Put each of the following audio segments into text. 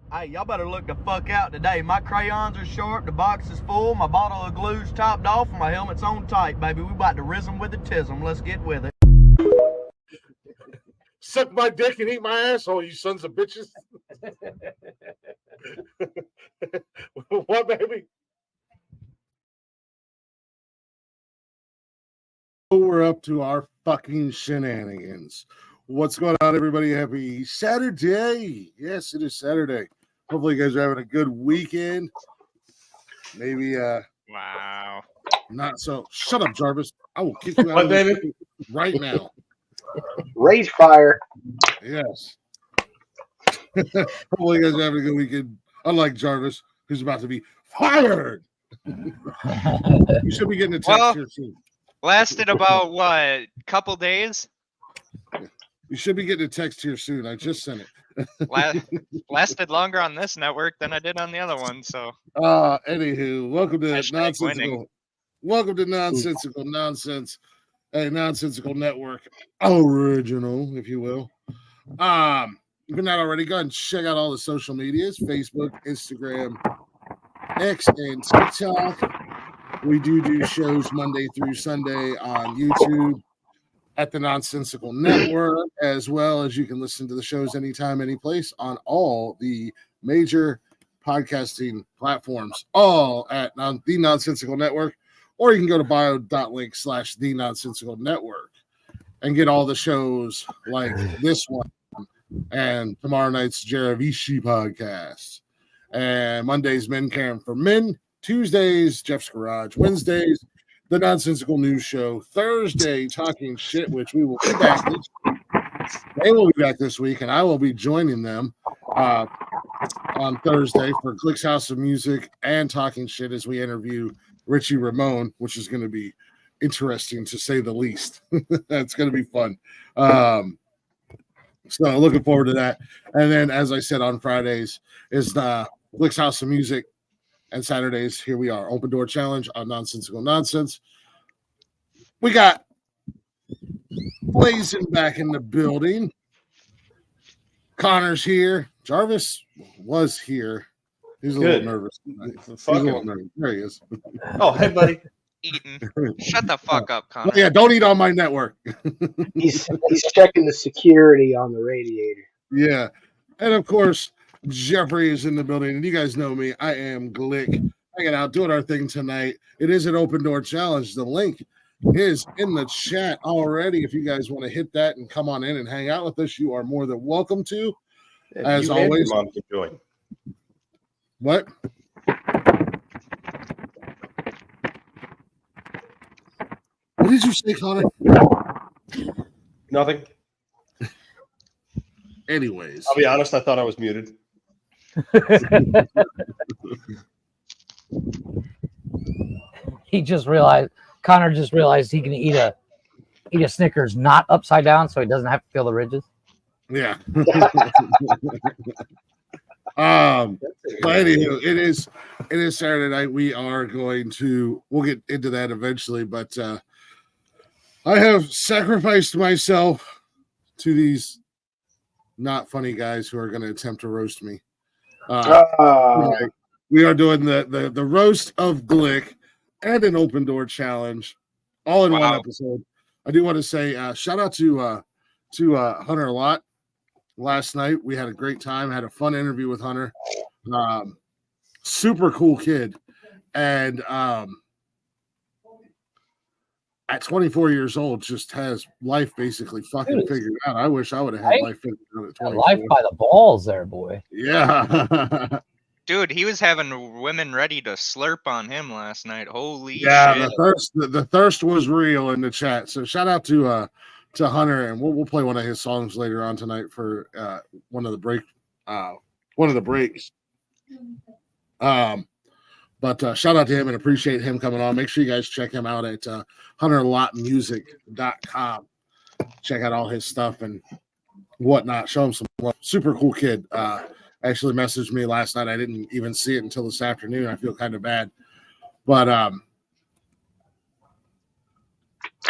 Hey, y'all better look the fuck out today. My crayons are sharp, the box is full, my bottle of glue's topped off, and my helmet's on tight, baby. We about to rism with the tism. Let's get with it. Suck my dick and eat my asshole, you sons of bitches. What, baby? We're up to our fucking shenanigans. What's going on, everybody? Happy Saturday. Yes, it is Saturday. Hopefully you guys are having a good weekend. Maybe Wow. not so. Shut up, Jarvis. I will kick you out of this right now. Raise fire. Yes. Hopefully you guys are having a good weekend. Unlike Jarvis, who's about to be fired. You should be getting a text here soon. Lasted about what? Couple days? You should be getting a text here soon. I just sent it. Lasted longer on this network than I did on the other one. So. Anywho, welcome to Nonsensical. Winning. Welcome to Nonsensical Nonsense, a Nonsensical Network original, if you will. If you're not already, go ahead and check out all the social medias: Facebook, Instagram, X, and TikTok. We do shows Monday through Sunday on YouTube at the Nonsensical Network, as well as you can listen to the shows anytime, any place on all the major podcasting platforms, all at the Nonsensical Network, or you can go to bio.link/the Nonsensical Network and get all the shows like this one and tomorrow night's Jaravishi podcast, and Mondays Men Caring for Men, Tuesdays Jeff's Garage, Wednesdays the Nonsensical News Show, Thursday Talking Shit, which we will be back this week. They will be back this week, and I will be joining them on Thursday for Glick's House of Music and Talking Shit as we interview Richie Ramone, which is going to be interesting to say the least. That's going to be fun. So looking forward to that. And then, as I said, on Fridays is Glick's House of Music. And Saturdays, here we are, Open Door Challenge on Nonsensical Nonsense. We got Blazing back in the building. Connor's here. Jarvis was here. He's a little nervous. There he is. Oh, hey, buddy. Eating. Shut the fuck up, Connor. Yeah, don't eat on my network. He's checking the security on the radiator. Yeah. And, of course, Jeffrey is in the building, and you guys know me. I am Glick, hanging out, doing our thing tonight. It is an Open Door Challenge. The link is in the chat already. If you guys want to hit that and come on in and hang out with us, you are more than welcome to. As always. Mom can join. What? What did you say, Connor? Nothing. Anyways. I'll be honest, I thought I was muted. Connor just realized he can eat a Snickers not upside down, so he doesn't have to feel the ridges. Yeah. But anywho, it is Saturday night. We'll get into that eventually, but I have sacrificed myself to these not funny guys who are going to attempt to roast me. We are doing the roast of Glick and an Open Door Challenge all in one episode. I do want to say shout out to Hunter a lot. Last night we had a great time. Had a fun interview with Hunter. Super cool kid, and at 24 years old, just has life basically fucking figured out. I wish I would have had life figured out at 24. Life by the balls there, boy. Yeah. Dude, he was having women ready to slurp on him last night. Holy shit. The thirst was real in the chat. So shout out to Hunter, and we'll play one of his songs later on tonight for one of the breaks. But shout out to him and appreciate him coming on. Make sure you guys check him out at hunterlotmusic.com. Check out all his stuff and whatnot. Show him some love. Super cool kid. Actually messaged me last night. I didn't even see it until this afternoon. I feel kind of bad. But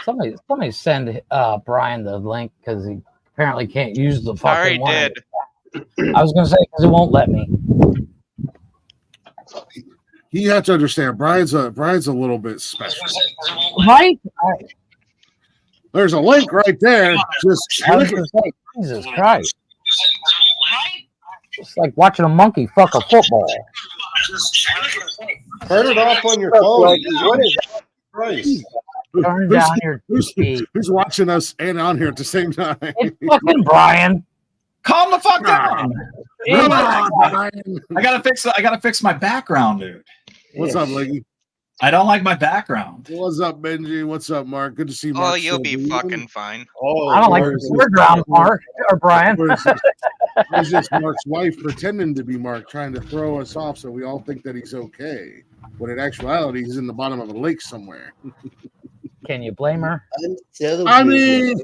somebody send Brian the link because he apparently can't use the fucking Sorry, one. did. I was gonna say because it won't let me. You have to understand, Brian's a little bit special. Right? There's a link right there. Just I was click gonna say, Jesus Christ! It's like watching a monkey fuck a football. Turn it off on your Look, phone. like, what is that? Christ. Turn down your TV. who's watching us and on here at the same time? It's fucking Brian. Calm the fuck down. Come on, Brian. I gotta fix my background, dude. What's up, Leggy? I don't like my background. What's up, Benji? What's up, Mark? Good to see Mark. Oh, you'll be still breathing. fucking fine. Oh, I don't like Mark's the foreground, Mark or Brian. It's just Mark's wife pretending to be Mark, trying to throw us off so we all think that he's okay. When in actuality, he's in the bottom of a lake somewhere. Can you blame her? I mean,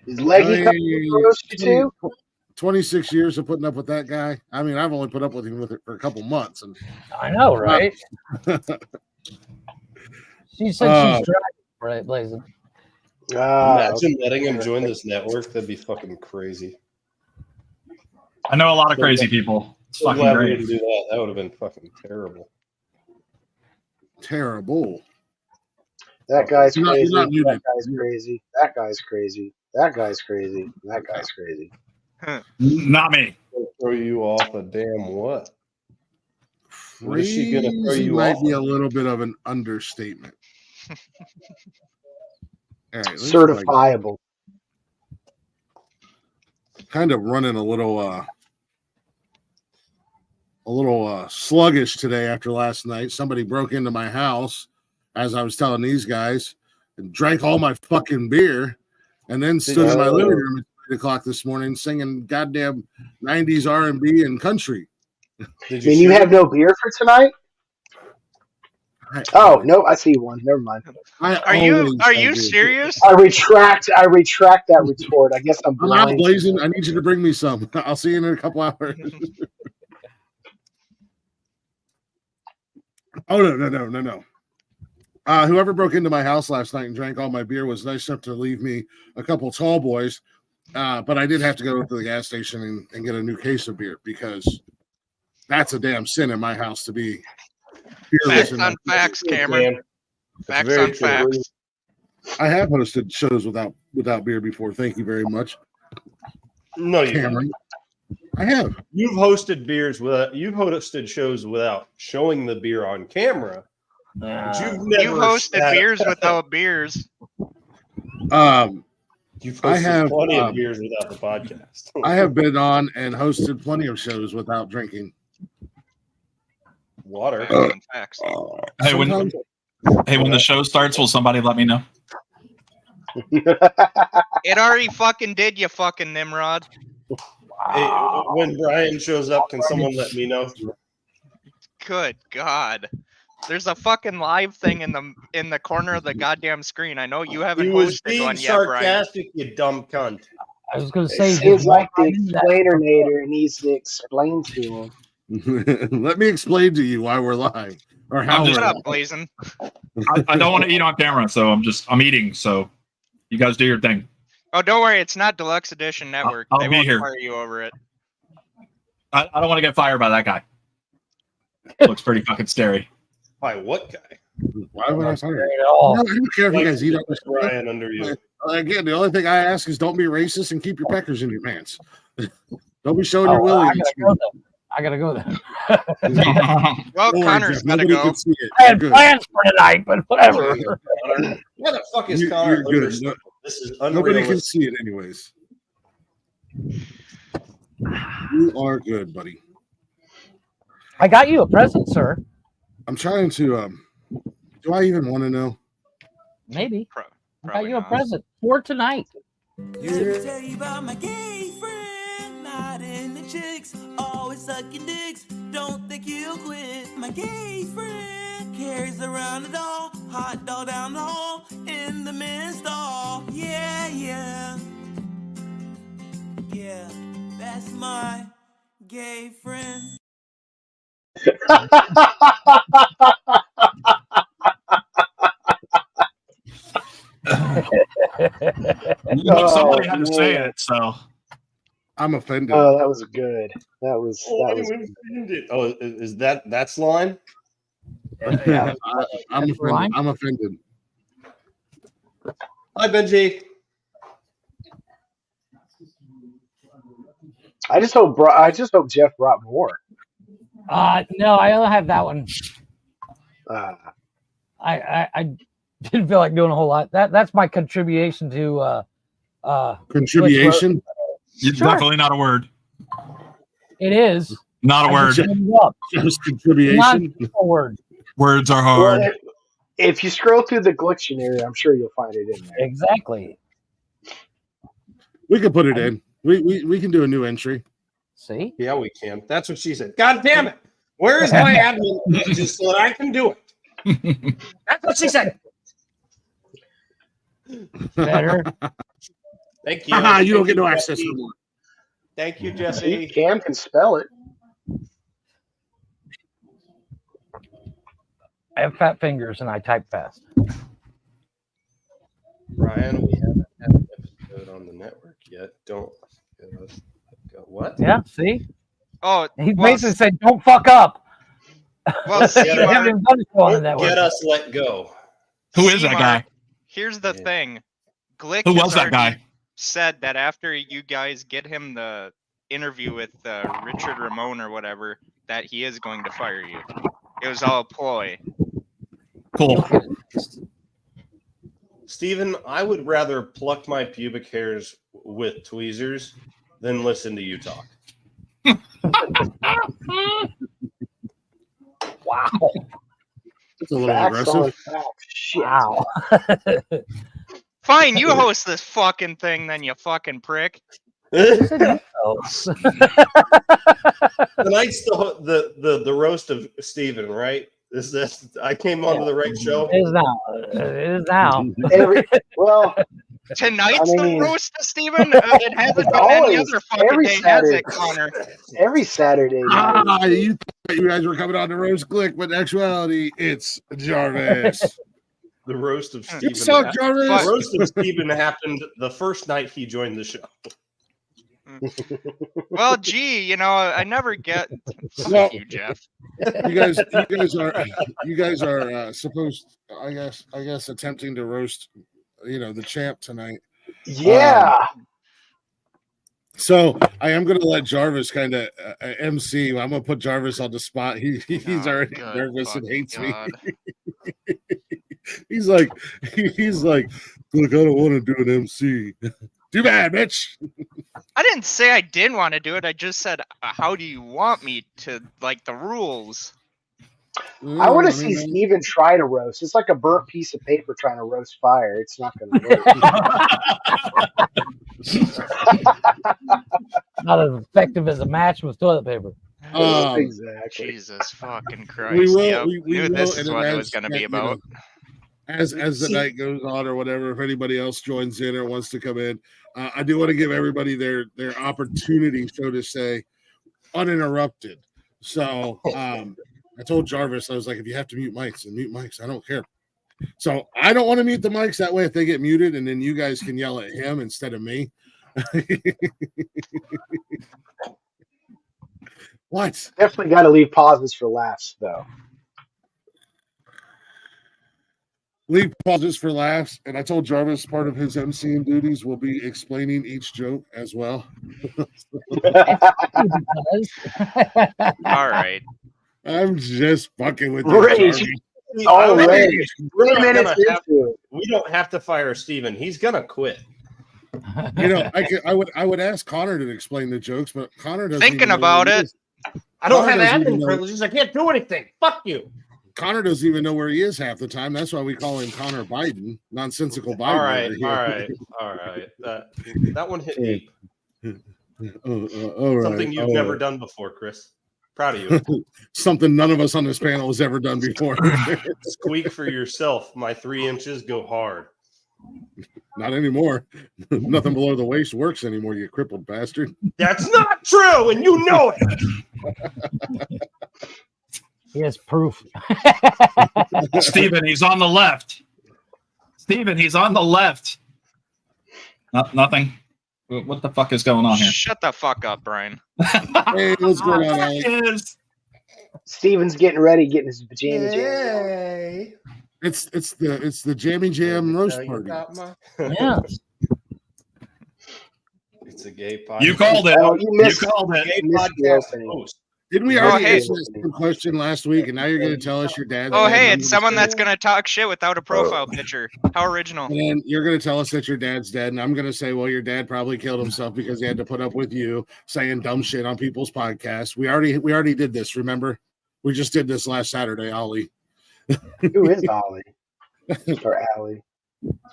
Is Leggy coming to roast you too? 26 years of putting up with that guy. I mean, I've only put up with him for a couple months. And I know, right? She said she's driving, right, Blazing? Imagine letting him join this network. That'd be fucking crazy. I know a lot of crazy people. It's So fucking glad we great. didn't do that. That would have been fucking terrible. terrible. That guy's You're not- crazy. you're not muted. That guy's crazy. That guy's crazy. That guy's crazy. That guy's crazy. Not me. They'll throw you off a damn what? What is she gonna throw Crazy you might off be of? a little bit of an understatement. All right, let's Certifiable. kind of running a little sluggish today after last night. Somebody broke into my house, as I was telling these guys, and drank all my fucking beer, and then stood in my living room at 8 o'clock this morning singing goddamn 90s R&B and country. Did I mean, you have no beer for tonight? Oh no, I see one. Never mind. Are you serious? I retract that retort. I guess I'm I'm out, blind. Blazing. I need you to bring me some. I'll see you in a couple hours. Oh, no. Whoever broke into my house last night and drank all my beer was nice enough to leave me a couple tall boys. But I did have to go to the gas station and get a new case of beer because that's a damn sin in my house to be beerless. Facts on facts, Cameron. Facts on facts. I have hosted shows without beer before. Thank you very much, No, you Cameron. I have. You've hosted shows without showing the beer on camera. But you've never You hosted sat- beers without beers. You've I hosted have, plenty of beers without the podcast. I have been on and hosted plenty of shows without drinking. Water. Facts on facts. Hey, when the show starts, will somebody let me know? It already fucking did, you fucking Nimrod. Hey, when Brian shows up, can someone let me know? Good God. There's a fucking live thing in the corner of the goddamn screen. I know you haven't He was hosted being one yet, Brian. sarcastic, you dumb cunt. I was going to say, It seems like the that- explainer needs to explain to him. Let me explain to you why we're lying or how I'm we're Shut lying. up, Blazin. I don't want to eat on camera, so I'm eating. So you guys do your thing. Oh, don't worry. It's not Deluxe Edition Network. I'll They be won't here. fire you over it. I don't want to get fired by that guy. Looks pretty fucking scary. By what guy? Why would I fire you? at all. No, I don't care if you guys eat on this. Brian under you. Again, the only thing I ask is don't be racist and keep your peckers in your pants. Don't be showing Oh, your willy. I gotta go then. Well, Don't worry, Connor's Jeff, gotta nobody go. can see it. I You're had good. plans for tonight, but whatever. Why the fuck is You're Connor good. understood? This is Nobody can unrealistic. see it anyways. You are good, buddy. I got you a present, sir. I'm trying to do I even want to know? Maybe. I got Probably you a not. present for tonight. Let me tell you about my gay friend, not into chicks, always sucking dicks. Don't think he'll quit. My gay friend carries around a doll, hot dog down the hall in the men's stall. Yeah, that's my gay friend. Somebody had to say it, so I'm offended. Oh, that was good. That was offended. Oh, is that's line? Yeah. I'm offended. Line? I'm offended. Hi, Benji. I just hope Jeff brought more. No, I don't have that one. I didn't feel like doing a whole lot. That's my contribution to Contribution. it's Sure. definitely not a word. It is. Not a word. Just made it up. Just contribution. Non-physical word. Words are hard. Well, if you scroll through the Glicktionary, I'm sure you'll find it in there. Exactly. We can put it in. We can do a new entry. See? Yeah, we can. That's what she said. God damn it! Where is my admin just so that I can do it? That's what she said. Better. Thank you. You don't get no Jesse. access anymore. Thank you, See, Jesse. Cam can spell it. I have fat fingers and I type fast. Ryan, we haven't had an episode on the network yet. Don't give us what? Yeah, see? Oh, He well, basically said, don't fuck up. well, You C-Mark, haven't done it on the network. Get us let go. Who is that guy? here's the Yeah. thing. Glick Who has was that already guy? said that after you guys get him the interview with Richard Ramon or whatever, that he is going to fire you. It was all a ploy. Cool. Steven, I would rather pluck my pubic hairs with tweezers than listen to you talk. Wow. It's a little Facts on aggressive. facts. Shit. Wow. Fine, you host this fucking thing, then you fucking prick. Tonight's Oh. the roast of Steven, right? Is this I came onto the right show? It is now. It is now. Well, Tonight's I the mean, roast of Steven? It hasn't it's been any always other fucking every day, has Saturday. it, Connor? Every Saturday night. You thought you guys were coming on the roast Glick, but in actuality, it's Jarvis. The roast of You Steven. suck, Jarvis. The roast of Steven happened the first night he joined the show. Well, gee, I never get. Well, Fuck you, Jeff. You guys are supposed, I guess, attempting to roast, the champ tonight. Yeah. So I am going to let Jarvis kind of MC. I'm going to put Jarvis on the spot. He's Oh, already good nervous and fucking hates God. me. he's like, look, I don't want to do an MC. Too bad, bitch. I didn't say I didn't want to do it. I just said, how do you want me to, like, the rules? I want to see Steven try to roast. It's like a burnt piece of paper trying to roast fire. It's not going to work. Not as effective as a match with toilet paper. Exactly. Jesus fucking Christ. We will. Yep. We Knew will, this is and what it as- was going to be you know, about. as the night goes on or whatever, if anybody else joins in or wants to come in, I do want to give everybody their opportunity, so to say, uninterrupted. So I told Jarvis, I was like, if you have to mute mics, then mute mics. I don't care. So I don't want to mute the mics. That way, if they get muted, and then you guys can yell at him instead of me. What? Definitely got to leave pauses for laughs, though. Leave pauses for laughs. And I told Jarvis part of his MCing duties will be explaining each joke as well. All right. I'm just fucking with you, Rage. Jarvis. Oh, We're Rage. 3 not minutes gonna have- into it. we don't have to fire Steven. He's gonna quit. I would ask Connor to explain the jokes, but Connor doesn't Thinking even know about where he it. is. I don't Connor have doesn't even admin know- privileges. I can't do anything. Fuck you. Connor doesn't even know where he is half the time. That's why we call him Connor Biden, nonsensical Biden. All right, over here. all right. That one hit deep. All right. Something you've all never right. done before, Chris. Proud of you. Something none of us on this panel has ever done before. Squeak for yourself. My 3 inches go hard. Not anymore. Nothing below the waist works anymore, you crippled bastard. That's not true, and you know it. He has proof. Steven, he's on the left. Steven, he's on the left. Nothing. What the fuck is going on here? Shut the fuck up, Brian. Hey, what's going on, Allie? Steven's getting ready, getting his pajama jam. Hey. It's the Jammy Jam roast party. Yeah. It's a gay podcast. You called it. Oh, you missed, called it. Gay you missed the podcast opening. host. Didn't we Oh, already hey. answer this question last week, and now you're going to tell us your dad? Oh, hey, it's someone that's gonna talk shit without a profile Oh. picture. How original. And then you're going to tell us that your dad's dead, and I'm going to say, well, your dad probably killed himself because he had to put up with you saying dumb shit on people's podcasts. We already did this. Remember, we just did this last Saturday, Ollie. Who is Ollie? Or Allie?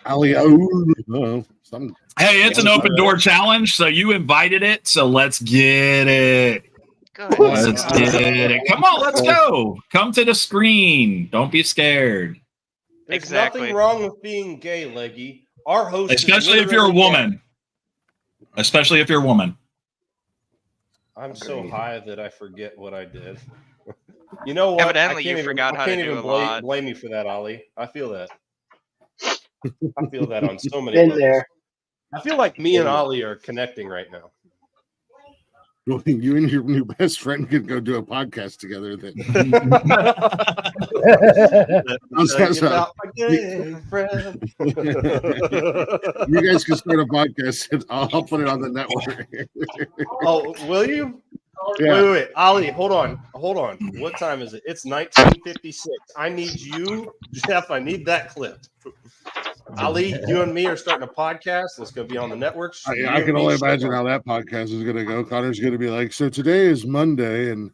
Ollie, oh, some Hey, it's an open door challenge, so you invited it, so let's get it. Good. Let's get it. Come on, let's go. Come to the screen. Don't be scared. There's Exactly. nothing wrong with being gay, Leggy. Our host, is Especially if you're a literally woman. Especially if you're a woman. gay. I'm so high that I forget what I did. You know what? Evidently, I you can't even- forgot I how to can't do even a lot. blame you for that, Ollie. I feel that. I feel that on so many Been levels. there. I feel like me and Ollie are connecting right now. you and your new best friend could go do a podcast together. Then Get out my gay friend. you guys can start a podcast. And I'll put it on the network. Oh, will you? Yeah. Wait, Ollie, hold on. What time is it? It's 1956. I need you, Jeff. I need that clipped. Ali, you and me are starting a podcast. It's going to be on the networks. I can only imagine how that podcast is going to go. Connor's going to be like, so today is Monday, and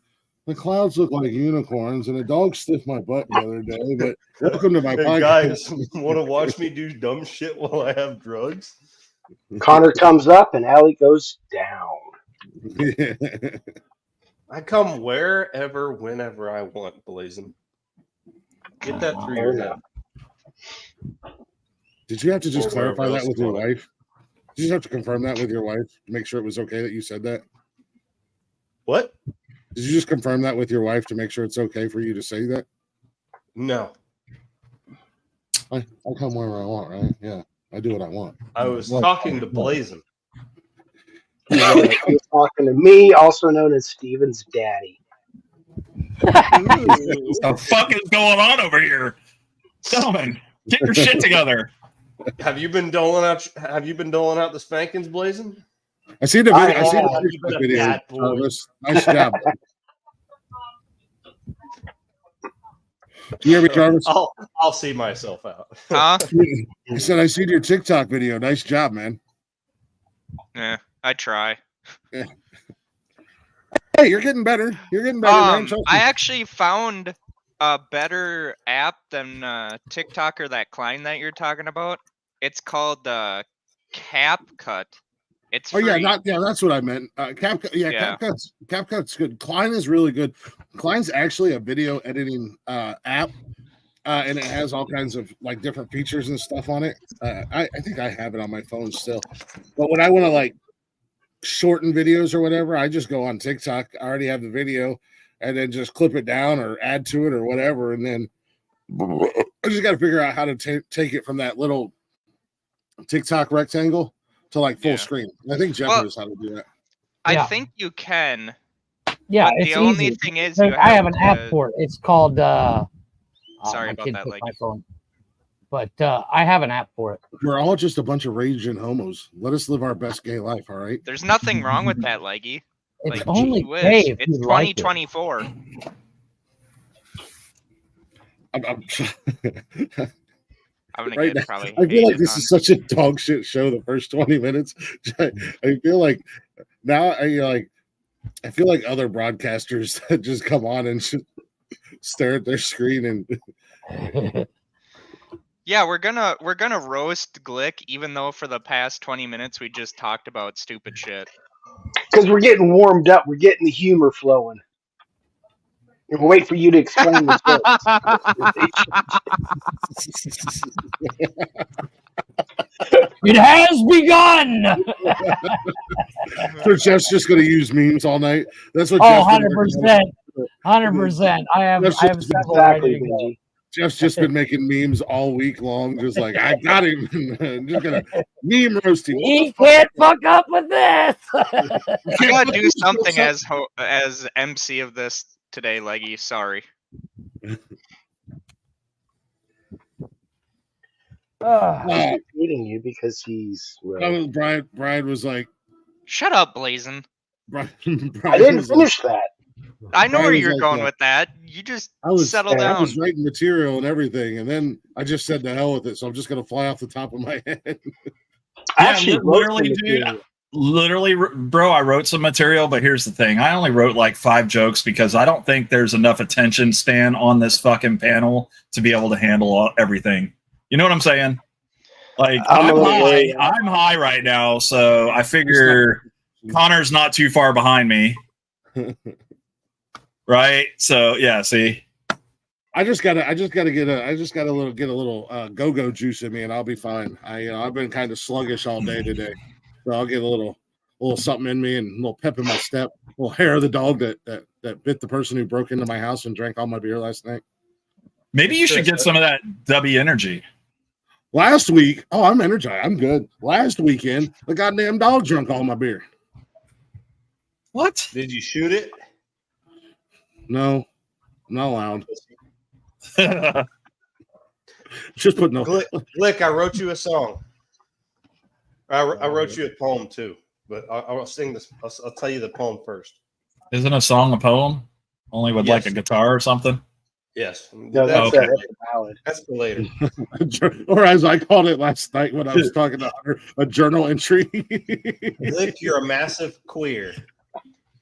the clouds look like unicorns, and a dog sniffed my butt the other day. But welcome to my Hey, podcast. guys, want to watch me do dumb shit while I have drugs? Connor comes up and Allie goes down. I come wherever, whenever I want, Blazing. Get that through Fair your head. enough. Did you have to just Or wherever clarify that else with you your want it. wife? Did you have to confirm that with your wife to make sure it was okay that you said that? What? Did you just confirm that with your wife to make sure it's okay for you to say that? No. I come wherever I want, right? Yeah, I do what I want. I was What? talking to Blazing. He was talking to me, also known as Steven's daddy. What the fuck is going on over here? Gentlemen, get your shit together. Have you been doling out the spankings, Blazing? I see the video. I see have. the You've been a video. bad boy. Jarvis. Nice job. You hear me, Jarvis? I'll see myself out. Huh? I said I seen your TikTok video. Nice job, man. Yeah, I try. Hey, you're getting better. You're getting better, man. Trust I me. actually found a better app than TikTok or that Klein that you're talking about. It's called CapCut. It's Oh free. yeah, that's what I meant. CapCut, Yeah. CapCut's good. Klein is really good. Klein's actually a video editing app, and it has all kinds of like different features and stuff on it. I think I have it on my phone still. But when I want to like shorten videos or whatever, I just go on TikTok. I already have the video, and then just clip it down or add to it or whatever, and then I just got to figure out how to take it from that little TikTok rectangle to like full Yeah. screen. I think Jeff Well, knows how to do that. I Yeah. think you can. Yeah, But it's the only easy. thing is, So you I have an to- app for it. It's called. Sorry my about kid that, took like- my phone. But I have an app for it. We're all just a bunch of raging homos. Let us live our best gay life, all right? There's nothing wrong with that, Leggy. It's Like, only gee whiz, gay if it's you like it. 2024. I'm I'm gonna Right get now, probably. I feel like hated this on. is such a dog shit show. The first 20 minutes, I feel like now I feel like other broadcasters that just come on and just stare at their screen and Yeah, we're gonna roast Glick, even though for the past 20 minutes we just talked about stupid shit. Because we're getting warmed up. We're getting the humor flowing. And we'll wait for you to explain the It has begun. so Jeff's just gonna use memes all night. That's what. Oh, Jeff's gonna 100%. 100%. I have That's several Exactly, ready to go. Benji. Jeff's just been making memes all week long, just like I got him. Just gonna meme roast him. He can't fuck up with this. You gotta do something as MC of this today, Leggy. Sorry. He's beating you because he's. Brian was like, Shut up, Blazin'. Brian I didn't finish that. I know Brian where was you're like going that. with that. You just I was settle down. I was writing material and everything, and then I just said the hell with it. So I'm just gonna fly off the top of my head. I actually wrote literally, the dude. material. Literally, bro, I wrote some material, but here's the thing. I only wrote like 5 jokes because I don't think there's enough attention span on this fucking panel to be able to handle everything. You know what I'm saying? Like, I'm high right now, so I figure Connor's not too far behind me. Right? So, yeah, see. I just gotta get a little go-go juice in me, and I'll be fine. I've been kind of sluggish all day today, so I'll get a little something in me and a little pep in my step. A little hair of the dog that bit the person who broke into my house and drank all my beer last night. Maybe you should get some of that W energy. Last week, I'm energized. I'm good. Last weekend, the goddamn dog drank all my beer. What? Did you shoot it? No, I'm not allowed. Just put no. Glick, I wrote you a song. I wrote you a poem too, but I'll sing this. I'll tell you the poem first. Isn't a song a poem? Only with like a guitar or something? Yes. No, that's a ballad. That's for later. Or as I called it last night when I was talking to Hunter, a journal entry. Glick, you're a massive queer,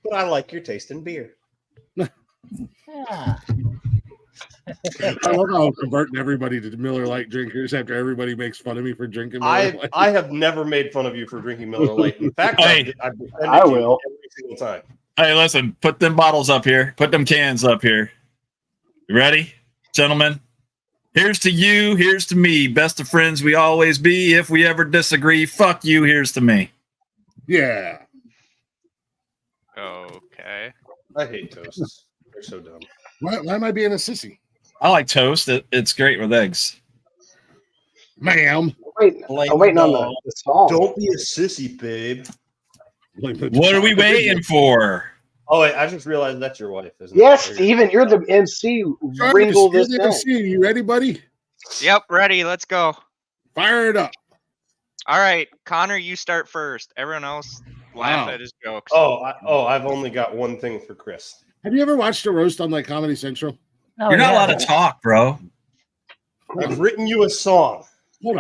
but I like your taste in beer. Yeah. I love how I'm converting everybody to Miller Lite drinkers after everybody makes fun of me for drinking Miller Lite. I have never made fun of you for drinking Miller Lite. In fact, Hey, I will every single time. Hey, listen, put them bottles up here. Put them cans up here. You ready, gentlemen? Here's to you. Here's to me. Best of friends we always be. If we ever disagree, fuck you. Here's to me. Yeah. Okay. I hate toasts. They're so dumb. Why am I being a sissy? I like toast. It's great with eggs. Ma'am. I'm waiting on the song. Don't be a sissy, babe. What are we waiting for? Oh, wait, I just realized that's your wife, isn't Yes, it? Steven, you're the MC. Wringle this down. You ready, buddy? Yep, ready. Let's go. Fire it up. All right, Connor, you start first. Everyone else laugh at his jokes. I've only got one thing for Chris. Have you ever watched a roast on like Comedy Central? No, You're not allowed to talk, bro. I've written you a song. Hold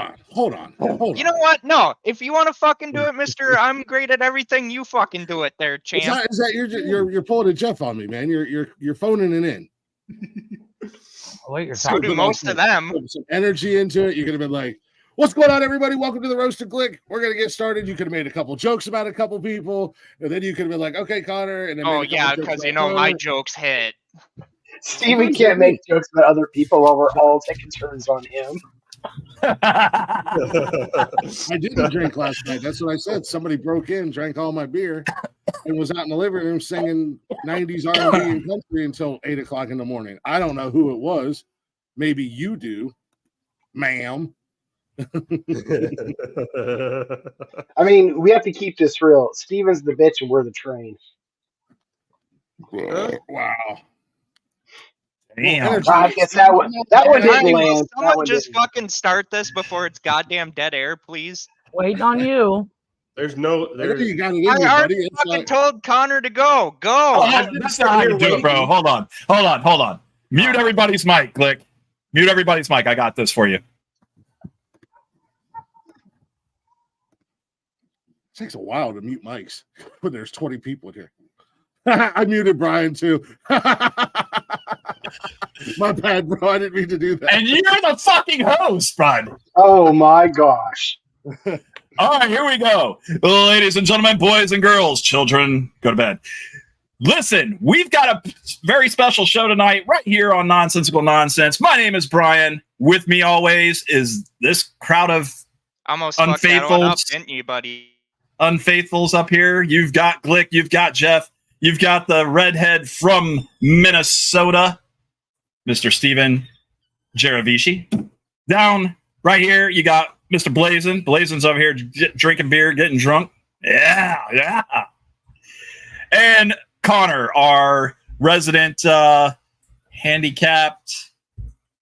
on. You know what? No, if you want to fucking do it, Mister, I'm great at everything. You fucking do it, there, champ. Is that you're pulling a Jeff on me, man? You're phoning it in. Wait, you're So do most of them. Put some energy into it. You're gonna be like, "What's going on, everybody? Welcome to the Roasted Glick. We're gonna get started." You could have made a couple jokes about a couple people, and then you could have been like, "Okay, Connor." And then Oh yeah, because you know my jokes hit. Steven can't make jokes about other people while we're all taking turns on him. I didn't drink last night. That's what I said. Somebody broke in, drank all my beer, and was out in the living room singing 90s R&B and country until 8 o'clock in the morning. I don't know who it was. Maybe you do, ma'am. I mean, we have to keep this real. Steven's the bitch and we're the train. Wow. Damn. I guess that one didn't land. Will someone That just didn't. fucking start this before it's goddamn dead air, please? waiting on you. There's no. There you got it in I you, already buddy. It's fucking like, told Connor to go. Go. Oh, that's not how you do it, bro. Hold on. Mute everybody's mic, Glick. Mute everybody's mic. I got this for you. it takes a while to mute mics when there's 20 people in here. I muted Brian too. My bad, bro. I didn't mean to do that. And you're the fucking host, bud. Oh my gosh. All right, here we go. Ladies and gentlemen, boys and girls, children, go to bed. Listen, we've got a very special show tonight right here on Nonsensical Nonsense. My name is Brian. With me always is this crowd of Almost fucked that one up, didn't you, buddy? unfaithfuls up here. You've got Glick, you've got Jeff, you've got the redhead from Minnesota, Mr. Steven Jaravici. Down right here, you got Mr. Blazin. Blazin's over here drinking beer, getting drunk. Yeah. And Connor, our resident handicapped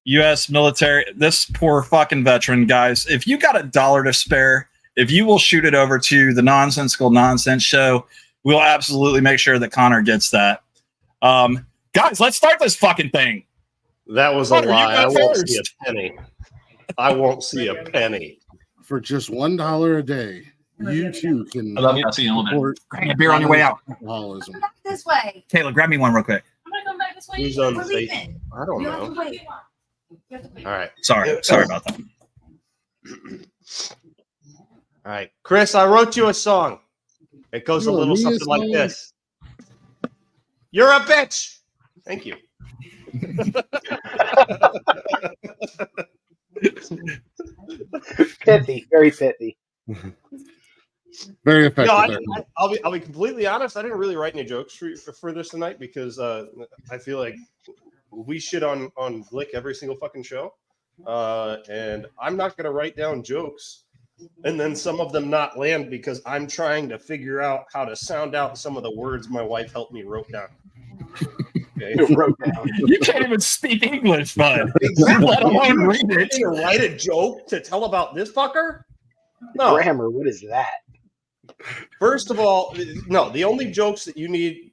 U.S. military. This poor fucking veteran, guys. If you got $1 to spare, if you will shoot it over to the Nonsensical Nonsense Show, we'll absolutely make sure that Connor gets that. Guys, let's start this fucking thing. That was Connor, a lie. I won't first. see a penny. I won't see a penny. For just $1 a day, you too can I love you. I'll see you in a little support bit. Grab me a beer on your way out. alcoholism. Come back this way. Kayla, grab me one real quick. I'm gonna come back this way. Who's on We're Facebook? leaving. I don't You have to know. wait. You have to wait. All right. Sorry about that. All right. Chris, I wrote you a song. It goes a You little wrote me a something like song? this. You're a bitch. Thank you. Pithy, very pithy. Very effective. No, I'll be completely honest. I didn't really write any jokes for this tonight because I feel like we shit on Glick every single fucking show, and I'm not gonna write down jokes and then some of them not land because I'm trying to figure out how to sound out some of the words my wife helped me wrote down. Okay. You can't even speak English, bud. Let alone read it. To write a joke to tell about this fucker? No. Grammar, what is that? First of all, no. The only jokes that you need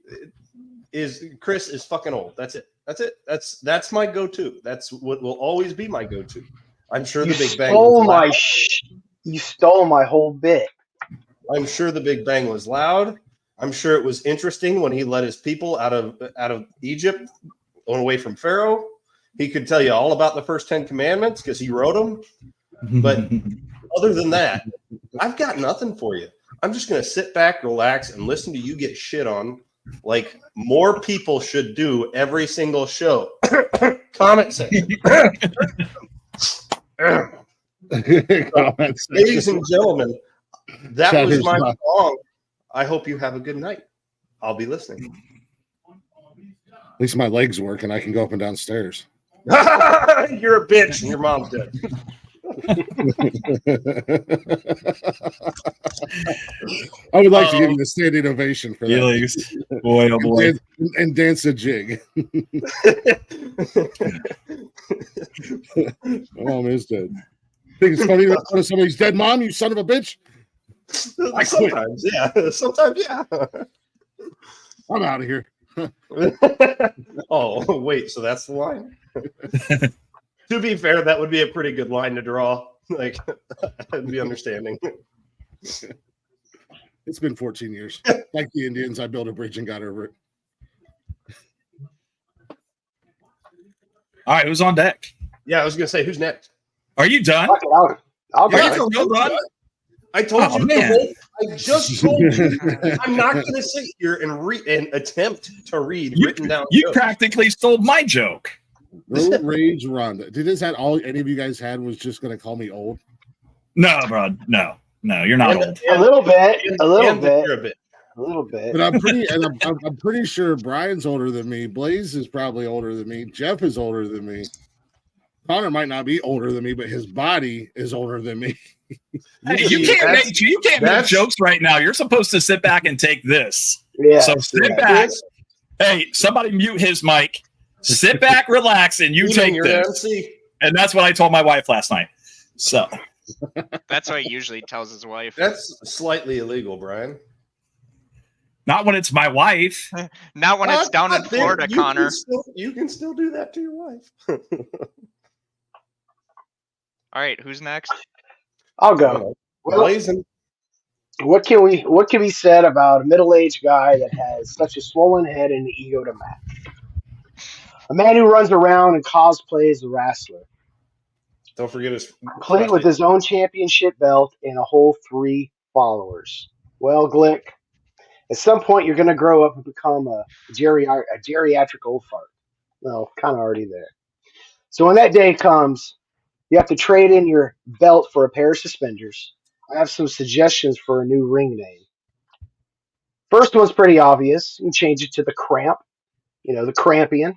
is Chris is fucking old. That's it. That's my go-to. That's what will always be my go-to. I'm sure the Big Bang. You stole my whole bit. I'm sure the Big Bang was loud. I'm sure it was interesting when he led his people out of Egypt, away from Pharaoh. He could tell you all about the first 10 commandments because he wrote them. But other than that, I've got nothing for you. I'm just going to sit back, relax, and listen to you get shit on like more people should do every single show. Comment section. Ladies and gentlemen, that Chat was is my not- song. I hope you have a good night. I'll be listening. At least my legs work and I can go up and down stairs. You're a bitch and your mom's dead. I would like to give you a standing ovation for that. Feelings. Boy, oh boy. And dance a jig. My mom is dead. Think it's funny that somebody's dead mom, you son of a bitch? Sometimes, yeah. Sometimes, yeah. I'm out of here. Oh, wait. So that's the line? To be fair, that would be a pretty good line to draw. Like, I'd be understanding. It's been 14 years. Like the Indians, I built a bridge and got over it. All right, who's on deck? Yeah, I was going to say, who's next? Are you done? I'll Are you go. for real done? I told Oh, you. man. I just told you. I'm not going to sit here and attempt to read written down You jokes. practically stole my joke. Road Rage Rhonda. Is that all any of you guys had was just going to call me old? No, bro. No, you're not old. A little bit. A little And bit. you're a bit. A little bit. But I'm pretty sure Brian's older than me. Blaze is probably older than me. Jeff is older than me. Connor might not be older than me, but his body is older than me. Hey, you can't make jokes right now. You're supposed to sit back and take this. Yeah. So sit back. Hey, somebody mute his mic. Sit back, relax, and you take this. MC. And that's what I told my wife last night. So That's what he usually tells his wife. That's slightly illegal, Brian. not when it's my wife. Not when it's down in Not there. Florida, Connor. You can still do that to your wife. All right, who's next? I'll go. Well, Blazing. what can be said about a middle-aged guy that has such a swollen head and an ego to match? A man who runs around and cosplays a wrestler, Don't forget his complete with his own championship belt and a whole 3 followers. Well, Glick, at some point you're going to grow up and become a geriatric old fart. Well, kind of already there. So when that day comes, you have to trade in your belt for a pair of suspenders. I have some suggestions for a new ring name. First one's pretty obvious. You can change it to the Cramp. The Crampian.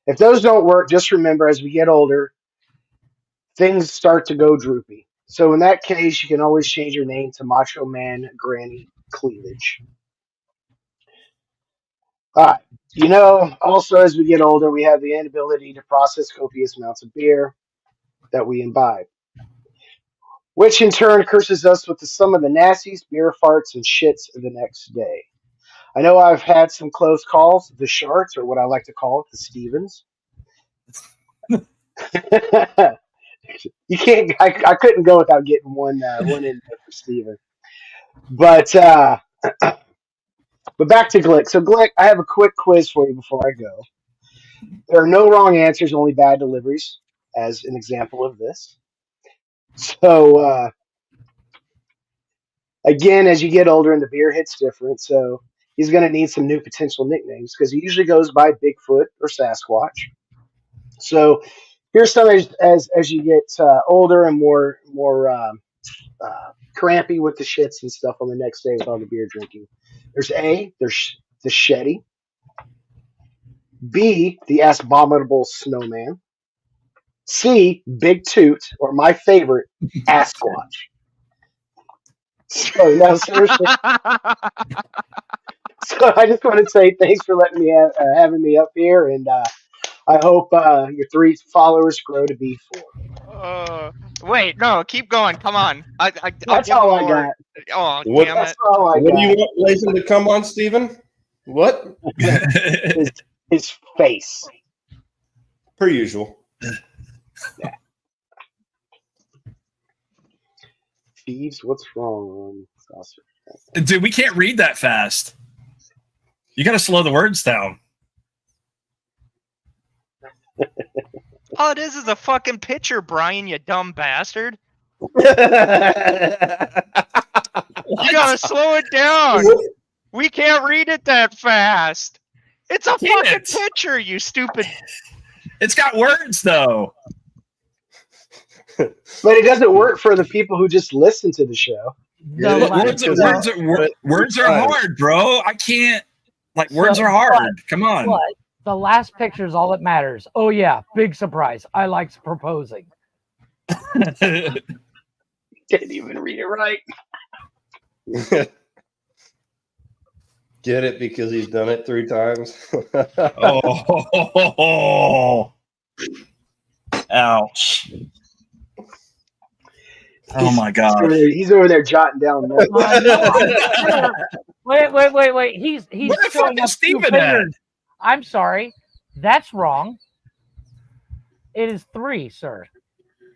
If those don't work, just remember as we get older, things start to go droopy. So in that case, you can always change your name to Macho Man Granny Cleavage. All right. You know, also as we get older, we have the inability to process copious amounts of beer that we imbibe, which in turn curses us with some of the nastiest beer farts and shits the next day. I know I've had some close calls, the Sharts, or what I like to call it, the Stevens. You can't. I couldn't go without getting one in there for Steven. But back to Glick. So Glick, I have a quick quiz for you before I go. There are no wrong answers, only bad deliveries, as an example of this. So again, as you get older and the beer hits different, so he's going to need some new potential nicknames because he usually goes by Bigfoot or Sasquatch. So here's some as you get older and more crampy with the shits and stuff on the next day with all the beer drinking. There's the Shetty. B, the Abominable Snowman. C, Big Toot, or my favorite, Asquatch. So now, seriously. So I just want to say thanks for letting me having me up here, and I hope your 3 followers grow to be 4. Wait, no, keep going. Come on. That's all I got. Oh, What- damn That's it. all I What got. do you want Latham to come on, Steven? What? His face. Per usual. Thieves, what's wrong? Saucer? Dude, we can't read that fast. You got to slow the words down. All it is a fucking picture, Brian, you dumb bastard. You gotta slow it down. We can't read it that fast. It's a Damn fucking it. picture, you stupid. It's got words, though. But it doesn't work for the people who just listen to the show. No, Yeah, Words are hard, bro. I can't. Like, words are hard. Come on. But the last picture is all that matters. Oh yeah, big surprise. I like proposing. Didn't even read it right. Get it because he's done it 3 times. Oh. Ouch. Oh my God. He's over there jotting down notes. Wait. He's Where the showing fuck us is 2 Steven at? fingers. I'm sorry. That's wrong. It is 3, sir.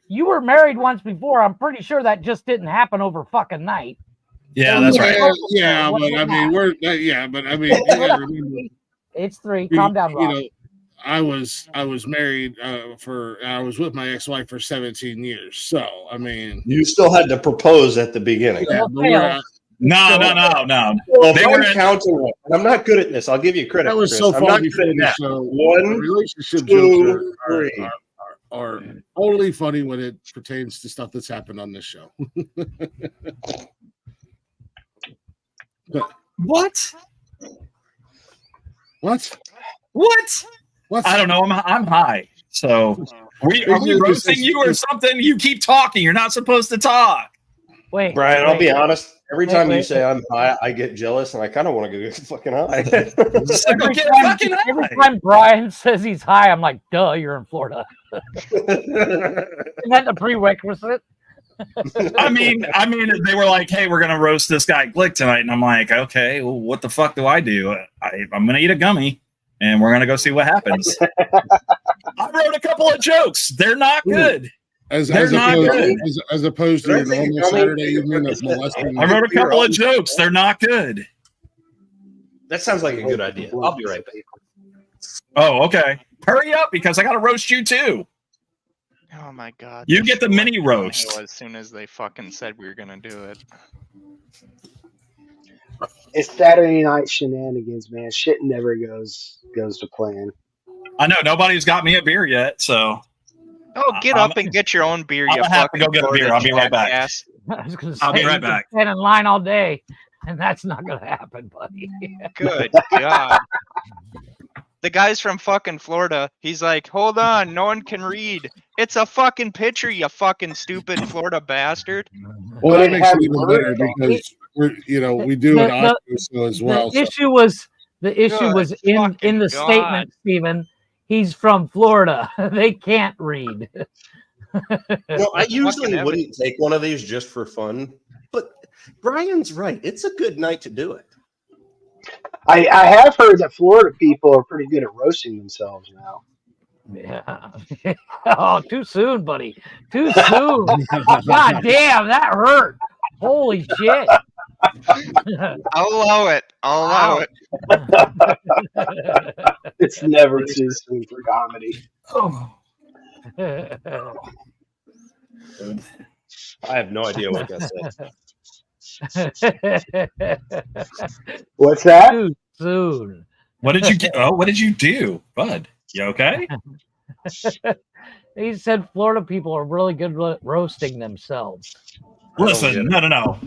You were married once before. I'm pretty sure that just didn't happen over fucking night. Yeah, that's right. Yeah, but I mean, remember, It's 3. Calm down, Rob. You know, I was married I was with my ex-wife for 17 years. So I mean, You still had to propose at the beginning. yeah, Well, but we're- No. Well, They I'm were counting it. And I'm not good at this. I'll give you credit. that was Chris. so I'm far not before good at the that. show. 1, Relationship 2, jokes are 3. only funny when it pertains to stuff that's happened on this show. What? What? What? I don't know. I'm high. So are we roasting you or something? You keep talking. You're not supposed to talk. Wait, Brian, I'll be honest. Every time you wait. say I'm high, I get jealous and I kind of want to go fucking high. Every time Brian says he's high, I'm like, duh, you're in Florida. Isn't that the prerequisite? I mean, they were like, "Hey, we're gonna roast this guy Glick tonight," and I'm like, "Okay, well, what the fuck do I do? I'm gonna eat a gummy, and we're gonna go see what happens." I wrote a couple of jokes. They're not good. As They're not good. opposed to your normal Saturday evening of molesting. I wrote a couple of jokes. They're not good. That sounds like a good idea. I'll be right back. Oh, okay. Hurry up because I gotta roast you too. Oh my God. You get the mini roast. As soon as they fucking said we were gonna do it. It's Saturday night shenanigans, man. Shit never goes to plan. I know nobody's got me a beer yet, so Oh, get up and get your own beer, I'm you gonna have to fucking go get a beer. I'll be right back. jackass. I was going to say, I'll be right you can back. stand in line all day, and that's not going to happen, buddy. Good God. The guy's from fucking Florida. He's like, hold on, no one can read. It's a fucking picture, you fucking stupid Florida bastard. Well, Would that it makes have it even words better on because we do an audio show as well. The issue Good was in fucking the God. statement, Stephen. He's from Florida. They can't read. I usually Fucking wouldn't take one of these just for fun, but Brian's right. It's a good night to do it. I have heard that Florida people are pretty good at roasting themselves now. Yeah. Oh, too soon, buddy. Too soon. God damn, that hurt. Holy shit. I'll allow it. I'll allow it. It's never too soon for comedy. I have no idea what that said. What's that? Too soon. What did you get? Oh, what did you do, bud? You okay? He said Florida people are really good at roasting themselves. Listen, no.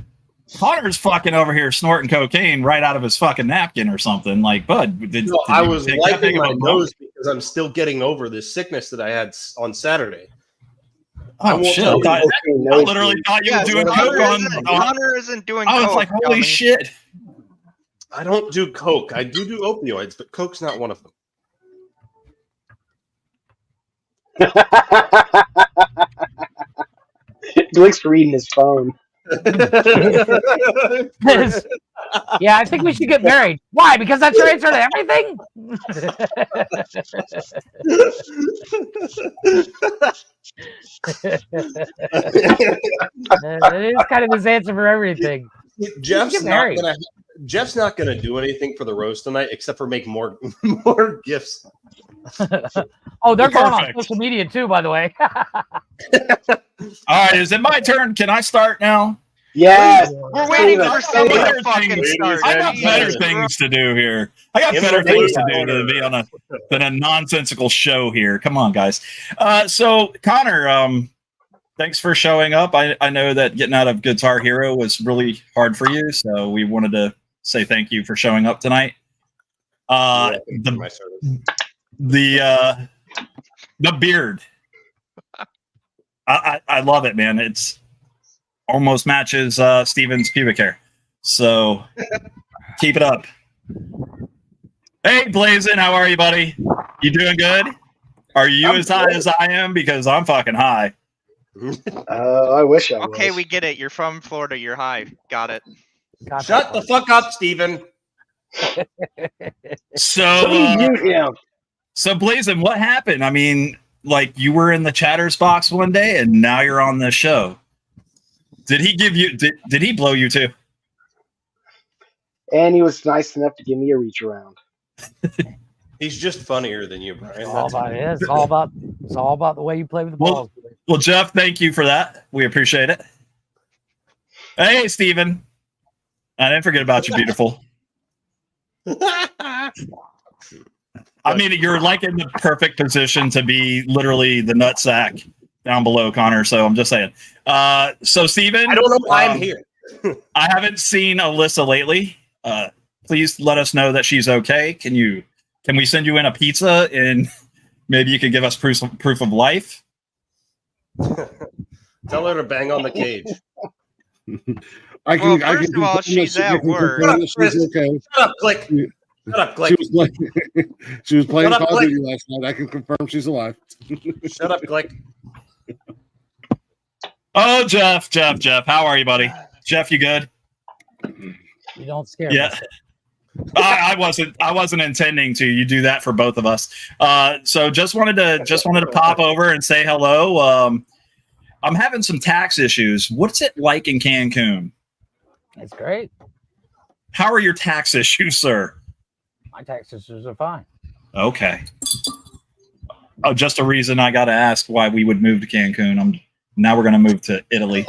Connor's fucking over here snorting cocaine right out of his fucking napkin or something. Like, bud, I was take that big wiping of my a bump? nose because I'm still getting over this sickness that I had on Saturday. Oh shit! I literally thought you were doing coke on. Connor isn't doing I was coke. like, holy dummy. shit! I don't do coke. I do opioids, but coke's not one of them. Glick's reading his phone. Yeah, I think we should get married. Why? Because that's your answer to everything? It is kind of his answer for everything. Jeff's not gonna do anything for the roast tonight except for make more gifts. Oh, they're going on Perfect. social media too, by the way. All right, is it my turn? Can I start now? Yes. We're waiting Steven, for someone Steven. to fucking start. I got Jesus better Christ. things to do here. I got better things to do than be on a nonsensical show here. Come on, guys. So Connor, thanks for showing up. I know that getting out of Guitar Hero was really hard for you, so we wanted to say thank you for showing up tonight. The beard. I love it, man. It's almost matches Steven's pubic hair. So keep it up. Hey, Blazin, how are you, buddy? You doing good? Are you as high as I am? Because I'm fucking high. I wish I was. Okay, we get it. You're from Florida. You're high. Got it. Shut the fuck up, Steven. So Blazin, what happened? I mean, like, you were in the chatters box one day and now you're on the show. Did he give you did he blow you too? And he was nice enough to give me a reach around. He's just funnier than you, Brian. It's all about the way you play with the balls. Well, Jeff, thank you for that. We appreciate it. Hey, Steven. I didn't forget about you, beautiful. I mean, you're like in the perfect position to be literally the nutsack down below, Connor. So I'm just saying. So Steven, I don't know why I'm here. I haven't seen Alyssa lately. Please let us know that she's okay. Can we send you in a pizza and maybe you can give us proof of life? Tell her to bang on the cage. First of all, she's at work. She's okay. Shut up, Glick. Shut up, Glick. She was playing Shut up, Call of Glick. Duty last night. I can confirm she's alive. Shut up, Glick. Oh, Jeff, how are you, buddy? Jeff, you good? You don't scare me. Yeah. I wasn't intending to. You do that for both of us. So just wanted to pop over and say hello. I'm having some tax issues. What's it like in Cancun? It's great. How are your tax issues, sir? My tax issues are fine. Okay. Oh, just a reason I got to ask why we would move to Cancun. Now we're going to move to Italy.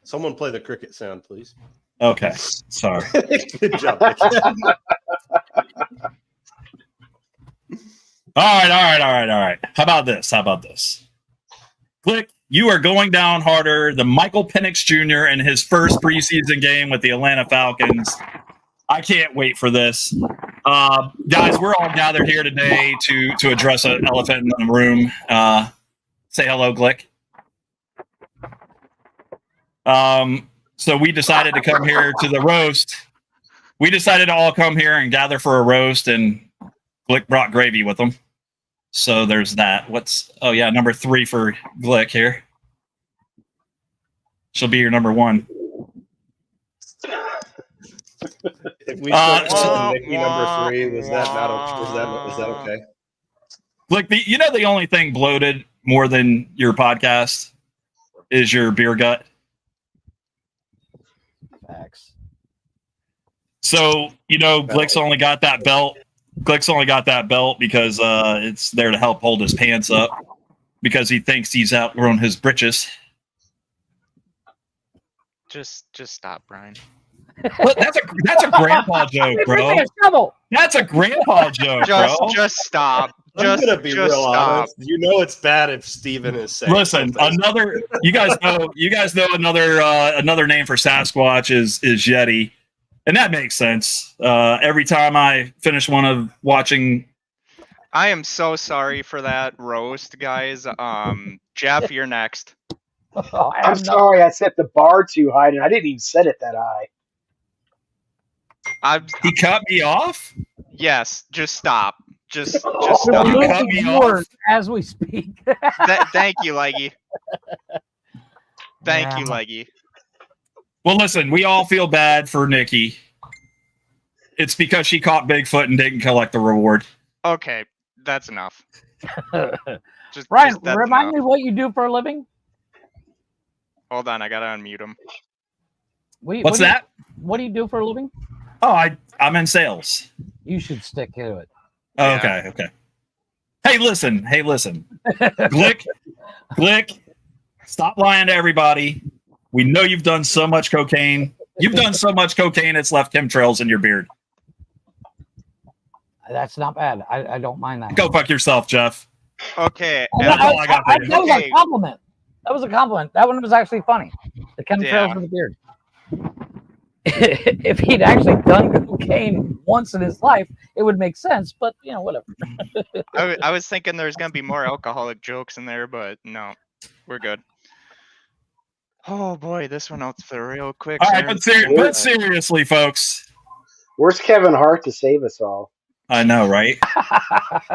Someone play the cricket sound, please. Okay. Sorry. Good job. All right. How about this? Glick, you are going down harder than Michael Penix Jr. in his first preseason game with the Atlanta Falcons. I can't wait for this. Guys, we're all gathered here today to address an elephant in the room. Say hello, Glick. So we decided to come here to the roast. We decided to all come here and gather for a roast, and Glick brought gravy with him. So there's that. Number 3 for Glick here. She'll be your number 1. If we put Nikki number 3, was that okay? Look, the only thing bloated more than your podcast is your beer gut. Facts. So, Glick's only got that belt. Glick's only got that belt because it's there to help hold his pants up because he thinks he's outgrown his britches. Just stop, Brian. Look, that's a grandpa joke, bro. That's a grandpa joke, bro. Just stop. I'm gonna be real honest. You know it's bad if Steven is saying. Listen, something. you guys know another name for Sasquatch is Yeti, and that makes sense. Every time I finish one of watching, I am so sorry for that roast, guys. Jeff, you're next. I'm sorry, I set the bar too high, and I didn't even set it that high. He cut me off. Yes, just stop. Just We're stop. losing viewers as we speak. Thank you, Leggy. Thank you, Leggy. Well, listen, we all feel bad for Nikki. It's because she caught Bigfoot and didn't collect the reward. Okay, that's enough. Brian, that's remind enough. me what you do for a living. Hold on, I gotta unmute him. What's that? What do you do for a living? Oh, I'm in sales. You should stick to it. Oh, okay. Hey, listen. Glick, stop lying to everybody. We know you've done so much cocaine. You've done so much cocaine, it's left chemtrails in your beard. That's not bad. I don't mind that. Go fuck yourself, Jeff. Okay. That's all I got to That was Okay. a compliment. That was a compliment. That one was actually funny. The chemtrails Yeah. in the beard. If he'd actually done cocaine once in his life, it would make sense. But whatever. I was thinking there's gonna be more alcoholic jokes in there, but no, we're good. Oh boy, this one out for real quick. All right, but seriously, folks. Where's Kevin Hart to save us all? I know, right? I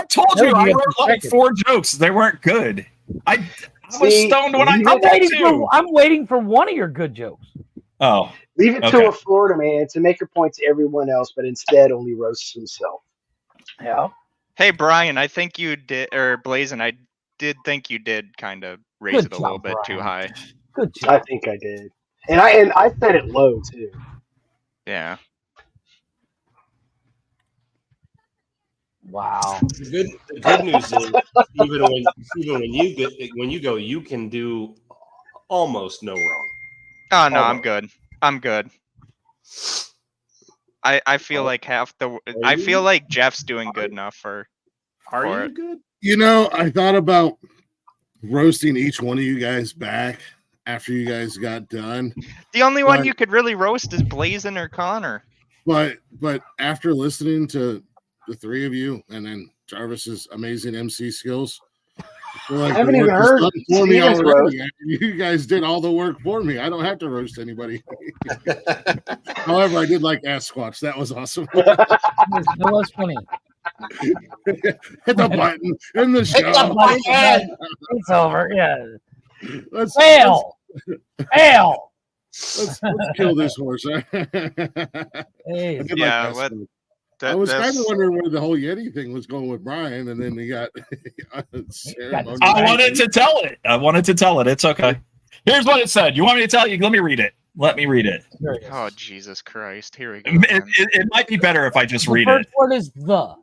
told you I wrote like 4 jokes. They weren't good. I was stoned when I did that too. I'm waiting for one of your good jokes. Oh. Leave it to a Florida man to make a point to everyone else, but instead only roasts himself. Yeah. Hey Brian, I think you did, or Blazin, I did think you did kind of raise it a little bit too high. Good job. I think I did, and I set it low too. Yeah. Wow. The good news is even when you go, you can do almost no wrong. Oh no, I'm good. I'm good. I feel like I feel like Jeff's doing good enough for. Are you it. good? I thought about roasting each one of you guys back after you guys got done. The only one you could really roast is Blazin or Connor. But after listening to the 3 of you and then Jarvis's amazing MC skills, I feel like I haven't even heard for me Steven's already. You guys did all the work for me. I don't have to roast anybody. However, I did like Ass Squatch. That was awesome. That was funny. Hit the button in the show. It's over. Yeah. Let's kill this horse. Hey. Yeah, I was kind of wondering where the whole Yeti thing was going with Brian, and then he got. I wanted to tell it. It's okay. Here's what it said. You want me to tell you? Let me read it. Oh Jesus Christ! Here we go. It might be better if I just read The first it. word is the.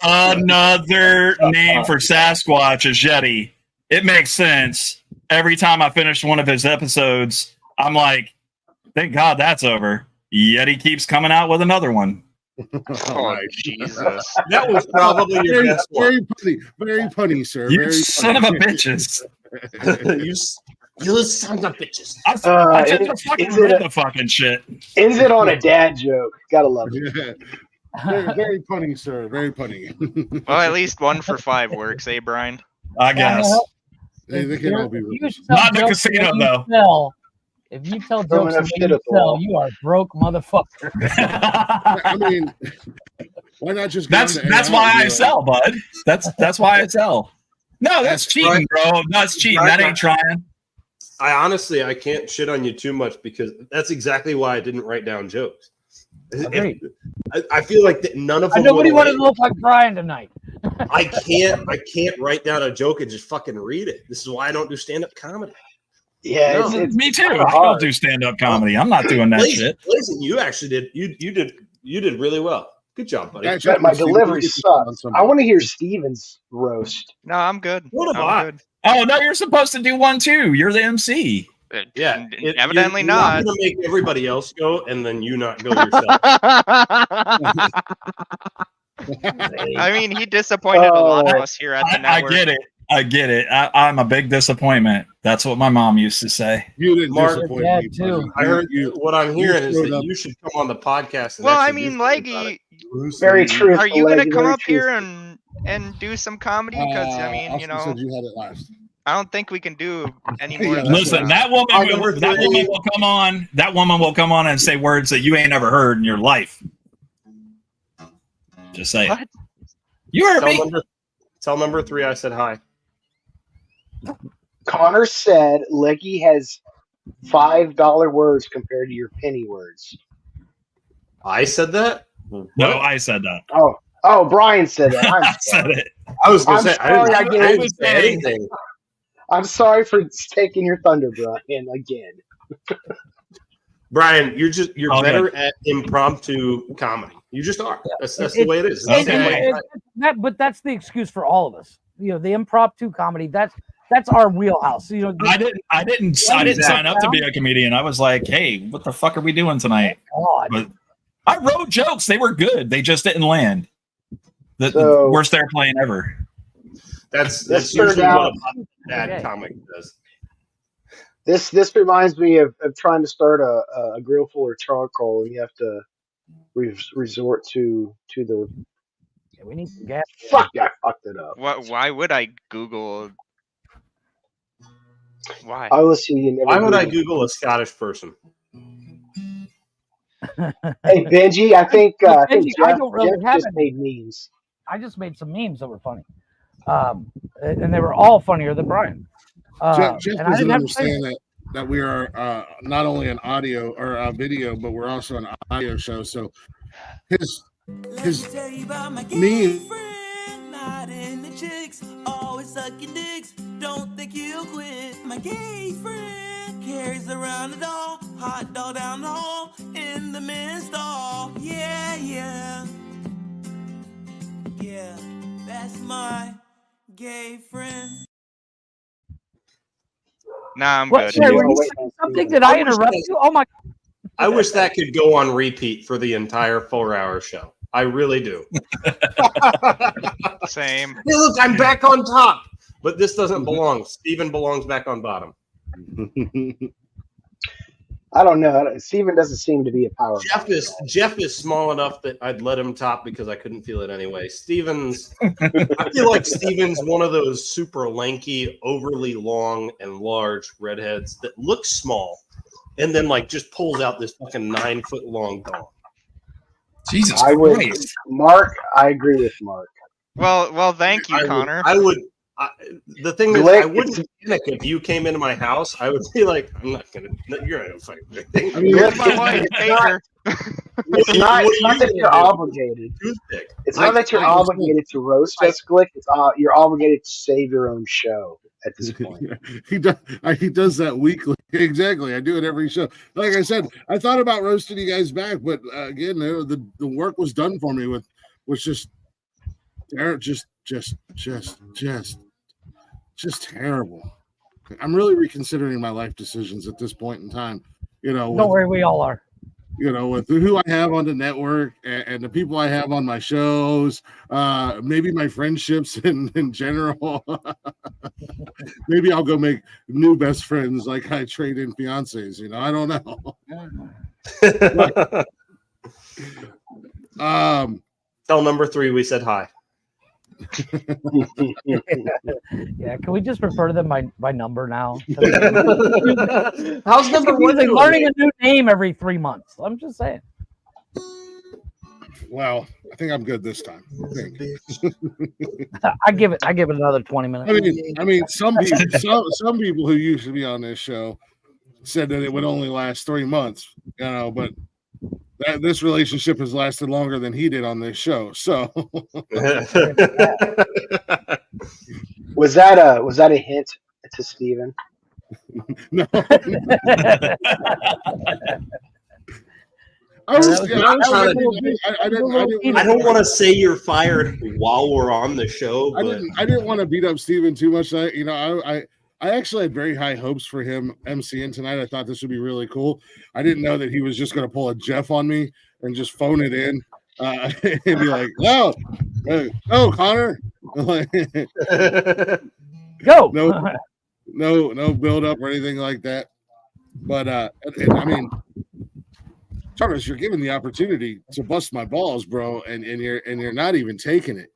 Another name for Sasquatch is Yeti. It makes sense. Every time I finish one of his episodes, I'm like, thank God that's over. Yeti keeps coming out with another one. Oh Jesus! That was probably your best one. Very punny, sir. You very son punny. of a bitches. You sons of bitches. I just fucking read the fucking shit. Ends it on a dad joke. Gotta love it. Yeah. Very, very punny, sir. Very punny. Well, at least 1 for 5 works, eh, Brian? I guess. They can all be released. Not in the casino, though. If you tell Throw jokes in a that fit you at the sell, wall. you are broke motherfucker. I mean, why not just? Go That's into AI why and I be sell, bud. That's why I sell. No, that's cheating, right. bro. No, that's cheating. That ain't trying. I honestly, I can't shit on you too much because that's exactly why I didn't write down jokes. Agreed. I feel like that none of them. Nobody would wanted to look like Brian tonight. I can't write down a joke and just fucking read it. This is why I don't do stand-up comedy. Yeah, No. it's Me too. kinda I hard. don't do stand-up comedy. I'm not doing that shit. Blazing, you actually did. You did really well. Good job, buddy. Actually, But my Steve, delivery you get to shit on sucks. somebody. I want to hear Steven's roast. No, I'm good. What am I'm I? good. Oh no, you're supposed to do one too. You're the MC. Yeah, Evidently you're not. going to make everybody else go, and then you not go yourself. I mean, he disappointed a lot of us here at the I network. get it. I get it. I'm a big disappointment. That's what my mom used to say. You didn't Mark, disappoint yeah, me, too. buddy. I heard You. what I'm hearing is showed that up. you should come on the podcast. And Well, I actually do mean, something about Leggy, it. Very truthful. are you gonna Leggy, come very up here truthful. and do some comedy? Because I mean, you Austin said know, you had it last. I don't think we can do any Yeah, more. that's than Listen, that. that woman, Our number that three- woman will come on. That woman will come on and say words that you ain't never heard in your life. Just say it. What? You heard me. Tell number 3 I said hi. Connor said Leggy has $5 words compared to your penny words. I said that? No, I said that. Oh, Brian said that. I'm I said sorry. it. I was going to say, I'm sorry, I didn't was say anything. I'm sorry for taking your thunder, Brian, again. Brian, you're Oh, better at impromptu comedy. You just are. That's the way it is. It's the same way. But that's the excuse for all of us. You know, the impromptu comedy. That's our wheelhouse. You know, I didn't sign up to be a comedian. I was like, hey, what the fuck are we doing tonight? God. But I wrote jokes. They were good. They just didn't land. The So- worst airplane ever. That's This usually turned what out- a bad Okay. comic does. This reminds me of trying to start a grill full of charcoal, and you have to resort to the Yeah, we need some gas. fuck. I fucked it up. Why would I Google? Why? I will see you never. Why would I Googled. Google a Scottish person? Hey Benji, I think Benji, I Jeff, don't really Jeff have just any. made memes. I just made some memes that were funny, and they were all funnier than Brian. Jeff and I doesn't didn't have to say understand that we are not only an audio or a video, but we're also an audio show. So his Let me tell you about my gay me- friend, not in the chicks, always sucking dicks. Don't think he'll quit. My gay friend carries around a doll, hot dog down the hall in the men's stall. Yeah, yeah, yeah. That's my gay friend. Nah, I'm What? good. Wait, Yeah, were you wait, saying wait. something? Did I interrupt you? Oh my! I wish that could go on repeat for the entire 4-hour show. I really do. Same. Hey, look, I'm back on top. But this doesn't belong. Steven belongs back on bottom. I don't know. Steven doesn't seem to be a power. Jeff is small enough that I'd let him top because I couldn't feel it anyway. I feel like Steven's one of those super lanky, overly long and large redheads that looks small and then like just pulls out this fucking 9-foot long dog. Jesus I would, Christ. Mark. I agree with Mark. Well, thank you, Connor. The thing is, Glick, I wouldn't panic if you came into my house. I would be like, you're not gonna fight me. I mean, Here's my wife. Take her. It's not that you're obligated. Toothpick. It's not that you're obligated to roast us, Glick. It's you're obligated to save your own show at this point. he does that weekly. Exactly. I do it every show. Like I said, I thought about roasting you guys back, but again, the work was done for me with just terrible. I'm really reconsidering my life decisions at this point in time. You know, Don't worry, we all are. you know, with who I have on the network and the people I have on my shows, maybe my friendships in general. Maybe I'll go make new best friends like I trade in fiancés, you know, I don't know. Tell number 3 we said hi. Yeah, can we just refer to them by number now? How's number 1 Like doing? learning a new name every 3 months. I'm just saying. Well, I think I'm good this time. I think. I give it another 20 minutes. I mean, some people who used to be on this show said that it would only last 3 months, you know, but this relationship has lasted longer than he did on this show. So Was that a hint to Steven? no. I don't want to say you're fired while we're on the show. But I didn't want to beat up Steven too much. I actually had very high hopes for him emceeing tonight. I thought this would be really cool. I didn't know that he was just going to pull a Jeff on me and just phone it in and be like, "No, Connor, Go." No build up or anything like that." But I mean, Charles, you're given the opportunity to bust my balls, bro, and you're not even taking it.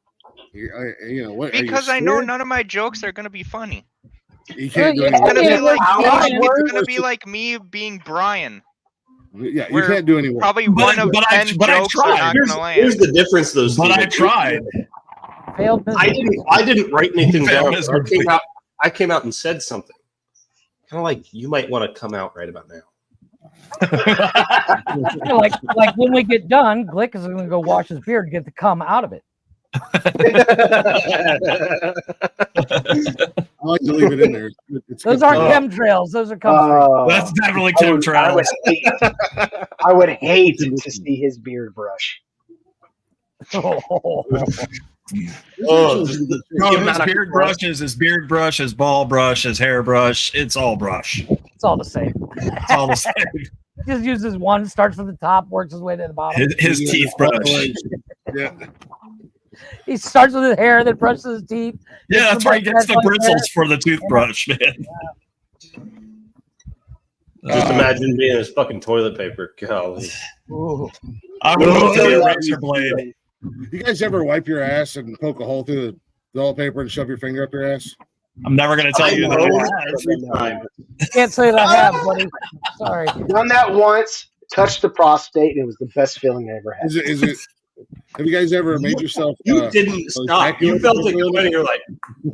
You know what? Because I know none of my jokes are gonna be funny. You can't do It's gonna anything. be like It's gonna be like me being Brian. Yeah, you can't do any work. Probably one of 10 jokes are not gonna land. Here's the difference, though. But I tried. Failed business. I didn't write anything down. miserably. I came out and said something. Kind of like you might want to come out right about now. like when we get done, Glick is going to go wash his beard to get the cum out of it. I like to leave it in there. Those aren't chemtrails. Those are cum. That's definitely chemtrails. I would hate to see his beard brush. Oh, His beard brush, his beard brush, his ball brush, his hair brush. It's all brush. It's all the same. It's all the same. Just uses one, starts at the top, works his way to the bottom. His teeth brush. Yeah. He starts with his hair, then brushes his teeth. Yeah, that's where he gets the bristles for the toothbrush, man. Just imagine being his fucking toilet paper. Golly. I would love to be a razor blade. You guys ever wipe your ass and poke a hole through the toilet paper and shove your finger up your ass? I'm never going to tell you that. Can't say that I have, buddy. Sorry. Done that once, touched the prostate, and it was the best feeling I ever had. Is it? Have you guys ever made yourself? You didn't stop. You felt it go in, and you're like,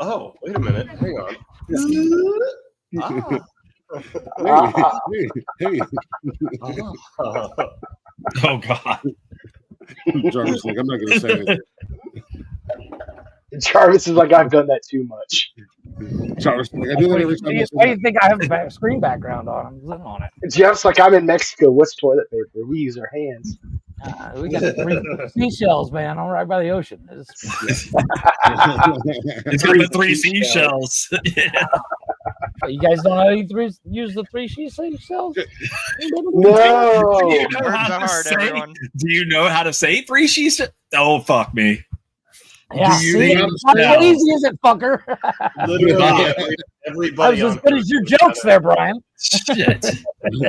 oh, wait a minute, hang on. Hey. Oh, God. Jarvis, like, I'm not going to say anything. Jarvis is like, I've done that too much. Jarvis, like, I do that every time. Why do you think I have the screen background on? I'm sitting on it. Jeff's like, I'm in Mexico. What's toilet paper? We use our hands. We got 3 seashells, man. I'm right by the ocean. It's got the 3 seashells. Yeah. You guys don't know how to use the 3 seashells? No. Do you know how to say 3 seashells? Oh, fuck me. Yeah, see? How easy is it, fucker? Literally everybody. That was as good as your jokes there, Brian. Shit.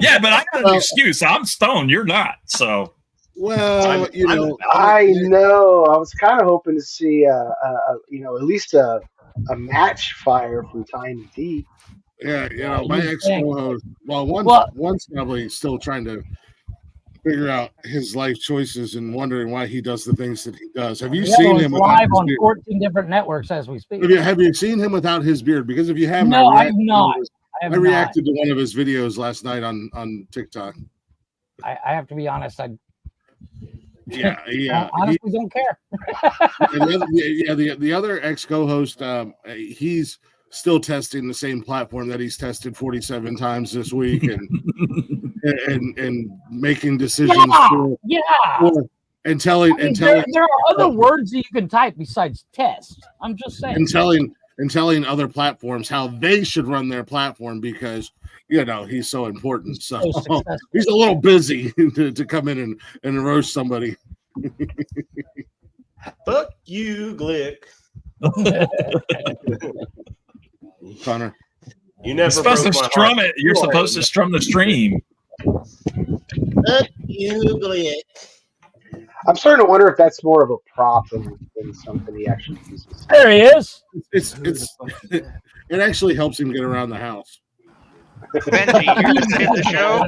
Yeah, but I got an excuse. I'm stoned. You're not. So. Well, you know. I know. I was kind of hoping to see, at least a match fire from Tiny D. Yeah, you know, my ex co-host. Well, one's probably still trying to figure out his life choices and wondering why he does the things that he does. Have you seen him live on 14 different networks as we speak? Have you seen him without his beard? Because if you haven't, no, I have not. I reacted to one of his videos last night on TikTok. I have to be honest. I honestly don't care. The other ex co-host, he's still testing the same platform that he's tested 47 times this week, and making decisions. And telling. There are other words that you can type besides test. I'm just saying. And telling other platforms how they should run their platform, because he's so important. So So successful. he's a little busy to come in and roast somebody. Fuck you, Glick. Connor. You You're never supposed to broke my strum heart. it. You're supposed to strum the stream. Fuck you, Glick. I'm starting to wonder if that's more of a prop than something he actually uses. There he is. It actually helps him get around the house. Benji, you're to save the show.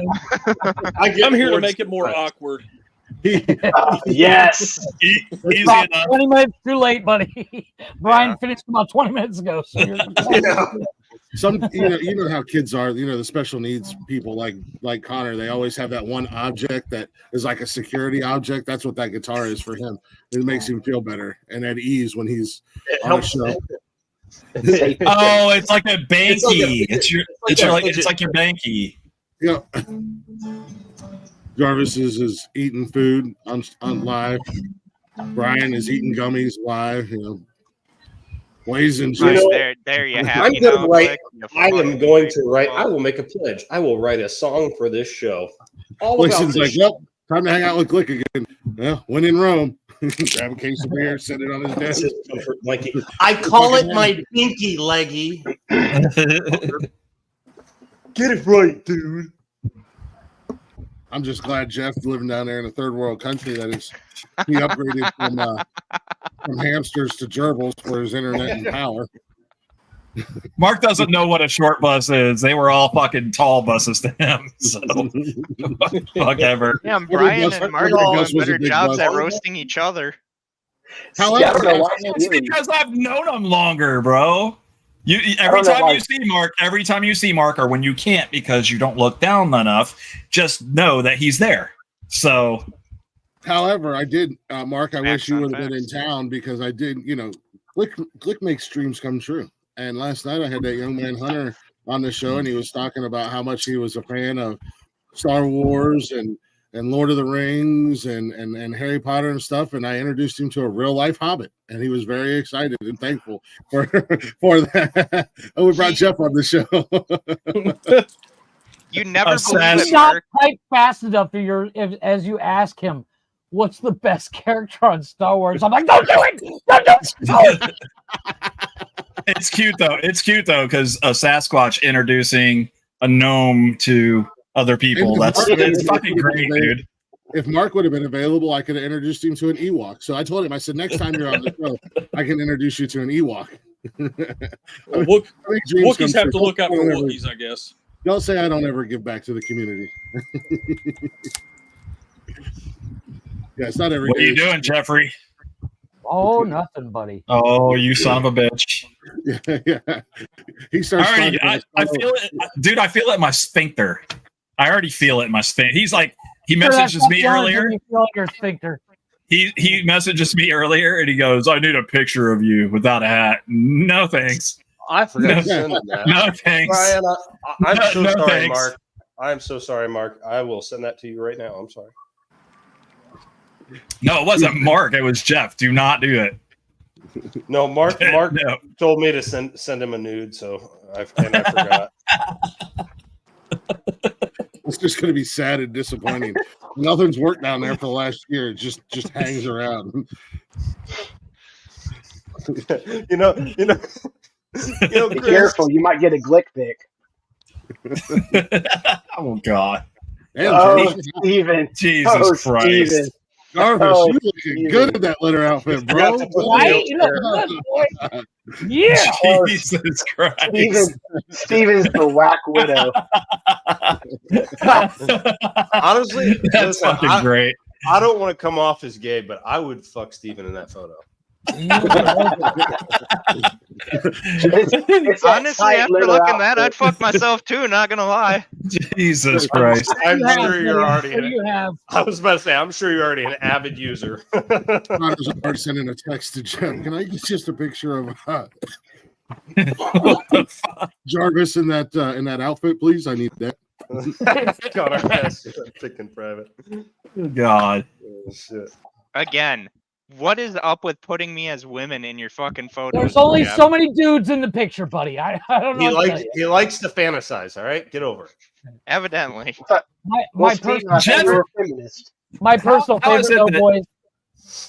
I'm here to make it more awkward. Yes. Easy About enough. 20 minutes too late, buddy. Brian finished about 20 minutes ago. So you're Some you know how kids are, the special needs people like Connor, they always have that one object that is like a security object. That's what that guitar is for him. It makes him feel better and at ease when he's on a show. Oh, it's like a banky. It's like your banky. Yeah. Jarvis is eating food on live. Brian is eating gummies live. Ways and There you have I'm it. going to write. I am going to write. I will make a pledge. I will write a song for this show. All about Jason's this like, show. well, time to hang out with Glick again. Well, when in Rome, grab a case of beer, set it on his That's desk. his comfort blanket. I call it my pinky leggy. Get it right, dude. I'm just glad Jeff's living down there in a third world country that he upgraded from hamsters to gerbils for his internet and power. Mark doesn't know what a short bus is. They were all fucking tall buses to him. So fuck ever. Yeah, Brian and Mark are doing better jobs at bus. roasting each other. However, I don't know why It's because I've known him longer, bro. Every time you see Mark, or when you can't because you don't look down enough, just know that he's there. So, however, I did, Mark. I wish Facts you on would have been in facts. town because I did. Glick makes dreams come true. And last night I had that young man Hunter on the show, and he was talking about how much he was a fan of Star Wars and Lord of the Rings and Harry Potter and stuff. And I introduced him to a real life Hobbit, and he was very excited and thankful for that. Oh, we brought Jeff on the show. You never believe Assassin. it, not Mark. type fast enough as you ask him, what's the best character on Star Wars? I'm like, don't do it! Don't do it! it's cute though. It's cute though because a Sasquatch introducing a gnome to other people. It's fucking great, dude. If Mark would have been available, I could have introduced him to an Ewok. So I told him, I said, next time you're on the show, I can introduce you to an Ewok. Wookiees have to look out for Wookiees, I guess. Don't say I don't ever give back to the community. Yeah, it's not every What are day. you doing, Jeffrey? Oh, nothing, buddy. Oh, you son of a bitch. Yeah. He starts I talking feel it. Dude, I feel it in my sphincter. I already feel it in my sphincter. He's like, he messages me earlier. You feel your sphincter. He messages me earlier and he goes, I need a picture of you without a hat. No thanks. I forgot to send him that. No thanks. Brian, I'm so No, sorry, thanks. Mark. I'm so sorry, Mark. I will send that to you right now. I'm sorry. No, it wasn't Mark. It was Jeff. Do not do it. No, Mark No. told me to send him a nude, so I forgot. It's just going to be sad and disappointing. Nothing's worked down there for the last year. It just hangs around. you know, Be Chris, careful, you might get a Glick pick. Oh God. And Oh, Steven. Jesus Oh, Christ. Steven. Jarvis, Oh, you looking good in that letter outfit, You bro. have to put the Right? You look wheelchair. good, boy. Yeah. Jesus Christ. Steven's the whack widow. Honestly, That's listen, fucking great. I don't want to come off as gay, but I would fuck Steven in that photo. It's that Honestly, tight after little looking at that, outfit. I'd fuck myself too, not gonna lie. Jesus Christ. I'm sure you're already. You have. I was about to say, I'm sure you're already an avid user. Connor's already sending a text to Jeff. Can I get just a picture of What the fuck? Jarvis in that outfit, please? I need that. Connor has pick in private. God. Oh, shit. Again, What is up with putting me as women in your fucking photos? There's only Jeff? so many dudes in the picture, buddy. I don't know. He likes to fantasize. All right, get over it. Evidently. My Steve, personal I thought you were a feminist. My personal How is favorite, it though, boys.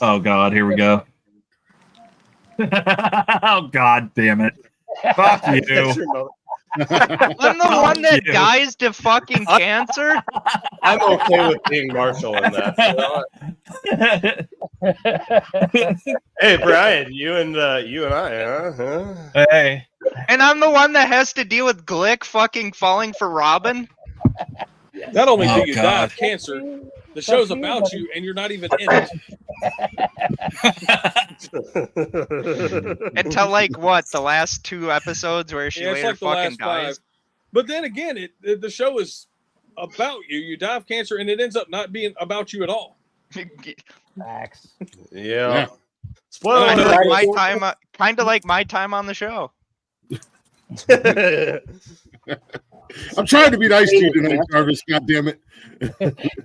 Oh God, here we go. Oh God damn it! Fuck you. I'm the one that dies to fucking cancer. I'm okay with being Marshall in that. Hey, Brian, you and I, huh? Hey. And I'm the one that has to deal with Glick fucking falling for Robin. Not only Oh, do you die God. of cancer, the show's about you, and you're not even in it. Until like what, the last 2 episodes where she Yeah, it's later like the fucking last dies. 5. But then again, the show is about you. You die of cancer, and it ends up not being about you at all. Facts. Yeah. Spoiler Kind of alert. like my time on the show. I'm trying to be nice to you tonight, Jarvis. God damn it!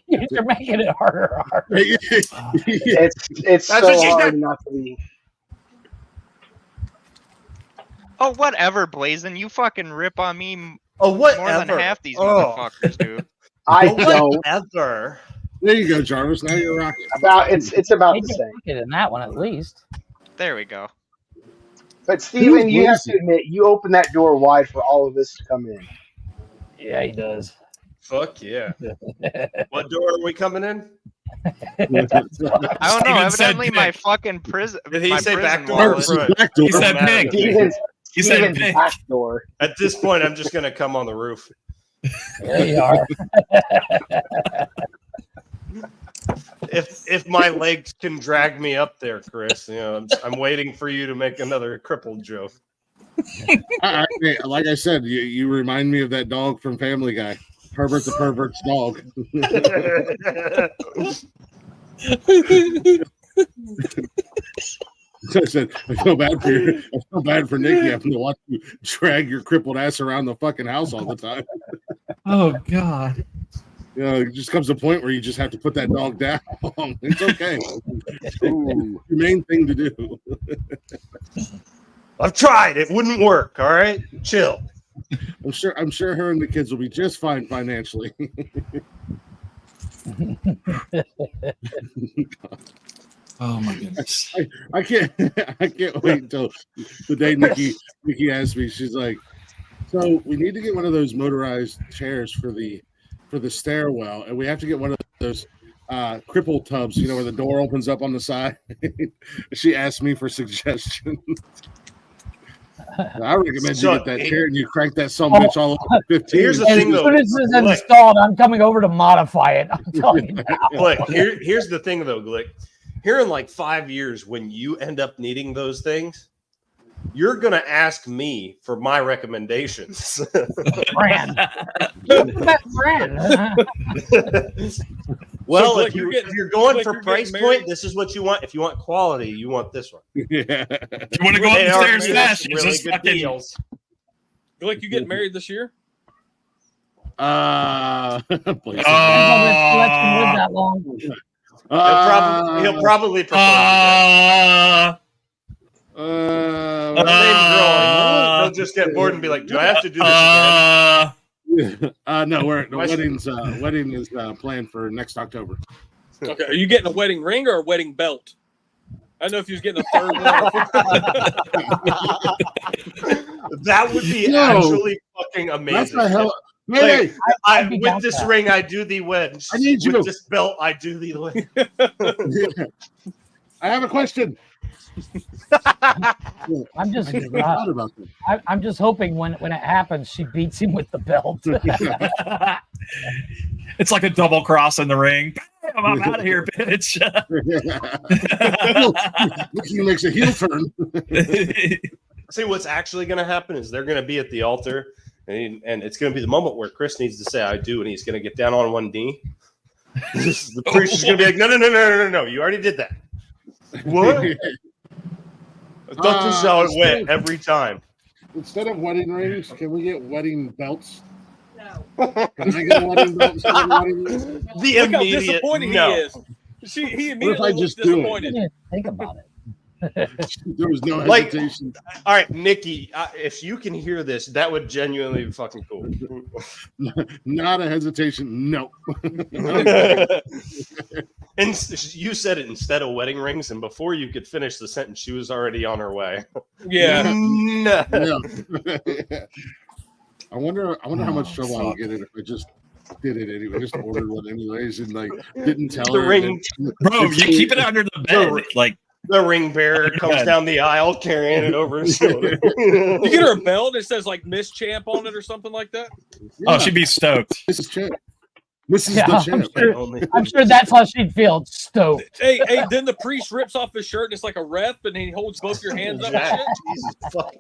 You're making it harder. It's That's so what she hard said. not to be. Oh, whatever, Blazin'. You fucking rip on me Oh, what? more than half these motherfuckers do. I don't. Ever. There you go, Jarvis. Now you're rocking. It's about They the can same. make it in that one at least. There we go. But Steven, Who's you have to Wilson? admit, you opened that door wide for all of us to come in. Yeah, he does. Fuck yeah. What door are we coming in? I don't know. Steven said Evidently, my pick. fucking prison. Did he my say prison back door wall or is- front? Back door. He said Doesn't matter pick. to me. Steven's, He said Steven's pick. back door. At this point, I'm just gonna come on the roof. There you are. If my legs can drag me up there, Chris, I'm waiting for you to make another crippled joke. Like I said, you remind me of that dog from Family Guy, Herbert the Pervert's dog. I said, I feel bad for you. I feel bad for Nikki having to watch you drag your crippled ass around the fucking house all the time. Oh God. It just comes a point where you just have to put that dog down. It's okay. It's the main thing to do. I've tried. It wouldn't work. All right, chill. I'm sure her and the kids will be just fine financially. Oh my goodness. I can't wait until the day Nikki asked me. She's like, "So we need to get one of those motorized chairs for the stairwell, and we have to get one of those cripple tubs, where the door opens up on the side." She asked me for suggestions. I recommend you get that chair and you crank that son bitch all over 15. Here's the As thing, though. soon as it's installed, I'm coming over to modify it. I'm telling you now. Glick, here's the thing, though, Glick. Here in like 5 years, when you end up needing those things, you're gonna ask me for my recommendations. Brand. That brand. Well, So, if you're going for price getting point, married? this is what you want. If you want quality, you want this one. Yeah. You want to go They are upstairs made fast? with It's really just good fucking. deals. Glick, you getting married this year? Please. Let's live that long. He'll probably prefer that. He'll just get bored and be like, "Do I have to do this again?" No, the wedding is planned for next October. Okay. Are you getting a wedding ring or a wedding belt? I don't know if you was getting a third one. That would be No. actually fucking amazing. That's the hell. Like, I'd be down with this for that. ring, I do thee wed. I need you. With this belt, I do thee wed. I have a question. I'm just, I never thought about that. I'm just hoping when it happens, she beats him with the belt. It's like a double cross in the ring. I'm out of here, bitch. He makes a heel turn. See, what's actually going to happen is they're going to be at the altar, and it's going to be the moment where Chris needs to say "I do," and he's going to get down on one knee. The priest is going to be like, "No! You already did that." What? I thought this is how it went every time. Instead of wedding rings, can we get wedding belts? No. Can I get a wedding belt? instead of a wedding ring? The Look how immediate disappointed no. he is. He immediately I looks just do it? disappointed. think about it. There was no Like- hesitation. All right, Nikki, if you can hear this, that would genuinely be fucking cool. Not a hesitation. No. And you said it instead of wedding rings, and before you could finish the sentence, she was already on her way. Yeah. No. No. I wonder how much trouble I would get in if I just did it anyway. Just ordered one anyways and like didn't tell The her. ring. Bro, you keep it under the bed. Like The ring bearer comes down the aisle carrying it over his shoulder. You get her a belt that says like Miss Champ on it or something like that. oh, she'd be stoked. This is Champ. This is Yeah, the I'm champ. sure, I'm sure that's how she'd feel. Stoked. Hey, then the priest rips off his shirt and it's like a ref, and he holds both your hands up. And shit. Jesus fuck.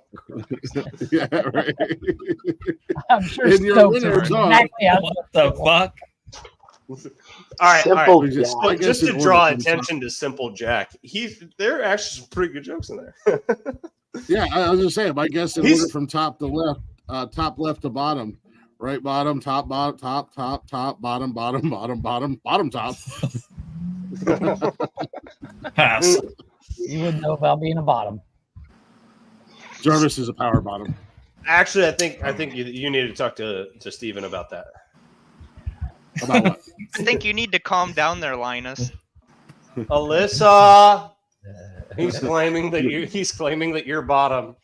Yeah, right. I'm sure And your stoked. winner's on. Exactly how What the fuck? All right, Simple We just- Jack. I guess Just to in draw order to- attention to Simple Jack, there are actually some pretty good jokes in there. Yeah, I was just saying. My guess in He's- order from top to left, top left to bottom, right bottom, top bottom, top bottom, bottom top. Pass. you wouldn't know about being a bottom. Jarvis is a power bottom. Actually, I think you need to talk to Steven about that. About what? I think you need to calm down there, Linus. Alyssa, he's claiming that you're bottom.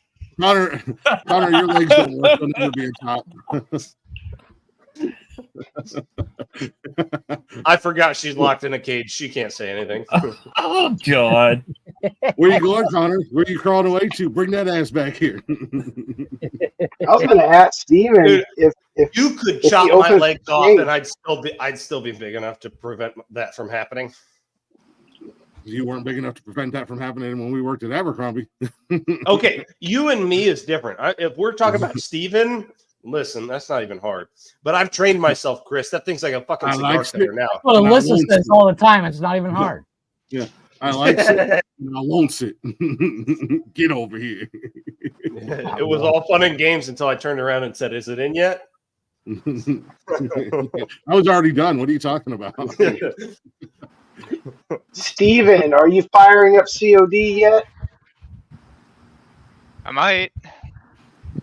Connor, your legs don't work. You'll never be a top. I forgot she's locked in a cage. She can't say anything. Oh God. Where you going, Connor? Where you crawling away to? Bring that ass back here. I was going to ask Steven Dude, if You could If he chop my opens legs the off, cage. and I'd still be big enough to prevent that from happening. You weren't big enough to prevent that from happening when we worked at Abercrombie. Okay, you and me is different. If we're talking about Steven, listen, that's not even hard. But I've trained myself, Chris. That thing's like a fucking I cigar like cutter now. Well, And I Alyssa won't says sit. all the time it's not even hard. I like it, and I won't sit. Get over here. It was all fun and games until I turned around and said, "Is it in yet?" I was already done. What are you talking about? Steven, are you firing up COD yet? I might.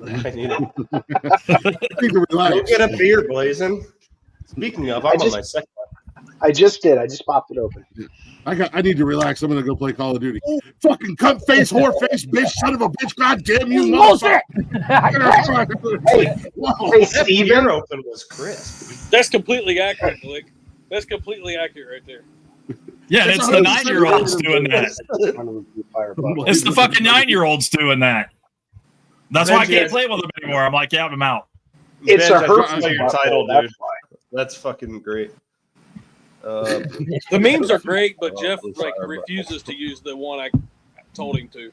I need to Need to go relax. get a beer, blazing. Speaking of, I'm on just- my second. I just did. I just popped it open. I need to relax. I'm gonna go play Call of Duty. Fucking cunt face, whore face, bitch, son of a bitch. God damn you, Bullshit. motherfucker. Hey, Whoa. hey, That Steven. beer open was crisp. That's completely accurate, Glick. That's completely accurate right there. Yeah, and it's the 9-year-olds doing that. It's the fucking 9-year-olds doing that. That's why I can't play with them anymore. I'm like, yeah, I'm out. It's Benj, a I hurt just saw your title, dude. That's fucking great. The memes are great, but Jeff refuses to use the one I told him to.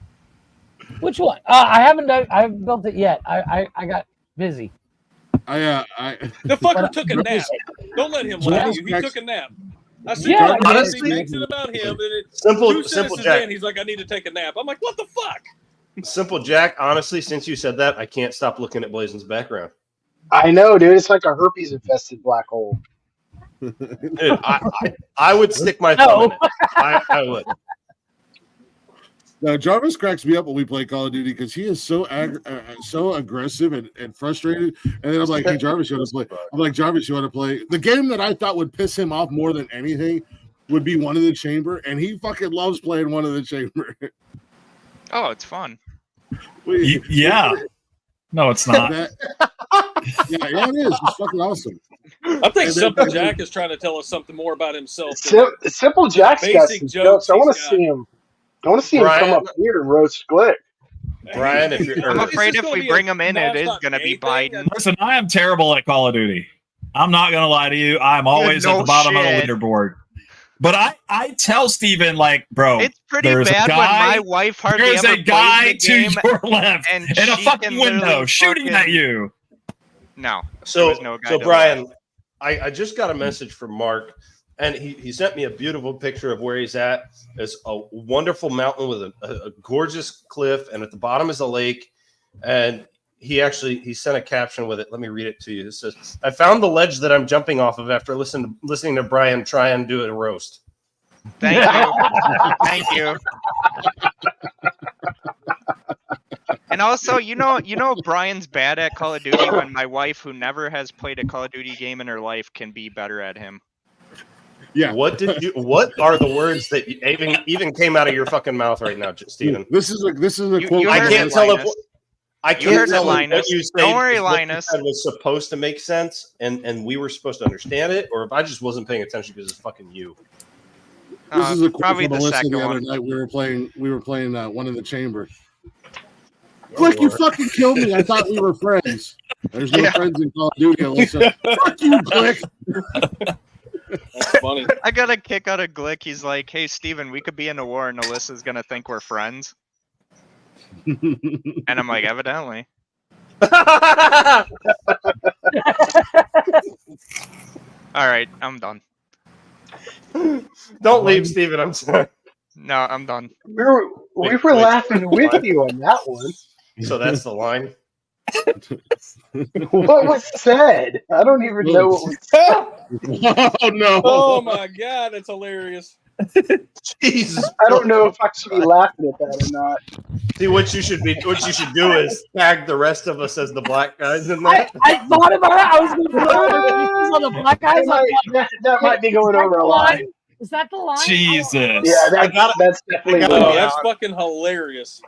Which one? I haven't built it yet. I got busy. I The fucker took a nap. Don't let him lie to you. He Jarvis- took a nap. I said, Yeah, honestly, honestly- makes it about him. And it, Simple 2 sentences Jack. in, he's like, I need to take a nap. I'm like, what the fuck? Simple Jack, honestly, since you said that, I can't stop looking at Blazing's background. I know, dude. It's like a herpes-infested black hole. Dude, I would stick my thumb in it. I would. Now, Jarvis cracks me up when we play Call of Duty because he is so so aggressive and frustrated. And then I'm like, hey, Jarvis, you want to play? I'm like, Jarvis, you want to play? The game that I thought would piss him off more than anything would be One in the Chamber, and he fucking loves playing One in the Chamber. Oh, it's fun. Yeah. No, it's not. yeah, it is. It's fucking awesome. I think And then- Simple Jack is trying to tell us something more about himself. Simple Jack's got Basic some jokes jokes. I want to he's see him. I want to see him Brian- come up here and roast Glick. Brian, if you're I'm It's afraid just if gonna we be bring a him in, it is nonstop going to be gay thing. Biden. Listen, I am terrible at Call of Duty. I'm not going to lie to you. I'm always at no the bottom of shit. the leaderboard. But I tell Steven, like, bro, It's pretty there's a bad guy- when my wife hardly there's ever a guy plays the to game. your left and in a she fucking can window literally shooting at fucking- you. No. there So, was no guy so to Brian, I just got a message from Mark, and he sent me a beautiful picture of where he's at. It's a wonderful mountain with a gorgeous cliff, and at the bottom is a lake. And he sent a caption with it. Let me read it to you. It says, "I found the ledge that I'm jumping off of after listening to Brian try and do a roast." Thank you. Thank you. And also, you know, Brian's bad at Call of Duty when my wife, who never has played a Call of Duty game in her life, can be better at him. Yeah. What are the words that even came out of your fucking mouth right now, Steven? This is a quote. You I heard can't it, tell if Linus. I You can't heard it, tell if what Linus. you say. Don't worry, is what you Linus. said was supposed to make sense, and we were supposed to understand it, or if I just wasn't paying attention because it's fucking you. This is a quote Probably from the Alyssa second the other one. night. We were playing one in the chamber. Glick, you fucking killed me. I thought we were friends. There's no friends in Call of Duty, Alyssa. Fuck you, Glick. That's funny. I got a kick out of Glick. He's like, "Hey, Steven, we could be in a war, and Alyssa's gonna think we're friends." And I'm like, "Evidently." All right, I'm done. Don't leave, Steven. I'm sorry. No, I'm done. We were Wait. laughing with you on that one. So that's the line. What was said? I don't even know what was said. Oh no! Oh my god, that's hilarious. Jesus. I don't know if I should be laughing at that or not. See, what you should do is tag the rest of us as the black guys in that. I thought about it. I was going to put all the pieces on the black guys. That might be going over a line. Is that the line? Jesus. Yeah, that's definitely. I Oh, gotta- that's fucking hilarious.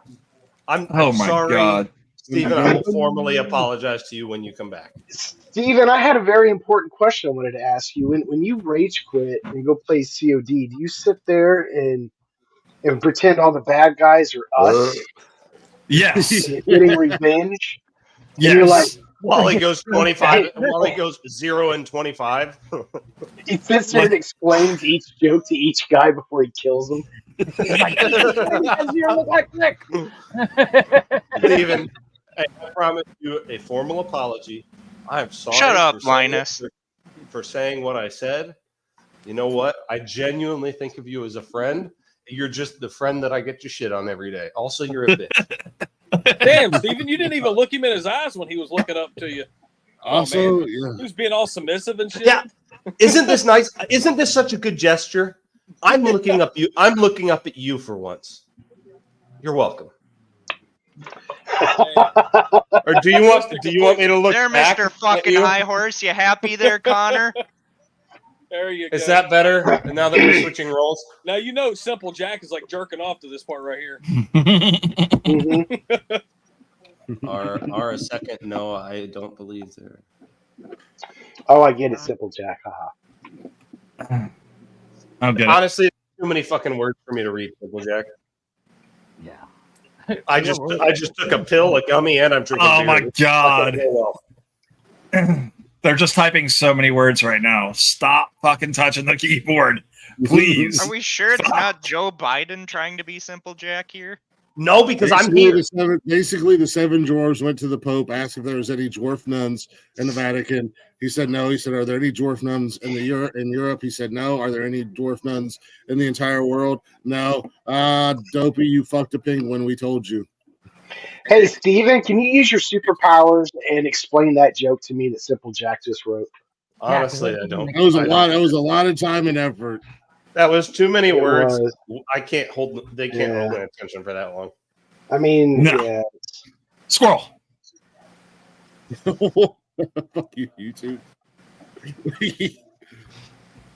I'm Oh my sorry, God. Steven. I will formally apologize to you when you come back. Steven, I had a very important question I wanted to ask you. When you rage quit and go play COD, do you sit there and pretend all the bad guys are us Yes. getting revenge? And Yes. you're like, While he goes 25, while he goes 0 and 25. he sits there and explains each joke to each guy before he kills them. Because you look like Nick. Steven, I promise you a formal apology. I'm sorry. Shut up, for saying Linus. for saying what I said. You know what? I genuinely think of you as a friend. You're just the friend that I get to shit on every day. Also, you're a bitch. Damn, Steven, you didn't even look him in his eyes when he was looking up to you. Also, He was being all submissive and shit. Yeah. Isn't this nice? Isn't this such a good gesture? I'm looking up at you for once. You're welcome. Or do you want me to look There, back Mr. at Fucking you? High Horse. You happy there, Connor? There you go. Is that better now that we're switching roles? Now you know Simple Jack is like jerking off to this part right here. Are a second? No, I don't believe there. Oh, I get it, Simple Jack. Haha. I'm good. Honestly, too many fucking words for me to read, Simple Jack. Yeah. I just took a pill, a gummy, and I'm drinking Oh beer. my It's God. fucking real well. They're just typing so many words right now. Stop fucking touching the keyboard, please. Are we sure it's not Joe Biden trying to be Simple Jack here? No, because I'm basically, here. basically, the seven dwarves went to the Pope, asked if there was any dwarf nuns in the Vatican. He said no. He said, "Are there any dwarf nuns in Europe?" He said no. "Are there any dwarf nuns in the entire world?" No. Dopey, you fucked a penguin. We told you. Hey, Steven, can you use your superpowers and explain that joke to me that Simple Jack just wrote? Honestly, I don't. That was a lot. That was a lot of time and effort. That was too many It words. was. I can't hold. They can't hold my attention for that long. I mean, No. yeah. Squirrel. Fuck you, YouTube.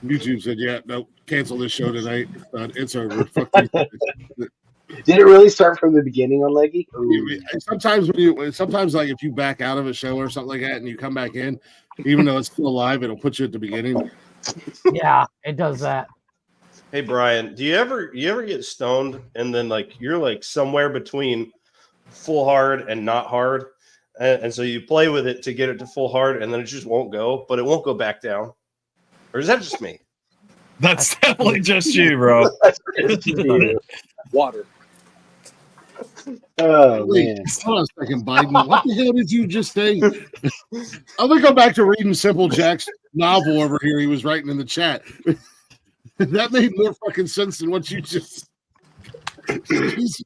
YouTube said, "Yeah, no, cancel this show tonight. It's over. Fuck you." Did it really start from the beginning on Leggy? Sometimes like if you back out of a show or something like that and you come back in, even though it's still live, it'll put you at the beginning. Yeah, it does that. Hey Brian, do you ever get stoned and then like you're like somewhere between full hard and not hard, and so you play with it to get it to full hard and then it just won't go, but it won't go back down, or is that just me? That's definitely just you, bro. Water. Oh, Wait, man. hold on a second, Biden. What the hell did you just say? I'm gonna go back to reading Simple Jack's novel over here. He was writing in the chat. That made more fucking sense than what you just. Jesus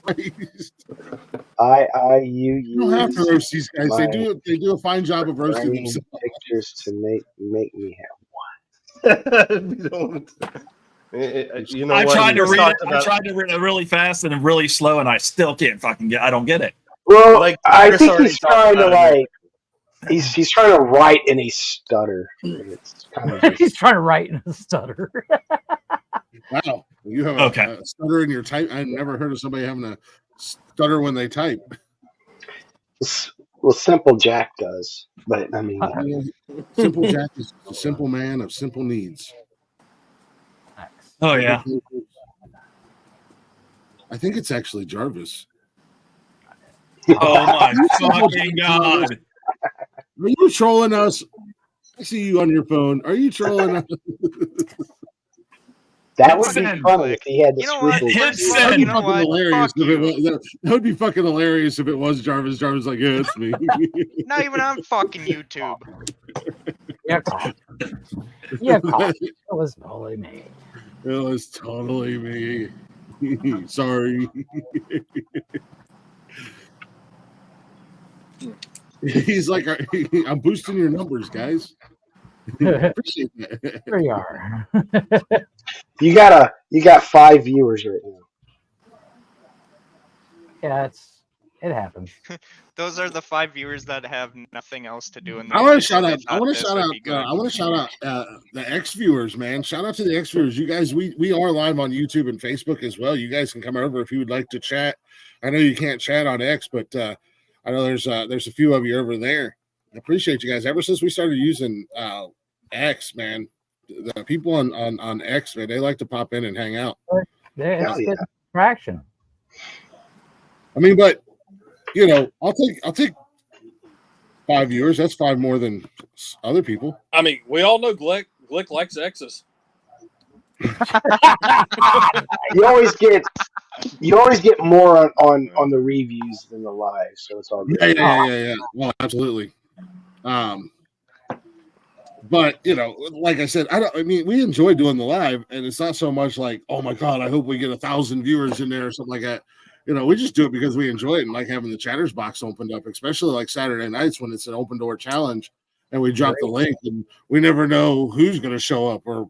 Christ. You don't have to roast these guys. They my do a fine job of roasting brain themselves. pictures to make me have. We don't- You know I what? tried He to just read it. talked I about- tried to read it really fast and really slow, and I still can't fucking get. I don't get it. Well, Like I Chris think already he's talked trying to about it. he's trying to write in a stutter. And it's kind of He's just trying to write in a stutter. Wow, you have Okay. a stutter in your type. I've never heard of somebody having a stutter when they type. well, Simple Jack does, but I mean, Simple Jack is a simple man of simple needs. Oh yeah. I think it's actually Jarvis. Oh my fucking god. Are you trolling us? I see you on your phone. Are you trolling us? that would be Listen, funny if he had the You know what? scruples. Hit First to do of all, send. that. you know Fucking what? hilarious Fuck if it you. was, that would be fucking hilarious if it was Jarvis. Jarvis like, yeah, it's me. Not even on fucking YouTube. Yeah, call. Yeah, call. It was totally me. It was totally me. Sorry. He's like, I'm boosting your numbers, guys. Appreciate that. Here you are. You got 5 viewers right now. Yeah, it happens. Those are the 5 viewers that have nothing else to do in their I want life, to so shout they out. I thought want to this shout would out. be good. I want to shout out the X viewers, man. Shout out to the X viewers. You guys, we are live on YouTube and Facebook as well. You guys can come over if you would like to chat. I know you can't chat on X, but I know there's a few of you over there. I appreciate you guys. Ever since we started using X, man, the people on X, man, they like to pop in and hang out. It's Hell yeah. good traction. I mean, but you know, I'll take 5 viewers. That's 5 more than other people. I mean, we all know Glick. Glick likes X's. You always get more on the reviews than the live, so it's all good. Yeah. Well, absolutely. But you know, like I said, I mean, we enjoy doing the live, and it's not so much like, oh my god, I hope we get 1,000 viewers in there or something like that. You know, we just do it because we enjoy it and like having the chatters box opened up, especially like Saturday nights when it's an open door challenge and we drop the link and we never know who's going to show up or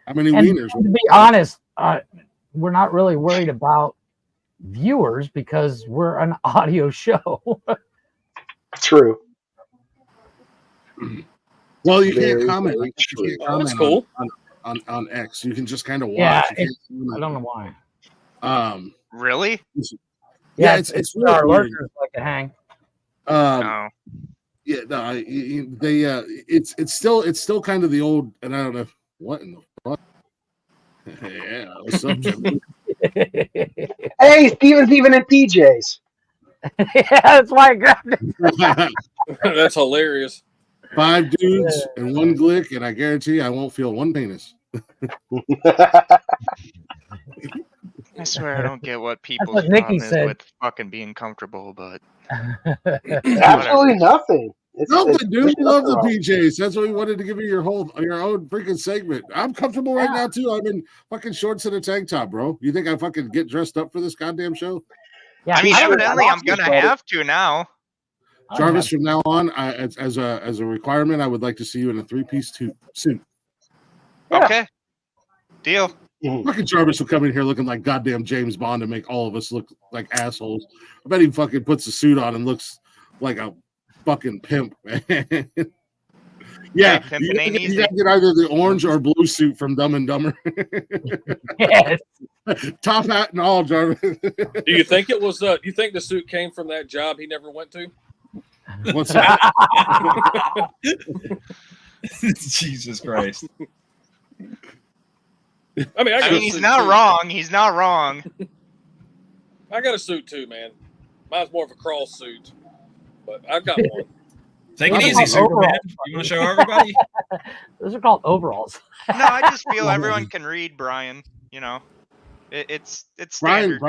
how many And wieners. to be honest, we're not really worried about viewers because we're an audio show. True. Well, you Very, can't comment. very You true. can't Oh, that's comment cool. on X. You can just kind of watch. Yeah, You can't comment. I don't know why. Really? Yeah, it's really our weird. lurkers like to hang. No. Yeah, no, they it's still kind of the old, and I don't know what in the fuck. Yeah, what's up, Jim? Hey, Steven's even in PJs. Yeah, that's why I grabbed it. That's hilarious. 5 dudes and 1 glick, and I guarantee you I won't feel 1 penis. I swear I don't get what people's what Nikki problem is said. with fucking being comfortable, but Absolutely nothing. Nothing, dude. there's Love the nothing wrong. PJs. That's why we wanted to give you your own freaking segment. I'm comfortable right now too. I'm in fucking shorts and a tank top, bro. You think I fucking get dressed up for this goddamn show? Yeah, I mean, Sure, evidently I'm gonna buddy. have to now. Jarvis, from now on, as a requirement, I would like to see you in a 3-piece suit. Yeah. Okay. Deal. Fucking Jarvis will come in here looking like goddamn James Bond and make all of us look like assholes. I bet he fucking puts a suit on and looks like a fucking pimp, man. Yeah, pimping you ain't gotta easy. get either the orange or blue suit from Dumb and Dumber. Yes. Top hat and all, Jarvis. Do you think it was? Do you think the suit came from that job he never went to? What's that? Jesus Christ. I mean, I mean, he's not wrong. He's not wrong. I got a suit too, man. Mine's more of a cross suit, but I've got one. Take it Those are easy, called Superman. overalls. You want to show everybody? Those are called overalls. No, I just feel everyone can read, Brian. You know, it's standard.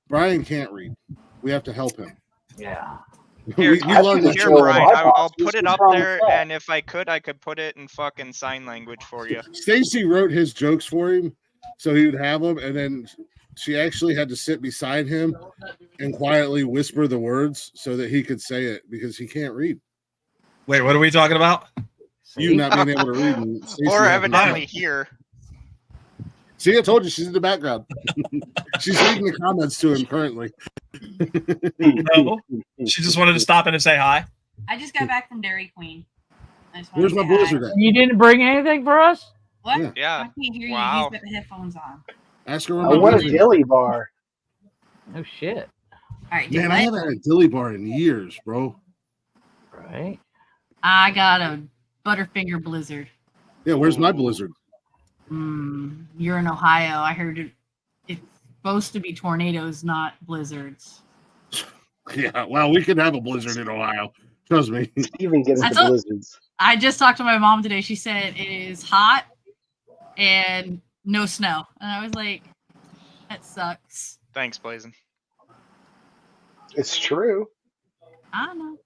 Brian can't read. We have to help him. Yeah. Here, we learned that. here, Brian. I'll put it up there, and if I could put it in fucking sign language for you. Stacy wrote his jokes for him, so he would have them, and then she actually had to sit beside him and quietly whisper the words so that he could say it because he can't read. Wait, what are we talking about? You not being able to read, and Stacey Or having to- evidently here. See, I told you she's in the background. She's reading the comments to him currently. No, she just wanted to stop in and say hi. I just got back from Dairy Queen. I just Where's my wanted to say blizzard at? You didn't bring anything for us? What? Yeah. Yeah. I can't hear you. Wow. He's got the headphones on. Ask her where I my want a blizzard is. dilly bar. No shit. All right, Man, I haven't had a dilly bar in years, bro. Right. I got a Butterfinger Blizzard. Yeah, where's my blizzard? You're in Ohio. I heard it's supposed to be tornadoes, not blizzards. Yeah, well, we could have a blizzard in Ohio. Trust me. Steven gets That's the what- blizzards. I just talked to my mom today. She said it is hot and no snow. And I was like, that sucks. Thanks, Blazing. It's true. I don't know.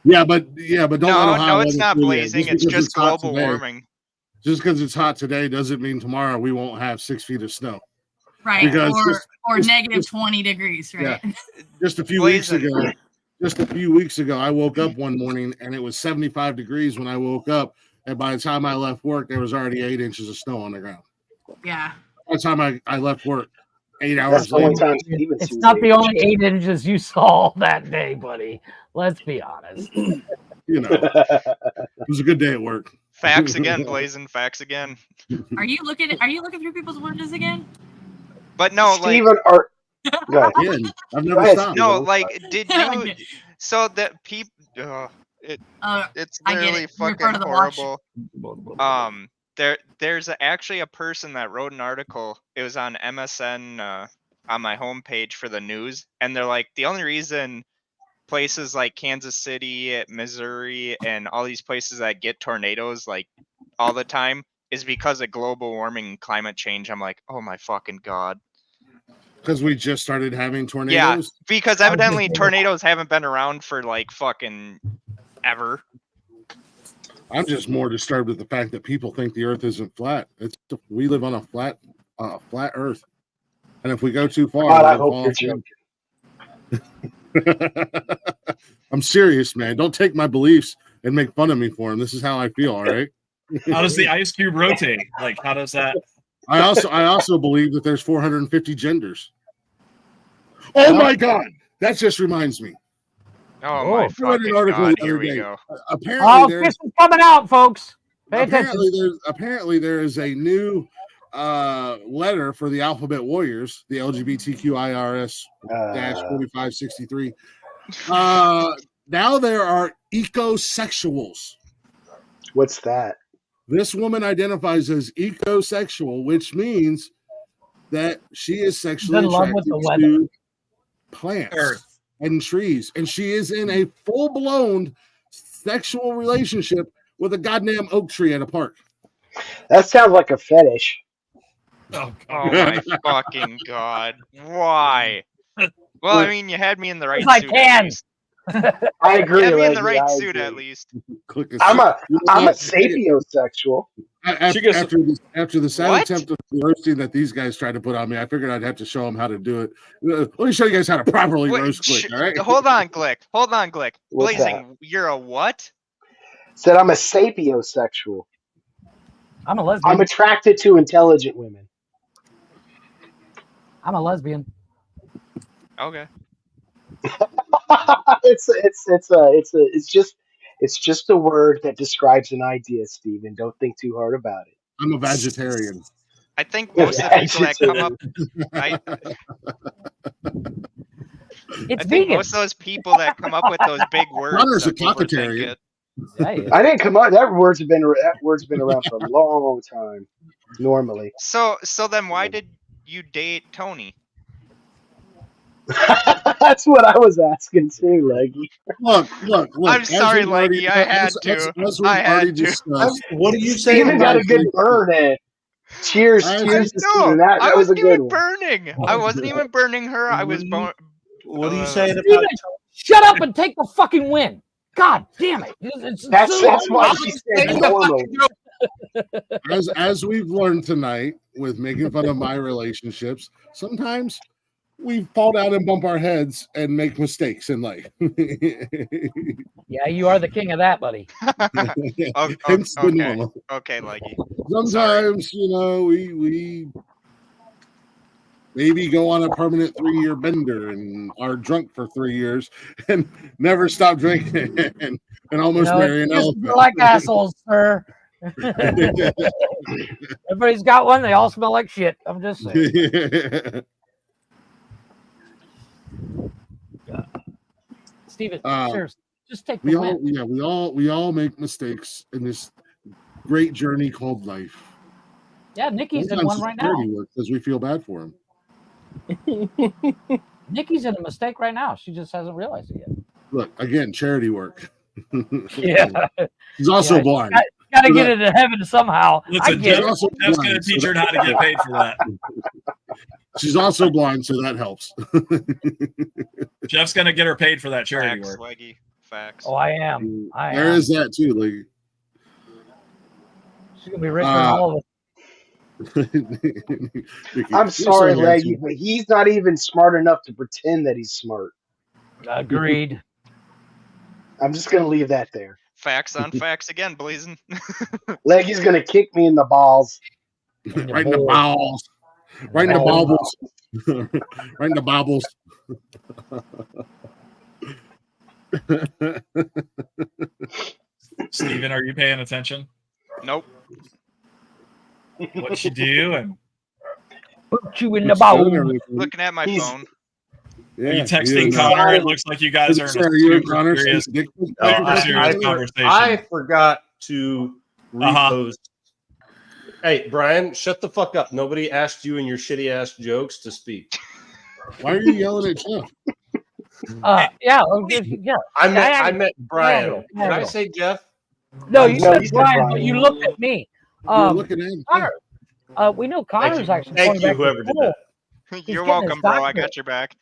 Yeah, but don't let No, Ohio no, it's weather not fool you. blazing. It's because just hot global today- warming. Just because it's hot today doesn't mean tomorrow we won't have 6 feet of snow. Right. Because Or just- negative just- 20 degrees, right? Just a few weeks Blazing. ago, I woke up one morning and it was 75 degrees when I woke up. And by the time I left work, there was already 8 inches of snow on the ground. Yeah. By the time I left work, 8 That's hours the only later. time Steven It's sees not it. the only 8 inches you saw that day, buddy. Let's be honest. You know, it was a good day at work. Facts again, Blazing. Facts again. Are you looking through people's windows again? But no, like Steven, are go ahead. Again, I've never ahead, stopped. no, Steven. like did you? So that people, it's I get literally it. You're part fucking of the watch. horrible. There's actually a person that wrote an article. It was on MSN on my homepage for the news, and they're like, the only reason places like Kansas City, Missouri, and all these places that get tornadoes like all the time is because of global warming and climate change. I'm like, oh my fucking god. Because we just started having Yeah, tornadoes. because evidently tornadoes haven't been around for like fucking ever. I'm just more disturbed with the fact that people think the Earth isn't flat. We live on a flat Earth, and if we go too far, God, I we'll hope fall you're off. joking. I'm serious, man. Don't take my beliefs and make fun of me for them. This is how I feel. All right. How does the ice cube rotate? Like, how does that? I also believe that there's 450 genders. Oh my God! That just reminds me. Oh Oh. my I read fucking an article god, the here other we day. go. Apparently, Oh, there's Chris is coming out, folks. Pay attention. apparently there is a new letter for the Alphabet Warriors, the LGBTQIRS-4563. Now there are ecosexuals. What's that? This woman identifies as ecosexual, which means that she is sexually In love with attracted the weather. to plants Earth. and trees, and she is in a full-blown sexual relationship with a goddamn oak tree at a park. That sounds like a fetish. Oh, Oh my fucking god. Why? Well, I mean, you had me in the right I suit. can. At least. I You agree. had me in the Leggy, right I suit at agree. least. Click a I'm a you know what? sapiosexual. She gets- After the sad What? attempt of roasting that these guys tried to put on me, I figured I'd have to show them how to do it. Let me show you guys how to properly Wait, roast Glick. All right. Hold on, Glick. Hold on, Glick. What's Blazing, you're a what? Said I'm a sapiosexual. I'm a lesbian. I'm attracted to intelligent women. I'm a lesbian. Okay. It's just a word that describes an idea, Steven. Don't think too hard about it. I'm a vegetarian. I think most of the people that come up, I It's think vegan. most of those people that come up with those big words. Connor's that a people think cockatarian. it- Yeah, yeah. I didn't come up. That word's been around for a long time. Normally, So then why did you date Tony? that's what I was asking too, Leggy. Look. I'm as sorry, we've already- Leggy, I had as- to. as we've I had already to. discussed, What are you saying? Steven got a good burn in. Cheers, I- cheers to No, Steven. I That was a wasn't good even one. burning. I wasn't even burning her. I was What are you saying about? Steven, shut up and take the fucking win. God damn it. That's why she said normal. as we've learned tonight with making fun of my relationships, sometimes we fall down and bump our heads and make mistakes in life. Yeah, you are the king of that, buddy. Hence the okay. normal. Okay, Leggy. Sometimes, we maybe go on a permanent 3-year bender and are drunk for 3 years and never stop drinking and almost marry an just elephant. like assholes, sir. Everybody's got one. They all smell like shit. I'm just saying. Steven, seriously, just take the win. We all make mistakes in this great journey called life. Yeah, Nikki's in one right now. Because we feel bad for him. Nikki's in a mistake right now. She just hasn't realized it yet. Look, again, charity work. Yeah. She's also blind. Got to get into heaven somehow. Listen, Jeff's going to teach her how to get paid for that. She's also blind, so that helps. Jeff's going to get her paid for that charity Facts, work. Leggy. Facts. Oh, I am. There is that too, like. She's going to be richer than all of us. I'm sorry, Leggy, but he's not even smart enough to pretend that he's smart. Agreed. I'm just going to leave that there. Facts on facts again, blazing. Leggy's going to kick me in the balls. Right in the balls. Right in the baubles. Right in the baubles. Steven, are you paying attention? Nope. What you doing? Put you in the bowl. Looking at my phone. Are you texting Connor? It looks like you guys are in a super serious conversation. I forgot to repost. Hey, Brian, shut the fuck up. Nobody asked you and your shitty ass jokes to speak. Why are you yelling at Jeff? Yeah. I meant Brian. Did I say Jeff? No, you said Brian, but you looked at me. Looking at him. Connor. We know Connor's actually Thank going you, back whoever did that. You're welcome, bro. I got your back.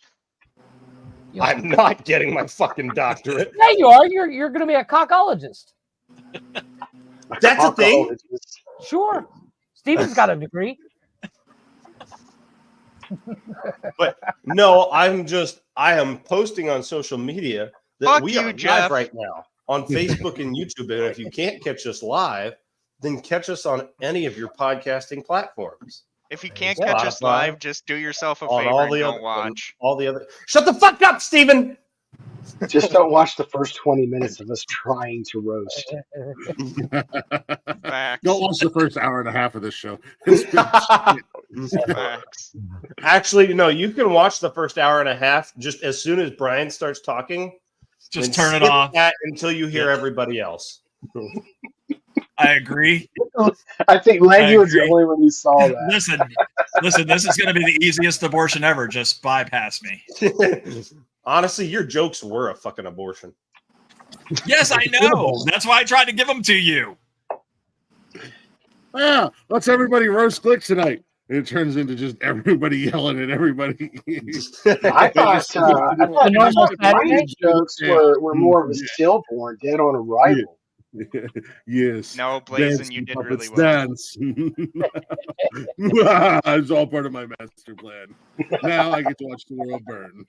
I'm not getting my fucking doctorate. Yeah, you are. You're going to be a cockologist. That's a thing. Sure. Steven's got a degree. But no, I am posting on social media that Fuck we you, are Jeff. live right now on Facebook and YouTube. And if you can't catch us live, then catch us on any of your podcasting platforms. If you can't catch us live, just do yourself a favor and don't watch. All the other. Shut the fuck up, Steven! Just don't watch the first 20 minutes of us trying to roast. Don't watch the first hour and a half of this show. Facts. Actually, no, you can watch the first hour and a half just as soon as Brian starts talking. Just turn it off until you hear everybody else. I agree. I think Leggy was the only one who saw that. Listen, this is going to be the easiest abortion ever. Just bypass me. Honestly, your jokes were a fucking abortion. Yes, I know. That's why I tried to give them to you. Yeah, let's everybody roast Glick tonight. And it turns into just everybody yelling at everybody. I thought the normal Saturday jokes were more of a stillborn, dead on arrival. Yes. No, Blazin', you did really well. Dance. It's all part of my master plan. Now I get to watch the world burn.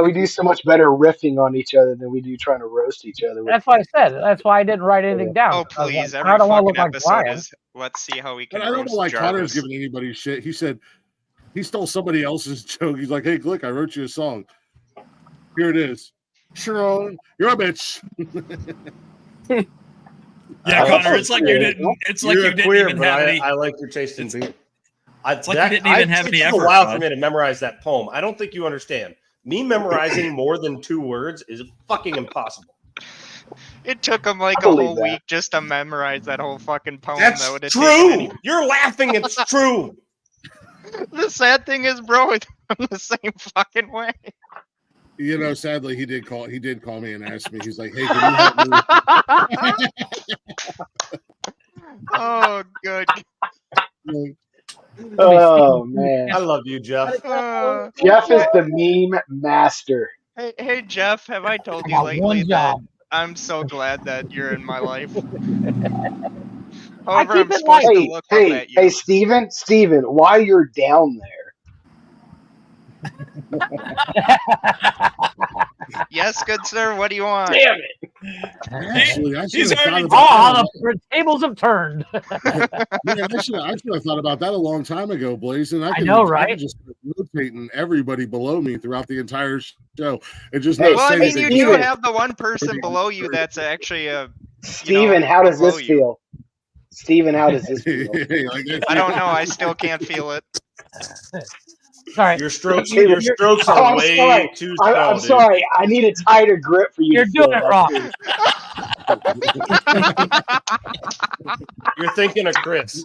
We do so much better riffing on each other than we do trying to roast each other. That's what I said. That's why I didn't write anything down. Oh, please. Like, every fucking like episode Brian. is, let's see how we can And I don't roast know why Connor's Jarvis. giving anybody shit. He said he stole somebody else's joke. He's like, hey, Glick, I wrote you a song. Here it is. Sharon, you're a bitch. Yeah, Connor, it's like you didn't. It's like you didn't even have any. I like your taste in beer. It's like you didn't even have any effort. It took a while bud. for me to memorize that poem. I don't think you understand. Me memorizing more than 2 words is fucking impossible. It took him like a whole week just to memorize that whole fucking poem. That's that would've true. taken any- You're laughing. It's true. The sad thing is, bro, it's the same fucking way. You know, sadly, he did call me and ask me. He's like, "Hey, can you help me?" Oh, good. Oh man, I love you, Jeff. Jeff is the meme master. Hey, Jeff, have I told you Got lately one that job. I'm so glad that you're in my life? I However, keep I'm it supposed to Hey, look up hey, at you. hey, Steven, while you're down there, Yes, good sir. What do you want? Damn it! Actually, I should He's have thought already- about The tables have turned. Man, I should have thought about that a long time ago, Blaze. And I know, can right? just rotating everybody below me throughout the entire show and just Hey, not Well, I say mean, anything. you do Steven. have the one person below you that's actually a. Steven, how does below this you. feel? Steven, how does this feel? Like, I don't know. I still can't feel it. Sorry, Your strokes You're- are I'm way sorry. too I'm slow, dude. sorry. I need a tighter grip for you you're to feel doing it wrong. You're thinking of Chris.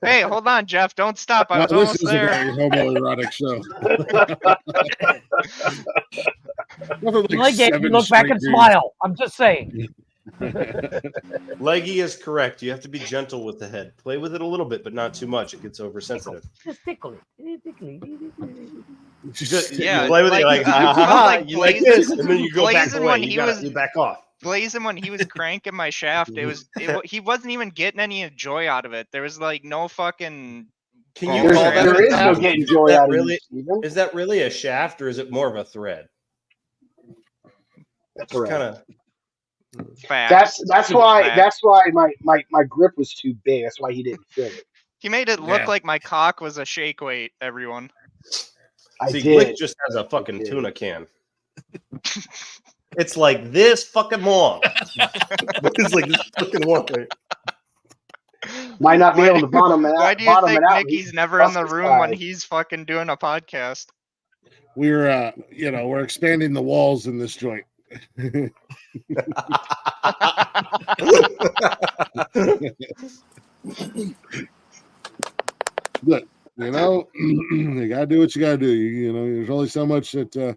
Hey, hold on, Jeff. Don't stop. I Now, was this almost is a there. very homoerotic show. Nothing like Like it, 7 look back straight and dudes. smile. I'm just saying. Leggy is correct. You have to be gentle with the head. Play with it a little bit, but not too much. It gets oversensitive. Just tickle it. Just- Yeah, You play with it like- like, ha, ha, it felt ha, like you like Blazing- this, and then you go back Blazing away. when You he gotta was- you back off. Blazing when he was cranking my shaft, he wasn't even getting any joy out of it. There was like no fucking. Can you There's- call that there a is no shaft? getting Is joy that out of really, you, Steven. Is that really a shaft, or is it more of a thread? That's Just right. kind of. Facts. That's why Facts. my grip was too big. That's why he didn't feel it. He made it look Yeah. like my cock was a shake weight. Everyone. I See, did. Glick just has a fucking did. tuna can. It's like this fucking long. It's like this fucking long. Might not be able to bottom it out. Why do you bottom think it out. Mickey's never in the Bust his room when thigh. he's fucking doing a podcast? We're we're expanding the walls in this joint. Look, you gotta do what you gotta do. There's only so much that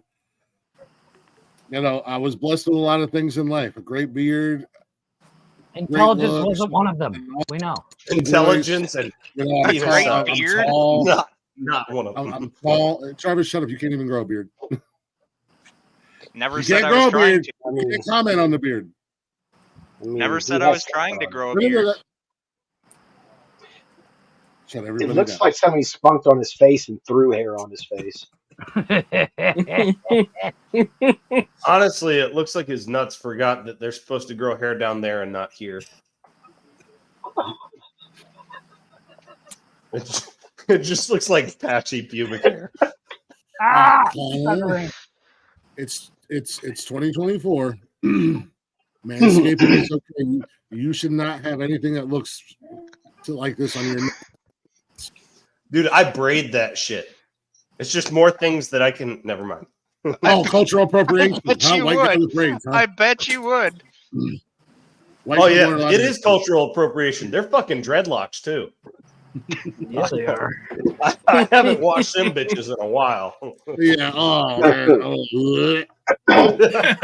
I was blessed with a lot of things in life. A great beard, Intelligence looks. wasn't one of them. We know. Intelligence and I'm A great tall, beard? not one of them. I'm tall. Travis, shut up. You can't even grow a beard. Never You said can't I grow was a trying beard. to. You can't comment on the beard. Never he said I has was stuff trying to on. grow a Remember beard. that? Shut It everybody looks down. like somebody spunked on his face and threw hair on his face. Honestly, it looks like his nuts forgot that they're supposed to grow hair down there and not here. It just looks like patchy pubic hair. It's 2024. Manscaping is okay. You should not have anything that looks like this on your neck. Dude, I braid that shit. It's just more things that I can. Never mind. Oh, cultural appropriation. bet Huh? you White guy would. with braids, huh? I bet you would. White Oh people yeah, aren't allowed it to- is cultural appropriation. They're fucking dreadlocks too. Yes, they are. I haven't washed them bitches in a while. Yeah. Oh, man. Oh, yeah.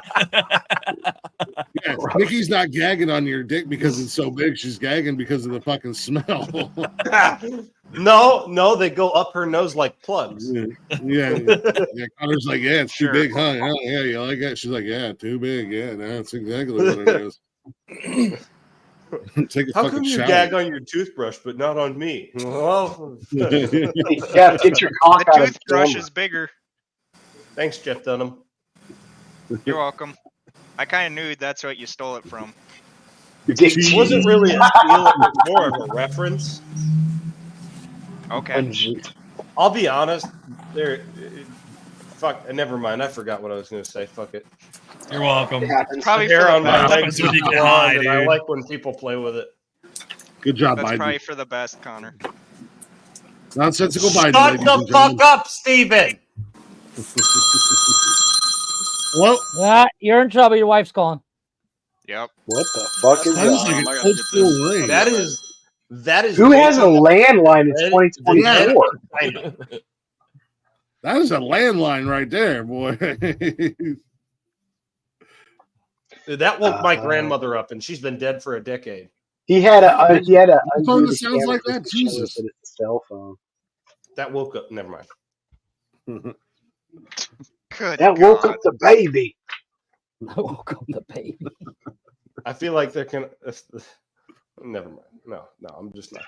Nikki's not gagging on your dick because it's so big. She's gagging because of the fucking smell. No, they go up her nose like plugs. yeah. Connor's like, yeah, it's Sure. too big, huh? Yeah, you like that? She's like, yeah, too big. Yeah, that's exactly what it is. Take a How fucking come you shower. gag on your toothbrush but not on me? Well, Jeff, get your cock The out of the toothbrush camera. is bigger. thanks, Jeff Dunham. You're welcome. I kind of knew that's what you stole it from. Dick It wasn't really a steal, it was more of a reference. Okay. I'll be honest. Fuck, never mind. I forgot what I was going to say. Fuck it. You're welcome. It happens. Probably Hair for on the my best. legs That's when you is get blonde, high, and I dude. like when people play with it. Good job, That's Biden. probably for the best, Connor. Nonsensical Biden. Shut ladies the and fuck gentlemen. up, Steven! Well, Yeah, you're in trouble. Your wife's calling. Yep. What the fuck is sounds that? like I an gotta old get school this. ring. That is. Who has a making landline in the 2024? That is a landline right there, boy. That woke my grandmother up, and she's been dead for a decade. He had a Phone undo that the sounds camera like that? just to show us Jesus. that it's a cell phone. That woke up. Never mind. Good. That woke God. up the baby. I woke up the baby. I feel like there can. Never mind. No, I'm just not.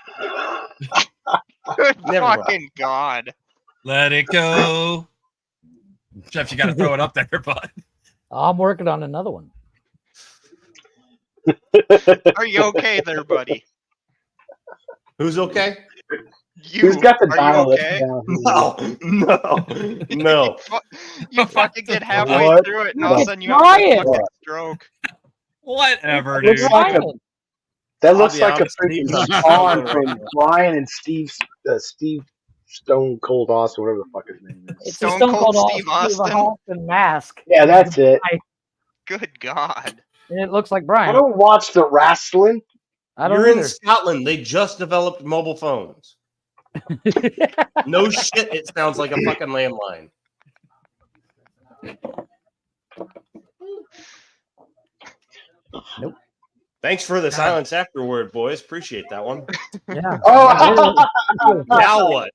Good Never mind. fucking God. Let it go. Jeff, you got to throw it up there, bud. I'm working on another one. Are you okay there, buddy? Who's okay? You. Who's got the Are dial you list okay? No. You fucking get halfway What through it, and the all of a sudden you have a Brian? fucking stroke. Whatever, Looks dude. like a- That I'll looks be like a honest, freaking Steve's not spawn right from now. Brian and Steve Stone Cold Austin, whatever the fuck his name is. It's Stone a Stone Cold Cold Steve Austin Austin? mask. Yeah, that's it. Good God. And it looks like I Brian. don't watch the wrestling. I don't You're in either. Scotland. They just developed mobile phones. No shit, it sounds like a fucking landline. Nope. Thanks for the silence afterward, boys. Appreciate that one. Yeah. Oh, Now what?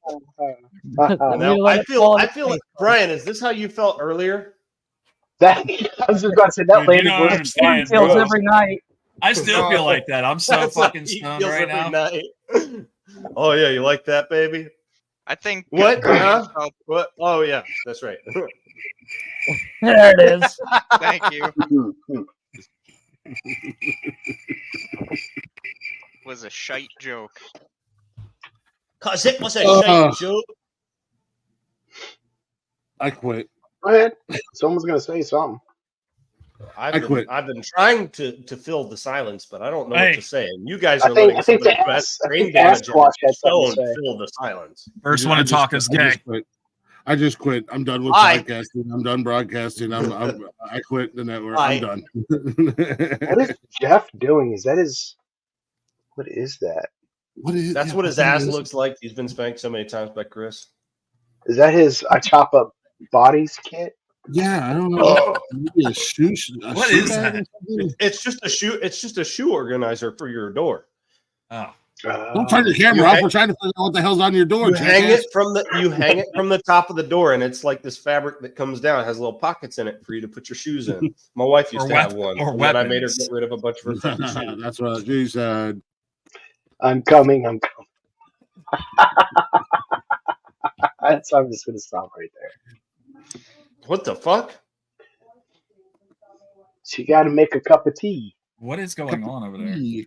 Let me Now, let I it feel fall like into Brian, is this how you felt earlier? that I was just about to say that Dude, lady you don't was understand, Feels bro. every night. I still feel like that. I'm so That's how fucking he stoned feels right every now. night. Oh yeah, you like that, baby? I think What? Brian Huh? felt- What? Oh yeah, that's right. There it is. Thank you. Was a shite joke. Cause it was a Uh. shite joke. I quit. Go ahead. Someone's gonna say something. I quit. I've been trying to fill the silence, but I don't know Hey. what to say. And you guys I are think letting somebody the who has ass- I brain think damage Sasquatch had and something to stone say. fill the silence. First one to talk is gay. I just quit. I'm done with Hi. podcasting. I'm done broadcasting. I quit the network. Hi. I'm done. What is Jeff doing? Is that his? What is that? What is? That's what his ass looks like. He's been spanked so many times by Chris. Is that his? I chop up bodies kit. Yeah, I don't know. Oh. Maybe a shoe. What is that? It's just a shoe. It's just a shoe organizer for your door. Oh. Don't turn your camera You off. hang- We're trying to figure out what the hell's on your door. You hang jackass. it from the top of the door, and it's like this fabric that comes down. It has little pockets in it for you to put your shoes in. My wife used Or to have wep- one, or and then I made her weapons. get rid of a bunch of her fucking shoes. That's what she said. I'm coming. I'm coming. That's. I'm just gonna stop right there. What the fuck? She got to make a cup of tea. What is going on over there? You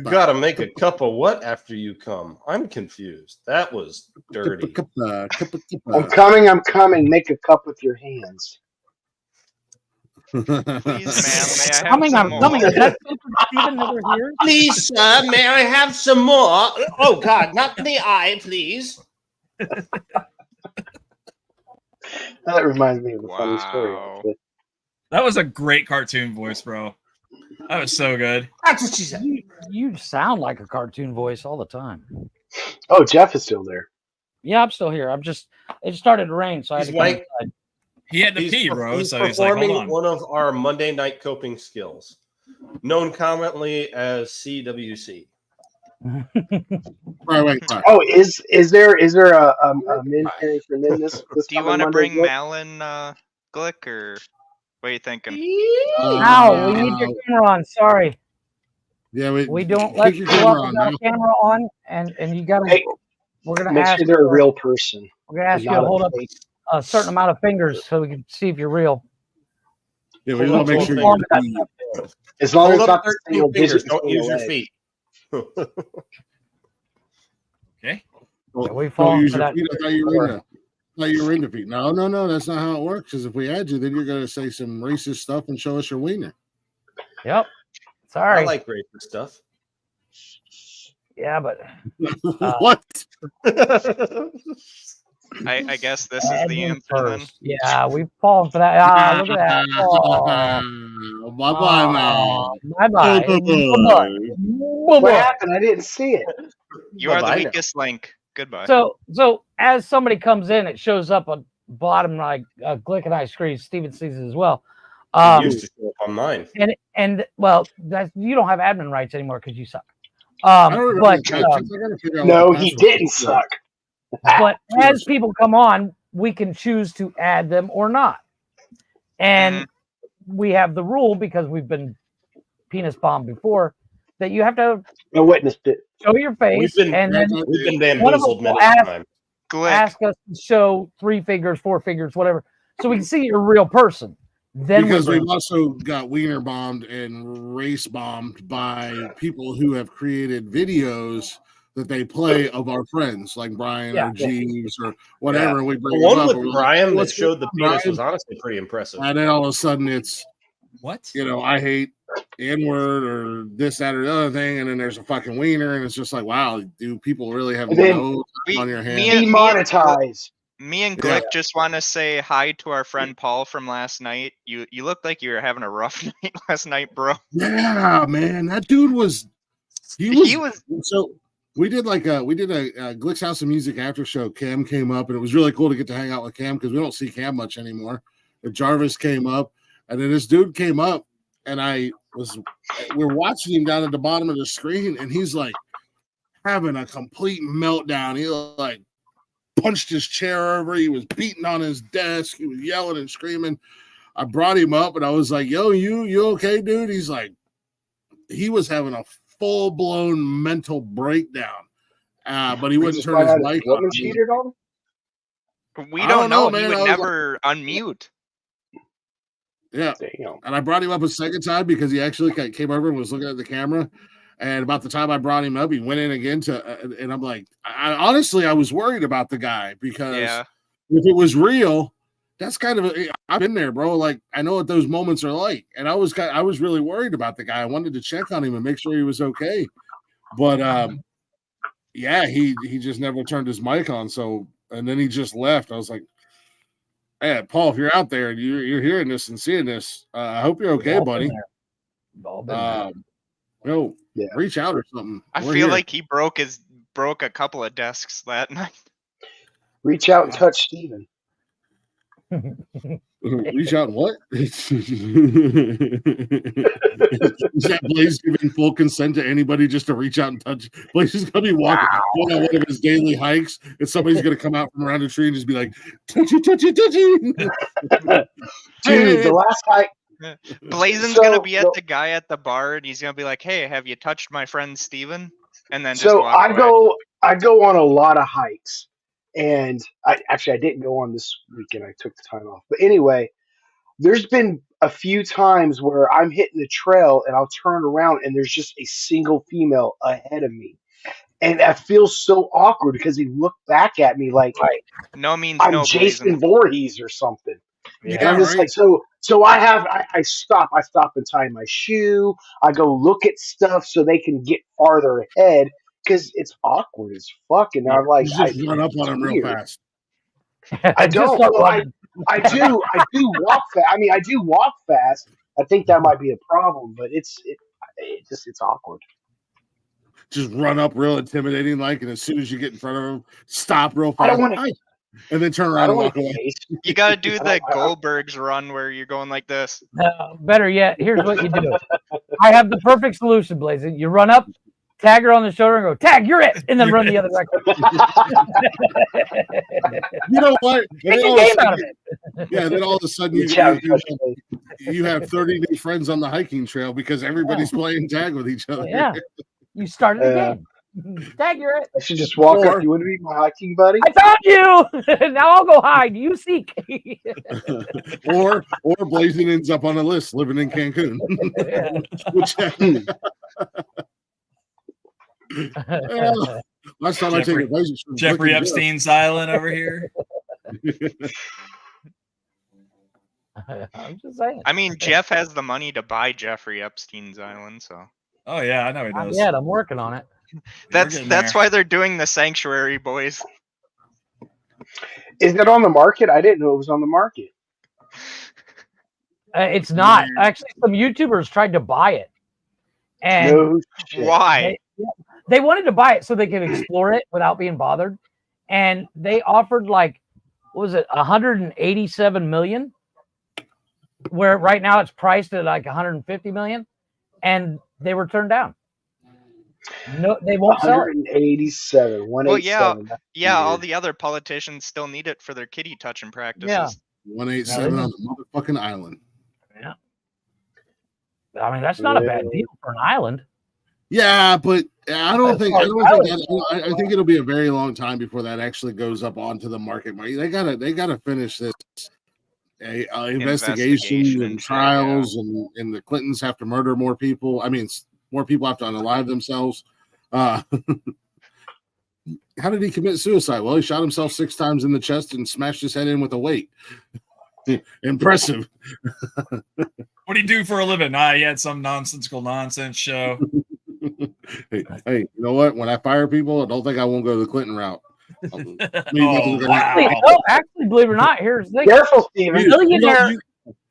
gotta make a cup of what after you come? I'm confused. That was dirty. I'm coming. I'm coming. Make a cup with your hands. Please, ma'am, may I have Coming, some I'm more? coming. Is that Stephen never here? Please, sir, may I have some more? Oh God, not in the eye, please. That reminds me of a funny story. Wow. Actually. That was a great cartoon voice, bro. That was so good. That's what she said. You sound like a cartoon voice all the time. Oh, Jeff is still there. Yeah, I'm still here. It started to rain, so I had He's to come like- inside. He had to pee, bro. He's So he's like, performing hold on. one of our Monday night coping skills, known commonly as CWC. Right. Oh, is there a min hearing for men this Do you coming want to Monday, bring Glick? Malin Glick, or what are you thinking? Ow, we need your camera on. Sorry. Yeah, We don't let take you your go camera up on without now. a camera on, and you gotta. Hey, We're gonna Make ask. sure they're a real person. We're gonna ask you not to a hold up fake. a certain amount of fingers so we can see if you're real. Yeah, we want to make sure Hold you're up. As long as Hold it's up not the 13 single fingers. digit Don't between use the your legs. feet. Okay. Yeah, we Don't fall use for your that. feet. I thought you were into feet. No, that's not how it works. Because if we add you, then you're going to say some racist stuff and show us your wiener. Yep. I Sorry. like racist stuff. Yeah, but What? I guess this is the admin answer then. first. Yeah, we've fallen for that. Ah, look at that. Oh, Bye-bye now. bye-bye. Bye-bye. What Bye-bye. happened? I didn't see it. You are the Bye-bye now. weakest link. Goodbye. So as somebody comes in, it shows up on bottom like Glick and I screen. Steven sees it as well. It used to show up on mine. And well, you don't have admin rights anymore because you suck. I don't remember But the text. I gotta figure out No, what the he password didn't is. suck. but as people come on, we can choose to add them or not. And we have the rule, because we've been penis bombed before, that you have to I witnessed it. show your face, We've been- and then We've been one of bamboozled them will many times. Glick, ask us to show 3 figures, 4 figures, whatever. so we can see you're a real person. Then because we we've also got wiener bombed and race bombed by people who have created videos that they play of our friends, like Brian or Jeeves or whatever. And we The bring one them up. with and we're Brian "Hey, that what's showed the going on, penis Brian?" was honestly pretty impressive. And then all of a sudden it's, what? I hate N-word or this, that, or the other thing. And then there's a fucking wiener. And it's just like, wow, do people really have And then no time on your hands? Demonetized. Me and Glick just want to say hi to our friend Paul from last night. You looked like you were having a rough night last night, bro. Yeah, man, that dude was. He was. So we did a Glick's House of Music after show. Cam came up, and it was really cool to get to hang out with Cam because we don't see Cam much anymore. But Jarvis came up, and then this dude came up, and we're watching him down at the bottom of the screen, and he's like having a complete meltdown. He like punched his chair over. He was beating on his desk. He was yelling and screaming. I brought him up, and I was like, "Yo, you okay, dude?" He's like, he was having a full-blown mental breakdown, but he wouldn't turn his mic on. Cheated on him? We don't know. Man. He would never unmute. Yeah, and I brought him up a second time because he actually came over and was looking at the camera. And about the time I brought him up, he went in again and I'm like, honestly, I was worried about the guy because if it was real, that's kind of I've been there, bro. Like I know what those moments are like, and I was really worried about the guy. I wanted to check on him and make sure he was okay, but he just never turned his mic on. So and then he just left. I was like, "Hey, Paul, if you're out there and you're hearing this and seeing this, I hope you're okay, buddy. Reach out or something." I feel like he broke a couple of desks that night. Reach out and touch Steven. Reach out and what? Is that Blaze giving full consent to anybody just to reach out and touch? Blaze is gonna be walking going on one of his daily hikes, and somebody's gonna come out from around a tree and just be like, touchy. Dude, the last hike. Blazen's gonna be at the guy at the bar, and he's gonna be like, "Hey, have you touched my friend Steven?" And then just walk away. I go on a lot of hikes. And I didn't go on this weekend. I took the time off. But anyway, there's been a few times where I'm hitting the trail and I'll turn around and there's just a single female ahead of me. And that feels so awkward because he looked back at me like no means I'm no, Jason Voorhees or something. Yeah, and I'm just like, so I stop and tie my shoe. I go look at stuff so they can get farther ahead. Because it's awkward as fuck, and I'm like, you just run up on him real fast. I don't. Well, I do walk fast. I mean, I do walk fast. I think that might be a problem, but it's awkward. Just run up real intimidating, like, and as soon as you get in front of him, stop real fast. I don't want to, and then turn around and walk away. You gotta do the Goldberg's run where you're going like this. Better yet, here's what you do. I have the perfect solution, Blazing. You run up, tag her on the shoulder and go, "Tag, you're it," and then run the other direction. You know what? Make a game out of it. Yeah, then all of a sudden you have 30 new friends on the hiking trail because everybody's playing tag with each other. Yeah, you started the game. Tag, you're it. I should just walk up. You want to be my hiking buddy? I found you. Now I'll go hide. You seek. or Blazing ends up on a list living in Cancun. Last time I take advice from Jeffrey Epstein's Island over here. I'm just saying. I mean, Jeff has the money to buy Jeffrey Epstein's Island, so. Oh yeah, I know he does. Yeah, I'm working on it. That's why they're doing the Sanctuary, boys. Is it on the market? I didn't know it was on the market. It's not. Actually, some YouTubers tried to buy it. And no shit. Why? They wanted to buy it so they could explore it without being bothered. And they offered what was it, 187 million? Where right now it's priced at like 150 million. And they were turned down. No, they won't sell it. 187. 187. Well, yeah, all the other politicians still need it for their kitty touching practices. Yeah. 187 on the motherfucking island. Yeah. I mean, that's not a bad deal for an island. Yeah, but I think it'll be a very long time before that actually goes up onto the market. They gotta finish this. investigations and and shit, trials, and the Clintons have to murder more people. I mean, more people have to unalive themselves. How did he commit suicide? Well, he shot himself 6 times in the chest and smashed his head in with a weight. Impressive. What do you do for a living? He had some nonsensical nonsense show. Hey, you know what? When I fire people, I don't think I won't go the Clinton route. Actually, believe it or not, here's the thing. Careful, Steven.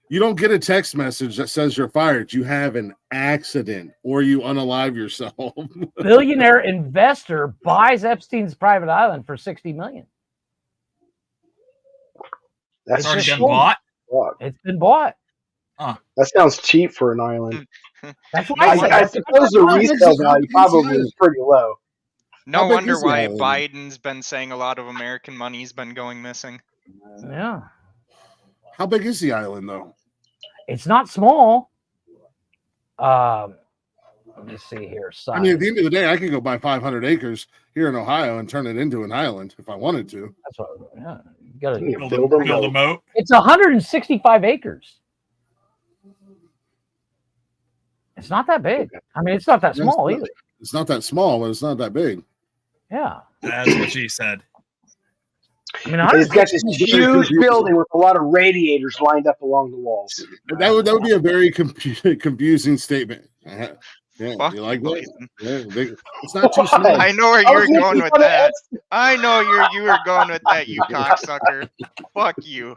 You don't get a text message that says you're fired. You have an accident or you unalive yourself. Billionaire investor buys Epstein's private island for $60 million. That's already just been bought. It's been bought. That sounds cheap for an island. That's what I suppose the resale value probably is pretty low. No big wonder is the why island? Biden's been saying a lot of American money's been going missing. Yeah. How big is the island, though? It's not small. Let me see here. Size. I mean, at the end of the day, I could go buy 500 acres here in Ohio and turn it into an island if I wanted to. That's what. Yeah, you gotta Build a moat. It's 165 acres. It's not that big. I mean, it's not that small either. It's not that small, but it's not that big. Yeah. That's what she said. I mean, He's got this huge building with a lot of radiators lined up along the walls. That would be a very confusing statement. Yeah, Fuck you like you, that? Yeah, it's not too small. I know where you were going with that. I know you were going with that, you cocksucker. Fuck you.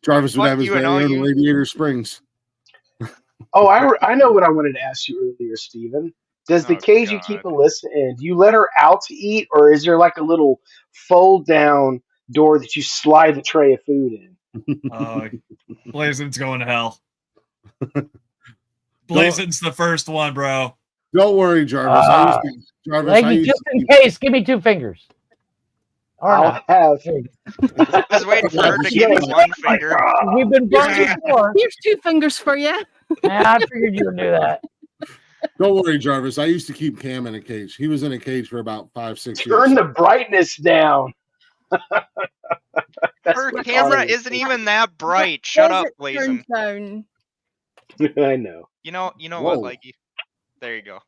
Jarvis would Fuck have his you and very all own you- Radiator Springs. Oh, I know what I wanted to ask you earlier, Steven. Does the Oh, cage you God. keep Alyssa in, do you let her out to eat, or is there like a little fold down door that you slide the tray of food in? Blazon's going to hell. Blazon's the first one, bro. Don't worry, Jarvis. Leggy, just in case, give me 2 fingers. Or I'll not. have. I was waiting for her to give me one finger. We've been burned before. Here's 2 fingers for you. Yeah, I figured you would do that. Don't worry, Jarvis. I used to keep Cam in a cage. He was in a cage for about 5-6 years. Turn the brightness down. Her camera isn't even that bright. Shut up, Blazon. Blazon. I know. You know Whoa. what, Leggy? There you go.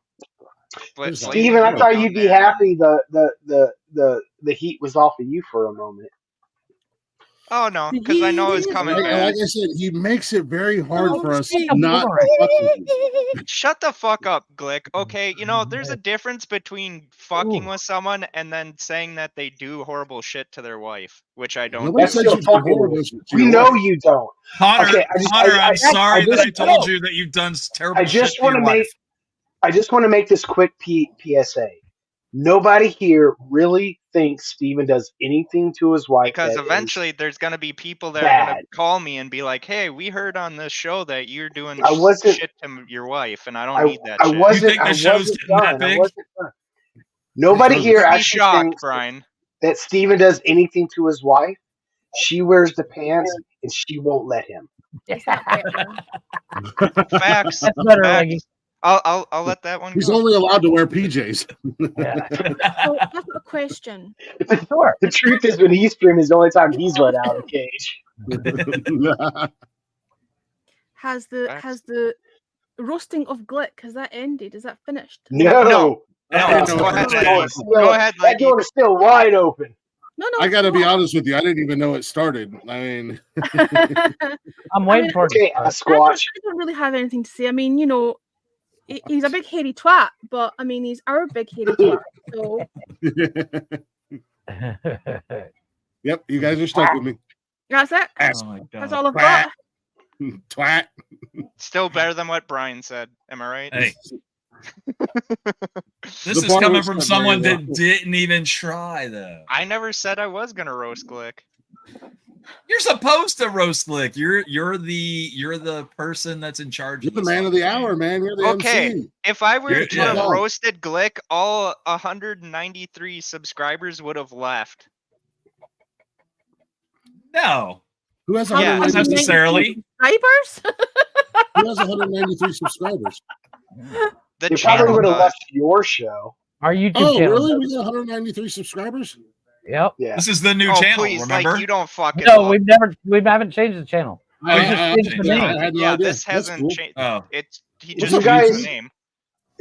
Steven, I thought you'd be happy the heat was off of you for a moment. Oh no, because I know it's coming Like back. I said, he makes it very hard for us see. not to fuck with him. Shut the fuck up, Glick. Okay, there's a difference between fucking with someone and then saying that they do horrible shit to their wife, which I don't. Nobody That's said still you fucking. horrible shit to We your know wife. you don't. Hunter, Okay, I'm sorry that I told no. you that you've done terrible I shit just to your want to wife. I just want to make this quick PSA. Nobody here really thinks Steven does anything to his wife. Because that is eventually there's gonna be people that are gonna bad. call me and be like, "Hey, we heard on this show that you're doing I wasn't- shit to your wife, and I don't need that shit." You wasn't. think the I show's wasn't getting that done. I big? wasn't done. Nobody here You'd be actually shocked, thinks Brian. that Steven does anything to his wife. She wears the pants, and she won't let him. Facts. That's better, Facts. Leggy. I'll let that one He's go. only allowed to wear PJs. Yeah. So I've got a question. Sure. The truth is, when he's streaming, is the only time he's let out of the cage. Has the roasting of Glick, has that ended? Is that finished? No. No. No, Go ahead, no, Leggy. Still- Go ahead, That Leggy. door is still wide open. No. I got to it's be not. honest with you. I didn't even know it started. I mean, I'm waiting for it. Okay, to start. Squatch. I don't really have anything to say. I mean, he's a big hairy twat, but I mean, he's our big hairy twat. So yep, you guys are stuck with me. that's it. Oh my That's god. all I've got. Twat. Still better than what Brian said. Am I right? Hey. This The is bar coming was from not someone very that didn't even try, though. I never said I was gonna roast Glick. You're supposed to roast Glick. You're the person that's in charge. You're the man of the hour, man. You're the Okay, MC. if I were You're- to yeah. have roasted Glick, all 193 subscribers would have left. No, Who has Yeah, not 193 necessarily. Subscribers? Who has 193 subscribers? The They probably channel would have does. left your show. Our YouTube Oh, channel. really? We got 193 subscribers? Yep. Yeah. This is the new Oh, channel. please, Remember? like you don't fucking. No, know. we haven't changed the channel. Oh, We yeah, just I changed the changed it. name. I had no Yeah, idea. this That's hasn't cool. changed. Oh. He Would just you changed guys- the name.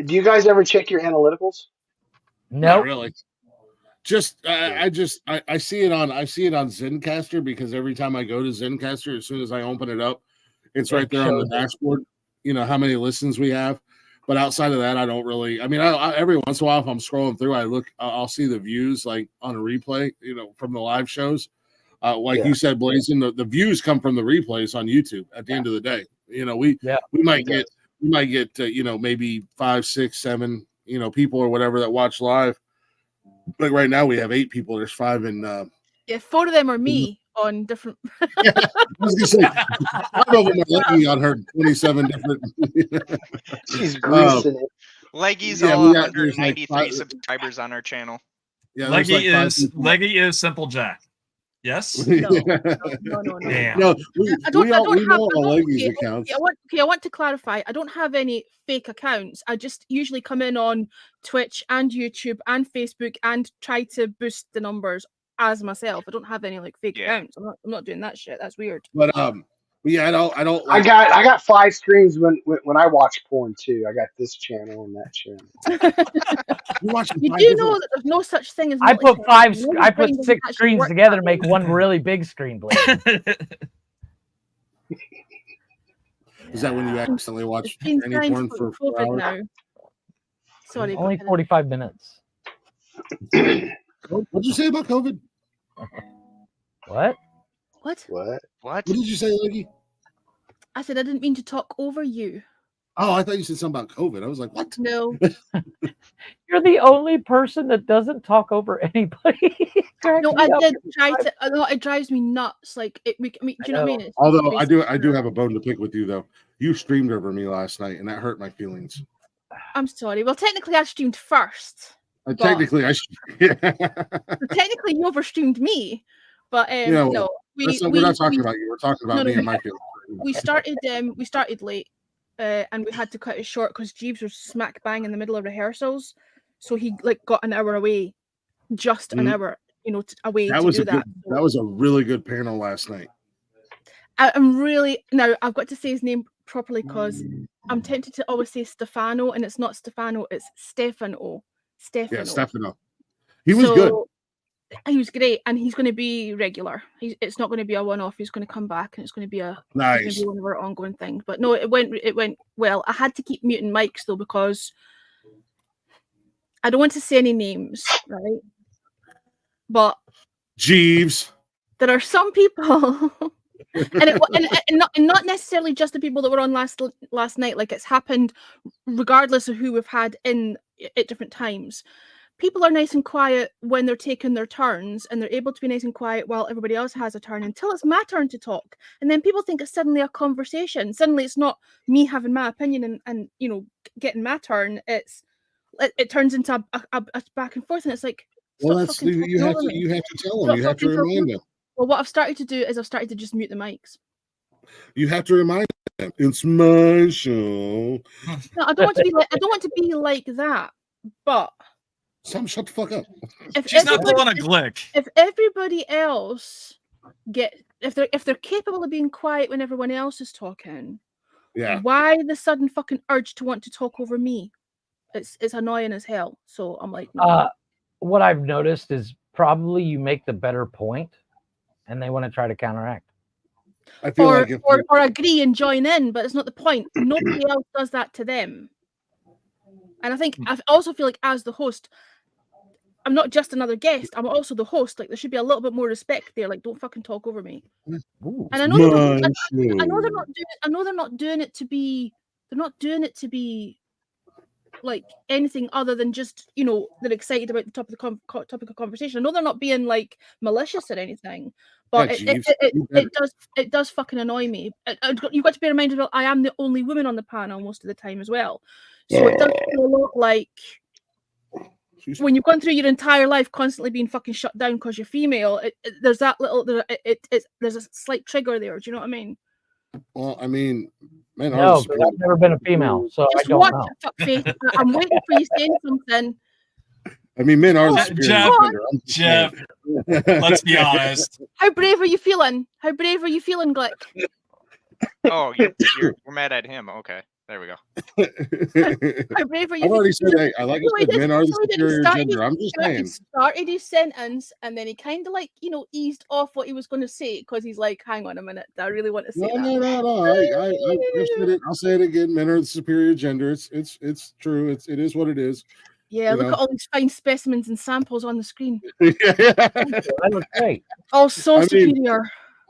Do you guys ever check your analyticals? Not Nope. really. Just I see it on Zencaster, because every time I go to Zencaster, as soon as I open it up, it's right there on the dashboard. You know how many listens we have. But outside of that, I don't really. I mean, I every once in a while, if I'm scrolling through, I'll see the views like on a replay, from the live shows. You said, Blazing, the views come from the replays on YouTube. At the end of the day, we might get maybe 5, 6, 7 people or whatever that watch live. Like right now, we have 8 people. There's 5 in. Yeah, 4 of them are me on different. I was gonna say 5 of them are Leggy on her 27 different. She's greasing it. Leggy's Yeah, all we got- there's 193 like 5 subscribers on our channel. Yeah, there's Leggy like 5 people. Leggy is Simple Jack. Yes. No. Damn. No, I don't know have. all Leggy's Okay, accounts. I want to clarify. I don't have any fake accounts. I just usually come in on Twitch and YouTube and Facebook and try to boost the numbers as myself. I don't have any like fake accounts. I'm not doing that shit. That's weird. But yeah, I don't. I got 5 streams when I watch porn too. I got this channel and that channel. You do know that there's no such thing as. I put multitasking. I put Everybody 6 actually screens works together to that make way. one really big screen. Blade. Is that when you accidentally watch It's been any trying porn to for put 4 COVID hours? now. Sorry, Only go ahead. 45 minutes. What'd you say about COVID? What? What did you say, Leggy? I said I didn't mean to talk over you. Oh, I thought you said something about COVID. I was like, what? No. You're the only person that doesn't talk over anybody. No, I did try to. It drives me nuts. Like do you know what I mean? It's Although I do basically- have a bone to pick with you though. You streamed over me last night, and that hurt my feelings. I'm sorry. Well, technically, I streamed first. but- Technically, technically, you overstreamed me, but no, we're not talking about you. We're talking about me and my feelings. we started late, and we had to cut it short because Jeeves was smack bang in the middle of rehearsals, so he like got an hour away, just an hour, away. That to was do a that. good. That was a really good panel last night. I'm really now. I've got to say his name properly because I'm tempted to always say Stefano, and it's not Stefano. It's Stefano. Yeah, Stefano. He was good. He was great, and he's going to be regular. It's not going to be a one-off. He's going to come back, and it's going to be Nice. one of our ongoing things. But no, it went well. I had to keep muting mics though because I don't want to say any names, right? But Jeeves. there are some people, and not necessarily just the people that were on last night. Like it's happened, regardless of who we've had in at different times. People are nice and quiet when they're taking their turns, and they're able to be nice and quiet while everybody else has a turn until it's my turn to talk. And then people think it's suddenly a conversation. Suddenly it's not me having my opinion and getting my turn. It turns into a back and forth, and it's like, Well, that's you have to tell them. You have to remind them. Well, what I've started to do is I've started to just mute the mics. You have to remind them it's my show. No, I don't want to be like that, but. Shut the fuck up. She's not pulling a Glick. If everybody else if they're capable of being quiet when everyone else is talking, yeah. Why the sudden fucking urge to want to talk over me? It's annoying as hell. So I'm like, no. What I've noticed is probably you make the better point, and they want to try to counteract. I feel or agree and join in, but it's not the point. Nobody else does that to them. And I also feel like as the host, I'm not just another guest. I'm also the host. Like there should be a little bit more respect there. Like don't fucking talk over me. Ooh, and I know they're not doing it to be. They're not doing it to be like anything other than just they're excited about the topic of conversation. I know they're not being like malicious or anything, but it does fucking annoy me. You've got to be reminded that I am the only woman on the panel most of the time as well. So it does feel a lot like when you've gone through your entire life constantly being fucking shut down because you're female. There's that little there's a slight trigger there. Do you know what I mean? Well, I mean, man, no, because I've never been a female, so just I don't know. Fuckface. I'm waiting for you saying something. I mean, men are the Oh, superior Jeff, gender. I'm just Jeff, saying. let's be honest. How brave are you feeling? How brave are you feeling, Glick? Oh, we're mad at him. Okay, there we go. How brave are you? I've already said, hey, like I No, he said, men are the didn't. He superior started gender. I'm just He saying. started his sentence and then he kind of like, eased off what he was going to say because he's like, hang on a minute, do I really want to say that? No. I've said it. I'll say it again. Men are the superior gender. It's true. It is what it is. Yeah, look at all these fine specimens and samples on the screen. That looks great. Oh, so I mean, superior. I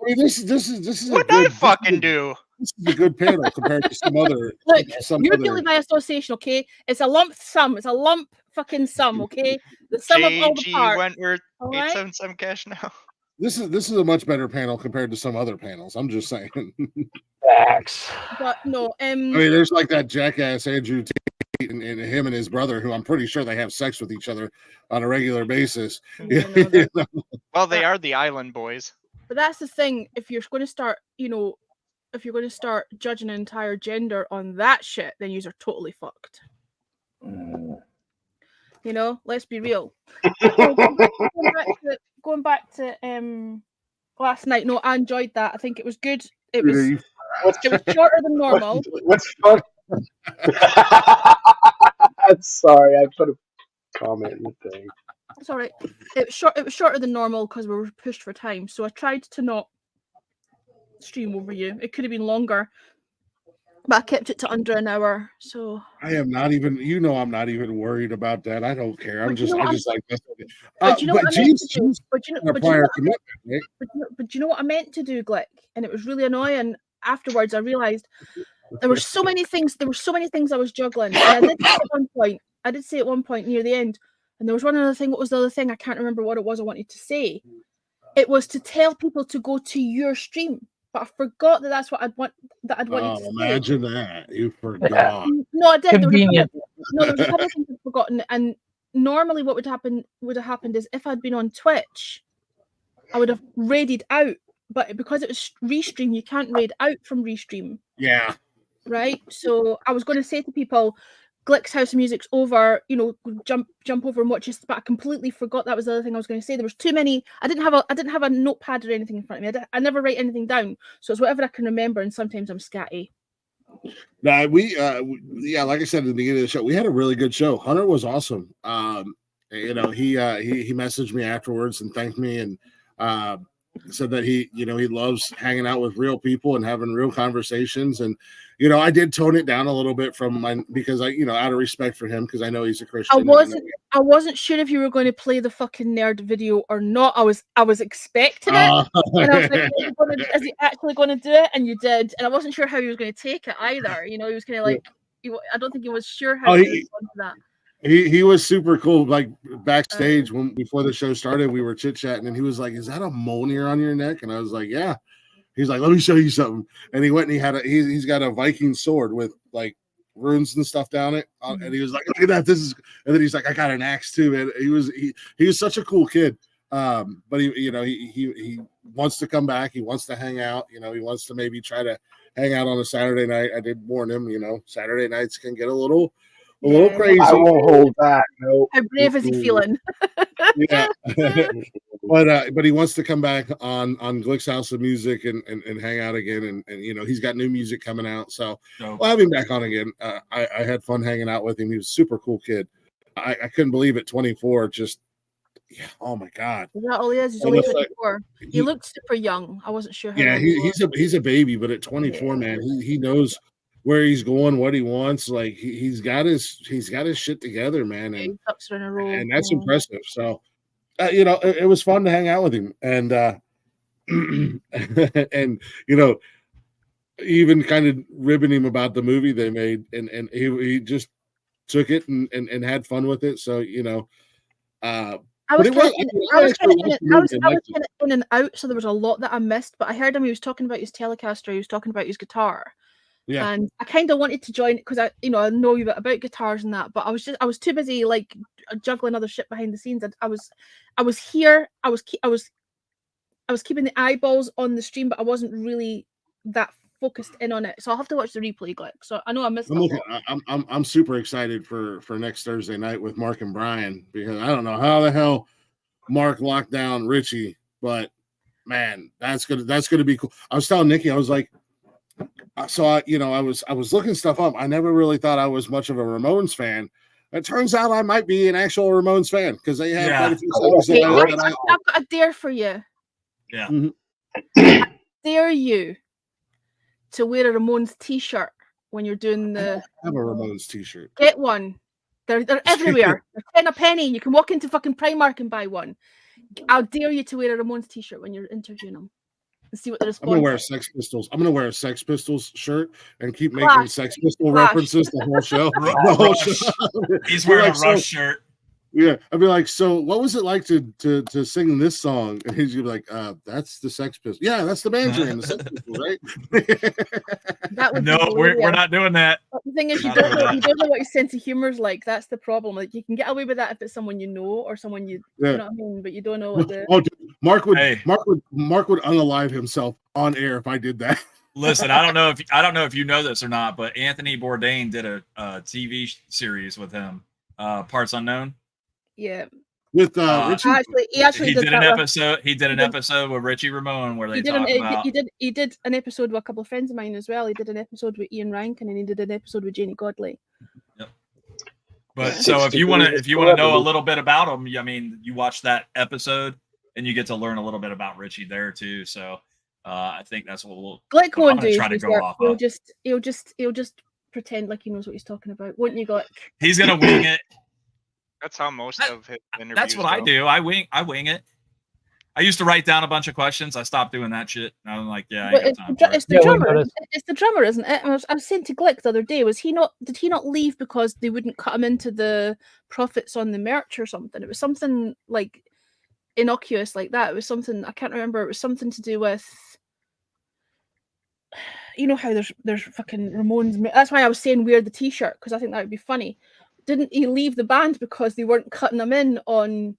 mean, this is What a good. I fucking do? This is a good panel compared to some other. Look, some you're other. dealing by association, okay? It's a lump sum. It's a lump fucking sum, okay? The sum of all the JG parts. Wentworth, All right? 877 cash now. This is a much better panel compared to some other panels. I'm just saying. Facts. But no, I mean, there's like that jackass Andrew Tate and him and his brother, who I'm pretty sure they have sex with each other on a regular basis. Well, they are the Island Boys. But that's the thing. If you're going to start, if you're going to start judging an entire gender on that shit, then you're totally fucked. Let's be real. Going back to last night. No, I enjoyed that. I think it was good. It was shorter than normal. What's fun? I'm sorry, I put a comment in the thing. It's all right. It was shorter than normal because we were pushed for time. So I tried to not stream over you. It could have been longer, but I kept it to under an hour. So I am not even. I'm not even worried about that. I don't care. I just like this. But you know what I meant to do? But you know what I meant to do, Glick, and it was really annoying. Afterwards, I realized there were so many things. There were so many things I was juggling. And I did say at one point near the end, and there was one other thing. What was the other thing? I can't remember what it was I wanted to say. It was to tell people to go to your stream, but I forgot that's what I'd wanted to say. Imagine that. You forgot. No, I did. Convenient. There was a couple of things I'd forgotten. And normally what would have happened is if I'd been on Twitch, I would have raided out. But because it was Restream, you can't raid out from Restream. Yeah. Right? So I was going to say to people, Glick's House of Music's over, jump over and watch this, but I completely forgot that was the other thing I was going to say. There was too many. I didn't have a notepad or anything in front of me. I never write anything down, so it's whatever I can remember, and sometimes I'm scatty. Now like I said at the beginning of the show, we had a really good show. Hunter was awesome. He messaged me afterwards and thanked me and said that he loves hanging out with real people and having real conversations. And I did tone it down a little bit because I out of respect for him, because I know he's a Christian. I wasn't sure if you were going to play the fucking nerd video or not. I was expecting it, and I was like, is he actually going to do it? And you did, and I wasn't sure how he was going to take it either. He was kind of like, I don't think he was sure how to respond to that. He was super cool. Like backstage before the show started, we were chit chatting, and he was like, "Is that a mole near on your neck?" And I was like, "Yeah." He's like, "Let me show you something." And he went and he's got a Viking sword with like runes and stuff down it, and he was like, "Look at that! And then he's like, "I got an axe too." And he was such a cool kid. But he wants to come back. He wants to hang out. He wants to maybe try to hang out on a Saturday night. I did warn him. Saturday nights can get a little crazy. I won't hold back. No. How brave is he feeling? Yeah. But he wants to come back on Glick's House of Music and hang out again. And he's got new music coming out. So we'll have him back on again. I had fun hanging out with him. He was a super cool kid. I couldn't believe at 24, oh my God. Is that all he is? He's only 24. He looked super young. I wasn't sure how. Yeah, he's a baby, but at 24, man, he knows where he's going, what he wants. Like he's got his shit together, man, and that's impressive. So, it was fun to hang out with him, and and even kind of ribbing him about the movie they made, and he just took it and had fun with it. So I was in and out, so there was a lot that I missed. But I heard him. He was talking about his Telecaster. He was talking about his guitar. Yeah. And I kind of wanted to join because I know you about guitars and that, but I was too busy like juggling other shit behind the scenes. I was here. I was keeping the eyeballs on the stream, but I wasn't really that focused in on it. So I'll have to watch the replay, Glick. So I know I missed. I'm super excited for next Thursday night with Mark and Brian, because I don't know how the hell Mark locked down Richie, but man, that's gonna be cool. I was telling Nikki, I was like, so I was looking stuff up. I never really thought I was much of a Ramones fan. It turns out I might be an actual Ramones fan, because they have quite a few songs that I've got a dare for you. Yeah. Mhm. I dare you to wear a Ramones t-shirt when you're doing the. I have a Ramones t-shirt. Get one. They're everywhere. They're 10 a penny. You can walk into fucking Primark and buy one. I'll dare you to wear a Ramones t-shirt when you're interviewing them and see what the response. I'm gonna wear a Sex Pistols. I'm gonna wear a Sex Pistols shirt and keep making Sex Pistol references the whole show. The whole show. He's wearing a Rush shirt. Yeah, I'd be like, so what was it like to sing this song? And he's gonna be like, that's the Sex Pistols. Yeah, that's the band you're in, the Sex Pistols, right? That would No, we're not doing that. But the thing is, you don't know what his sense of humor is like. That's the problem. Like, you can get away with that if it's someone you know or someone you know what I mean, but you don't know what the. Oh, dude, Mark would unalive himself on air if I did that. Listen, I don't know if you know this or not, but Anthony Bourdain did a TV series with him, Parts Unknown. Yeah. With Richie, he did an episode. He did an episode with Richie Ramone where they talked about. He did an episode with a couple of friends of mine as well. He did an episode with Ian Rankin, and he did an episode with Janie Godley. Yep. But so if you want to know a little bit about him, I mean, you watch that episode and you get to learn a little bit about Richie there too. So I think that's what we'll. Glick won't do. Try to go off. He'll just pretend like he knows what he's talking about, won't you, Glick? He's gonna wing it. That's how most of his interviews That's what I do. I wing it. I used to write down a bunch of questions. I stopped doing that shit. And I'm like, yeah, it's the drummer. It's the drummer, isn't it? I was saying to Glick the other day, did he not leave because they wouldn't cut him into the profits on the merch or something? It was something like innocuous like that. It was something, I can't remember. It was something to do with, you know how there's fucking Ramones. That's why I was saying wear the t-shirt, because I think that would be funny. Didn't he leave the band because they weren't cutting him in on?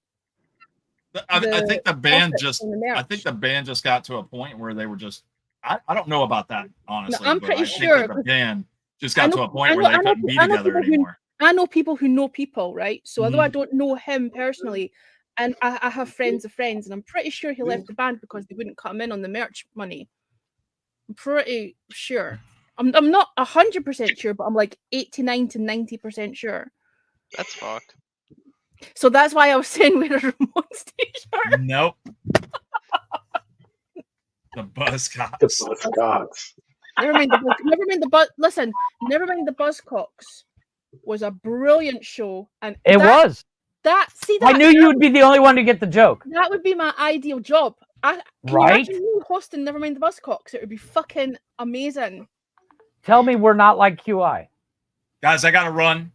I think the band just got to a point where they were just. I don't know about that, honestly. No, I'm pretty sure the band just got to a point where they couldn't be together anymore. I know people who know people, right? So although I don't know him personally, and I have friends of friends, and I'm pretty sure he left the band because they wouldn't cut him in on the merch money. I'm pretty sure. I'm not 100% sure, but I'm like 89 to 90% sure. That's fucked. So that's why I was saying wear a Ramones t-shirt. Nope. The Buzzcocks. The Buzzcocks. Never mind the Buzzcocks was a brilliant show, and it was. I knew you would be the only one to get the joke. That would be my ideal job. Can you imagine me hosting Nevermind the Buzzcocks? It would be fucking amazing. Tell me we're not like QI. Guys, I gotta run.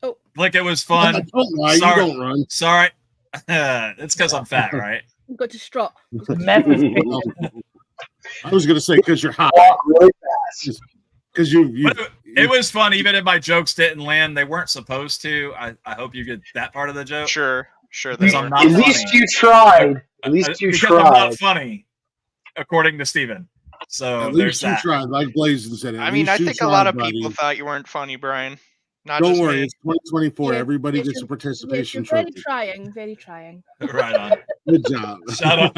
Oh, like it was fun. Sorry. You don't run. Sorry. It's because I'm fat, right? You got to strut. I was gonna say because you're hot. Really fast. Because it was fun. Even if my jokes didn't land, they weren't supposed to. I hope you get that part of the joke. Sure. I'm not At least you tried. At least you tried. I'm not funny, according to Steven. So at least you tried, like Blazing said. I mean, I think a lot of people thought you weren't funny, Brian. Don't worry, it's 2024. Everybody gets a participation trophy. Very trying. Right on. Good job. Shut up.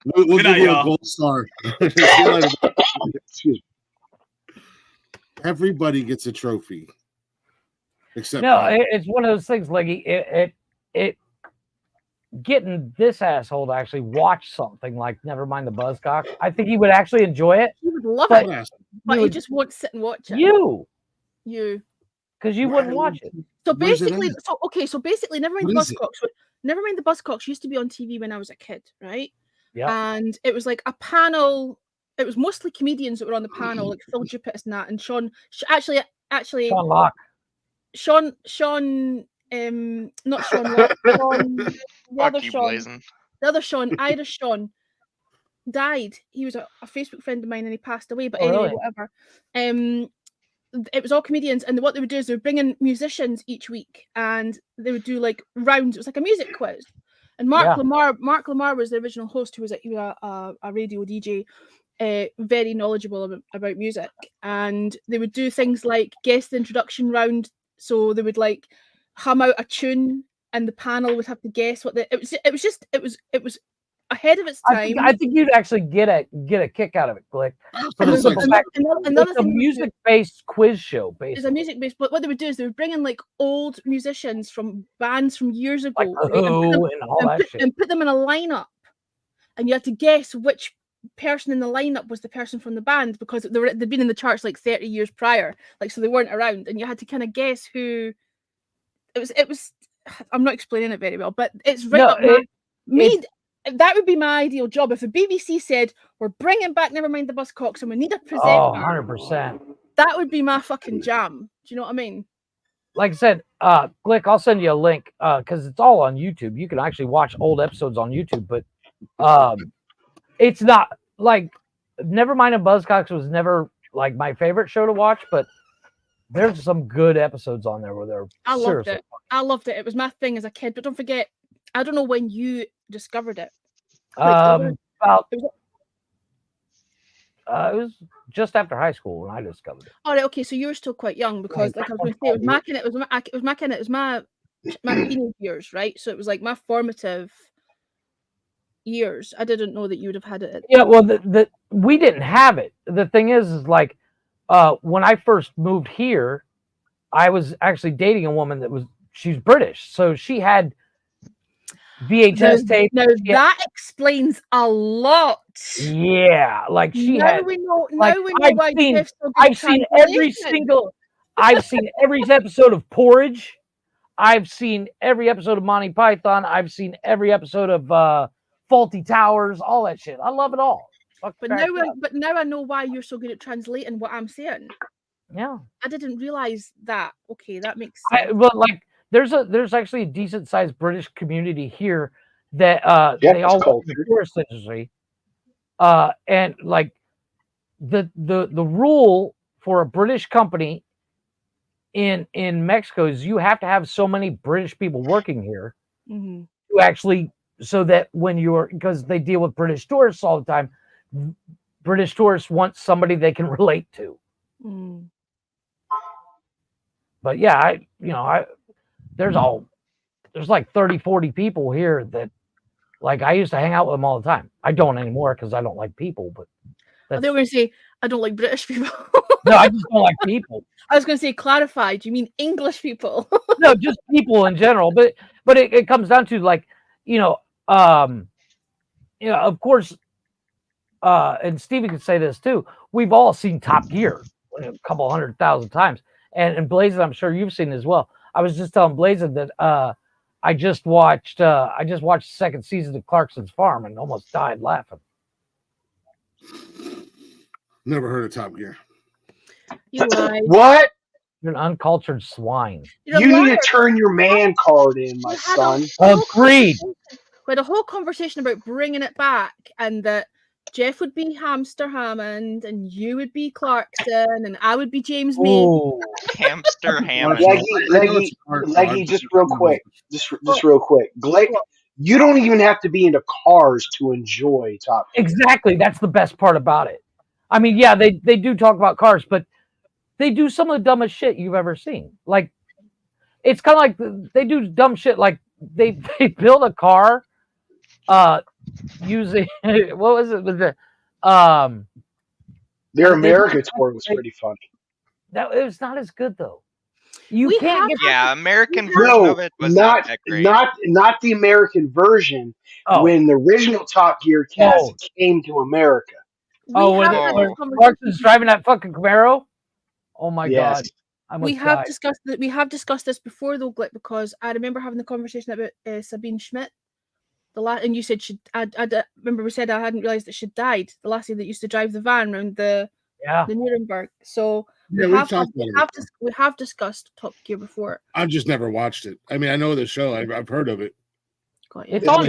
We'll give you a gold star. Everybody gets a trophy. Except it's one of those things, Leggy. It getting this asshole to actually watch something like Nevermind the Buzzcocks, I think he would actually enjoy it. He would love it, but he just won't sit and watch it. You, because you wouldn't watch it. So basically, Nevermind the Buzzcocks used to be on TV when I was a kid, right? Yeah. And it was like a panel. It was mostly comedians that were on the panel, like Phil Dupitis and that, and Sean. Actually, Sean Locke. Not Sean Locke. The other Sean, Irish Sean, died. He was a Facebook friend of mine, and he passed away. But anyway, whatever. It was all comedians, and what they would do is they would bring in musicians each week, and they would do like rounds. It was like a music quiz, And Mark Lamar was the original host, who was a radio DJ, very knowledgeable about music. And they would do things like guest introduction round. So they would like hum out a tune, and the panel would have to guess what it was ahead of its time. I think you'd actually get a kick out of it, Glick. Another thing, a music-based quiz show, basically. It's a music-based, but what they would do is they would bring in like old musicians from bands from years ago, like and put them in a lineup, and you had to guess which person in the lineup was the person from the band, because they'd been in the charts like 30 years prior, like, so they weren't around, and you had to kind of guess who it was. I'm not explaining it very well, but it's right up that would be my ideal job. If the BBC said, we're bringing back Nevermind the Buzzcocks and we need a presenter. Oh, 100%. That would be my fucking jam. Do you know what I mean? Like I said, Glick, I'll send you a link because it's all on YouTube. You can actually watch old episodes on YouTube, but it's not like Nevermind the Buzzcocks was never like my favorite show to watch, but there's some good episodes on there where they're I loved it. I loved it. It was my thing as a kid, but don't forget, I don't know when you discovered it. It was just after high school when I discovered it. All right, okay, so you were still quite young, because like I was going to say, it was my teenage years, right? So it was like my formative years. I didn't know that you would have had it. Yeah, well, we didn't have it. The thing is like when I first moved here, I was actually dating a woman she's British, so she had VHS tape. Now that explains a lot. Yeah, like she now had. We know. Now like, we know why I've seen every episode of Porridge. I've seen every episode of Monty Python. I've seen every episode of Faulty Towers. All that shit. I love it all. But now I know why you're so good at translating what I'm saying. Yeah, I didn't realize that. Okay, that makes sense. But like, there's actually a decent sized British community here that they all work in the tourist industry. And like the rule for a British company in Mexico is you have to have so many British people working here to actually, so that when because they deal with British tourists all the time, British tourists want somebody they can relate to. But yeah, there's like 30, 40 people here that, like, I used to hang out with them all the time. I don't anymore because I don't like people, but they were going to say, I don't like British people. No, I just don't like people. I was going to say, clarify, do you mean English people? No, just people in general. But it comes down to, like, of course, and Stevie could say this too, we've all seen Top Gear a couple 100,000 times. And Blazin', I'm sure you've seen it as well. I was just telling Blazin' that I just watched the second season of Clarkson's Farm and almost died laughing. Never heard of Top Gear. What? You're an uncultured swine. You need to turn your man card in, my son. Agreed. We had a whole conversation about bringing it back, and that Jeff would be Hamster Hammond, and you would be Clarkson, and I would be James Mead. Hamster Hammond. Leggy, just real quick. Just real quick. Glick, you don't even have to be into cars to enjoy Top Gear. Exactly. That's the best part about it. I mean, yeah, they do talk about cars, but they do some of the dumbest shit you've ever seen. Like, it's kind of like they do dumb shit. Like, they build a car using what was it with the their America tour was pretty funny. That it was not as good though. You can't get American version of it was not that great. Not the American version. When the original Top Gear cast came to America. Clarkson's driving that fucking Camaro. Oh my god! We have discussed this before though, Glick, because I remember having the conversation about Sabine Schmidt. And you said I remember we said I hadn't realized that she'd died. The lassie that used to drive the van around the Nuremberg. So we have discussed Top Gear before. I've just never watched it. I mean, I know the show. I've heard of it. It's on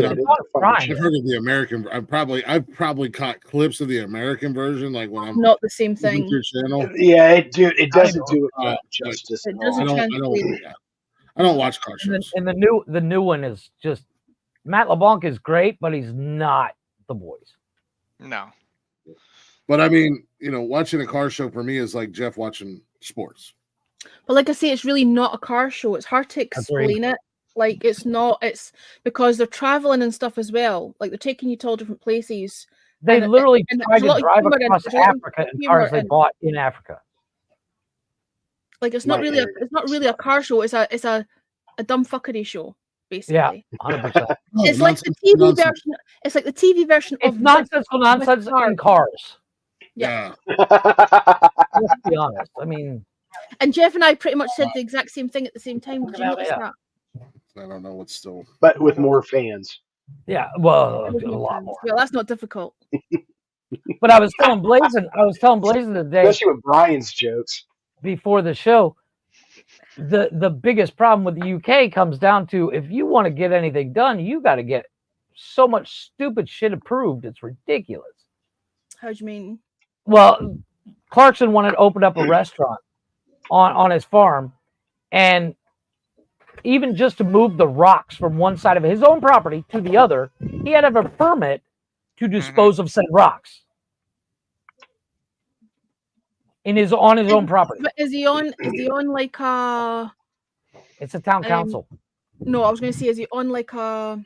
Prime. I've heard of the American. I've probably caught clips of the American version, like when I'm not the same thing. Your channel. Yeah, it doesn't do it justice. It doesn't I don't watch car shows. And the new one is just Matt LeBlanc is great, but he's not The Boys. No. But I mean, watching a car show for me is like Jeff watching sports. But like I say, it's really not a car show. It's hard to explain it. Like it's not. It's because they're traveling and stuff as well. Like they're taking you to all different places. They literally tried to drive across there's a lot of Africa in humor cars they bought in Africa. Like it's not really a car show. It's a dumb fuckery show, basically. Yeah, 100%. It's like the TV version. It's like the TV version It's of nonsensical nonsense in cars. Yeah. Let's be honest. I mean, and Jeff and I pretty much said the exact same thing at the same time. Did you notice that? I don't know what's still. But with more fans. Yeah, well, a lot more. Well, that's not difficult. But I was telling Blazin today, Especially with Brian's jokes. Before the show, the biggest problem with the UK comes down to if you want to get anything done, you got to get so much stupid shit approved. It's ridiculous. How do you mean? Well, Clarkson wanted to open up a restaurant on his farm, and even just to move the rocks from one side of his own property to the other, he had to have a permit to dispose of said rocks on his own property. But is he on like a? It's a town council. No, I was going to say, is he on like a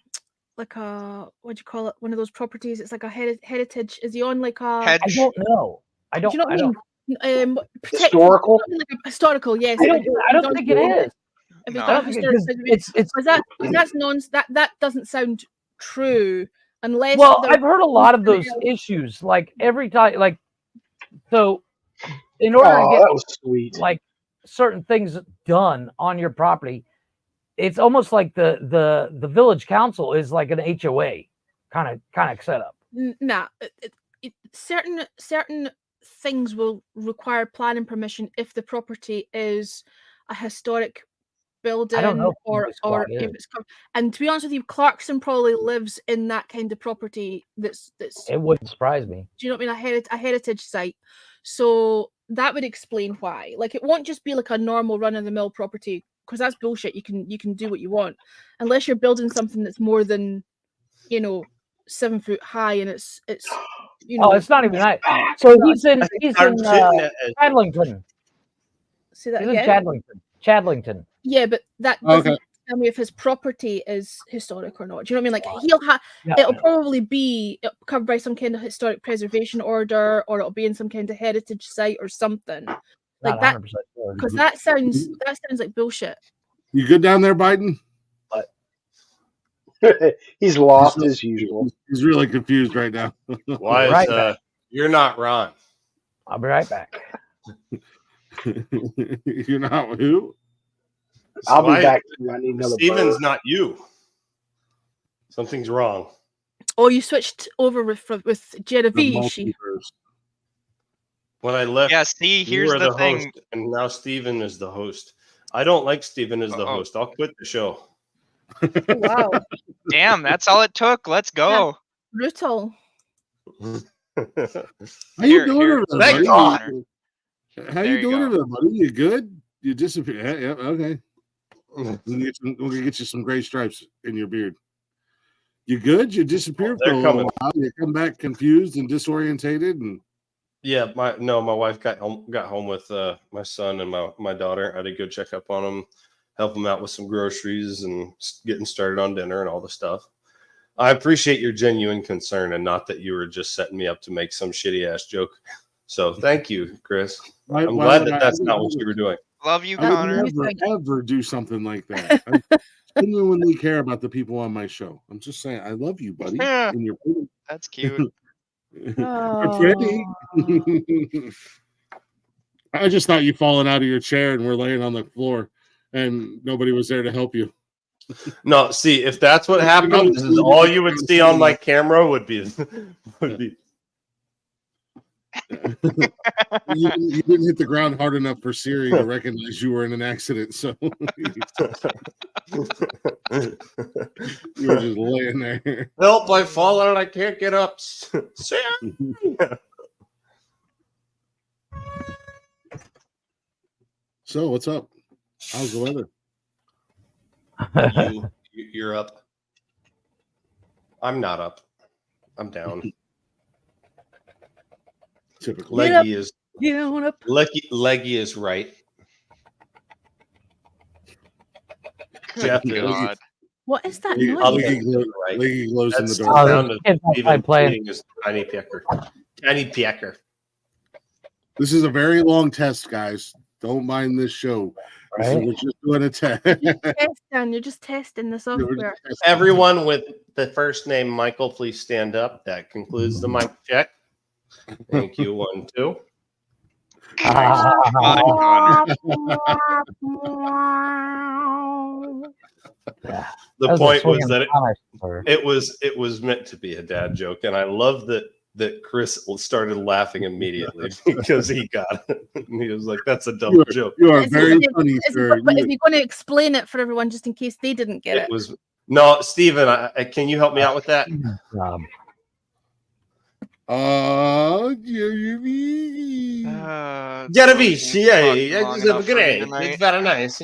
what do you call it? One of those properties. It's like a heritage. Is he on like a? I don't know. I don't. Do you know what I mean? Historical. Like historical, yes. I don't think it is. If No, it's that doesn't sound true unless. Well, I've heard a lot of those issues. Like every time, like so, in order to get that was sweet. like certain things done on your property, it's almost like the village council is like an HOA kind of setup. Nah, certain things will require planning permission if the property is a historic building. I don't know or if it's and to be honest with you, Clarkson probably lives in that kind of property that's It wouldn't surprise me. do you know what I mean, a heritage site. So that would explain why. Like it won't just be like a normal run-of-the-mill property, because that's bullshit. You can do what you want unless you're building something that's more than 7 foot high, and it's Oh, it's not even that. So he's in Chadlington. See that He's again? in Chadlington. Yeah, but that doesn't tell me if his property is historic or not. Do you know what I mean? Like it'll probably be covered by some kind of historic preservation order, or it'll be in some kind of heritage site or something like that. Because that sounds like bullshit. You good down there, Biden? He's lost as usual. He's really confused right now. Why? You're not Ron. I'll be right back. You're not who? I'll be back. I need another. Steven's not you. Something's wrong. Oh, you switched over with Genevieve. When I left, yeah. See, here's you were the thing. host, and now Steven is the host. I don't like Steven as the host. I'll quit the show. Wow. Damn, that's all it took. Let's go. Brutal. How you doing, Thank God. How you doing, everybody? You good? You disappeared. Yeah, okay. We're gonna get you some gray stripes in your beard. You good? You disappeared for a little while. You come back confused and disorientated, and yeah, my wife got home with my son and my daughter. I had to go check up on them, help them out with some groceries and getting started on dinner and all the stuff. I appreciate your genuine concern and not that you were just setting me up to make some shitty ass joke. So thank you, Chris. I'm glad that's not what you were doing. Love you, I Connor. would never do something like that. I genuinely care about the people on my show. I'm just saying, I love you, buddy. And you're pretty. That's cute. You're pretty. I just thought you fallen out of your chair and were laying on the floor, and nobody was there to help you. No, see, if that's what happened, this is all you would see on my camera would be. You didn't hit the ground hard enough for Siri to recognize you were in an accident, so you were just laying there. Help! I fallen and I can't get up. Siri. So what's up? How's the weather? You're up. I'm not up. I'm down. Typical. Leggy is Get up. Leggy is right. Jeff is God. What is that Leggy, noise? right. Leggy glows in the That's the dark. sound of kids Steven outside playing. eating his tiny pecker. Tiny pecker. This is a very long test, guys. Don't mind this show. Right? We're just doing a test. You're just testing the software. Everyone with the first name Michael, please stand up. That concludes the mic check. Thank you. 1, 2. God, Connor. Yeah. The That was a point was swinging that comic story. it was meant to be a dad joke, and I love that Chris started laughing immediately because he got it. And he was like, "That's a dumb joke." You are very funny, sir. But if you're going to explain it for everyone, just in case they didn't get it. It was no, Steven, can you help me out with that? Genovese, yeah, it's great. It's very nice.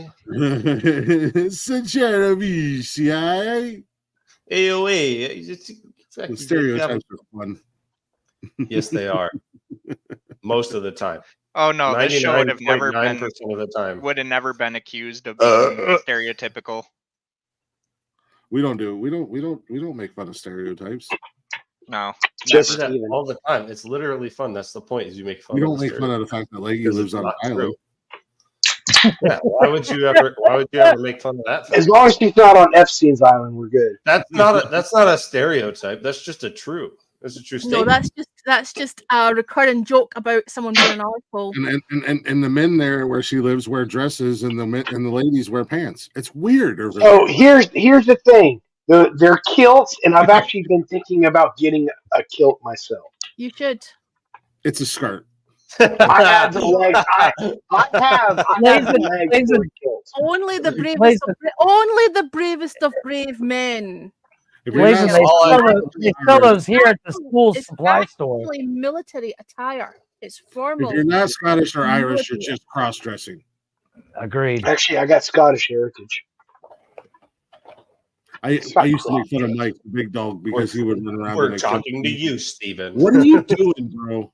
AOA. The stereotypes are fun. Yes, they are. Most of the time. Oh no, this show would have never been 99% of the time. would have never been accused of being stereotypical. We don't make fun of stereotypes. No, Just that all the time. It's literally fun. That's the point. Is you make fun. We of don't make fun of the fact that Leggy lives on an island. Yeah, why would you ever make fun of that? As long as she's not on Epstein's island, we're good. That's not a stereotype. That's just a true. That's a true statement. No, that's just a recurring joke about someone being an asshole. And the men there where she lives wear dresses, and the ladies wear pants. It's weird. Oh, here's the thing. They're kilts, and I've actually been thinking about getting a kilt myself. You should. It's a skirt. I have the legs. I have the legs for kilts. Only the bravest of brave men. They sell those here at the school supply store. It's military attire. It's formal. If you're not Scottish or Irish, you're just cross-dressing. Agreed. Actually, I got Scottish heritage. I used to make fun of Mike, the big dog, because he would run around. We're talking to you, Steven. What are you doing, bro?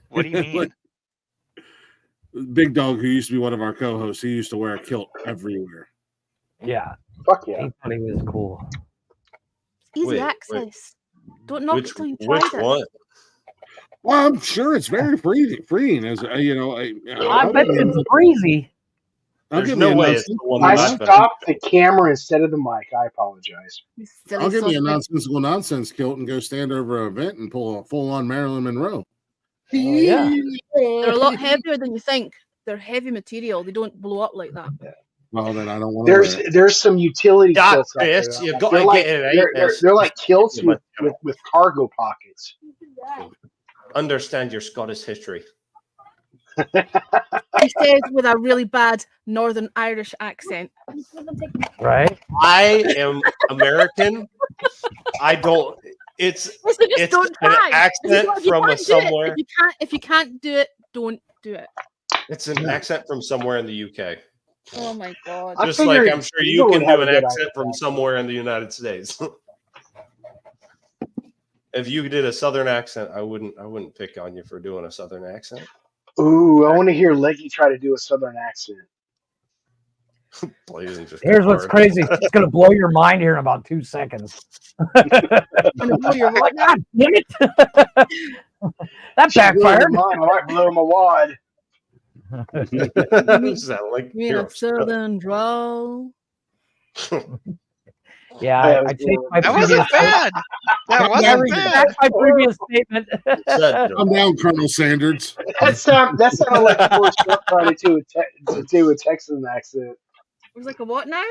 What do you mean? Big dog, who used to be one of our co-hosts, he used to wear a kilt everywhere. Yeah. Fuck yeah. He thought he was cool. Easy access. Don't knock it till you tried it. One? Well, I'm sure it's very freeing. As you know, I bet it's breezy. There's no way it's the one I that stopped the camera instead of the mic. I apologize. I'll give me a nonsensical nonsense kilt and go stand over an event and pull a full-on Marilyn Monroe. Oh, yeah. They're a lot heavier than you think. They're heavy material. They don't blow up like that. Well, then I don't want to. There's some utility kilts out there. Chris, you've got to like, get it. They're like kilts with cargo pockets. Understand your Scottish history. He says with a really bad Northern Irish accent. Right? I am American. I don't. It's don't an try. accent from somewhere. If you can't do it, don't do it. It's an accent from somewhere in the UK. Oh my god! Just like I'm sure you can do an accent from somewhere in the United States. If you did a Southern accent, I wouldn't pick on you for doing a Southern accent. Ooh, I want to hear Leggy try to do a Southern accent. Here's what's crazy. It's going to blow your mind here in about 2 seconds. Blow your mind. God damn it. That backfired. I might blow my wad. Like you mean a Southern drawl? Yeah, I changed my that wasn't bad. That wasn't bad. My previous statement. I'm down, Colonel Sanders. That sounded like Forrest Gump trying to do a Texan accent. It was like a what now?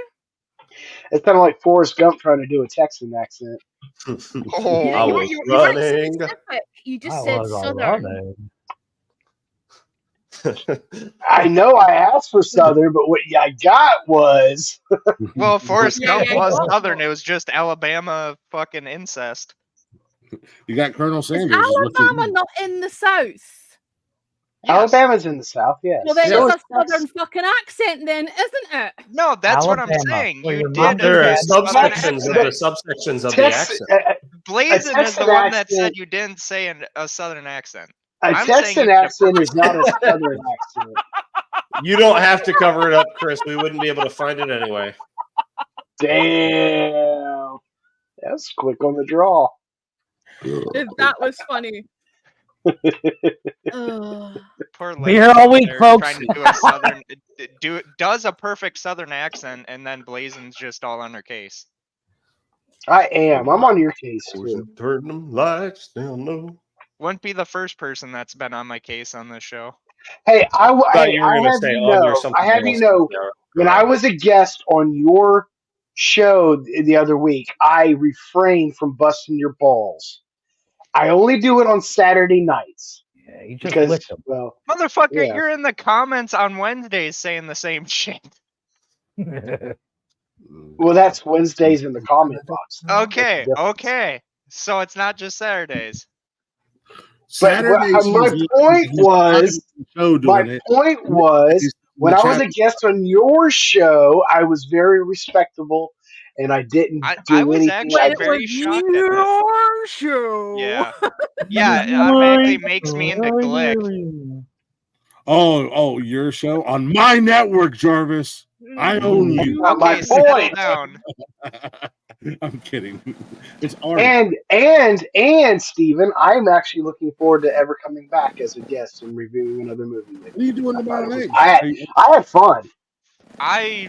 It sounded like Forrest Gump trying to do a Texan accent. Oh, I was running. You just said Southern. I know I asked for Southern, but what I got was. Well, Forrest Gump was Southern. It was just Alabama fucking incest. You got Colonel Sanders. Is Alabama not in the South? Yes. Alabama's in the South, yes. Well, then Yeah. it's a southern fucking accent, then, isn't it? No, that's what I'm Alabama, saying. where You your did mom a There are and dad- southern subsections of accent. the subsections of the Tex- accent. Blazin is the Texan one that accent- said you didn't say a southern accent. A I'm saying Texan you did a accent is not a southern accent. You don't have to cover it up, Chris. We wouldn't be able to find it anyway. Damn. That's quick on the draw. That was funny. Ugh. Poor Be here lady all over week, there folks. trying to do a southern does a perfect southern accent, and then Blazin's just all on her case. I am. I'm on your case too. Turn them lights down low. Wouldn't be the first person that's been on my case on this show. Hey, I Thought you were have gonna say, you "Oh, you're know, something I have you else." know, Yeah, when go I ahead. was a guest on your show the other week, I refrained from busting your balls. I only do it on Saturday nights Yeah, you just because, licked them. well, Motherfucker, Yeah. you're in the comments on Wednesdays saying the same shit. that's Wednesdays in the comment box. Okay, okay. So it's not just Saturdays. Saturdays, my he's- point he's was, on the show doing it. when I was a Chat- guest on your show, I was very respectable, and I didn't I do was anything. actually When it very was shocked at that. your show. Yeah. Yeah, it automatically makes me into Glick. Oh, your show on my network, Jarvis. I own you. Not my Okay, settle point. down. I'm kidding. It's art. And Steven, I'm actually looking forward to ever coming back as a guest and reviewing another movie with What are you you. doing tomorrow night? I had fun. I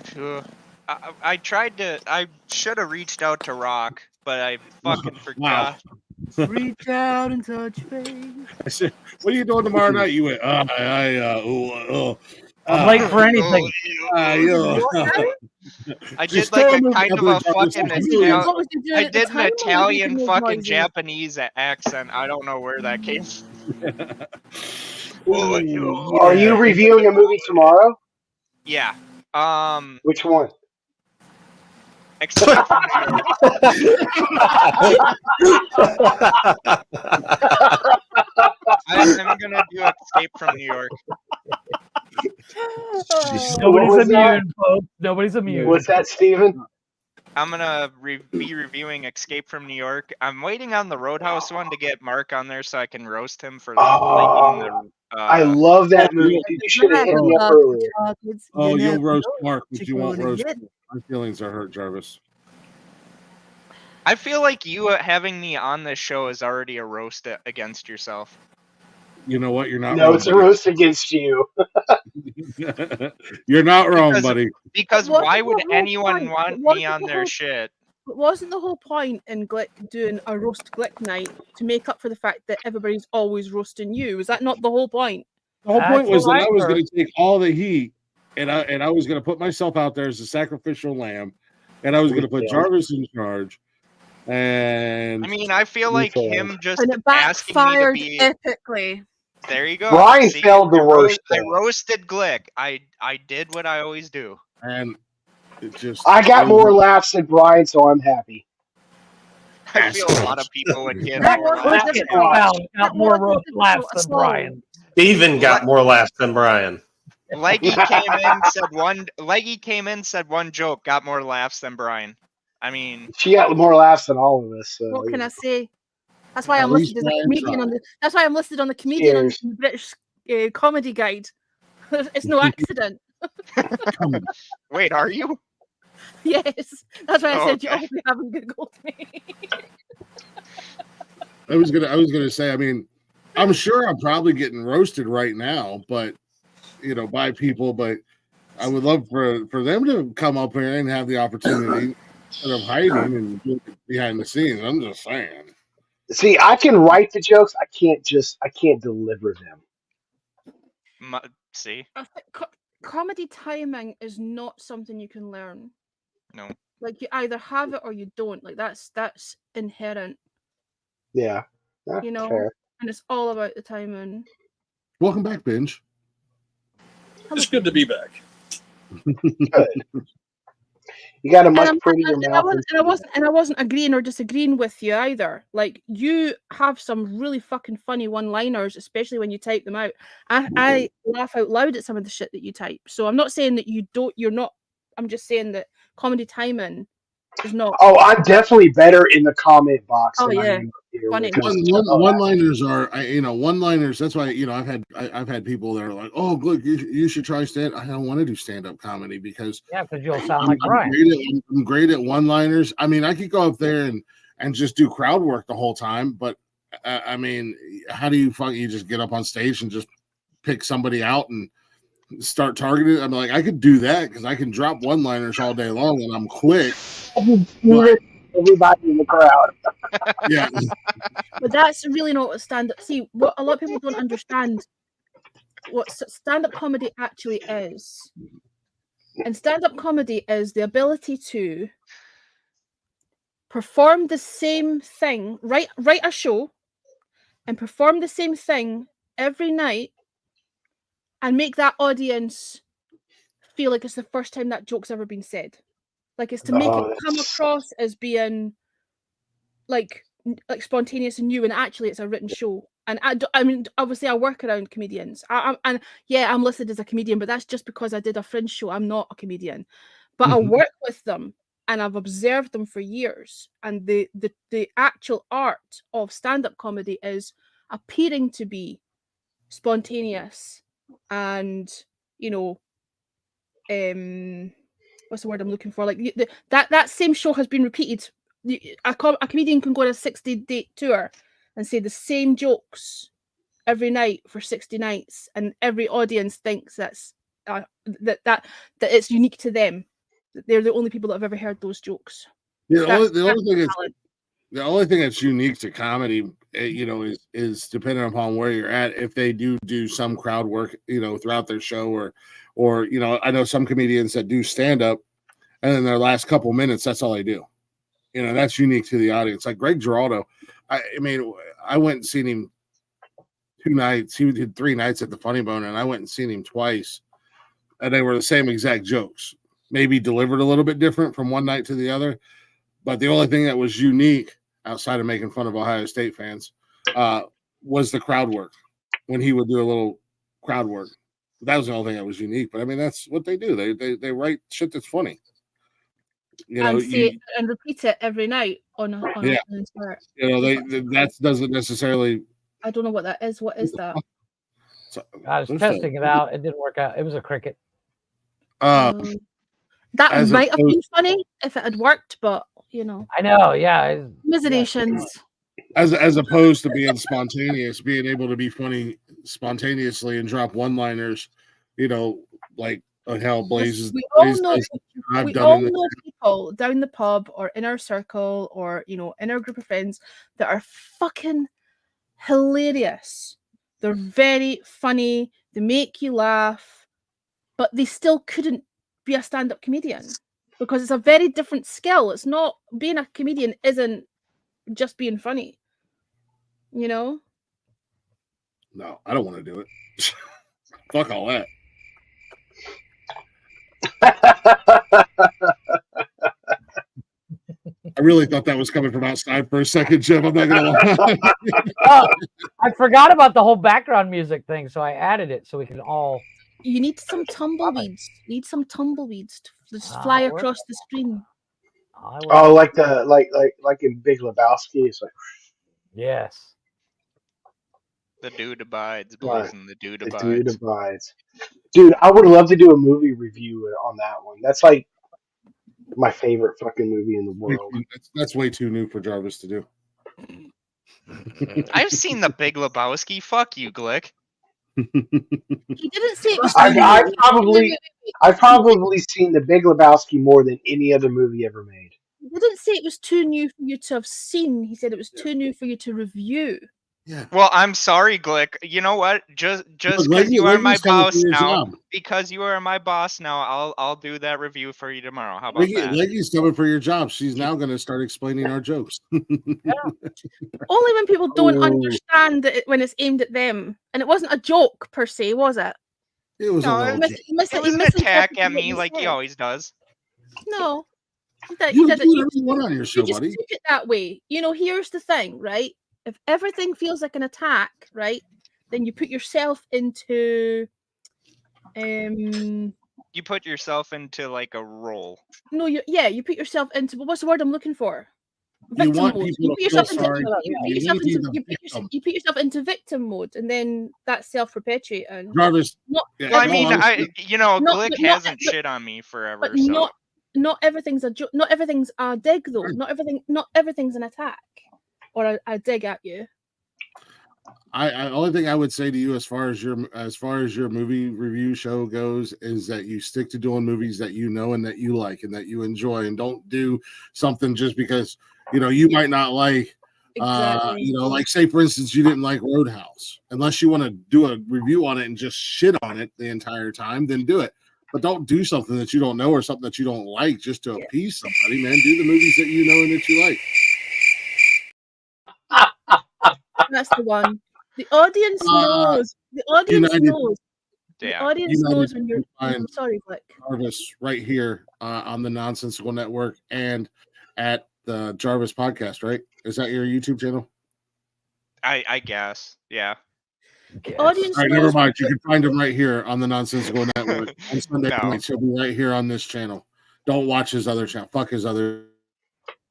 tried to. I should have reached out to Rock, but I fucking forgot. Reach out and touch base. I said, "What are you doing tomorrow night?" You went, I'm late for anything. I did Just like tell a me kind of about a Jarvis. fucking What was Italian. What was you doing I at the did an time? What were you Italian making those fucking noises? Japanese accent. I don't know where that came from. Are you reviewing a movie tomorrow? Yeah. Which one? Escape from New York. I'm gonna do Escape from New York. Nobody's was that? immune, folks. Nobody's immune. What's that, Steven? I'm gonna be reviewing Escape from New York. I'm waiting on the Roadhouse one to get Mark on there so I can roast him for liking the. I love that movie. You should have hit me up earlier. Oh, you'll roast Mark, but you won't roast me. My feelings are hurt, Jarvis. I feel like you having me on this show is already a roast against yourself. You know what? You're not No, wrong. it's a roast against you. You're not wrong, buddy. Because Wasn't why the would whole anyone point- want wasn't me on the their whole- shit? But wasn't the whole point in Glick doing a roast Glick night to make up for the fact that everybody's always roasting you? Was that not the whole point? The whole point was that I was Actor. going to take all the heat, and I was going to put myself out there as a sacrificial lamb, and I was going to put Jarvis in charge. And I mean, I feel like him just And it asking me to backfired be. epically. There you go. Brian See, failed the roast. I roasted Glick. I did what I always do. and it just I got more laughs than Brian, so I'm happy. I feel a lot of people would get That more was laughs. Look at difficult. Val, That got more wasn't roast difficult laughs at than all. Brian. Steven got more laughs than Brian. Leggy came in, said one. Leggy came in, said one joke, got more laughs than Brian. I mean, She got more laughs than all of us. So, What can yeah. I say? That's why At I'm least listed as a Brian comedian tried. on the. That's why I'm listed on the comedian on Cheers. the British Comedy Guide. It's no accident. wait, are you? Yes, that's why I Oh, said you okay. obviously haven't googled me. I was gonna say. I mean, I'm sure I'm probably getting roasted right now, but by people. But I would love for them to come up here and have the opportunity instead of hiding and doing it behind the scenes. I'm just saying. See, I can write the jokes. I can't deliver them. See, Comedy timing is not something you can learn. no. Like you either have it or you don't. Like that's inherent, Yeah, you know. fair. And it's all about the timing. Welcome back, Binge. It's good to be back. Good. You got a And much I'm prettier and I mouth. wasn't, and I wasn't agreeing or disagreeing with you either. Like you have some really fucking funny one-liners, especially when you type them out. I laugh out loud at some of the shit that you type. So I'm not saying that you don't. You're not. I'm just saying that comedy timing is not. Oh, I'm definitely better in the comment box Oh than I yeah, am up here. funny. One-liners are, one-liners. That's why I've had people that are like, "Oh, look, you should try stand." I don't want to do stand-up comedy because because you'll sound like Brian. I'm great at one-liners. I mean, I could go up there and just do crowd work the whole time, but I mean, how do you just get up on stage and just pick somebody out and start targeting? I'm like, I could do that because I can drop one-liners all day long and I'm quick. Everybody in the crowd. Yeah. But that's really not what stand-up. See, what a lot of people don't understand what stand-up comedy actually is. And stand-up comedy is the ability to perform the same thing, write a show, and perform the same thing every night, and make that audience feel like it's the first time that joke's ever been said. Like it's to make it come across as being like spontaneous and new, and actually it's a written show. And I mean, obviously I work around comedians. I'm listed as a comedian, but that's just because I did a fringe show. I'm not a comedian, but I work with them and I've observed them for years. And the actual art of stand-up comedy is appearing to be spontaneous and, what's the word I'm looking for? Like that same show has been repeated. A comedian can go on a 60-date tour and say the same jokes every night for 60 nights, and every audience thinks that it's unique to them. They're the only people that have ever heard those jokes. Yeah, the only thing that's unique to comedy, is depending upon where you're at. If they do some crowd work, throughout their show, or I know some comedians that do stand up, and in their last couple minutes, that's all they do. That's unique to the audience. Like Greg Giraldo, I mean, I went and seen him 2 nights. He did 3 nights at the Funny Bone, and I went and seen him twice, and they were the same exact jokes, maybe delivered a little bit different from one night to the other. But the only thing that was unique, outside of making fun of Ohio State fans, was the crowd work. When he would do a little crowd work, that was the only thing that was unique. But I mean, that's what they do. They write shit that's funny. And say it and repeat it every night on a start. That doesn't necessarily. I don't know what that is. What is that? I was testing it out. It didn't work out. It was a cricket. That might have been funny if it had worked, but I know, yeah. Miserations. As opposed to being spontaneous, being able to be funny spontaneously and drop one-liners, like hell blazes. We all know people down the pub or in our circle or in our group of friends that are fucking hilarious. They're very funny. They make you laugh, but they still couldn't be a stand-up comedian because it's a very different skill. It's not being a comedian isn't just being funny. No, I don't want to do it. Fuck all that. I really thought that was coming from outside for a second, Jim. I'm not gonna lie. I forgot about the whole background music thing, so I added it so we can all. You need some tumbleweeds. You need some tumbleweeds to just fly across the screen. Oh, like in Big Lebowski. It's like yes. The dude abides, boys, and the dude abides. The dude abides. Dude, I would love to do a movie review on that one. That's like my favorite fucking movie in the world. That's way too new for Jarvis to do. I've seen the Big Lebowski. Fuck you, Glick. He didn't say it was I've probably seen the Big Lebowski more than any other movie ever made. He didn't say it was too new for you to have seen. He said it was too new for you to review. Yeah. Well, I'm sorry, Glick. You know what? Just because you are my boss now, I'll do that review for you tomorrow. How about that? Leggy's coming for your job. She's now going to start explaining our jokes. Only when people don't understand it when it's aimed at them, and it wasn't a joke per se, was it? It was it was an attack at me, like he always does. No, You do whatever you want on your show, you just buddy. took it that way. You know, here's the thing, right? If everything feels like an attack, right, then you put yourself into You put yourself into like a role. no, you put yourself into what's the word I'm looking for? You Victim want mode. people to feel sorry. You put yourself into victim mode, and then that's self-perpetuating. Jarvis, Well, I mean, Glick but hasn't shit on me forever, but so. not everything's not everything's a dig though. Not everything's an attack or a dig at you. I only thing I would say to you as far as your movie review show goes is that you stick to doing movies that you know and that you like and that you enjoy, and don't do something just because you might not like. Exactly. Like say for instance, you didn't like Roadhouse. Unless you want to do a review on it and just shit on it the entire time, then do it. But don't do something that you don't know or something that you don't like just to appease somebody, man. Do the movies that you know and that you like. That's the one. The audience knows. The audience knows. Yeah. The audience knows when you're. Find Sorry, Glick. Jarvis right here on the Nonsensical Network and at the Jarvis Podcast, right? Is that your YouTube channel? I guess. Yeah. The audience All right, knows. never mind. You can find him right here on the Nonsensical Network on Sunday No. nights. He'll be right here on this channel. Don't watch his other channel. Fuck his other.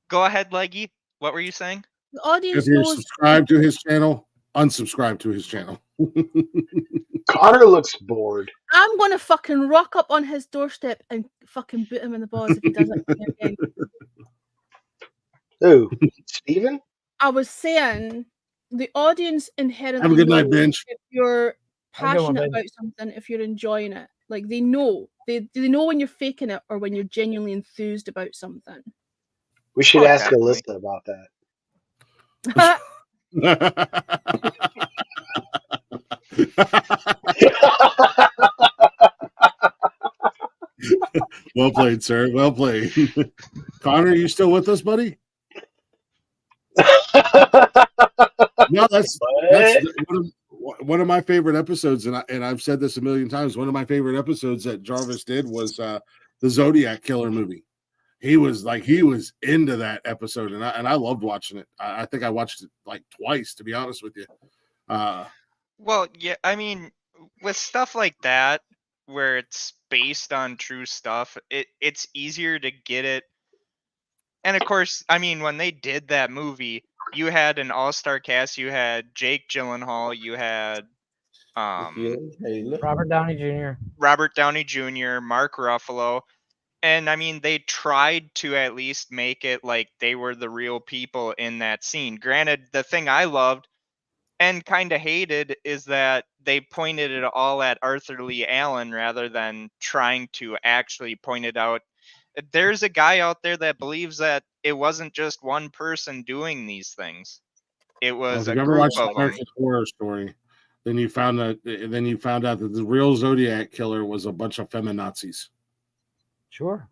Go ahead, Leggy. What were you saying? The audience If you're knows. subscribed to his channel, unsubscribe to his channel. Connor looks bored. I'm gonna fucking rock up on his doorstep and fucking boot him in the balls if he does it to me again. Who? Steven? I was saying the audience inherently Have a good night, knows Bench. if you're Have a good one, passionate Ben. about something, if you're enjoying it. Like they know. They know when you're faking it or when you're genuinely enthused about something. We should Oh, ask definitely. Alyssa about that. Well played, sir. Well played. Connor, you still with us, buddy? No, that's one of my favorite episodes, and I've said this a million times. One of my favorite episodes that Jarvis did was the Zodiac Killer movie. He was into that episode, and I loved watching it. I think I watched it like twice, to be honest with you. Well, yeah, I mean, with stuff like that, where it's based on true stuff, it's easier to get it. And of course, I mean, when they did that movie, you had an all-star cast. You had Jake Gyllenhaal. You had Robert Downey Jr. Mark Ruffalo. And I mean, they tried to at least make it like they were the real people in that scene. Granted, the thing I loved and kind of hated is that they pointed it all at Arthur Lee Allen rather than trying to actually point it out. There's a guy out there that believes that it wasn't just one person doing these things. It was if a you ever group watched of them. American Horror Story, then you found out that the real Zodiac Killer was a bunch of feminazis. Sure.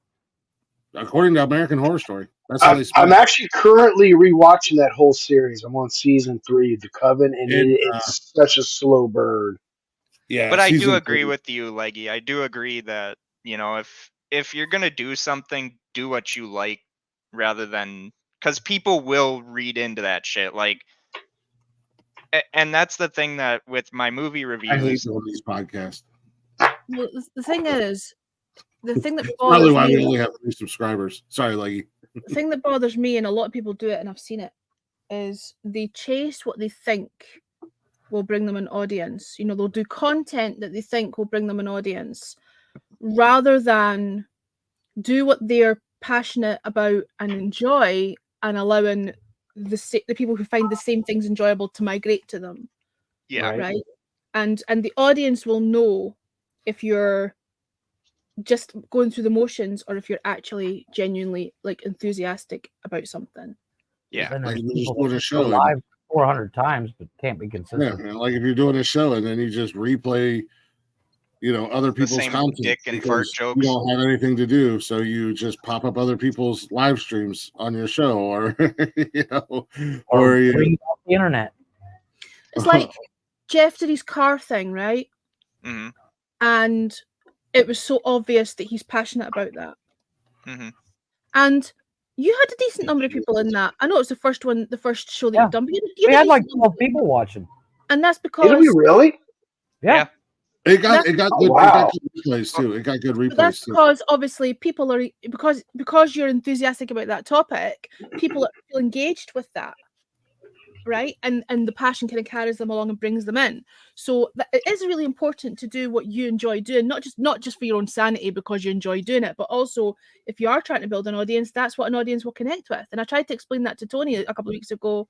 According to American Horror Story. That's how they I'm actually currently rewatching that whole series. I'm on season 3 of The Coven, and it's such a slow burn. Yeah, but I do agree with you, Leggy. I do agree that, if you're gonna do something, do what you like rather than, because people will read into that shit. Like, and that's the thing that with my movie reviews, I hate doing these podcasts. Well, the thing is, the thing that Probably bothers why me. we only have 3 subscribers. Sorry, Leggy. The thing that bothers me, and a lot of people do it, and I've seen it, is they chase what they think will bring them an audience. They'll do content that they think will bring them an audience rather than do what they're passionate about and enjoy and allowing the people who find the same things enjoyable to migrate to them. Yeah. Right. And the audience will know if you're just going through the motions or if you're actually genuinely enthusiastic about something. Yeah. Then Like there's if you're just people doing that a show. go live 400 times but can't be consistent. Yeah, like if you're doing a show and then you just replay, other people's same content dick and because fart jokes. you don't have anything to do, so you just pop up other people's live streams on your show, or Or you bring off the internet. It's like Jeff did his car thing, right? Mm-hmm. And it was so obvious that he's passionate about that. Mm-hmm. and you had a decent number of people in that. I know it's the first show that you've done, but you We a had like decent 12 number. people watching. And that's Did we because really? Yeah. It got Oh, good. wow. It got good replays too. It got good but that's replays too. because obviously people are because you're enthusiastic about that topic, people feel engaged with that. Right, and the passion kind of carries them along and brings them in. So it is really important to do what you enjoy doing, not just for your own sanity because you enjoy doing it, but also if you are trying to build an audience, that's what an audience will connect with. And I tried to explain that to Tony a couple of weeks ago.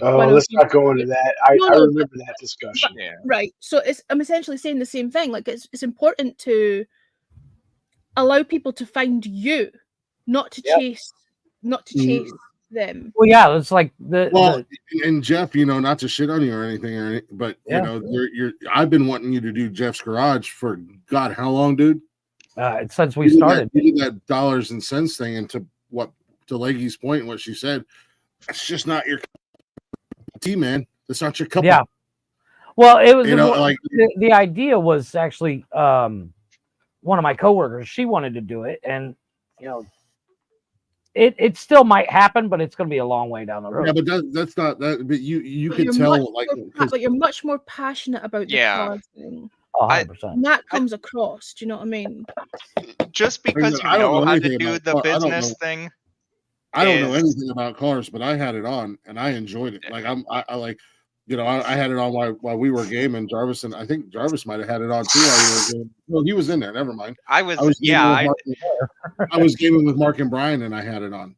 Oh, let's not go into that. I remember that discussion. Yeah. Right. So I'm essentially saying the same thing. Like it's important to allow people to find you, not to chase them. Well, yeah, it's like and Jeff, not to shit on you or anything, but you're I've been wanting you to do Jeff's Garage for God, how long, dude? Since we started. You did that dollars and cents thing, and to Leggy's point, what she said, that's just not your team, man. That's not your couple. Yeah. Well, it was the idea was actually one of my coworkers. She wanted to do it, and it still might happen, but it's going to be a long way down the road. Yeah, but that's not that. But you could You're tell, but you're much more passionate about the card thing. 100%. And that comes across. Do you know what I mean? Just because you know how to do the business thing. I don't know anything about cars, but I had it on and I enjoyed it. Like I like, I had it on while we were gaming. I think Jarvis might have had it on too while we were gaming. No, he was in there. Never mind. I was gaming with Mark and Brian, and I had it on.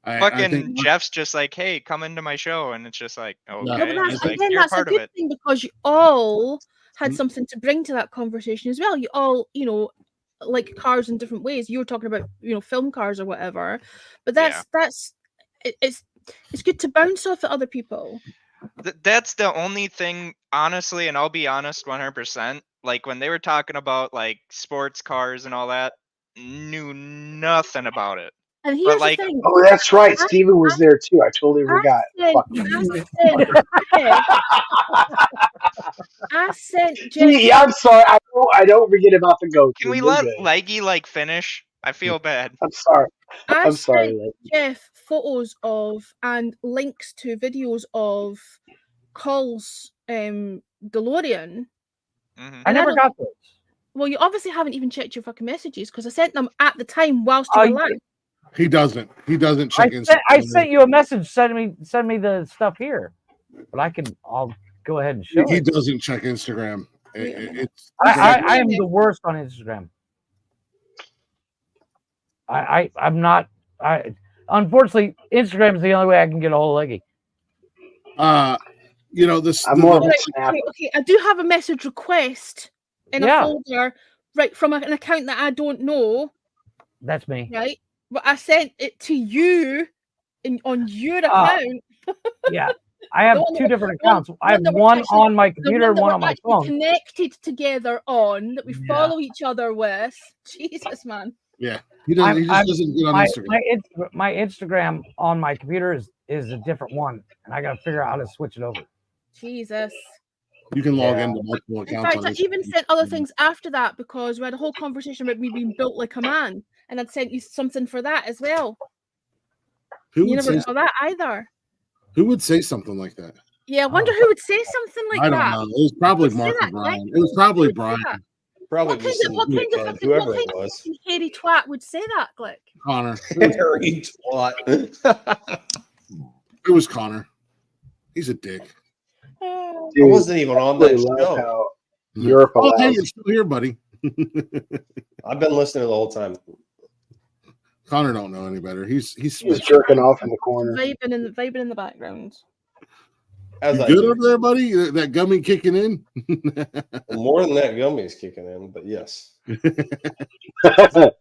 I think Jeff's just like, hey, come into my show, and it's just like, okay, that's you're a part of good it. thing because you all had something to bring to that conversation as well. You all, like cars in different ways. You were talking about, film cars or whatever, but it's good to bounce off at other people. That's the only thing, honestly, and I'll be honest 100%. Like when they were talking about like sports cars and all that, knew nothing about it. And here's the thing. Oh, that's right. Steven was there too. I totally forgot. I sent Jeff. Yeah, I'm sorry. I don't forget about the goat. Can we let Leggy finish? I feel bad. I'm sorry. I'm sorry. Jeff photos of and links to videos of Cole's DeLorean. Mm-hmm. I never got those. Well, you obviously haven't even checked your fucking messages because I sent them at the time whilst you were live. He doesn't check Instagram. I sent you a message. Send me the stuff here, but I'll go ahead and show it. He doesn't check Instagram. I am the worst on Instagram. I'm not. Unfortunately, Instagram is the only way I can get a hold of Leggy. I'm more of a snap. Okay, I do have a message request in a folder, right, from an account that I don't know. That's me. Right, but I sent it to you on your account. Yeah, I have two different accounts. I have one on my computer and one on my phone. Connected together on that we follow each other with. Jesus, man. Yeah, he just doesn't get on Instagram. My Instagram on my computer is a different one, and I got to figure out how to switch it over. Jesus. You can log into multiple accounts. In fact, I even sent other things after that because we had a whole conversation about me being built like a man, and I'd sent you something for that as well. You never saw that either. Who would say something like that? Yeah, I wonder who would say something like that. I don't know. It was probably Mark or Brian. It was probably Brian. Probably what kind of whoever it was. Hairy twat would say that, Glick? Connor. Hairy twat. It was Connor. He's a dick. Dude, I wasn't even on that show. You're hey, you're still here, buddy. I've been listening the whole time. Connor don't know any better. He's jerking off in the corner, vibing in the background. You good over there, buddy? That gummy kicking in? More than that gummy is kicking in, but yes. It's like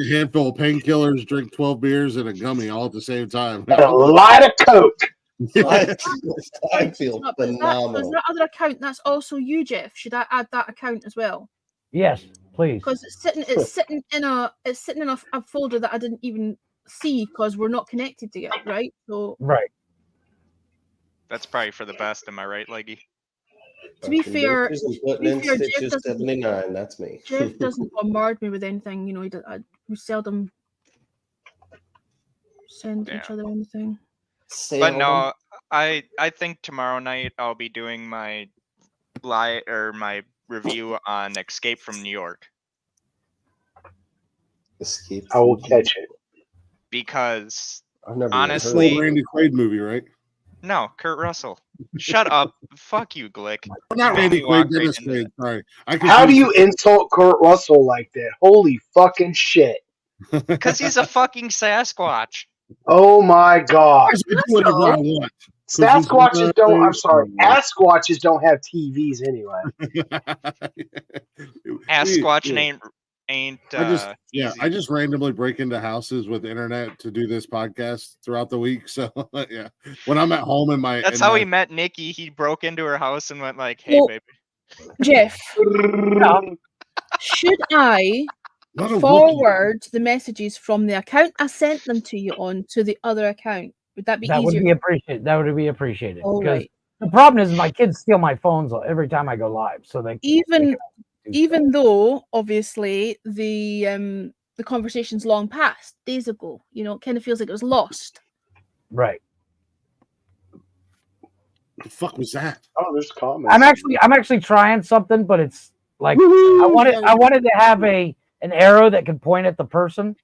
a handful of painkillers, drink 12 beers, and a gummy all at the same time. And a lot of Coke. I feel phenomenal. There's that other account. That's also you, Jeff. Should I add that account as well? Yes, please. Because it's sitting in a folder that I didn't even see because we're not connected to it, right? So right. That's probably for the best. Am I right, Leggy? To be fair, Bitches and putting in Jeff stitches doesn't, 79. That's me. Jeff doesn't bombard me with anything. You know, we seldom send each other anything. But no, I think tomorrow night I'll be doing my my review on Escape from New York. Escape. I will catch it. Because I've never honestly, It's a Randy Quaid movie, right? no, Kurt Russell. Shut up. Fuck you, Glick. Not You made Randy me walk Quaid, right Dennis into Quaid. Sorry. How do you insult Kurt Russell like that? Holy fucking shit. Because he's a fucking Sasquatch. Oh my god. I can do whatever I want. Sasquatches don't, I'm sorry, Asquatches don't have TVs anyway. Asquatch ain't I just randomly break into houses with internet to do this podcast throughout the week. So yeah, when I'm at home in my That's how he met Nikki. He broke into her house and went like, "Hey, Well, baby." Jeff, should I Not a forward the messages from the account I sent them to you on to the other account? Would that be That would easier? be appreciated. That would be appreciated. All Because right. the problem is my kids steal my phones every time I go live. So they Even though obviously the conversation's long past, days ago, you know, it kind of feels like it was lost. right. What the fuck was that? Oh, there's comments. I'm actually trying something, but it's like I wanted to have an arrow that could point at the person,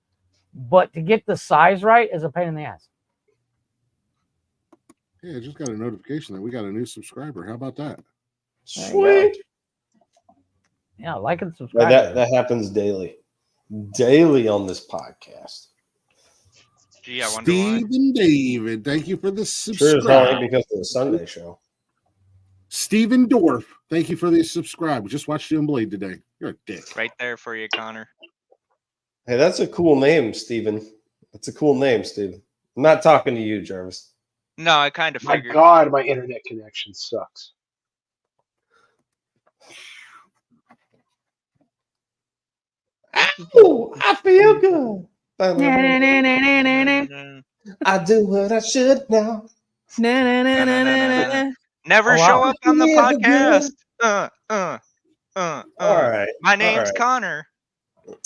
but to get the size right is a pain in the ass. Yeah, I just got a notification that we got a new subscriber. How about that? Sweet. Yeah, like and Yeah, subscribe. that happens daily on this podcast. Gee, I wonder why. Stephen David, thank you for the Sure as subscribe. hell ain't because of the Sunday show. Stephen Dorff, thank you for the subscribe. We just watched you on Blade today. You're a dick. Right there for you, Connor. Hey, that's a cool name, Steven. That's a cool name, Steven. I'm not talking to you, Jarvis. No, I kind of My figured. god, my internet connection sucks. Ow, I feel good. I do what I should now. Never Oh, show wow. up on the Yeah, podcast. All right. My name's all right. Connor.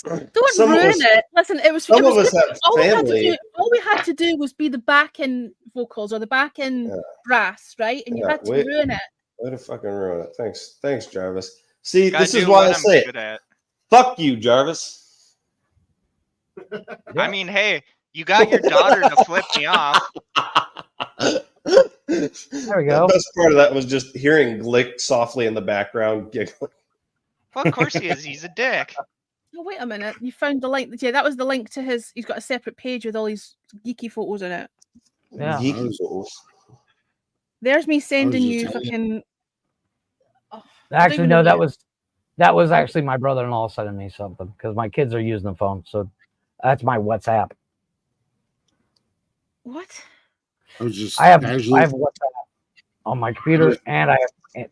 Don't Some of ruin us- it. Listen, it was. Some It was of us good. have All family. we had to do was be the back-end vocals or the back-end brass, right? And you Yeah, had to wait. ruin it. Way to fucking ruin it. Thanks, Jarvis. See, Gotta this is do why I what I'm say good it. at. Fuck you, Jarvis. I mean, hey, you got your daughter to flip me off. There we go. The best part of that was just hearing Glick softly in the background giggling. Well, of course he is. He's a dick. Oh, wait a minute. You found the link. Yeah, that was the link to his. He's got a separate page with all these geeky photos in it. Yeah. Geeky fools. There's me sending just you telling you. fucking. Oh, Actually, even no, know that was actually my brother-in-law sending me something because my kids are using the phone. So that's my WhatsApp. what? I was just I have casually. WhatsApp on my computer and I have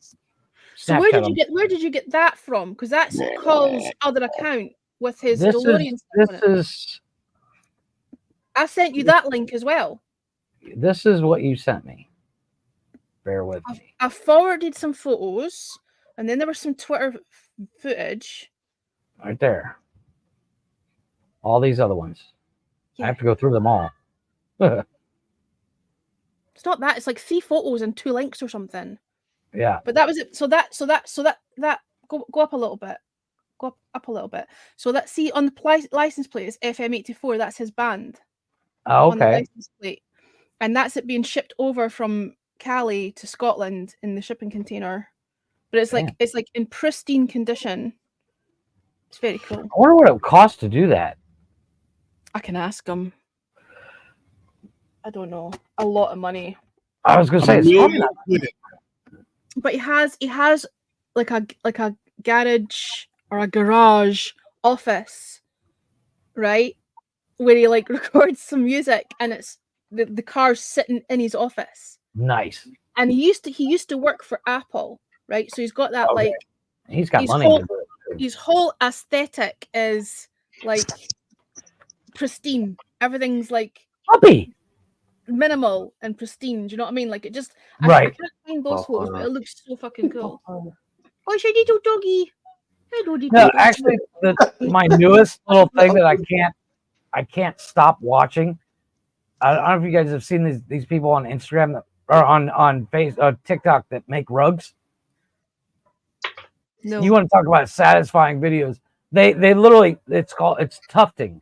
So where Snapchat did you get that from? Because that's Cole's other account with his This DeLorean is stuff on it. this is I sent you that link as well. this is what you sent me. Bear with me. I forwarded some photos, and then there was some Twitter footage. Right there. All these other ones. I Yeah. have to go through them all. It's not that. It's like 3 photos and 2 links or something. Yeah. But that was it. So that go up a little bit. Go up a little bit. So that see on the license plate is FM84. That's his band. Oh, On the okay. license plate, and that's it being shipped over from Cali to Scotland in the shipping container. But it's like Damn. it's like in pristine condition. It's very cool. I wonder what it would cost to do that. I can ask him. I don't know. A lot of money. I was gonna say it's probably not. But he has like a garage or a garage office, right? Where he like records some music and it's the car's sitting in his office. Nice. And he used to work for Apple, right? So he's got that Okay. like He's got his money whole, to do it. his whole aesthetic is like pristine. Everything's like Puppy. minimal and pristine. Do you know what I mean? Like it just I Right. can't find those photos, but it looks so fucking cool. Oh, it's your little doggy. Hello, little No, doggy. actually, my newest little thing that I can't stop watching. I don't know if you guys have seen these people on Instagram that, or on TikTok that make rugs. No. You want to talk about satisfying videos? They literally it's tufting,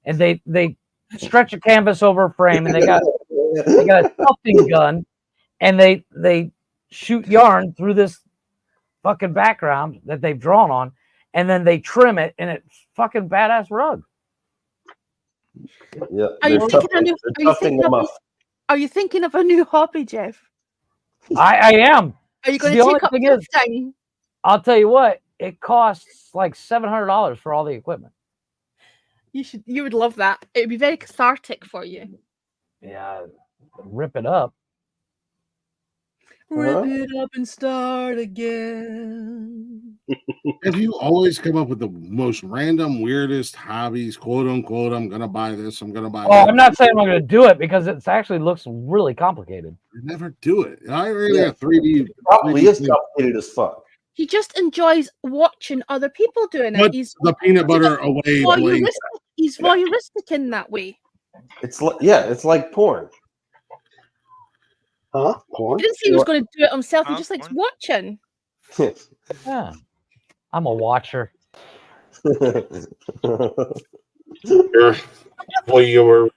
and they stretch a canvas over a frame, and they got a tufting gun, and they shoot yarn through this fucking background that they've drawn on, and then they trim it, and it's fucking badass rug. Yeah, Are you they're thinking tufting- of they're tufting them up. Are you thinking of a new hobby, Jeff? I am. Are you going The to only take up thing is, tufting? I'll tell you what, it costs like $700 for all the equipment. You would love that. It would be very cathartic for you. Yeah, rip it up. Rip it up and start again. If you always come up with the most random, weirdest hobbies, quote unquote, I'm gonna buy this, I'm gonna buy that. I'm not saying I'm going to do it because it actually looks really complicated. I never do it. I really have 3D. Probably is complicated as fuck. He just enjoys watching other people doing it. But He's the peanut butter away blade. voyeuristic. He's voyeuristic in that way. It's it's like porn. Huh? Porn? He didn't say he was going to do it himself. He just likes watching. Yeah, I'm a watcher. Voyeur.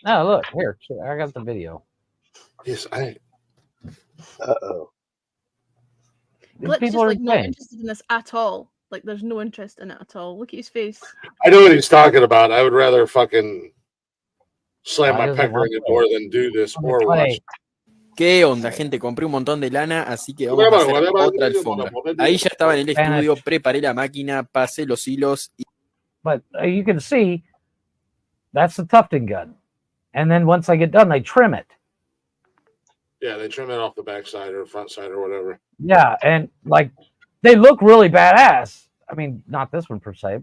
No, look here. I got the video. Yes, Uh-oh. Glitch is People are like not insane. interested in this at all. Like there's no interest in it at all. Look at his face. I know what he's talking about. I would rather fucking slam Why my doesn't pecker want in the to? door than do this or watch. Play. ¿Qué onda, gente? Compré un montón de lana, así que vamos a hacer otra alfombra. Ahí ya estaba en el estudio, preparé la máquina, pasé los hilos. But you can see that's the tufting gun. And then once I get done, they trim it. Yeah, they trim it off the back side or front side or whatever. Yeah, and like they look really badass. I mean, not this one per se,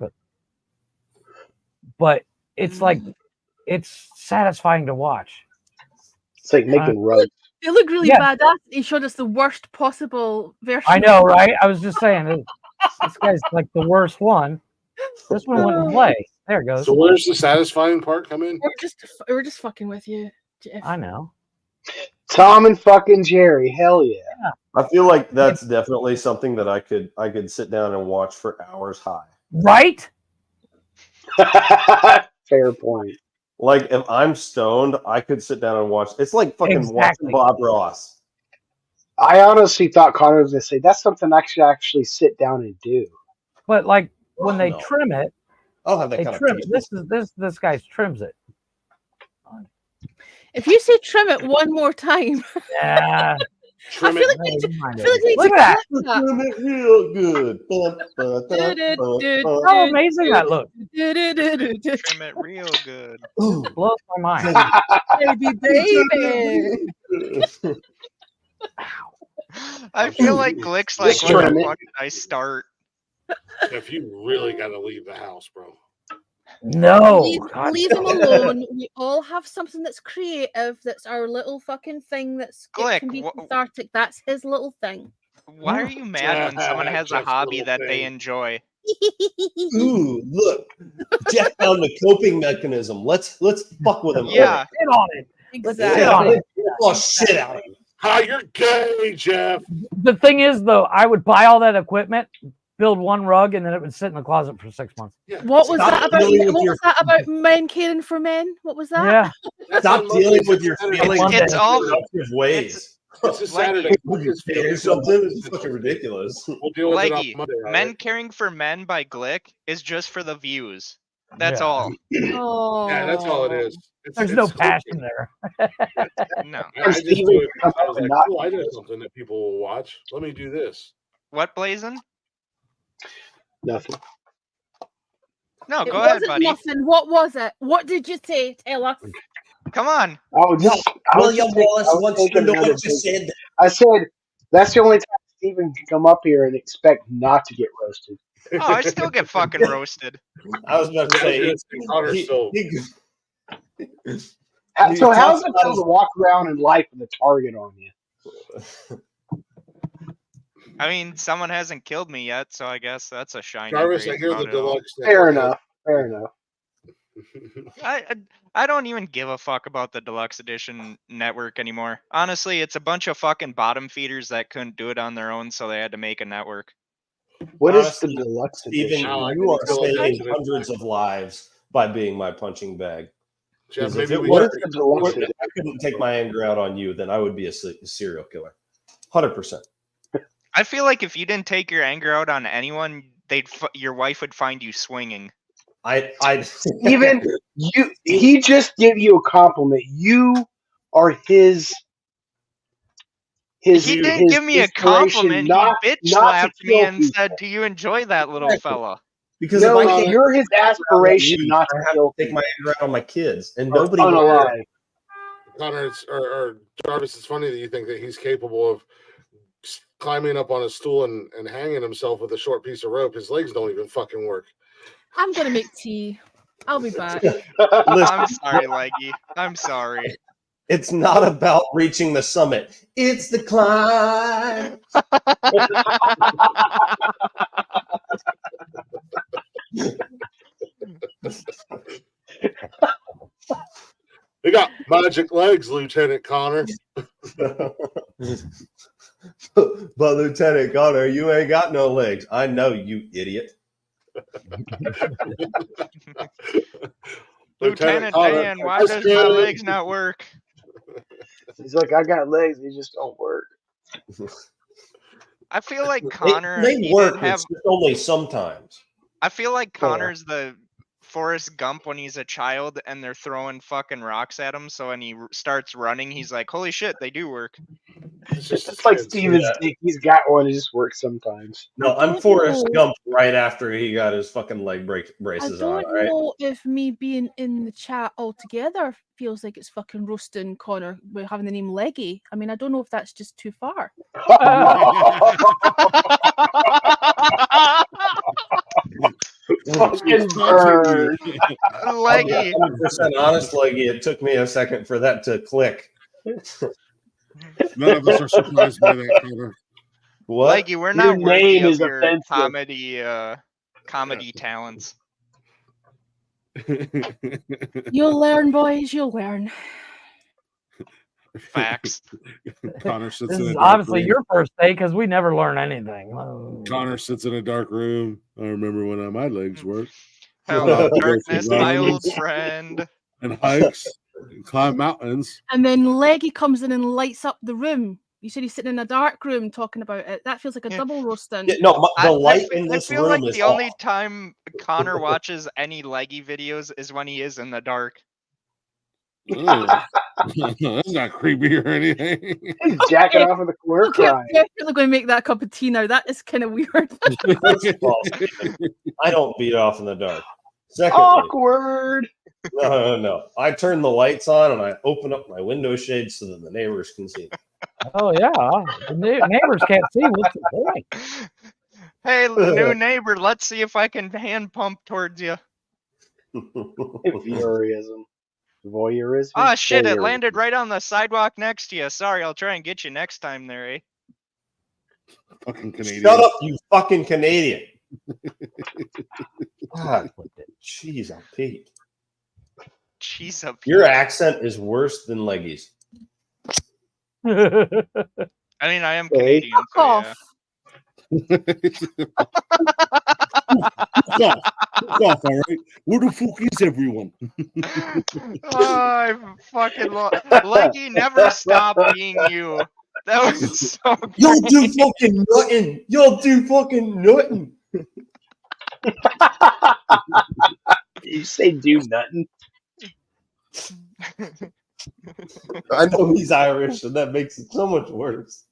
but it's like it's satisfying to watch. It's like making rugs. They look really Yeah. badass. He showed us the worst possible version. I know, right? I was just saying this guy's like the worst one. This one wouldn't play. There it goes. So where's the satisfying part come in? We're just fucking with you, Jeff. I know. Tom and fucking Jerry. Hell yeah. I feel like that's definitely something that I could sit down and watch for hours high. Right? Fair point. Like if I'm stoned, I could sit down and watch. It's like fucking watching Bob Ross. I honestly thought Connor was going to say that's something I should actually sit down and do. But like when they No. trim it, I'll have that they kind trim of it. This guy trims it. If you say trim it one more time, Yeah. I feel like we need to, Look at that. Trim it real good. How amazing that looks. Trim it real good. Blows my mind. baby. I feel like Glick's like, Just when trim the it. fuck did I start? If you really got to leave the house, bro. No. Leave him alone. We all have something that's creative. That's our little fucking thing. That's it Glick, can be cathartic. That's his little thing. Why are you mad when someone has a Jeff's hobby little that they thing. enjoy? Ooh, look! Jeff found the coping mechanism. Let's fuck with him. Yeah. Get on it. Exactly. Get on it. Oh shit out of him. Ah, you're gay, Jeff. The thing is, though, I would buy all that equipment, build one rug, and then it would sit in the closet for 6 months. Yeah. What was Stop that about? dealing with What your- was that about men caring for men? What was that? Yeah. Stop dealing with your feelings. It's all- productive ways. It's a Saturday. With your feelings, something is fucking ridiculous. We'll deal with it on Leggy, Monday. all Men right? Caring for Men by Glick is just for the views. That's Yeah. all. Oh. Yeah, that's all it is. There's no passion there. No. I just do it because I was like, oh, I did something that people will watch. Let me do this. What, Blazin'? Nothing. No, It go ahead, wasn't buddy. nothing. What was it? What did you say? Tell us. Come on. I was just, I was William just thinking- Wallace I was wants thinking to know the other what you day. said. I said that's the only time Steven can come up here and expect not to get roasted. Oh, I still get fucking roasted. I was about to say, Connor's he- still- he- So how's it feel to walk around in life with a target on you? I mean, someone hasn't killed me yet, so I guess that's a shiny. Jarvis, I great. hear the don't know. deluxe. Fair enough. Fair enough. I don't even give a fuck about the deluxe edition network anymore. Honestly, it's a bunch of fucking bottom feeders that couldn't do it on their own, so they had to make a network. What Honestly, is the deluxe Steven, edition? you are saving hundreds of lives by being my punching bag. Jeff, Because maybe if, we What is should- the deluxe if edition? I couldn't take my anger out on you, then I would be a serial killer. 100%. I feel like if you didn't take your anger out on anyone, your wife would find you swinging. Even he just gave you a compliment. You are his. He didn't give me a compliment. He bitch slapped me and people. said, "Do you enjoy that little fella?" Because No, if I can't you're his aspiration, you, not I to have kill to take my anger out on my kids, and or nobody unalive. Connor, or Jarvis, it's funny that you think that he's capable of climbing up on a stool and hanging himself with a short piece of rope. His legs don't even fucking work. I'm gonna make tea. I'll be back. I'm sorry, Leggy. I'm sorry. It's not about reaching the summit. It's the climb. They got magic legs, Lieutenant Connor. But Lieutenant Connor, you ain't got no legs. I know, you idiot. Lieutenant Connor, Dan, why that's does good. my legs not work? He's like, I got legs, they just don't work. I feel like Connor. They he work, didn't have. it's just only sometimes. I feel like Connor's the Forrest Gump when he's a child and they're throwing fucking rocks at him. So when he starts running, he's like, "Holy shit, they do work." It's like Steven's dick. He's got one. It just works sometimes. No, I'm Forrest Gump right after he got his fucking leg braces I on. don't All right? know if me being in the chat altogether feels like it's fucking roasting Connor by having the name Leggy. I mean, I don't know if that's just too far. Fucking bird. Leggy. 100% honest, Leggy. It took me a second for that to click. None of us are surprised by that, Connor. What? Leggy, we're not Your worthy name of is your offensive. comedy talents. You'll learn, boys. You'll learn. Facts. Connor sits This in a is dark obviously room. your first day because we never learn anything. Connor sits in a dark room. I remember when my legs worked. Hello, darkness, my old friend. And hikes, and climb mountains. And then Leggy comes in and lights up the room. You said he's sitting in a dark room talking about it. That feels like a double roasting. Yeah, no, the light I in this feel room like is the off. only time Connor watches any Leggy videos is when he is in the dark. That's not creepy or anything. He's jacking off in the corner Okay, I'm crying. definitely going to make that cup of tea now. That is kind of weird. First of all, I don't beat off in the dark. Secondly, Awkward. no. I turn the lights on and I open up my window shades so that the neighbors can see. Oh yeah, the neighbors can't see. What's the point? Hey, new neighbor, let's see if I can hand pump towards you. Voyeurism. Voyeurism. Ah, shit, it Voyeurism. landed right on the sidewalk next to you. Sorry, I'll try and get you next time there, eh? Fucking Canadian. Shut up, you fucking Canadian. God, jeez, I'm Pete. Jeez, up Your accent is worse than Leggy's. I mean, I am Canadian, Fuck so off. yeah. Fuck off, all right? Where the fuck is everyone? I fucking Leggy, never stop being you. That was so great. You'll do fucking nothing. You'll do fucking nothing. You say do nothing. I know he's Irish, and that makes it so much worse.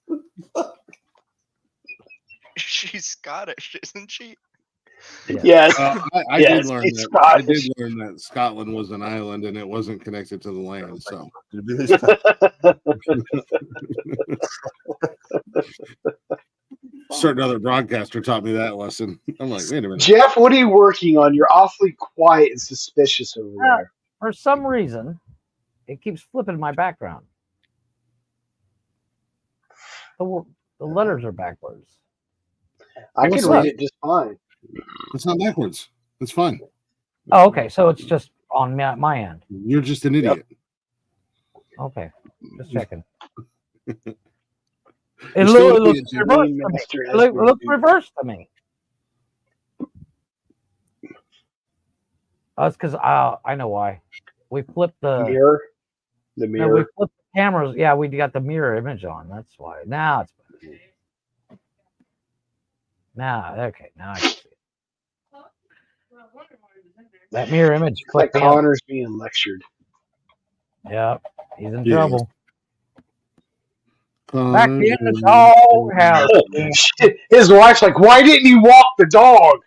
She's Scottish, isn't she? Yes. I Yes, did learn it's that. I did Scottish. learn that Scotland was an island and it wasn't connected to the land. So certain other broadcaster taught me that lesson. I'm like, wait a minute. Jeff, what are you working on? You're awfully quiet and suspicious over there. For some reason, It keeps flipping my background. The letters are backwards. I What's can read that? it just fine. It's not backwards. It's fine. Oh, okay. So it's just on my end. You're just an idiot. Okay, just checking. You're It still an looks idiot, reversed Jim. to me. Master It has been looks duped. reversed to me. That's because I know why. We flipped the Mirror. The No, mirror. we flipped the cameras. Yeah, we got the mirror image on. That's why. Now it's better. Now, okay. Now I can see it. That mirror image Looks like flipped me up. Connor's being lectured. Yep, he's in Yeah. trouble. Connor, Back in the doghouse. Shit. His wife's like, why didn't you walk the dog?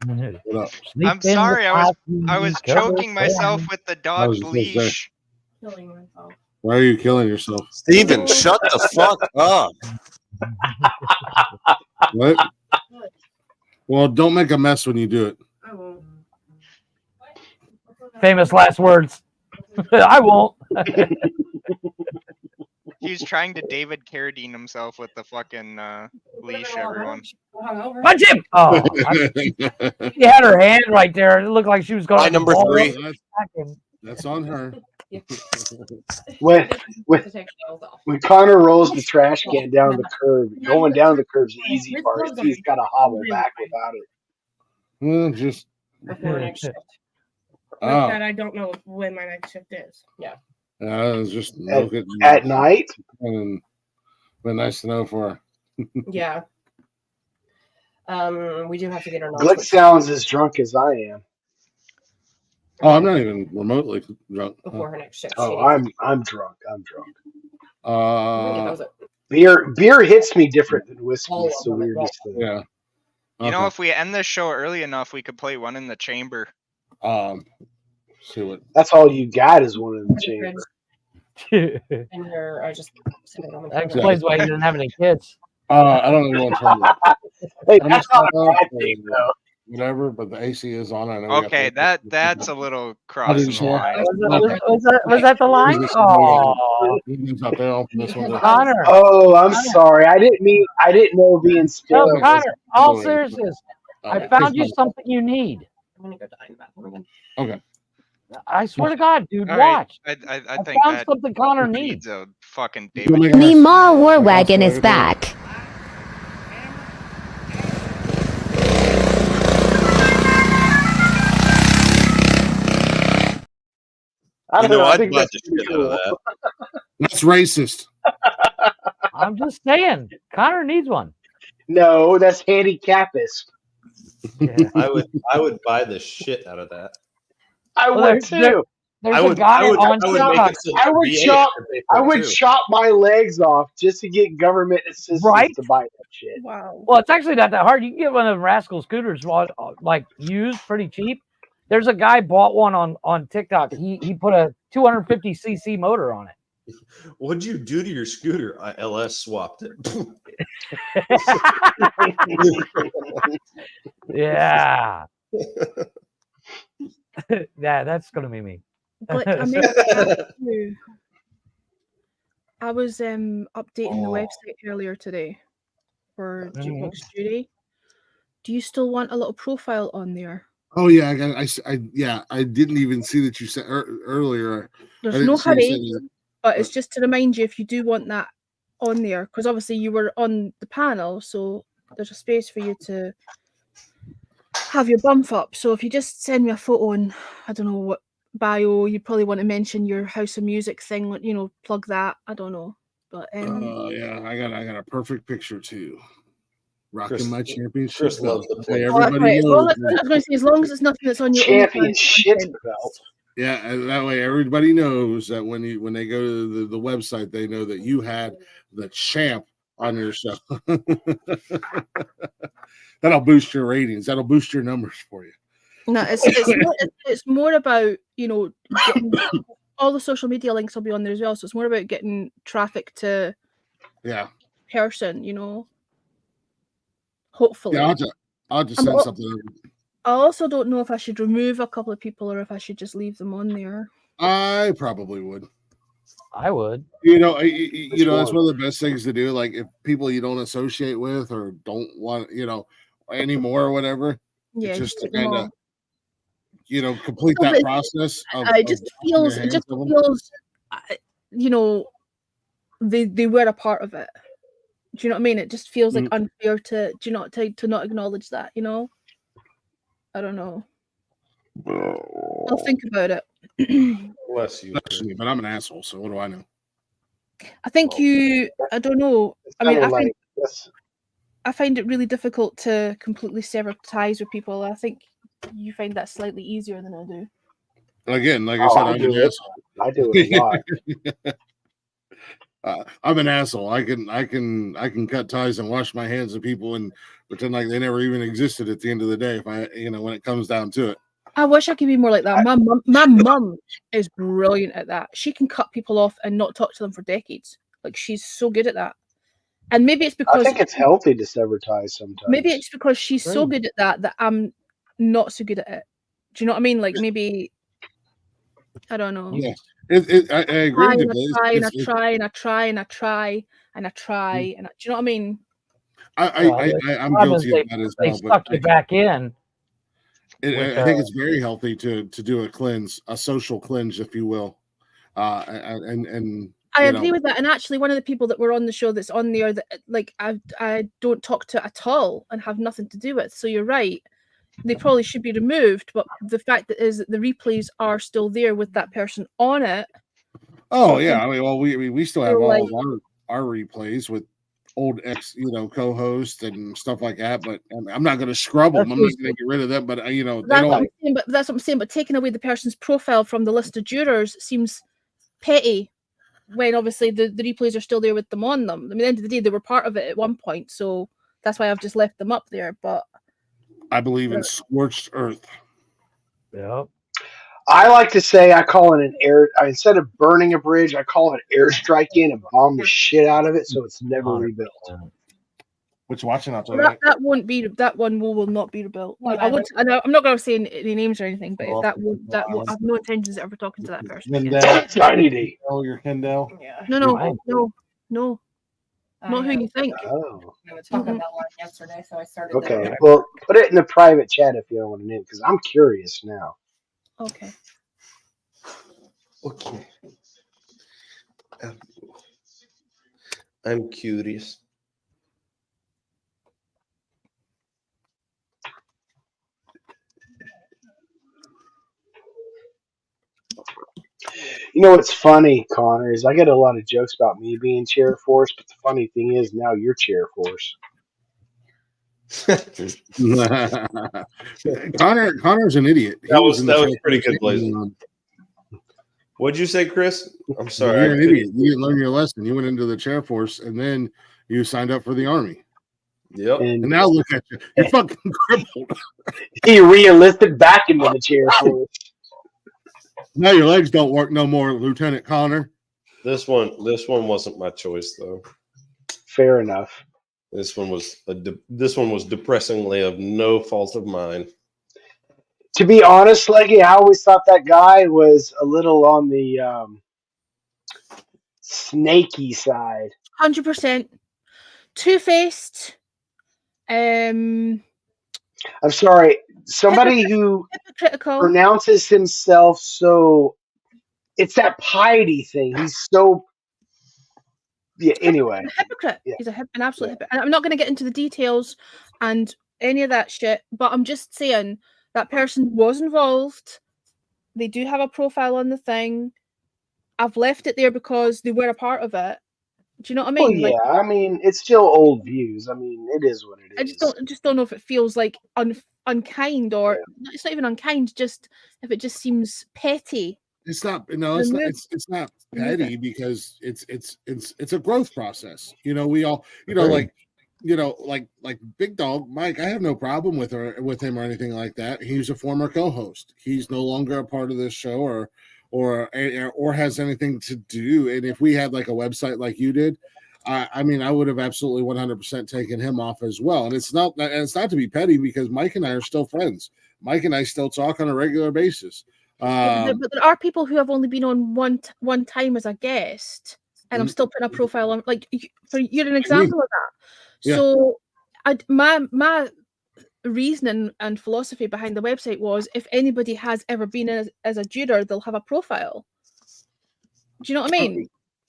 What up? I'm sorry, I was choking myself with the I dog was just gonna say. leash. Why are you killing yourself? Steven, shut the fuck up. What? Well, don't make a mess when you do it. Famous last words. I won't. He was trying to David Carradine himself with the fucking leash, everyone. Punch him! Oh, she had her hand right there. It looked like she was going. Lie number 3. That's on her. When Connor rolls the trash can down the curb, going down the curb's the easy part. He's got to hobble back without it. Well, just Before next shift. Oh. That I don't know when my next shift is. Yeah. It's just At night. And been nice to know for her. Yeah. We do have to get our Glick sounds as drunk as I am. Oh, I'm not even remotely drunk. Before her next shift. Oh, I'm drunk. I'm drunk. Beer hits me different than whiskey. It's the weirdest thing. Yeah. You know, if we end this show early enough, we could play one in the chamber. See what? That's all you got is one in the chamber. And you're, I just said it on the That explains why he didn't have any kids. I don't know what's wrong. Hey, that's not a bad thing, though. Whatever, but the AC is on. I know. Okay, that's a little crossing the line. Was that the line? Oh, Connor. Oh, I'm sorry. I didn't know being No, spoiled. Connor. All seriousness, I found you something you need. I'm gonna go die in the bathroom again. Okay. I swear to God, dude, All right, watch. I I think found that something Connor needs. a fucking David. Meemaw War Wagon is back. I don't know. I I'd think buy that's the pretty shit out of cool. that. That's racist. I'm just saying, Connor needs one. No, that's handicapist. Yeah. I would buy the shit out of that. I Well, would too. There's a guy on TikTok. I would chop my legs off just to get government assistance Right? to buy that shit. Wow. Well, it's actually not that hard. You can get one of the Rascal scooters, like used, pretty cheap. There's a guy bought one on TikTok. He put a 250cc motor on it. What'd you do to your scooter? I LS swapped it. Yeah. Yeah, that's gonna be me. But I meant to ask you, I was updating the website earlier today for Jukebox Judy. Do you still want a little profile on there? Oh yeah, I didn't even see that you said earlier. There's no hurry, but it's just to remind you if you do want that on there, because obviously you were on the panel, so there's a space for you to have your bump up. So if you just send me a photo and I don't know what bio, you probably want to mention your House of Music thing, you know, plug that. I don't know, but yeah, I got a perfect picture too. Rocking Chris- my championship. Chris loves the play. Oh, that's right. Everybody knows. I was going to say, as long as it's nothing that's on your Championship OnlyFans belt. Yeah, and that way everybody knows that when they go to the website, they know that you had the champ on your show. That'll boost your ratings. That'll boost your numbers for you. No, it's more about, you know, getting, all the social media links will be on there as well. So it's more about getting traffic to person, you know. Hopefully. Yeah, I'll just send something. I also don't know if I should remove a couple of people or if I should just leave them on there. I probably would. I would. You know, that's one of the best things to do. Like if people you don't associate with or don't want, anymore or whatever, Yeah, just to take them kind all. of, complete No, that but process. it just feels, they were a part of it. Do you know what I mean? It just feels like unfair to not acknowledge that. I don't know. I'll think about it. Bless you. But I'm an asshole, so what do I know? I think I don't know. I mean, I find it really difficult to completely sever ties with people. I think you find that slightly easier than I do. Again, like I said, I'm an asshole. I do it a lot. I'm an asshole. I can cut ties and wash my hands of people and pretend like they never even existed at the end of the day. If when it comes down to it. I wish I could be more like that. My mum is brilliant at that. She can cut people off and not talk to them for decades. Like she's so good at that. And maybe it's because I think it's healthy to sever ties sometimes. Maybe it's because she's so good at that I'm not so good at it. Do you know what I mean? Like maybe I don't know. Yeah, I agree. And I try. Do you know what I mean? I'm guilty of that as well. They suck you back in. I think it's very healthy to do a cleanse, a social cleanse, if you will. And I agree with that. And actually, one of the people that were on the show that's on there that like I don't talk to at all and have nothing to do with. So you're right. They probably should be removed. But the fact that is that the replays are still there with that person on it. Oh yeah, I mean, well, we still have all of our replays with old ex, co-hosts and stuff like that. But I'm not going to scrub them. I'm not going to get rid of them. But they don't. That's what I'm saying. But taking away the person's profile from the list of jurors seems petty. When obviously the replays are still there with them on them. I mean, at the end of the day, they were part of it at one point, so that's why I've just left them up there. But I believe in scorched earth. Yeah. I like to say I call it an air. Instead of burning a bridge, I call it airstrike in and bomb the shit out of it, so it's never rebuilt. What's watching out there? That won't be. That one will not be rebuilt. I'm not going to say any names or anything, but if that won't. I have no intentions of ever talking to that person. Tiny D. Oh, your Kendall. Yeah. No. Not who you think. Oh. I was talking about one yesterday, so I started. Okay, well, put it in the private chat if you don't want to name, because I'm curious now. Okay. Okay. I'm curious. You know what's funny, Connor, is I get a lot of jokes about me being chair force, but the funny thing is now you're chair force. Connor's an idiot. That was pretty good, Blaze. What'd you say, Chris? I'm sorry. You're an idiot. You didn't learn your lesson. You went into the chair force and then you signed up for the army. Yep. And now look at you. You're fucking crippled. He re-enlisted back into the chair force. Now your legs don't work no more, Lieutenant Connor. This one wasn't my choice though. Fair enough. This one was depressingly of no fault of mine. To be honest, Leggy, I always thought that guy was a little on the snaky side. 100%. Two-faced. I'm sorry. Somebody who pronounces himself so, it's that piety thing. He's so, yeah. Anyway, a hypocrite. Yeah. He's an absolute hypocrite. And I'm not going to get into the details and any of that shit, but I'm just saying that person was involved. They do have a profile on the thing. I've left it there because they were a part of it. Do you know what I mean? Well, yeah, I mean, it's still old views. I mean, it is what it is. I just don't know if it feels like unkind or it's not even unkind. Just if it just seems petty. It's not. No, it's not. It's not petty because it's a growth process. We all. Like Big Dog Mike. I have no problem with him or anything like that. He's a former co-host. He's no longer a part of this show or has anything to do. And if we had like a website like you did, I mean, I would have absolutely 100% taken him off as well. And it's not to be petty because Mike and I are still friends. Mike and I still talk on a regular basis. But there are people who have only been on one time as a guest, and I'm still putting a profile on. Like, you're an example of that. Yeah. So, my reasoning and philosophy behind the website was, if anybody has ever been as a juror, they'll have a profile. Do you know what I mean?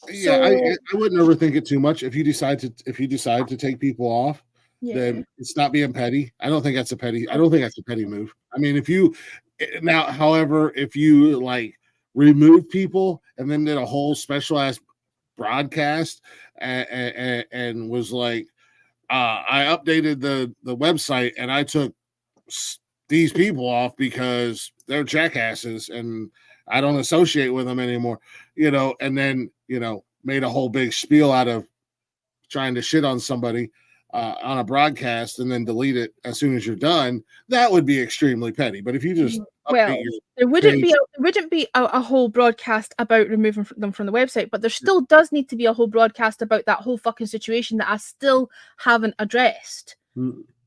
Yeah, I wouldn't overthink it too much. If you decide to take people off, then it's not being petty. I don't think that's a petty move. I mean, however, if you like remove people and then did a whole special ass broadcast and was like, I updated the website and I took these people off because they're jackasses and I don't associate with them anymore, and then, made a whole big spiel out of trying to shit on somebody on a broadcast and then delete it as soon as you're done, that would be extremely petty. But if you just there wouldn't be a whole broadcast about removing them from the website, but there still does need to be a whole broadcast about that whole fucking situation that I still haven't addressed.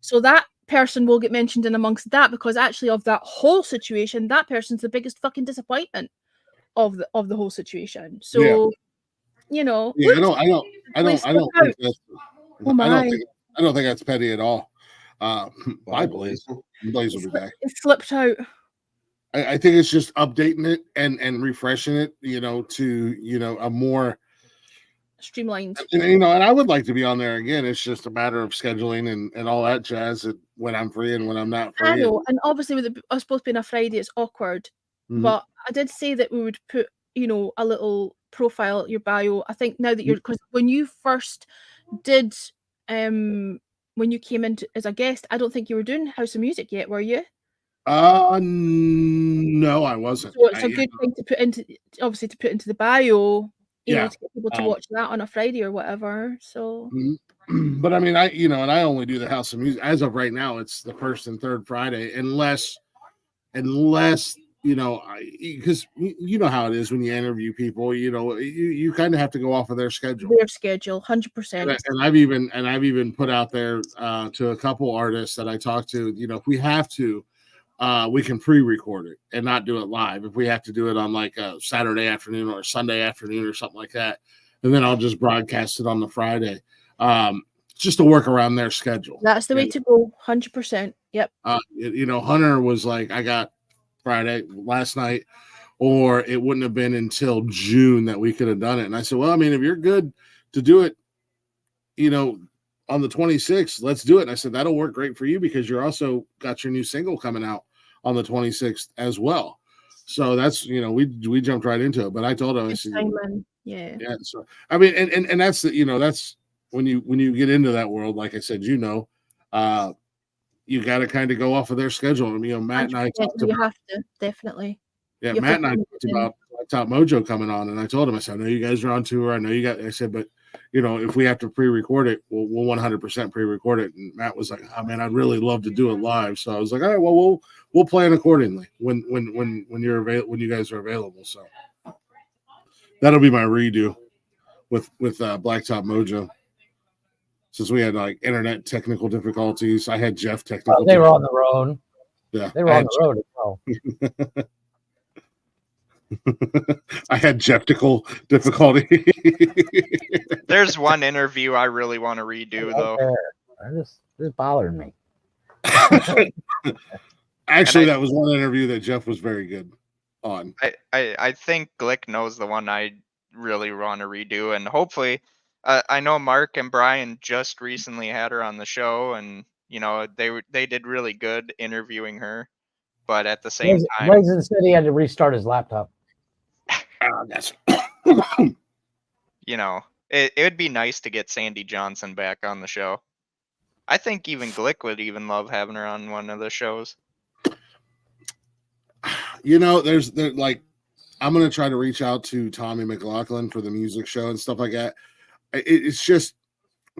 So that person will get mentioned in amongst that, because actually of that whole situation, that person's the biggest fucking disappointment of the whole situation. So I don't think that's petty at all. Blaze will be back. It slipped out. I think it's just updating it and refreshing it, to a more streamlined. And I would like to be on there again. It's just a matter of scheduling and all that jazz, when I'm free and when I'm not free. I know, and obviously with us both being a Friday, it's awkward. But I did say that we would put, a little profile, your bio. I think now that because when you first did, when you came in as a guest, I don't think you were doing House of Music yet, were you? No, I wasn't. So it's a good thing to put into the bio, to get people to watch that on a Friday or whatever. So, but I mean, and I only do the House of Music as of right now. It's the first and third Friday, unless because you know how it is when you interview people. You kind of have to go off of their schedule. 100%. And I've even put out there to a couple artists that I talked to. If we have to, we can pre-record it and not do it live. If we have to do it on like a Saturday afternoon or a Sunday afternoon or something like that, and then I'll just broadcast it on the Friday, just to work around their schedule. That's the way to go. 100%. Yep. Hunter was like, I got Friday last night, or it wouldn't have been until June that we could have done it. And I said, well, I mean, if you're good to do it, on the 26th, let's do it. And I said, that'll work great for you because you're also got your new single coming out on the 26th as well. So that's, we jumped right into it. But I told him, I said, yeah. So I mean, and that's that's when you get into that world, like I said, you got to kind of go off of their schedule. I mean, Matt and I talked about, you have to definitely. Yeah, Matt and I talked about Top Mojo coming on, and I told him, I said, I know you guys are on tour. I know you got. I said, but if we have to pre-record it, we'll 100% pre-record it. And Matt was like, oh man, I'd really love to do it live. So I was like, all right, well, we'll plan accordingly when you guys are available. So that'll be my redo with Blacktop Mojo. Since we had like internet technical difficulties, I had Jeff technical. They were on the road. Yeah, they were on the road as well. I had Jefftical difficulty. There's one interview I really want to redo though. This bothered me. Actually, that was one interview that Jeff was very good on. I think Glick knows the one I really want to redo, and hopefully, I know Mark and Brian just recently had her on the show, and they did really good interviewing her. But at the same time, Blazin said he had to restart his laptop. It would be nice to get Sandy Johnson back on the show. I think even Glick would even love having her on one of the shows. There's like, I'm gonna try to reach out to Tommy McLaughlin for the music show and stuff like that. It's just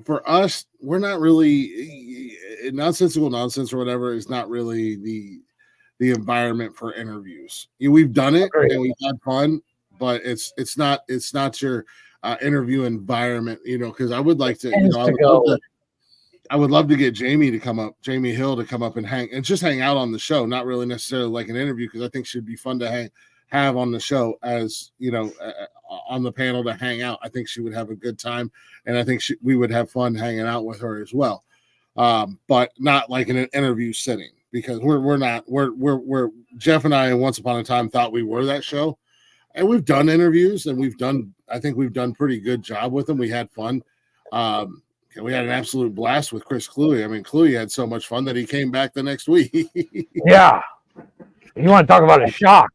for us, we're not really nonsensical nonsense or whatever is not really the environment for interviews. We've done it and we've had fun, but it's not your interview environment, because I would like to, I would love to get Jamie Hill to come up and just hang out on the show, not really necessarily like an interview, because I think she'd be fun to have on the show as, on the panel to hang out. I think she would have a good time, and I think we would have fun hanging out with her as well. But not like in an interview setting, because we're Jeff and I once upon a time thought we were that show, and we've done interviews and I think we've done pretty good job with them. We had fun. We had an absolute blast with Chris Cluey. I mean, Cluey had so much fun that he came back the next week. Yeah. You want to talk about a shock?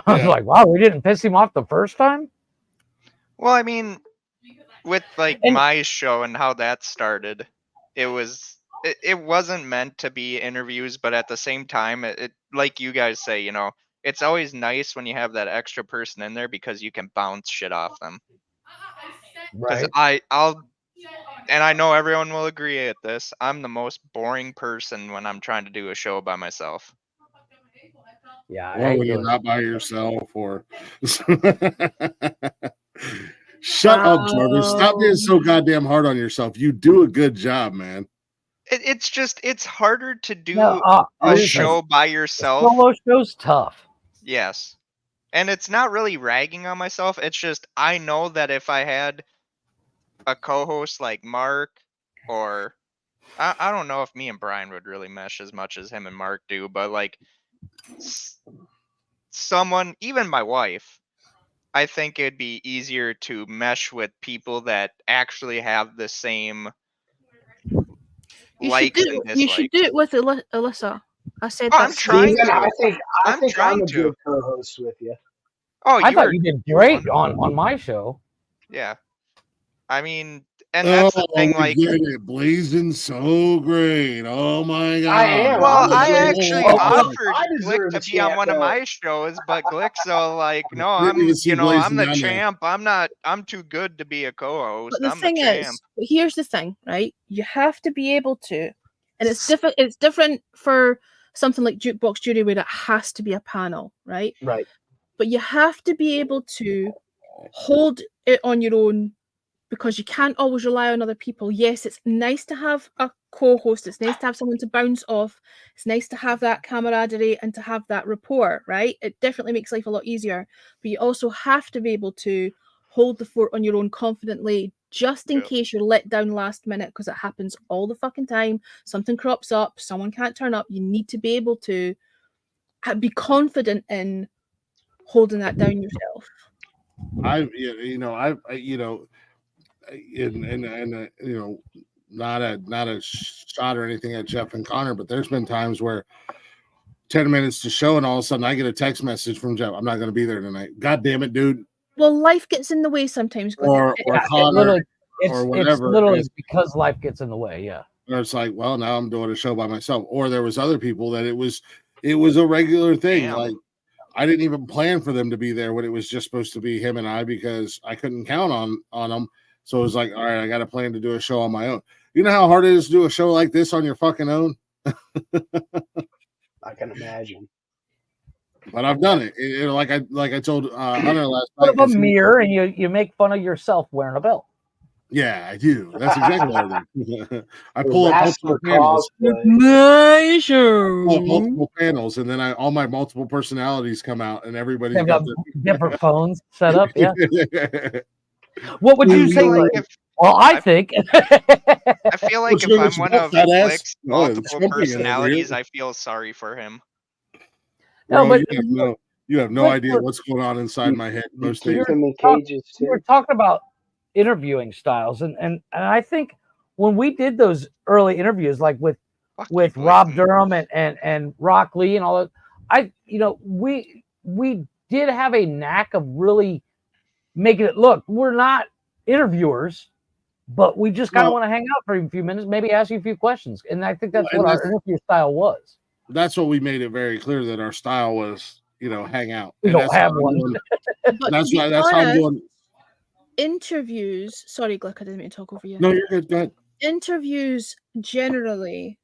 I was like, wow, we didn't piss him off the first time? Well, I mean, with my show and how that started, it wasn't meant to be interviews, but at the same time, it like you guys say, it's always nice when you have that extra person in there because you can bounce shit off them. Because right. And I know everyone will agree at this, I'm the most boring person when I'm trying to do a show by myself. Yeah. Well, when you're not by yourself, or shut up, Jarvis. Stop being so goddamn hard on yourself. You do a good job, man. It's harder to do a show by yourself. Solo show's tough. Yes. And it's not really ragging on myself. It's just I know that if I had a co-host like Mark, or I don't know if me and Brian would really mesh as much as him and Mark do, but like someone, even my wife, I think it'd be easier to mesh with people that actually have the same likes and dislikes. You should do it with Alyssa. I said I'm trying to. I think I'm a to. good co-host with you. Oh, I thought you did great on my show. Yeah. I mean, and that's the thing, like, get it blazing so great. Oh my god! I am. Well, I actually offered I Glick to be on one of my shows, but Glick's so like, no, I'm the champ. I'm too good to be a co-host. But the I'm thing the champ. is, here's the thing, right? You have to be able to, and it's different. It's different for something like Jukebox Jury, where it has to be a panel, right? Right. But you have to be able to hold it on your own, because you can't always rely on other people. Yes, it's nice to have a co-host. It's nice to have someone to bounce off. It's nice to have that camaraderie and to have that rapport, right? It definitely makes life a lot easier. But you also have to be able to hold the fort on your own confidently, just in case you're let down last minute, because it happens all the fucking time. Something crops up, someone can't turn up. You need to be able to be confident in holding that down yourself. Not a shot or anything at Jeff and Connor, but there's been times where 10 minutes to show and all of a sudden I get a text message from Jeff, I'm not going to be there tonight. God damn it, dude. Well, life gets in the way sometimes. Or Connor, or whatever. It's literally because life gets in the way. Yeah. Or it's like, well, now I'm doing a show by myself. Or there was other people that it was a regular thing. Damn. Like I didn't even plan for them to be there when it was just supposed to be him and I, because I couldn't count on them. So it was like, all right, I got a plan to do a show on my own. You know how hard it is to do a show like this on your fucking own? I can imagine. But I've done it. Like I told Hunter last night. Put up a mirror and you make fun of yourself wearing a belt. Yeah, I do. That's exactly what I do. I pull up multiple panels. My show. Multiple panels, and then all my multiple personalities come out, and everybody's got different phones set up. Yeah. What would you say? Well, I think. I feel like if I'm one of Glick's multiple personalities, I feel sorry for him. No, but you have no idea what's going on inside my head most days. We were talking about interviewing styles, and I think when we did those early interviews, like with Rob Durham and Rock Lee and all that, we did have a knack of really making it look, we're not interviewers, but we just kind of want to hang out for a few minutes, maybe ask you a few questions, and I think that's what our interview style was. That's what we made it very clear, that our style was, hang out. We don't have one. That's how I'm doing. Interviews. Sorry, Glick, I didn't mean to talk over you. No, you're good. Go ahead. Interviews generally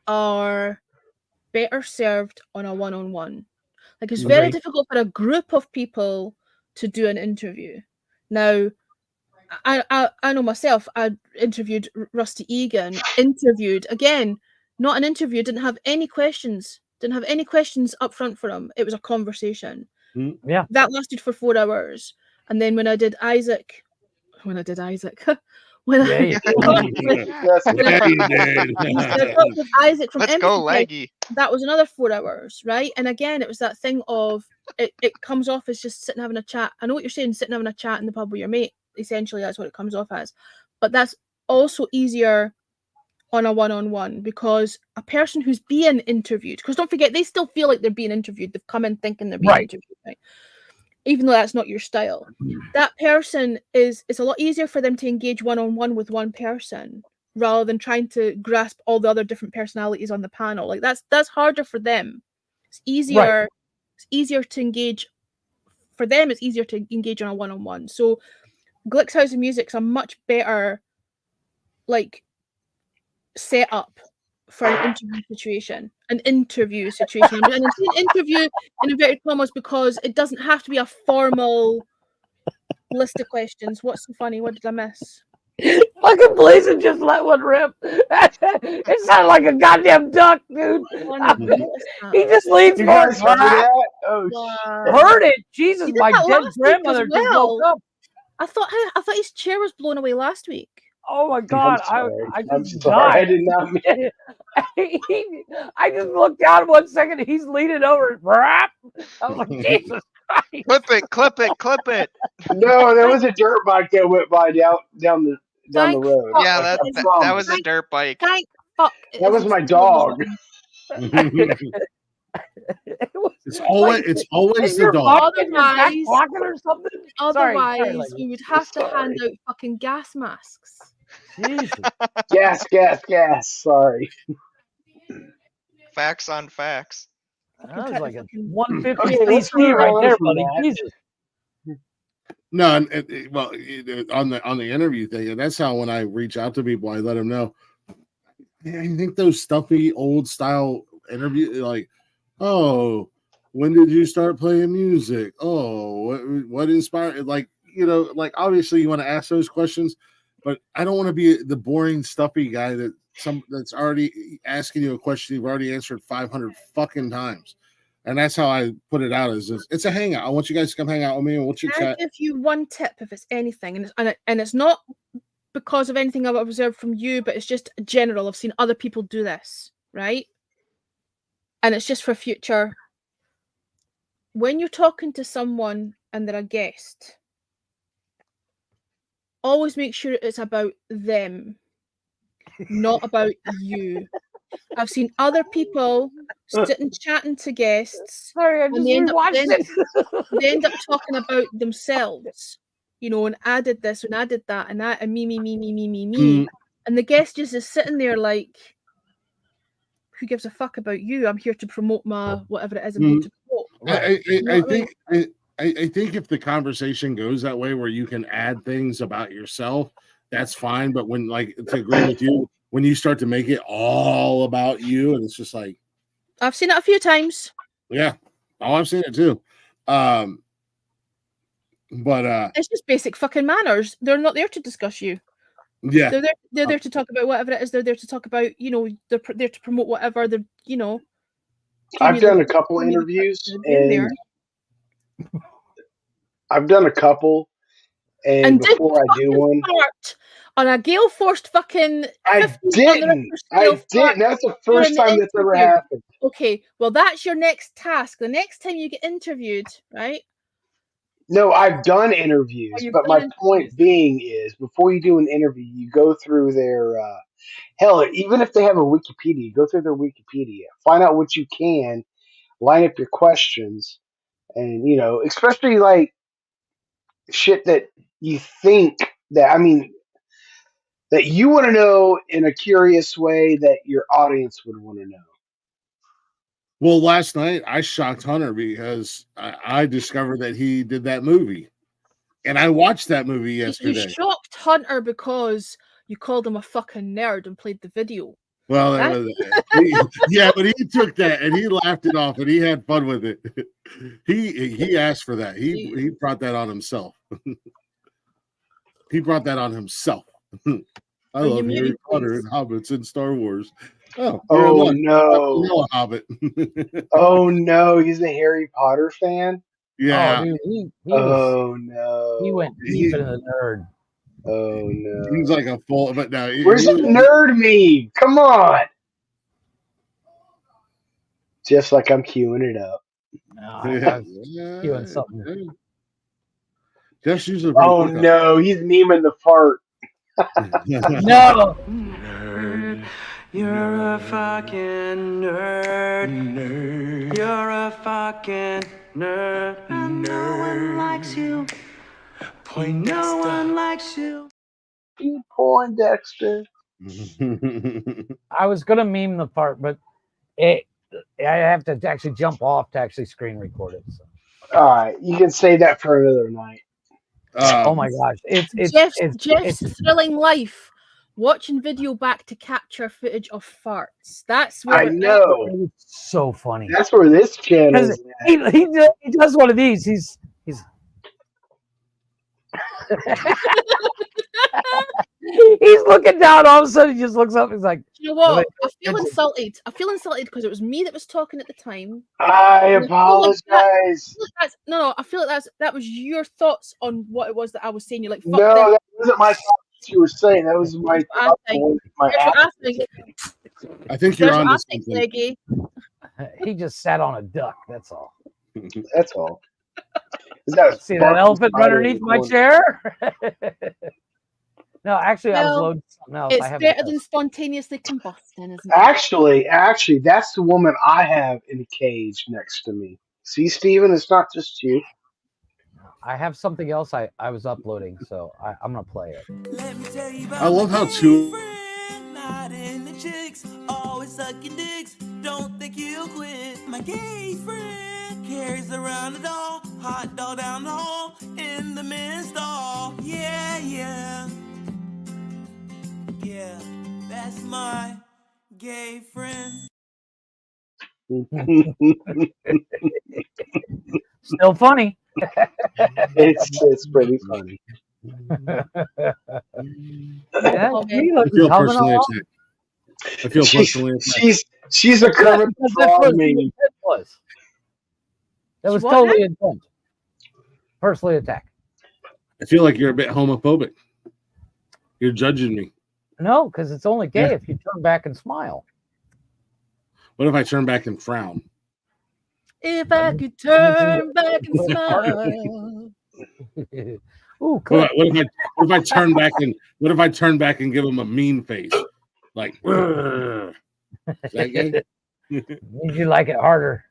are better served on a one-on-one. Like it's very difficult for a group of people to do an interview. Now, I know myself. I interviewed Rusty Egan. Interviewed again, not an interview. Didn't have any questions. Didn't have any questions up front for him. It was a conversation. Yeah, that lasted for 4 hours. And then when I did Isaac, when I Yeah, you with Isaac from Let's go, Empathy, Laggy. that was another 4 hours, right? And again, it was that thing of it comes off as just sitting having a chat. I know what you're saying, sitting having a chat in the pub with your mate. Essentially, that's what it comes off as. But that's also easier on a one-on-one because a person who's being interviewed, because don't forget, they still feel like they're being interviewed. They've come in thinking they're being interviewed, right? Even though that's not your style. That person it's a lot easier for them to engage one-on-one with one person rather than trying to grasp all the other different personalities on the panel. Like that's harder for them. It's easier. It's easier to engage for them. It's easier to engage on a one-on-one. So Glick's House of Music's a much better like setup for an interview situation. And I'm saying interview in inverted commas because it doesn't have to be a formal list of questions. What's so funny? What did I miss? Fucking Blazin just let one rip. It sounded like a goddamn duck, dude. He just leans You forward. guys heard that? Oh, shit. Heard it. Jesus, He did my that dead last week as grandmother just well. woke up. I thought his chair was blown away last week. Oh my god, I I'm just sorry. I died. did not mean. I just looked down 1 second and he's leaning over. I was like, Jesus Christ. Clip it. No, there was a dirt bike that went by down the Thank road. fuck. Yeah, I that promise. was a dirt bike. Thank fuck. That was my dog. It's always Is the your dog. fuck in your back Otherwise- pocket or something? Otherwise, Lady. we would have to hand out fucking gas masks. Jesus. Gas. Sorry. Facts on facts. That was like a 150 Okay, let's cc move right on there, from buddy. that. Jesus. No, on the interview thing, and that's how when I reach out to people, I let them know. I think those stuffy old style interview, like, oh, when did you start playing music? Oh, what inspired? Like, like obviously you want to ask those questions, but I don't want to be the boring stuffy guy that's already asking you a question you've already answered 500 fucking times. And that's how I put it out. It's a hangout. I want you guys to come hang out with me and we'll chit Can I chat. give you one tip if it's anything, and it's not because of anything I've observed from you, but it's just general. I've seen other people do this, right? And it's just for future. When you're talking to someone and they're a guest, always make sure it's about them, not about you. I've seen other people sitting chatting to guests. Sorry, I and just they end up- rewatched then- it. they end up talking about themselves, and I did this and I did that and that and me. And the guest just is sitting there like, who gives a fuck about you? I'm here to promote my whatever it is I'm here to promote. I think if the conversation goes that way where you can add things about yourself, that's fine. But when, like, to agree with you, when you start to make it all about you, and it's just like, I've seen it a few times. yeah, I've seen it too. But It's just basic fucking manners. They're not there to discuss you. yeah, They're there to talk about whatever it is. They're there to talk about, they're there to promote whatever. They're, I've done a couple interviews, and I've done a couple, and before I do one, on a gale forced fucking. I didn't. That's the first time that's ever happened. Okay, well, that's your next task. The next time you get interviewed, right? No, I've done interviews, but my point being is, before you do an interview, you go through their hell. Even if they have a Wikipedia, you go through their Wikipedia, find out what you can, line up your questions, and especially like shit that you think that that you want to know in a curious way that your audience would want to know. Well, last night I shocked Hunter because I discovered that he did that movie, and I watched that movie yesterday. You shocked Hunter because you called him a fucking nerd and played the video. Well, but he took that and he laughed it off and he had fun with it. He asked for that. He brought that on himself. He brought that on himself. I Are you love Harry muted, Potter please? and hobbits and Star Wars. Oh, Oh you're no! a hobbit. Oh no! He's a Harry Potter fan. Yeah. Oh, dude, he Oh no! he went deep into the nerd. Oh no! He's like a full, but no. Where's the nerd meme? Come on! Just like I'm queuing it up. No, I was doing something. Just usually pretty Oh quick. no! He's memeing the fart. No. Nerd, you're a fucking nerd. You're a fucking nerd. And no one likes you. No one likes you. You Poindexter. I was gonna meme the part, but I have to actually jump off to actually screen record it. So. All right, you can save that for another night. Oh my gosh, Jeff's thrilling life. Watching video back to capture footage of farts. That's where I know. It's so funny. That's where this channel is. He does one of these. He's he's looking down. All of a sudden, he just looks up. He's like, you know what? I feel insulted. I feel insulted because it was me that was talking at the time. I apologize. No. I feel like that was your thoughts on what it was that I was saying. You're like, fuck No, them. that wasn't my thoughts you were saying. That was my thought. I think you're on this. Leggy. He just sat on a duck. That's all. That's all. Is that See that elephant underneath my chair? No, actually, I was Well, loading something else. It's I haven't better than spontaneously combusting, isn't it? Actually, that's the woman I have in a cage next to me. See, Steven, it's not just you. I have something else I was uploading, so I'm gonna play it. I love how two. Not in the chicks, always sucking dicks. Don't think you'll quit. My gay friend carries around a doll, hot dog down the hall in the men's stall. Yeah, yeah, yeah. That's my gay friend. Still funny. It's pretty funny. Yeah, I feel personally attacked. I feel personally attacked. She's a Kermit the Frog meme. That was What? totally intent. Personally attacked. I feel like you're a bit homophobic. You're judging me. No, because it's only gay Yeah. if you turn back and smile. What if I turn back and frown? If I could turn back and smile. Ooh, cool. What if I turn back and give him a mean face? Like, is that gay? Means you like it harder.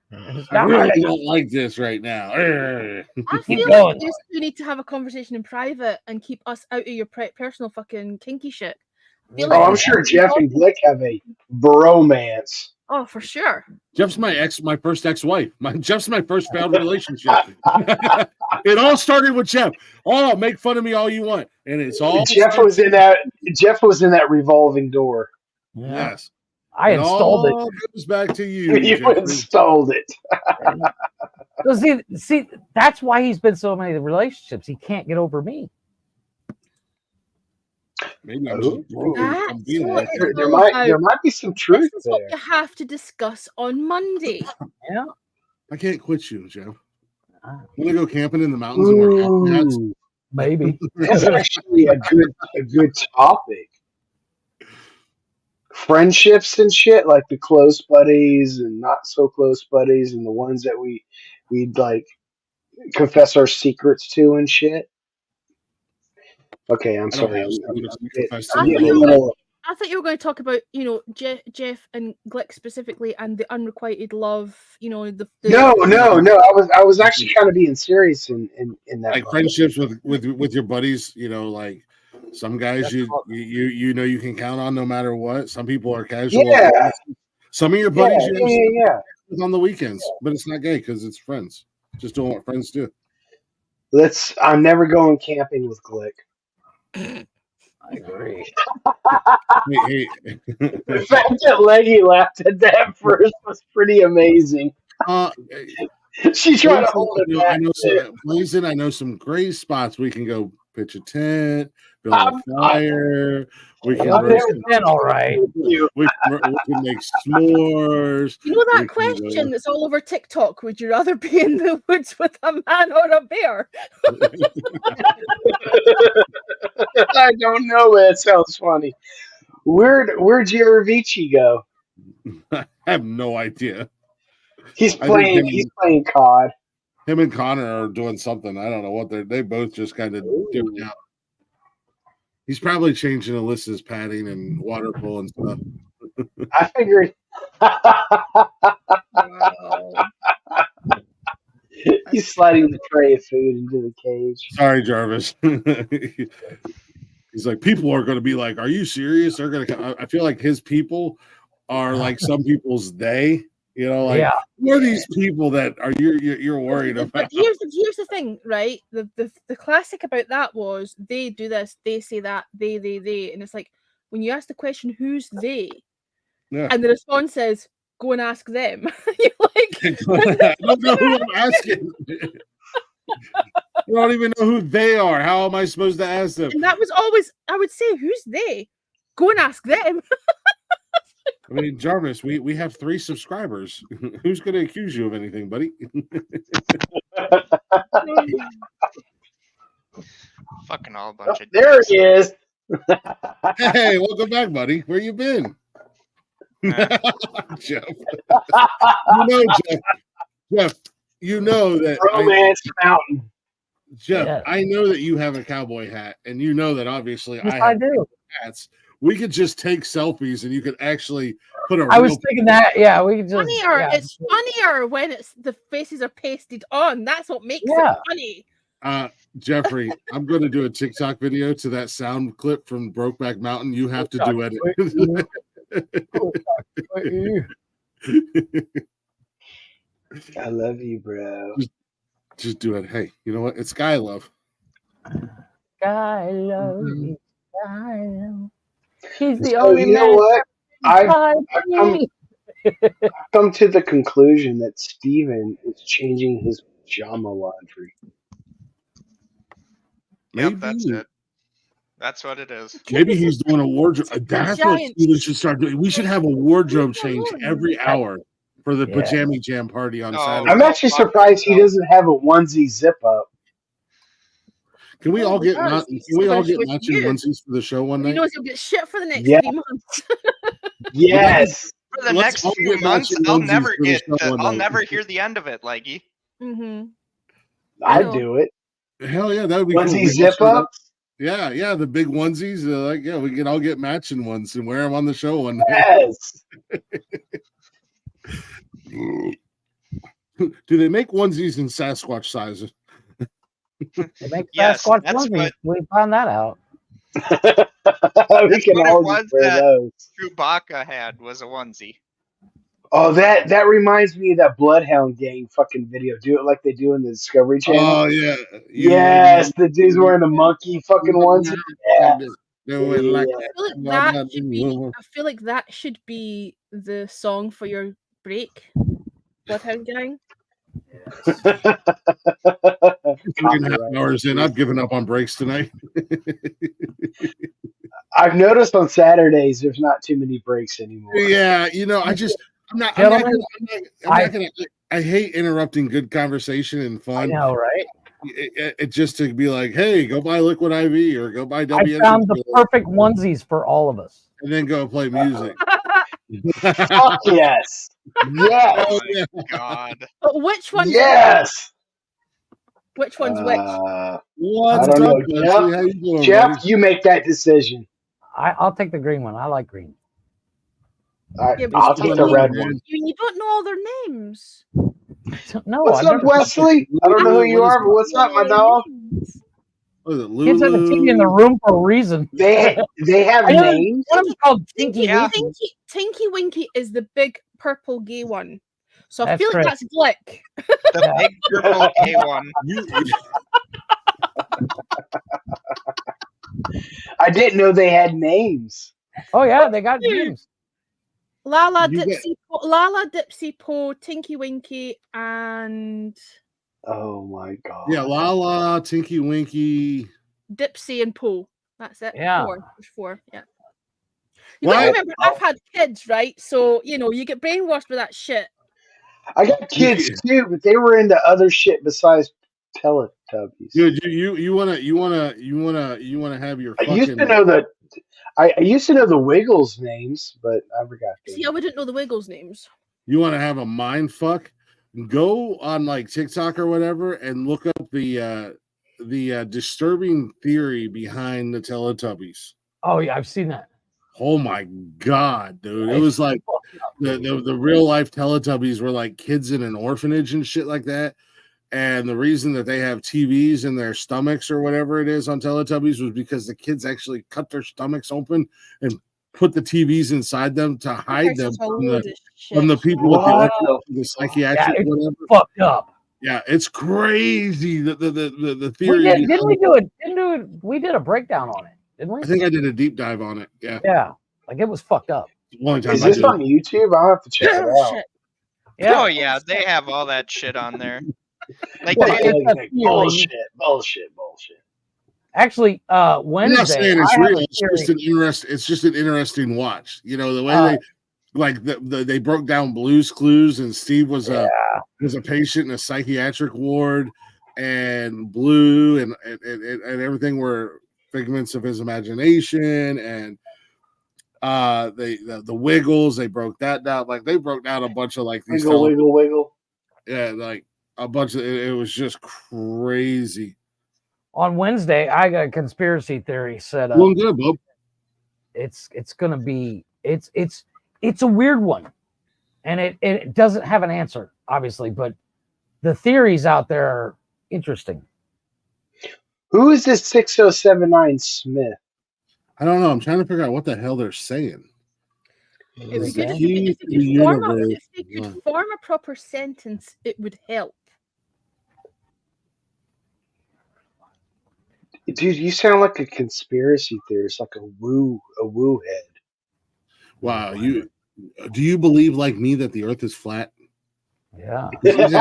I really don't like this right now. I Keep feel going. like you need to have a conversation in private and keep us out of your personal fucking kinky shit. I feel like I'm sure Jeff and Glick have a bromance. Oh, for sure. Jeff's my first ex-wife. Jeff's my first failed relationship. It all started with Jeff. Oh, make fun of me all you want, and it's all Jeff was in that revolving door. Yes, I installed it. All goes back to you. You Jeffrey. installed it. So see, that's why he's been so many relationships. He can't get over me. Maybe I'm just That's being what like it's that. all about. There might be some truth This is what there. you have to discuss on Monday. Yeah. I can't quit you, Jeff. Want to go camping in the mountains and wear cowboy hats? Ooh, Maybe. that's actually a good topic. Friendships and shit, like the close buddies and not so close buddies, and the ones that we'd like confess our secrets to and shit. Okay, I'm I don't sorry. have secrets to confess to I you. thought you were gonna- I thought you were going to talk about, Jeff and Glick specifically, and the unrequited love. The No. I was actually kind of being serious in that. Like friendships with your buddies, like some guys you can count on no matter what. Some people are casual. Yeah. Some of your buddies Yeah. on the weekends, but it's not gay because it's friends. Just doing what friends do. I'm never going camping with Glick. I agree. Hey. The fact that Leggy laughed at that first was pretty amazing. She tried to hold it back. I know some gray spots we can go pitch a tent, build a fire. We can I'll roast pitch a tent, all right. we can make s'mores. You know that We can go- question that's all over TikTok? Would you rather be in the woods with a man or a bear? I don't know. That sounds funny. Where'd Girovici go? I have no idea. He's I think playing COD. him and Connor are doing something. I don't know what they both just kind of dipped out. He's probably changing Alyssa's padding and water pool and stuff. I figured. He's sliding the tray of food into the cage. Sorry, Jarvis. He's like, people are going to be like, "Are you serious?" They're going to. I feel like his people are like some people's they. You know, like who are these people that are you're worried But about? here's the thing, right? The classic about that was they do this, they say that, they, and it's like when you ask the question, who's they? Yeah. And the response is, go and ask them. You're like, I don't know who I'm asking. I don't even know who they are. How am I supposed to ask them? and that was always, I would say, who's they? Go and ask them. I mean, Jarvis, we have 3 subscribers. Who's going to accuse you of anything, buddy? Fucking all a bunch of There he is. Hey, welcome back, buddy. Where you been? Jeff. Jeff, you know that Romance Mountain. Jeff, Yes. I know that you have a cowboy hat, and you know that obviously Yes, I I do. hats. We could just take selfies, and you could actually put a. I was thinking that. Yeah, we could just. Funnier. Yeah. It's funnier when it's the faces are pasted on. That's what makes Yeah. it funny. Jeffrey, I'm going to do a TikTok video to that sound clip from Brokeback Mountain. You have to do it. I love you, bro. Just do it. Hey, you know what? It's Sky Love. Sky love, Sky love. He's the So only you know man. what? I've I've come to the conclusion that Steven is changing his pajama laundry. Yep, that's it. That's what it is. Maybe he's doing a wardrobe. That's what giant Steven should start doing. We should have a wardrobe change every hour for the Yeah. Pajama Jam party on Oh, Saturday. I'm actually surprised he doesn't have a onesie zip up. Can we all get does. can we all get With matching you. onesies for the show one He night? knows he'll get shit for the next Yeah. 3 months. Yes. For the Let's next all few get months, matching I'll onesies never for the get. show one I'll night. never hear the end of it, Leggy. Mm-hmm. I'd do it. Hell yeah, that would be Onesie cool. We all zip show up. up? Yeah, the big onesies. Like, yeah, we can all get matching ones and wear them on the show one night. Yes. Do they make onesies in Sasquatch sizes? They make Yes, Sasquatch that's onesies. what- We found that out. We That's can what all it was just wear that those. Chewbacca had was a onesie. Oh, that reminds me of that Bloodhound Gang fucking video. Do it like they do in the Discovery Channel. Oh yeah. Yes, the dude's wearing the monkey fucking onesie. Yeah. Do it like Yeah. I feel like that should be. I feel like that should be the song for your break. Bloodhound Gang. 3.5 hours in. I've given up on breaks tonight. I've noticed on Saturdays there's not too many breaks anymore. Yeah, you know, I'm not gonna. I hate interrupting good conversation and I fun. know, right? It just to be like, hey, go buy Liquid IV or go buy I WN found the perfect onesies for all of us. and then go play music. Fuck yes. Yes. Oh, yeah. God. But which one's Yes. which one's which? What's I don't up, know, Betsy? Jeff. How you doing, Jeff, buddy? you make that decision. I'll take the green one. I like green. Yeah, but I'll take the red man. one. you don't know all their names. No, What's I've up, never- Wesley? I don't know who you are, but what's up, my dog? What is it, Kids have the TV in the Lulu? room for a reason. They have I know names. one of them's called Tinky Yeah. Winky. Tinky Winky is the big purple gay one. So I That's feel like correct. that's Glick. The big purple K1. I didn't know they had names. Oh yeah, they got names. Lala, You get- Dipsy Po, Tinky Winky, and Oh my god. Yeah, Lala, Tinky Winky. Dipsy, and Poe. That's it. Yeah. Four. There's four. Yeah. You got to remember, I've had kids, right? So you get brainwashed with that shit. I got kids too, but they were into other shit besides Teletubbies. Dude, you wanna have your I fucking. used to know that. I used to know the Wiggles names, but I forgot. See, I wouldn't know the Wiggles names. You want to have a mind fuck? Go on like TikTok or whatever and look up the disturbing theory behind the Teletubbies. Oh yeah, I've seen that. Oh my god, dude! It was like the real life Teletubbies were like kids in an orphanage and shit like that. And the reason that they have TVs in their stomachs or whatever it is on Teletubbies was because the kids actually cut their stomachs open and put the TVs inside them to hide them from the people with the psychiatric whatever. Fucked up. Yeah, it's crazy. The theory. We did a breakdown on it, didn't we? I think I did a deep dive on it. Yeah. Yeah, like it was fucked up. One time Is this on YouTube? I'll have to check it out. Yeah. Oh yeah, they have all that shit on there. Like bullshit. Actually, Wednesday. I'm not saying it's I have real. a theory. It's just an interesting watch. You know the way they broke down Blue's Clues, and Steve was a patient in a psychiatric ward, and Blue and everything were figments of his imagination, and the Wiggles, they broke that down. Like they broke down a bunch of like these wiggle. Yeah, like a bunch of it was just crazy. On Wednesday, I got a conspiracy theory set up. Doing good, Bob. It's gonna be it's a weird one, and it doesn't have an answer, obviously, but the theories out there are interesting. Who is this 6079 Smith? I don't know. I'm trying to figure out what the hell they're saying. It would be good if they could form a proper sentence. It would help. Dude, you sound like a conspiracy theorist, like a woo head. Wow, do you believe like me that the Earth is flat? Yeah. These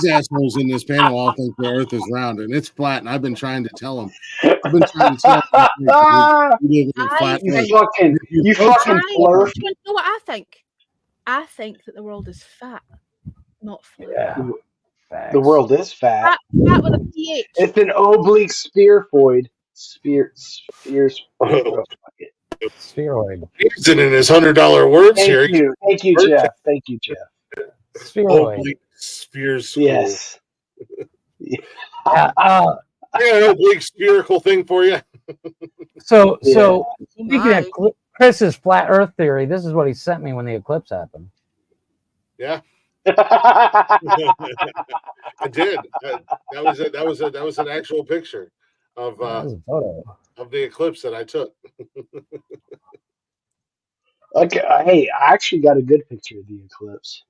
assholes in this panel all think the Earth is round, and it's flat. And I've been trying to tell them. I've been trying to tell them. You fucking flirt. You know what I think? I think that the world is fat, not flat. Yeah. The world is fat. Fat with a PH. It's an oblique spheroid. Spheroid. Using in his $100 words here. Thank you, Jeff. Thank you, Jeff. Spheroid. Oblique spheres. Yes. Yeah, an oblique spherical thing for you. So speaking of Chris's flat Earth theory, this is what he sent me when the eclipse happened. Yeah. I did. That was an actual picture of the eclipse that I took. Okay, hey, I actually got a good picture of the eclipse.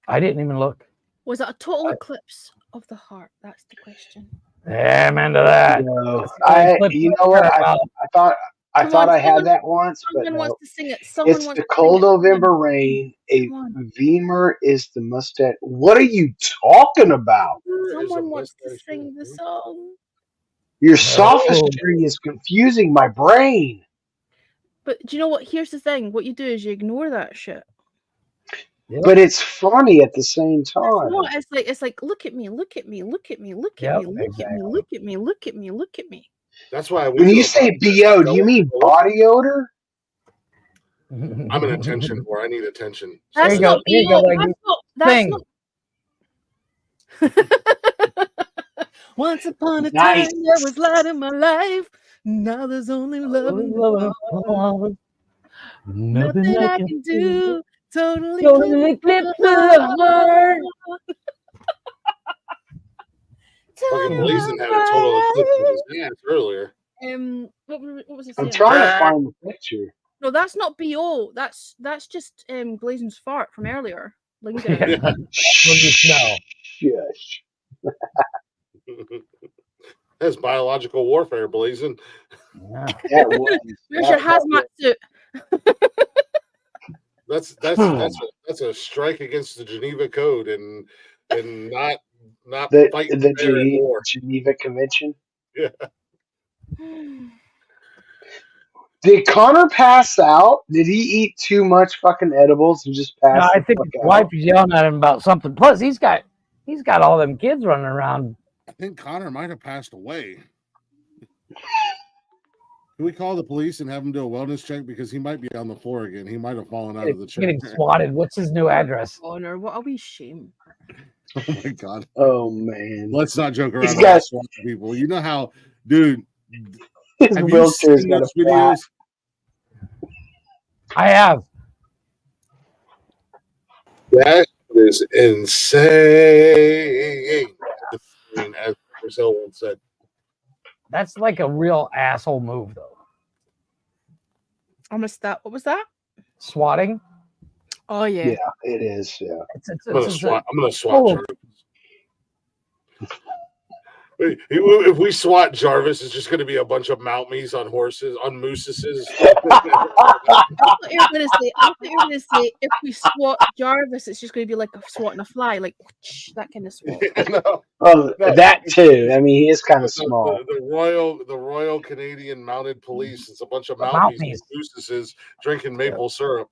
I didn't even look. Was it a total eclipse of the heart? That's the question. Yeah, I'm into that. No, you know what? I thought I had that once, but someone no. wants to sing it. It's the cold November rain. A Veemer is the mustache. What are you talking about? Someone wants to sing the song. Your sophistry is confusing my brain. But do you know what? Here's the thing. What you do is you ignore that shit. But it's funny at the same time. No, it's like look at me, look at me, look at me, look at me, look at me, look at me, look at me, look at me. That's why when you say BO, do you mean body odor? I'm an attention whore. I need attention. That's not BO. That's not. Once upon a time, there was light in my life. Now there's only love in my heart. Nothing I can do. Totally eclipse the heart. Fucking Blazin had a total eclipse of his ass earlier. What was it? I'm trying to find the picture. No, that's not BO. That's just Blazin's fart from earlier. Lingo. Shush. That's biological warfare, Blazin. Yeah, where's your hazmat suit? That's a strike against the Geneva Code and not the fighting Geneva Convention. Yeah. Did Connor pass out? Did he eat too much fucking edibles and just pass No, I the think fuck his out? wife is yelling at him about something. Plus, he's got all them kids running around. I think Connor might have passed away. Can we call the police and have him do a wellness check because he might be on the floor again? He might have fallen out of the chair. Getting swatted. What's his new address? Honor, what a wee shame. Oh my god. Oh man. Let's not joke around He's about got- SWAT people. You know how, dude? His Have you wheelchair's seen got those a flat. videos? I have. That is insane. As Brazil once said. That's like a real asshole move, though. I missed that. What was that? Swatting. Oh yeah. Yeah, it is. Yeah. I'm gonna swat Jarvis. If we swat Jarvis, it's just gonna be a bunch of mounties on horses, on mooses. I thought you were gonna say if we swat Jarvis, it's just gonna be like a swatting a fly, like that kind of swat. Oh, that too. I mean, he is kind of small. The Royal Canadian Mounted Police. It's a bunch of mounties and mooses drinking maple syrup.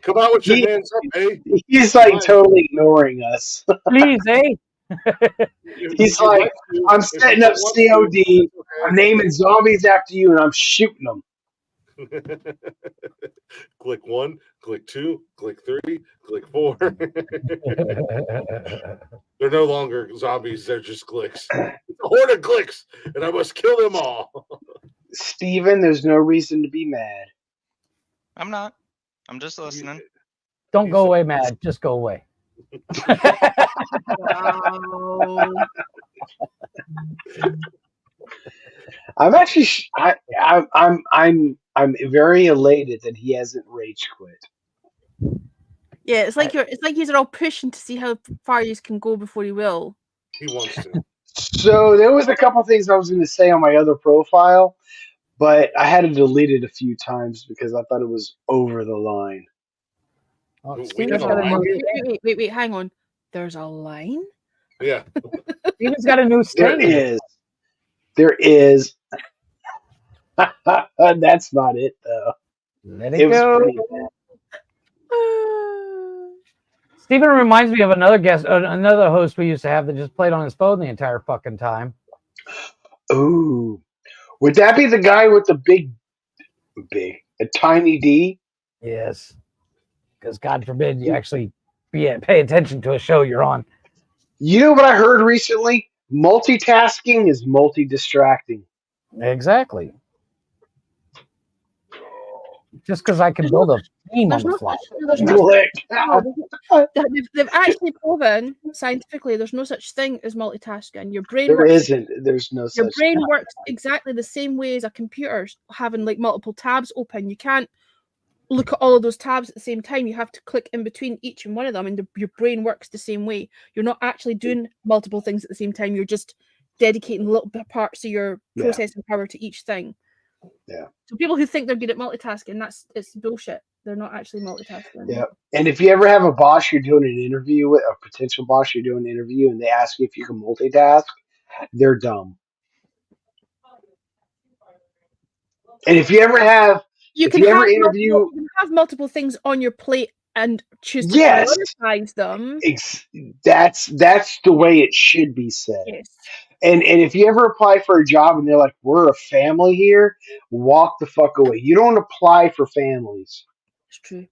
Come out with your hands up, eh? He's like totally ignoring us. Please, eh? He's like, I'm setting up COD. I'm naming zombies after you, and I'm shooting them. Click 1, click 2, click 3, click 4. They're no longer zombies, they're just Glicks. It's a horde of Glicks, and I must kill them all. Steven, there's no reason to be mad. I'm not. I'm just listening. Don't go away, mad. Just go away. Wow. I'm actually, I'm very elated that he hasn't rage quit. Yeah, it's like he's all pushing to see how far you can go before he will. He wants to. So there was a couple things I was going to say on my other profile, but I had to delete it a few times because I thought it was over the line. Oh, Steven's got a wait, hang on. There's a line? Yeah. Steven's got a new sting. There is. That's not it though. Let it go. pretty bad. Steven reminds me of another another host we used to have that just played on his phone the entire fucking time. Ooh. Would that be the guy with the a tiny D? Yes. Because God forbid you actually pay attention to a show you're on. You know what I heard recently? Multitasking is multi-distracting. Exactly. Just because I can build a team on the fly. They've actually proven scientifically there's no such thing as multitasking. Your brain There works, isn't. There's no such your brain thing. works exactly the same way as a computer having like multiple tabs open. You can't look at all of those tabs at the same time. You have to click in between each and one of them, and your brain works the same way. You're not actually doing multiple things at the same time. You're just dedicating little parts of your processing power to each thing. Yeah. So people who think they're good at multitasking, it's bullshit. They're not actually multitasking. Yeah. And if you ever have a boss you're doing an interview with, a potential boss you're doing an interview, and they ask you if you can multitask, they're dumb. And if you ever have, You can have multiple things on your plate and choose to prioritize them. That's the way it should be said. Yes. And if you ever apply for a job and they're like, we're a family here, walk the fuck away. You don't apply for families. It's true.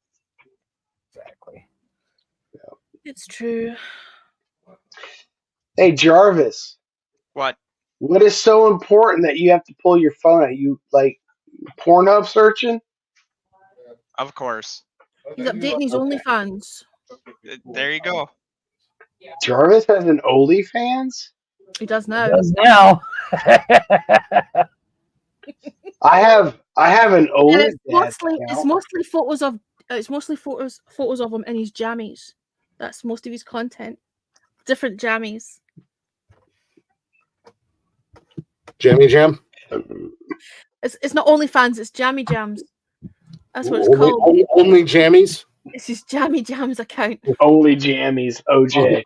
Exactly. Yeah. It's true. Hey, Jarvis. What? What is so important that you have to pull your phone out? You like Pornhub searching? Of course. He's updating his OnlyFans. There you go. Jarvis has an OnlyFans? He does now. He does now. I have an OnlyFans. It's mostly photos of him in his jammies. That's most of his content. Different jammies. Jammy Jam? It's not OnlyFans, it's Jammy Jams. That's what it's called. Only Jammies? It's his Jammy Jams account. Only Jammies, OJ.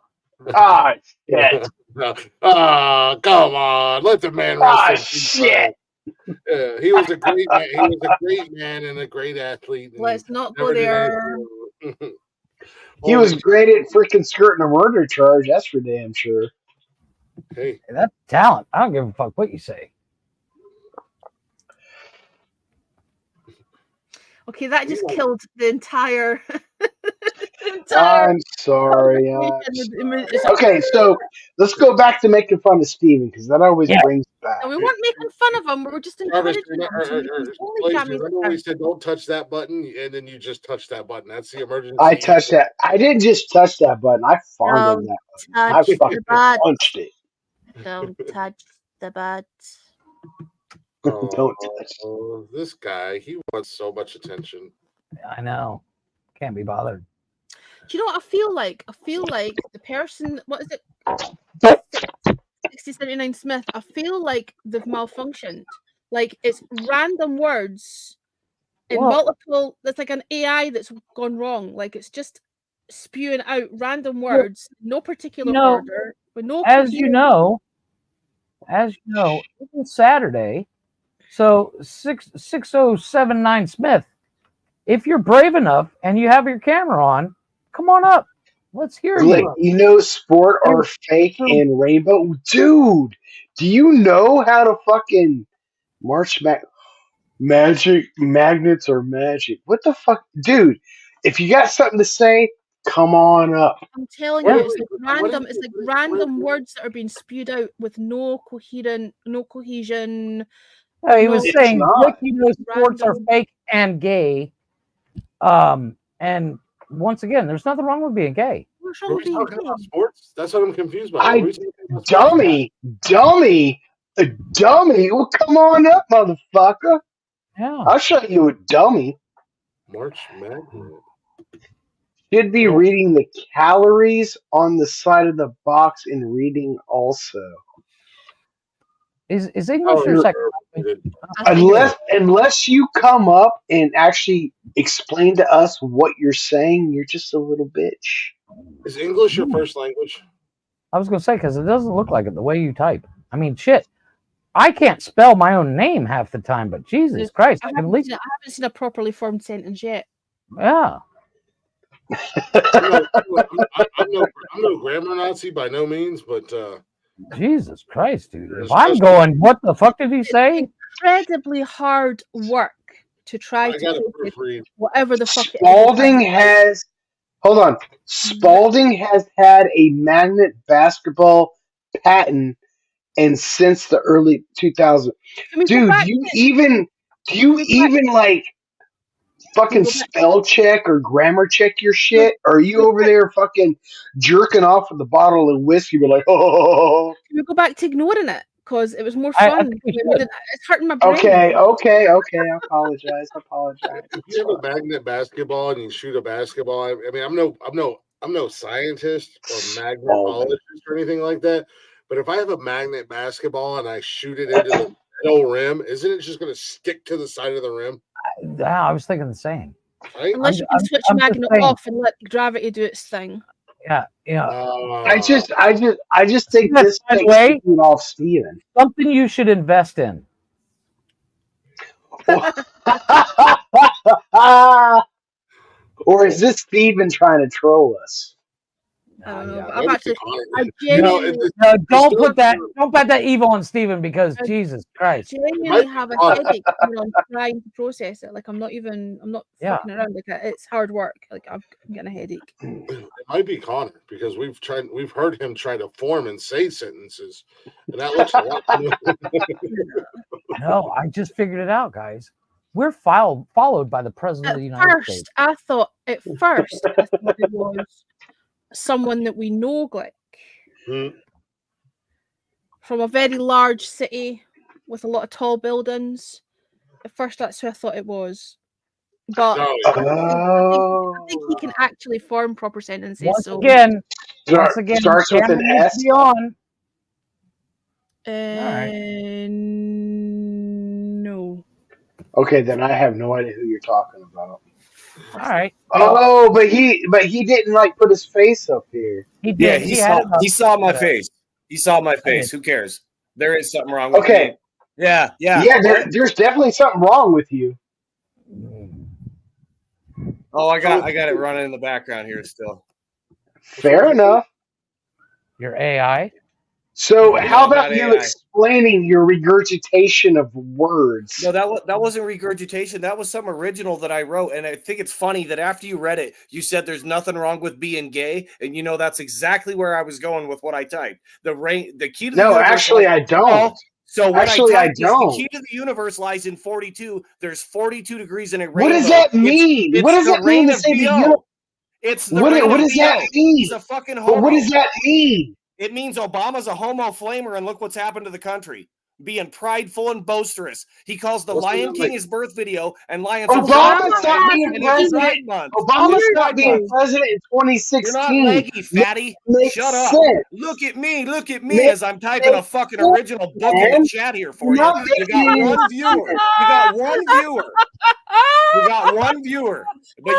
Ah, shit. Come on, let the man rest. Shit. Yeah, he was a great man. He was a great man and a great athlete. Let's not go never did there. anything. He was great at freaking skirting a murder charge. That's for damn sure. Hey, That's talent. I don't give a fuck what you say. Okay, that just killed the entire. I'm sorry. Okay, so let's go back to making fun of Steven because that always brings it back. And we weren't making fun of him. We were just encouraging him. Remember we said don't touch that button, and then you just touched that button. That's the emergency. I touched that. I didn't just touch that button. I fondled that button. I fucking punched it. Don't touch the butt. Don't touch. This guy, he wants so much attention. I know. Can't be bothered. Do you know what I feel like? I feel like the person, what is it? 6079 Smith. I feel like they've malfunctioned. Like it's random words in multiple. That's like an AI that's gone wrong. Like it's just spewing out random words, no particular order, with no. As you know, it was Saturday. So 6079 Smith. If you're brave enough and you have your camera on, come on up. Let's hear you. You know, sport or fake and rainbow, dude. Do you know how to fucking march magic magnets or magic? What the fuck, dude? If you got something to say, come on up. I'm telling you, it's like random. It's like random words that are being spewed out with no cohesion. He was saying, Glick, you know, sports are fake and gay. And once again, there's nothing wrong with being gay. We're talking about sports. That's what I'm confused by. Dummy. Well, come on up, motherfucker. Yeah. I'll show you a dummy. March Madness. Should be reading the calories on the side of the box and reading also. Is English your second language? Unless you come up and actually explain to us what you're saying, you're just a little bitch. Is English your first language? I was going to say, because it doesn't look like it the way you type. I mean, shit. I can't spell my own name half the time, but Jesus Christ. I haven't seen a properly formed sentence yet. Yeah. I'm no grammar Nazi by no means, but Jesus Christ, dude. If I'm going, what the fuck did he say? Incredibly hard work to try to proofread whatever the fuck Spalding has had a magnet basketball patent and since the early 2000s. Dude, do you even like fucking spell check or grammar check your shit? Or are you over there fucking jerking off with a bottle of whiskey? You're like, oh. Can we go back to ignoring it? Because it was more fun. It's hurting my brain. Okay. I apologize. If you have a magnet basketball and you shoot a basketball, I mean, I'm no scientist or magnetologist or anything like that. But if I have a magnet basketball and I shoot it into the metal rim, isn't it just going to stick to the side of the rim? I was thinking the same. Right? Unless you can switch the magnet off and let gravity do its thing. Yeah. I just think this takes way off Steven. Something you should invest in. Or is this Steven trying to troll us? Don't put that evil on Steven because Jesus Christ. I genuinely have a headache when I'm trying to process it. Like I'm not fucking around. Like it's hard work. Like I'm getting a headache. It might be Connor because we've heard him try to form and say sentences, and that looks a lot. No, I just figured it out, guys. We're followed by the President of the United States. I thought it was someone that we know, Glick, from a very large city with a lot of tall buildings. At first, that's who I thought it was. But I think he can actually form proper sentences. Once again, starts with an S. No. Okay, then I have no idea who you're talking about. All right. But he didn't like put his face up here. He did. Yeah, he saw my face. He saw my face. Who cares? There is something wrong with Okay. me. Yeah. There's definitely something wrong with you. Oh, I got it running in the background here still. Fair enough. Your AI. So Yeah, how I got about you AI. explaining your regurgitation of words? No, that wasn't regurgitation. That was some original that I wrote, and I think it's funny that after you read it, you said there's nothing wrong with being gay, and you know that's exactly where I was going with what I typed. The key to the No, universe. actually, I don't. So what Actually, I I typed is don't. the key to the universe lies in 42. There's 42 degrees in a rainbow. What does that mean? It's What does the that mean rain to of say the BO. universe? It's the rain What of does that BO. mean? He's a fucking homo. But what does that mean? It means Obama's a homo flamer, and look what's happened to the country. Being prideful and boisterous. He calls the Lion King his birth video, and lions are Obama stopped being and it's president. Pride Month. Obama It's stopped Pride being Month. president in 2016. You're not leggy, fatty. Makes Shut up. sense. Look at me Makes as I'm typing a fucking sense, original book in man. the chat here for you. Not You got making one any viewer. You got one viewer. You got one viewer. But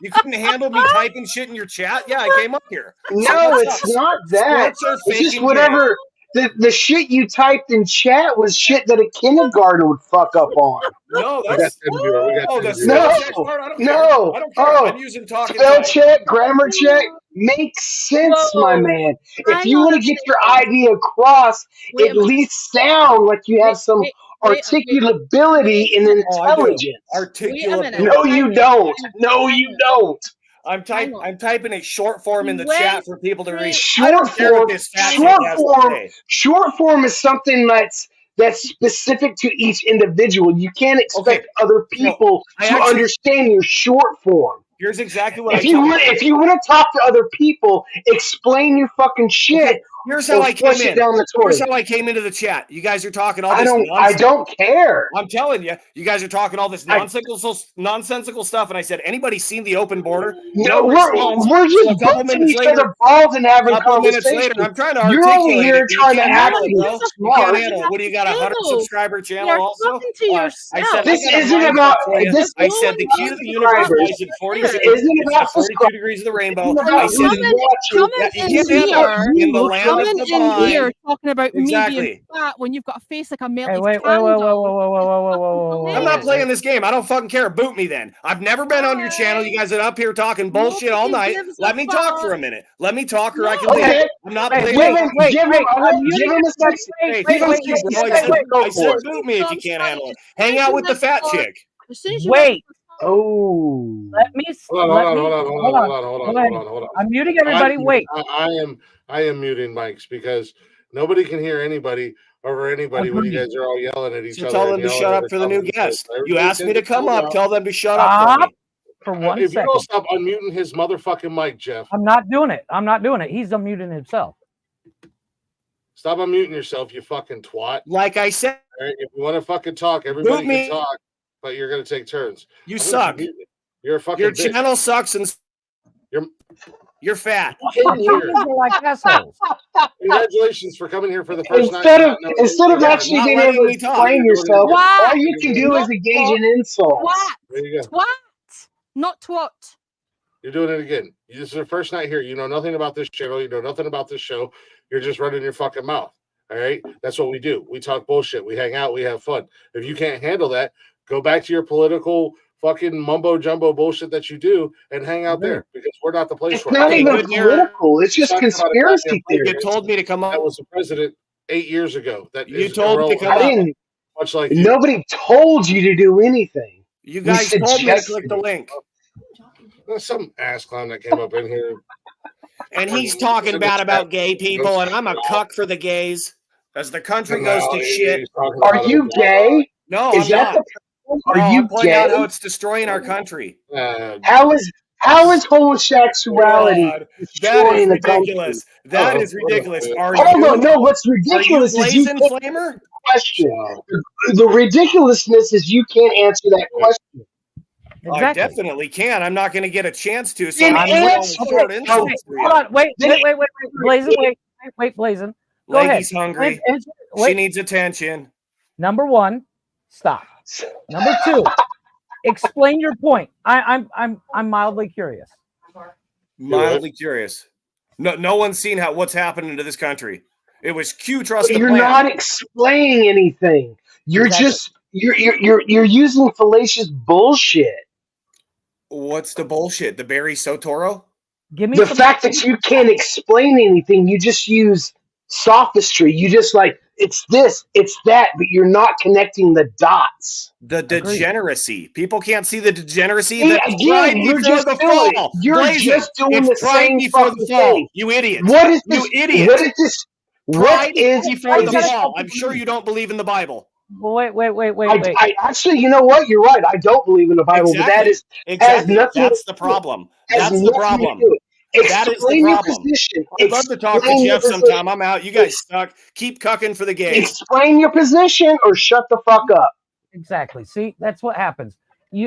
you couldn't handle me typing shit in your chat? Yeah, I came up here. No, it's not that. Sports are It's just faking whatever. The shit you typed in chat was shit that a kindergarten would fuck up on. No, We got that's 10 viewers. We got 10 the viewers. spell check part. I don't care. No. I don't care. Oh, I'm using talking spell type. check, grammar check makes sense, my man. If Hang you on want a to get your second. idea across, Wait a at minute. least sound like you have some articulability and Oh, I do. intelligence. Articulability. No, you don't. No, you don't. I'm typing it short form in the When- chat for people to read. I Short don't care what form. this fat Short shit has to form. say. Short form is something that's specific to each individual. You can't expect other people I to actually- understand your short form. Here's exactly what If you want to talk to other people, explain your fucking shit. Okay, here's how or I came flush it in. down the Here's toilet. how I came into the chat. You guys are talking all I this don't nonsense. care. I'm telling you, you guys are talking all this nonsensical stuff, and I said, anybody seen the open border? No, response. we're So a just couple busting minutes each later, other balls and having couple minutes conversations. later, I'm trying to You're articulate over here it. You trying to can't act handle like it, bro. you're You can't smart. handle it. What do you got? A 100 No. subscriber channel You're also? talking to I said This I got a isn't mindset about for you. this. I said the key to the universe subscribers. lies in 42. This isn't It's about the 42 degrees of the rainbow. It's I about said who's watching. yeah, you in can't handle it here, in the land of coming the in blind. here talking about me Exactly. being fat when you've got a face like a melted Hey, wait, candle. I'm not playing this game. I don't fucking care. Boot me then. I've never been on your channel. You guys are up here talking bullshit all night. Let me talk for a minute. Let me talk, or I can Okay. leave. I'm not Hey, playing. give him a 60. Hey, Give him fuck you, 60 bro. I seconds. said, Go I said for it. boot me if you can't handle it. Hang out with the fat chick. Wait. Oh. Let me. Hold let on, me- hold on. Go ahead. I'm muting everybody. Wait. I am muting mics because nobody can hear anybody over anybody when you guys are all yelling at each So other. tell and them to yelling shut at up for the new each guest. other. You Everybody asked me to can come calm up. down. Tell them to shut up for me. For one If you don't second. stop unmuting his motherfucking mic, Jeff. I'm not doing it. I'm not doing it. He's unmuting himself. Stop unmuting yourself, you fucking twat. Like I said, all right, if you want to fucking talk, everybody me. can talk, but you're gonna take turns. You I'm gonna suck. mute you. You're a fucking Your bitch. channel sucks and you're fat. You're like assholes. Congratulations for coming here for the first Instead night. of actually being able to explain yourself, all you can do is engage in insults. There you go. Twat, not twat. You're doing it again. This is your first night here. You know nothing about this channel. You know nothing about this show. You're just running your fucking mouth. All right? That's what we do. We talk bullshit. We hang out. We have fun. If you can't handle that, go back to your political fucking mumbo jumbo bullshit that you do and hang out there because we're not the place It's for it. not even political. It's just conspiracy theories. You told me to come up. That was the president 8 years ago. That You is told me to come I up. didn't. much like you. Nobody told you to do anything. You guys told me to suggested click the link. There's some ass clown that came up in here. And he's talking bad about gay people, and I'm a cuck for the gays. As the country goes to shit. Are you gay? No, Is I'm that not. the problem? Are No, you I'm pointing out gay? how it's destroying our country. How is homosexuality God, that is destroying the country? ridiculous. That is ridiculous. Are Hold you? on, no. What's ridiculous Are is you you Blazing can't Flamer? answer the question. The ridiculousness is you can't answer that question. I definitely can. I'm not going to get a chance to. So Then I'm answer going short it. insults for you. Hold on. Wait, Blazing. Wait, Blazing. Go ahead. Lady's hungry. She needs attention. Number one, stop. Number two, explain your point. I'm mildly curious. Mildly curious. No one's seen what's happening to this country. It was Q trust the You're plan. not explaining anything. You're Exactly. just you're using fallacious bullshit. What's the bullshit? The Barry Sotoro? Give me The some. fact that you can't explain anything, you just use sophistry. You just like it's this, it's that, but you're not connecting the dots. The degeneracy. People can't see the degeneracy. See, That's again, pride you're before just the doing it. fall. You're Blazing. just doing It's the pride same before the fucking fall. thing. You idiot. What is You this? idiot. What is this? Pride What is before the this? fall. I'm sure you don't believe in the Bible. Wait. I actually, you know what? You're right. I don't believe in the Bible, but that is has Exactly. nothing. That's to the do with it. problem. Has That's the nothing to problem. do with it. That is the Explain your problem. position. I'd love to talk to Explain your Jeff position. sometime. I'm out. You guys suck. Keep cucking for the gays. Explain your position or shut the fuck up. Exactly. See, that's what happens. He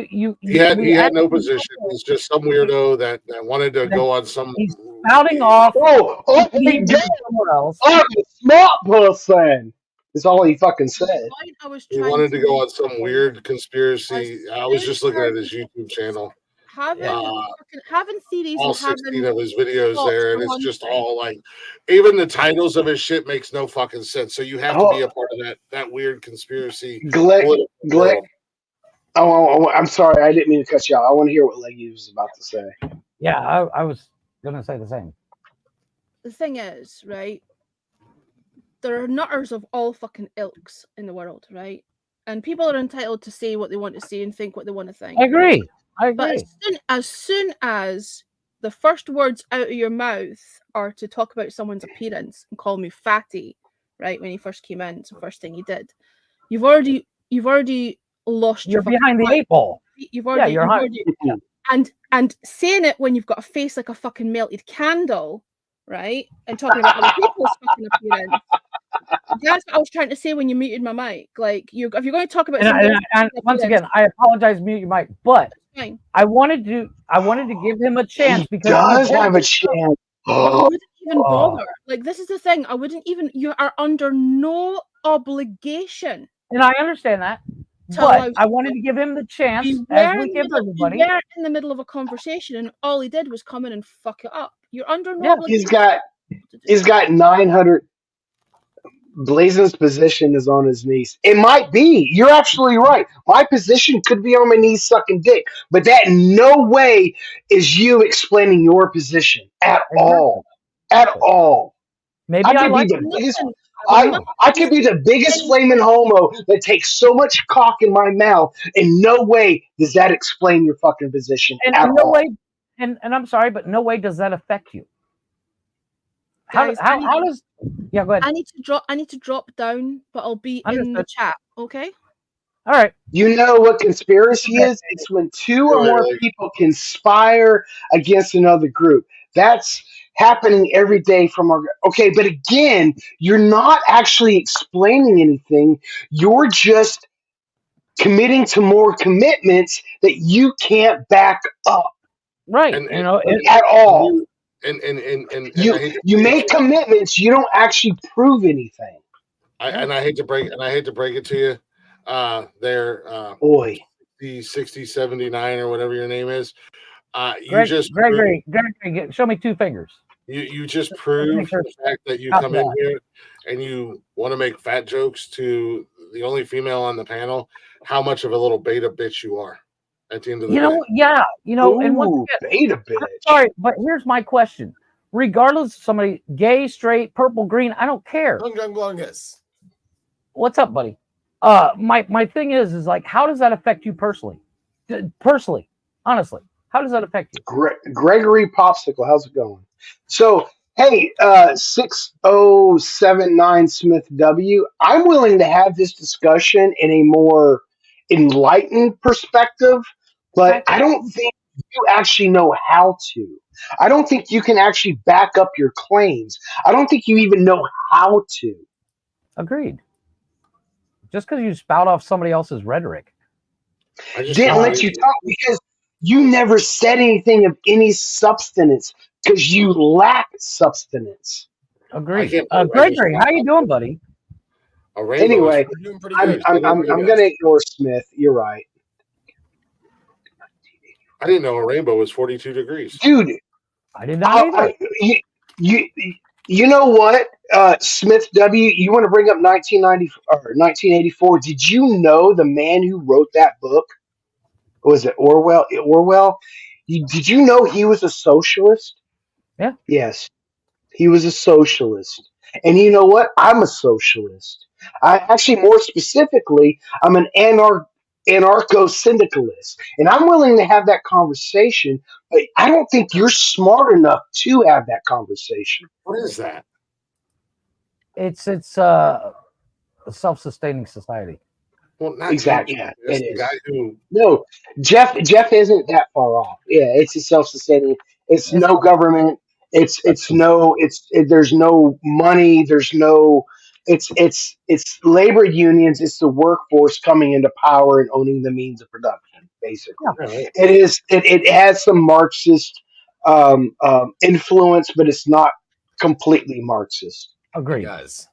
had no position. He's just some weirdo that wanted to go on some. He's spouting off. He did. I'm a smart person. That's all he fucking said. He wanted to go on some weird conspiracy. I was just looking at his YouTube channel. Having theories All and 16 having of his videos thoughts there, and are it's one just thing. all like, even the titles of his shit makes no fucking sense. So you have to be a part of that weird conspiracy. Glick. world. Oh, I'm sorry. I didn't mean to cut you out. I want to hear what Leggy was about to say. Yeah, I was gonna say the same. The thing is, right? There are nutters of all fucking ilks in the world, right? And people are entitled to say what they want to say and think what they want to think. I agree. But as soon as the first words out of your mouth are to talk about someone's appearance and call me fatty, right? When he first came in, it's the first thing he did. You've already lost. You're behind the eight ball. And saying it when you've got a face like a fucking melted candle, right? And talking about other people's fucking appearance. That's what I was trying to say when you muted my mic. Like, if you're going to talk about and once again, I apologize, mute your mic, but I wanted to give him a chance because he does have a chance. I wouldn't even bother. Like, this is the thing. I wouldn't even. You are under no obligation. And I understand that. But I wanted to give him the chance, as we give everybody. You were in the middle of a conversation, and all he did was come in and fuck it up. You're under no obligation. He's got 900. Blazon's position is on his knees. It might be. You're absolutely right. My position could be on my knees sucking dick, but that in no way is you explaining your position at all. At all. Maybe I could be the biggest flaming homo that takes so much cock in my mouth. In no way does that explain your fucking position. And at in no all. way, and I'm sorry, but no way does that affect you. Guys, how does? Yeah, go ahead. I need to drop down, but I'll be in the chat. Okay. All right. You know what conspiracy is? It's when two or more people conspire against another group. That's happening every day from our. Okay, but again, you're not actually explaining anything. You're just committing to more commitments that you can't back up. Right. At all. And you make commitments. You don't actually prove anything. I hate to break it to you. They're the 6079 or whatever your name is. Gregory, show me two fingers. You just prove the fact that you come in here and you want to make fat jokes to the only female on the panel, how much of a little beta bitch you are at the end of the day. And once again, beta bitch. I'm sorry, but here's my question. Regardless of somebody, gay, straight, purple, green, I don't care. What's up, buddy? My thing is like, how does that affect you personally? Personally, honestly, how does that affect you? Gregory Popsicle, how's it going? So, hey, 6079 Smith W. I'm willing to have this discussion in a more enlightened perspective, but I don't think you actually know how to. I don't think you can actually back up your claims. I don't think you even know how to. Agreed. Just because you spout off somebody else's rhetoric. I didn't let you talk because you never said anything of any substance because you lack substance. Agreed. Gregory, how you doing, buddy? Anyway, I'm going to ignore Smith. You're right. I didn't know a rainbow was 42 degrees. Dude. I did not either. You know what, Smith W. You want to bring up 1990 or 1984? Did you know the man who wrote that book was it Orwell? Orwell? Did you know he was a socialist? Yeah. Yes, he was a socialist. And you know what? I'm a socialist. I actually, more specifically, I'm an anarcho syndicalist, and I'm willing to have that conversation. But I don't think you're smart enough to have that conversation. What is that? It's a self-sustaining society. Well, not Exactly. you. Yeah, It's it the is. guy who. No, Jeff isn't that far off. Yeah, it's a self-sustaining. It's no government. There's no money. There's no. It's labor unions. It's the workforce coming into power and owning the means of production. Basically, it is. It has some Marxist influence, but it's not completely Marxist. Agreed. Guys.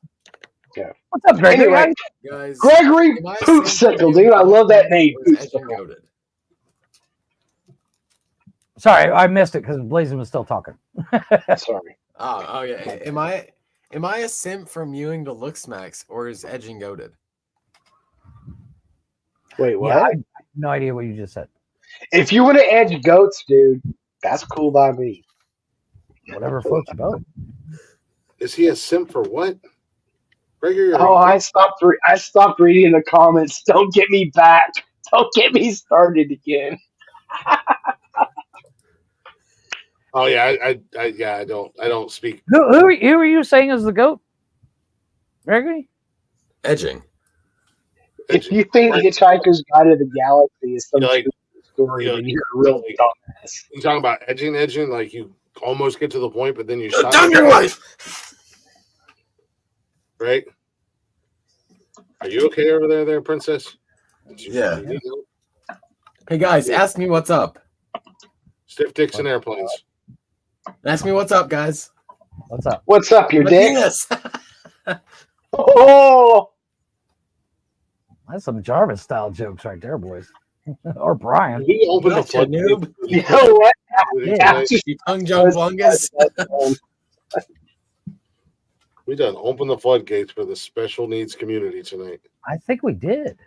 Yeah. What's up, Gregory? Anyway, Guys, Gregory am I Poopsicle, dude. I love that name. Poopsicle. Sorry, I missed it because Blazing was still talking. Sorry. Oh, yeah. Am I a simp for mewing to Looksmacks, or is edging goated? Wait, what? Yeah, I have no idea what you just said. If you want to edge goats, dude, that's cool by me. Whatever floats your boat. Is he a simp for what? Gregory, Oh, I stopped reading the comments. Don't get me back. Don't get me started again. Oh yeah, I don't speak. Who are you saying is the goat? Gregory? Edging. If you think Hitchhiker's Guide to the Galaxy is some story, then you're a real dumbass. You talking about edging, like you almost get to the point, but then you stop. Down your life. Right? Are you okay over there, Princess? Yeah. Hey guys, ask me what's up. Stiff dicks and airplanes. Ask me what's up, guys. What's up? What's up, your My dick? penis. Oh, that's some Jarvis style jokes right there, boys. Or Brian. We open the Gotcha, flood. noob. you know what? Yeah. You tongue Joe Bungus. We done open the floodgates for the special needs community tonight. I think we did.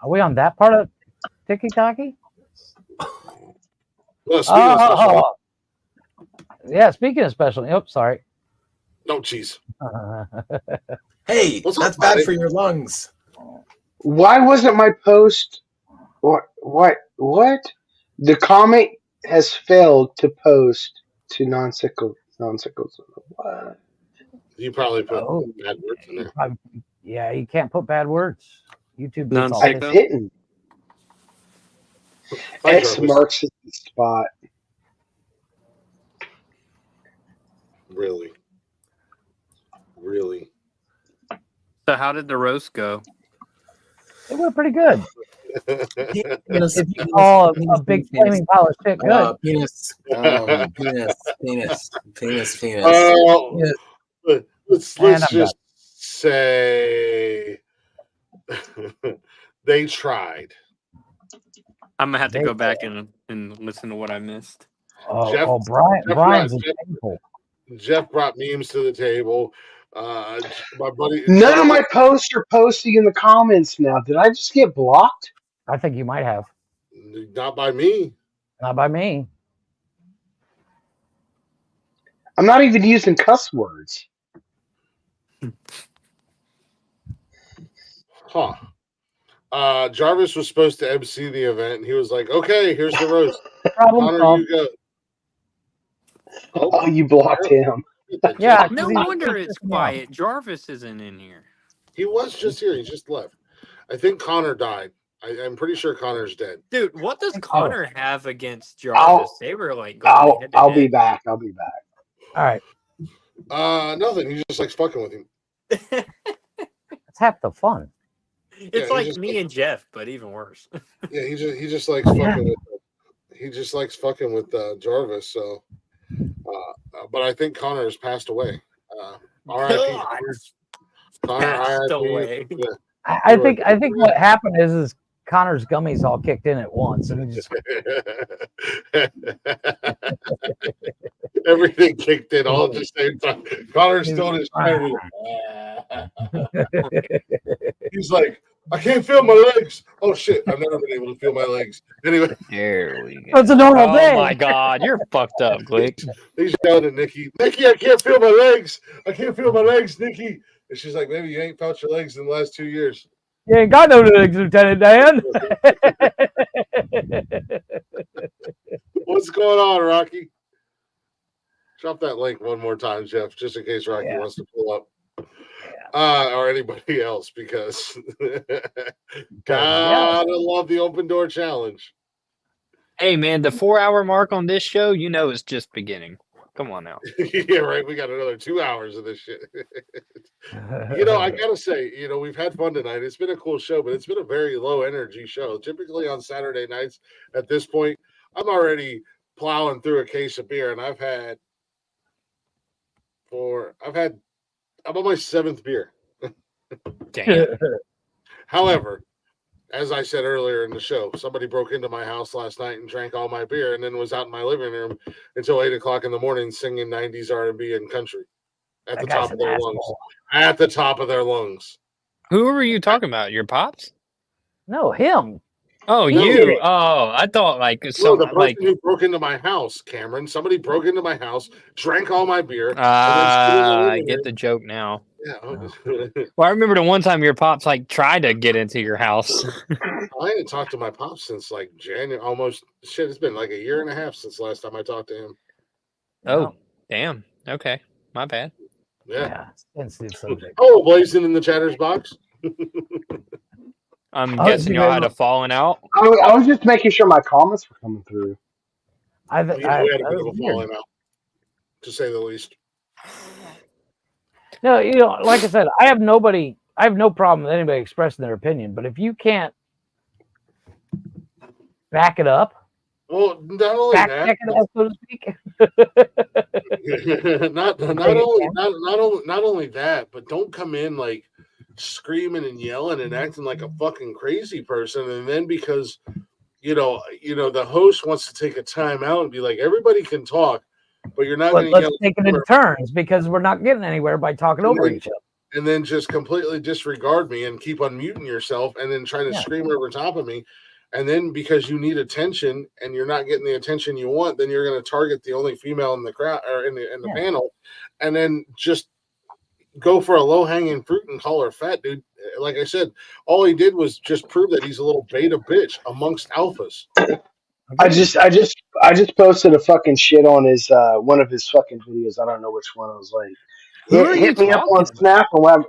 Are we on that part of Tiki Taki? Well, speaking of special, yeah, speaking of special. Oops, sorry. no cheese. Hey, What's up, that's bad buddy? for your lungs. Why wasn't my post? What? The comment has failed to post to Nonsensical. What? You probably put bad words in there. Yeah, you can't put bad words. YouTube. I didn't. X marks the spot. Really? So how did the roast go? It went pretty good. Penis, If you call a big flaming pile of shit good. Penis. Penis. Let's And I'm just say they tried. I'm gonna have to go back and listen to what I missed. Brian's is painful. Jeff brought memes to the table. My buddy. None of my posts are posting in the comments now. Did I just get blocked? I think you might have. Not by me. Not by me. I'm not even using cuss words. Huh. Jarvis was supposed to MC the event, and he was like, "Okay, here's the roast. Problem Connor, solved. you go." Oh, you blocked him. Yeah. No wonder it's quiet. Jarvis isn't in here. He was just here. He just left. I think Connor died. I'm pretty sure Connor's dead. Dude, what does Connor have against Jarvis? They were like, I'll going be back. I'll be back. All right. Nothing. He just likes fucking with him. That's half the fun. It's like me and Jeff, but even worse. Yeah, he just likes fucking with. He just likes fucking with Jarvis. So, but I think Connor has passed away. R.I.P. Connor Passed R.I.P. away. Yeah. I think what happened is Connor's gummies all kicked in at once, and he just every Everything kicked in all at the same time. Connor's still in his chair. He's like, I can't feel my legs. Oh shit! I've never been able to feel my legs. Anyway, There we go. It's a normal Oh thing. my god, you're fucked up, Glick. he's yelling at Nikki. Nikki, I can't feel my legs. I can't feel my legs, Nikki. And she's like, maybe you ain't felt your legs in the last 2 years. You ain't got no legs, Lieutenant Dan. What's going on, Rocky? Drop that link one more time, Jeff, just in case Rocky wants to pull up. Or anybody else, because gotta love the open door challenge. Hey man, the 4-hour mark on this show, you know, is just beginning. Come on now. Yeah, right. We got another 2 hours of this shit. I gotta say, we've had fun tonight. It's been a cool show, but it's been a very low energy show. Typically on Saturday nights at this point, I'm already plowing through a case of beer, and I'm on my 7th beer. Damn. However, as I said earlier in the show, somebody broke into my house last night and drank all my beer, and then was out in my living room until 8 o'clock in the morning singing 90s R&B and country at the top of their lungs. At the top of their lungs. Who were you talking about? Your pops? No, him. Oh, No. you. Oh, I thought like No, some the person like who broke into my house, Cameron. Somebody broke into my house, drank all my beer, and then stood in the I living get room. the joke now. Yeah. Well, I remember the one time your pops like tried to get into your house. I hadn't talked to my pops since like January, almost. Shit, it's been like a year and a half since the last time I talked to him. Oh, damn. Okay, my bad. Yeah. Sensitive subject. Oh, blazing in the chatter's box. I'm guessing y'all had a falling out. I was just making sure my comments were coming through. We had a bit of a falling out, to say the least. No, like I said, I have no problem with anybody expressing their opinion, but if you can't back it up, well, not only check that, it up, so to speak. not only that, but don't come in like screaming and yelling and acting like a fucking crazy person, and then because the host wants to take a time out and be like, everybody can talk, but you're not going to Let's yell. take it in turns because we're not getting anywhere by talking over each other. And then just completely disregard me and keep unmuting yourself and then trying to scream over top of me. And then because you need attention and you're not getting the attention you want, then you're going to target the only female in the crowd or in the panel, and then just go for a low-hanging fruit and call her fat, dude. Like I said, all he did was just prove that he's a little beta bitch amongst alphas. I just posted a fucking shit on his one of his fucking videos. I don't know which one. I was like, hit me up on Snap and whatever.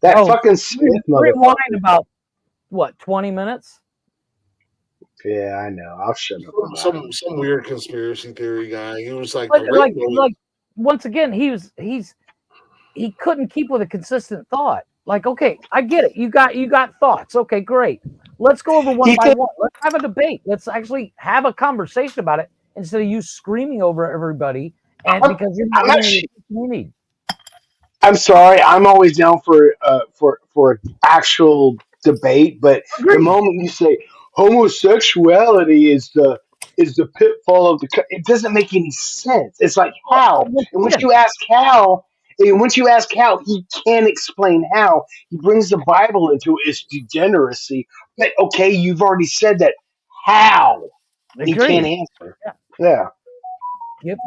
That fucking Smith Rewind motherfucker. about what 20 minutes. Yeah, I know. I'll shut up. Some weird conspiracy theory guy. He was like, But like once again, he couldn't keep with a consistent thought. Like, okay, I get it. You got thoughts. Okay, great. Let's go over one by one. Let's have a debate. Let's actually have a conversation about it instead of you screaming over everybody. And because you're not getting the attention you need. I'm sorry. I'm always down for actual debate, but the moment you say homosexuality is the pitfall of it doesn't make any sense. It's like how, and once you ask how, he can't explain how. He brings the Bible into its degeneracy. But okay, you've already said that. How? He can't answer. Yeah.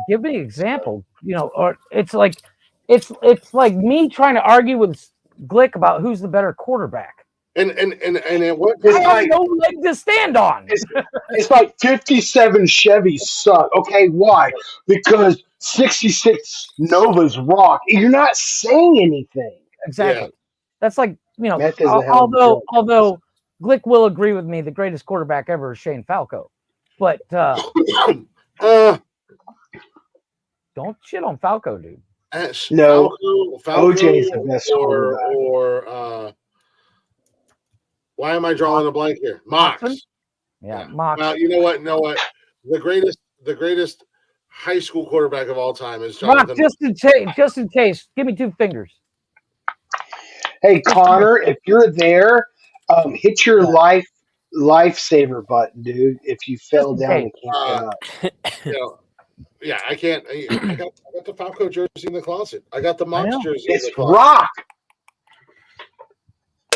Give me an example. Or it's like me trying to argue with Glick about who's the better quarterback. And what I have no leg to stand on. It's like 57 Chevys suck. Okay, why? Because 66 Novas rock. You're not saying anything. Exactly. Yeah. That's like, although Glick will agree with me, the greatest quarterback ever is Shane Falco. But don't shit on Falco, dude. No, Falco OJ's the best or why am I drawing a blank here? Mox. Yeah, Mox. Well, you know what? The greatest high school quarterback of all time is Jonathan. Mox, just in case, give me 2 fingers. Hey, Connor, if you're there, hit your lifesaver button, dude. If you fell down and can't get up. Yeah, I can't. I got the Falco jersey in the closet. I got the Mox jersey in It's the closet. Rock.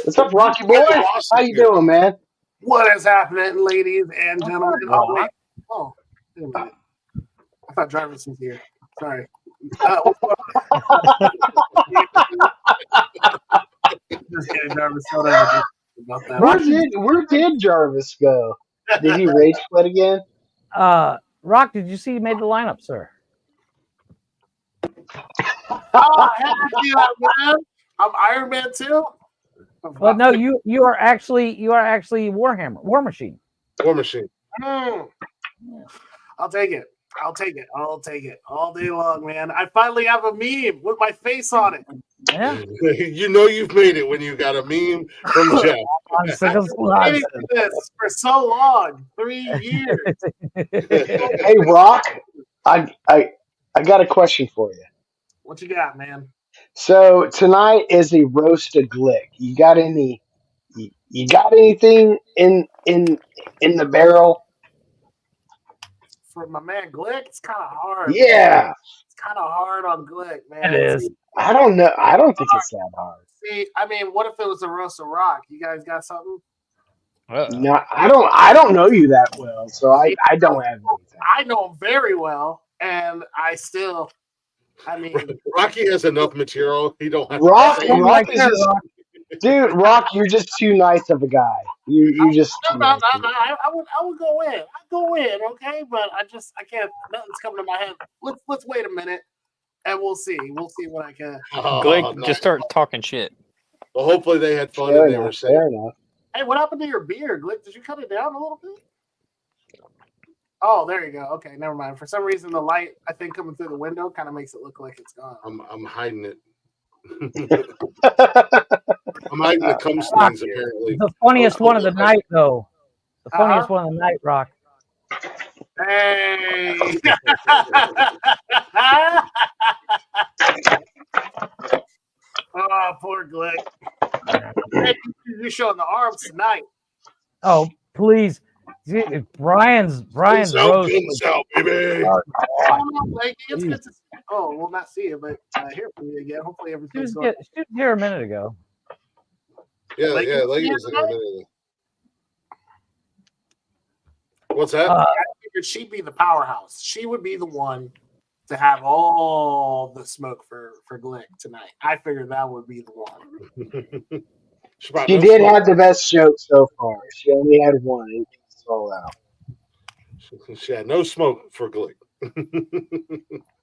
What's up, Rocky boy? How you doing, man? What is happening, ladies and gentlemen? Oh, wait. Oh, wait a minute. I thought Jarvis was here. Sorry. What's going on? Just kidding, Jarvis. Whatever. About that. Where did Jarvis go? Did he rage quit again? Rock, did you see you made the lineup, sir? Oh, heck yeah, man. I'm Iron Man too. Well, no, you are actually Warhammer, War Machine. War Machine. I'll take it. I'll take it. I'll take it all day long, man. I finally have a meme with my face on it. Yeah. You know you've made it when you got a meme from Jeff. I've been waiting for this for so long, 3 years. Hey, Rock, I got a question for you. What you got, man? So tonight is a roast of Glick. You got any? You got anything in the barrel? For my man Glick, it's kind of hard. Yeah. Man. It's kind of hard on Glick, man. It is. See, I don't know. I don't think it's that hard. see, I mean, what if it was a roast of Rock? You guys got something? No, I don't know you that well, so I don't have anything. I know him very well, and I still, I mean, Rocky has enough material. He don't have Rock to say is just, dude. Rock, you're just too nice of a guy. You just no, I would go in. I go in, okay, but I can't. Nothing's coming to my head. Let's wait a minute, and we'll see. We'll see what I can. Glick, just start talking shit. Well, hopefully they had fun Fair and they enough, were safe. fair enough. Hey, what happened to your beard, Glick? Did you cut it down a little bit? Oh, there you go. Okay, never mind. For some reason, the light I think coming through the window kind of makes it look like it's gone. I'm hiding it. I'm hiding the cum stains apparently. The funniest one of the night, though. The funniest one of the night, Rock. Hey. Oh, poor Glick. Hey, you're showing the arms tonight. Oh, please. Brian's roast. Baby. It's good to see. Oh, we'll not see you, but hear from you again. Hopefully She everything's was going. here a minute ago. Yeah, Legacy was tonight? What's that? I figured she'd be the powerhouse. She would be the one to have all the smoke for Glick tonight. I figured that would be the one. She did have the best joke so far. She only had one. It was all out. She had no smoke for Glick.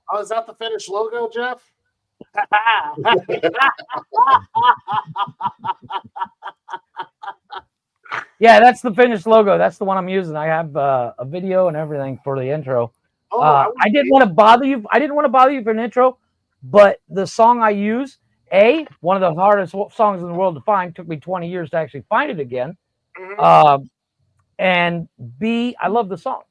Oh, is that the finished logo, Jeff? Yeah, that's the finished logo. That's the one I'm using. I have a video and everything for the intro. Oh, I didn't want to bother you. I didn't want to bother you for an intro, but the song I use, one of the hardest songs in the world to find, took me 20 years to actually find it again. And B, I love the song.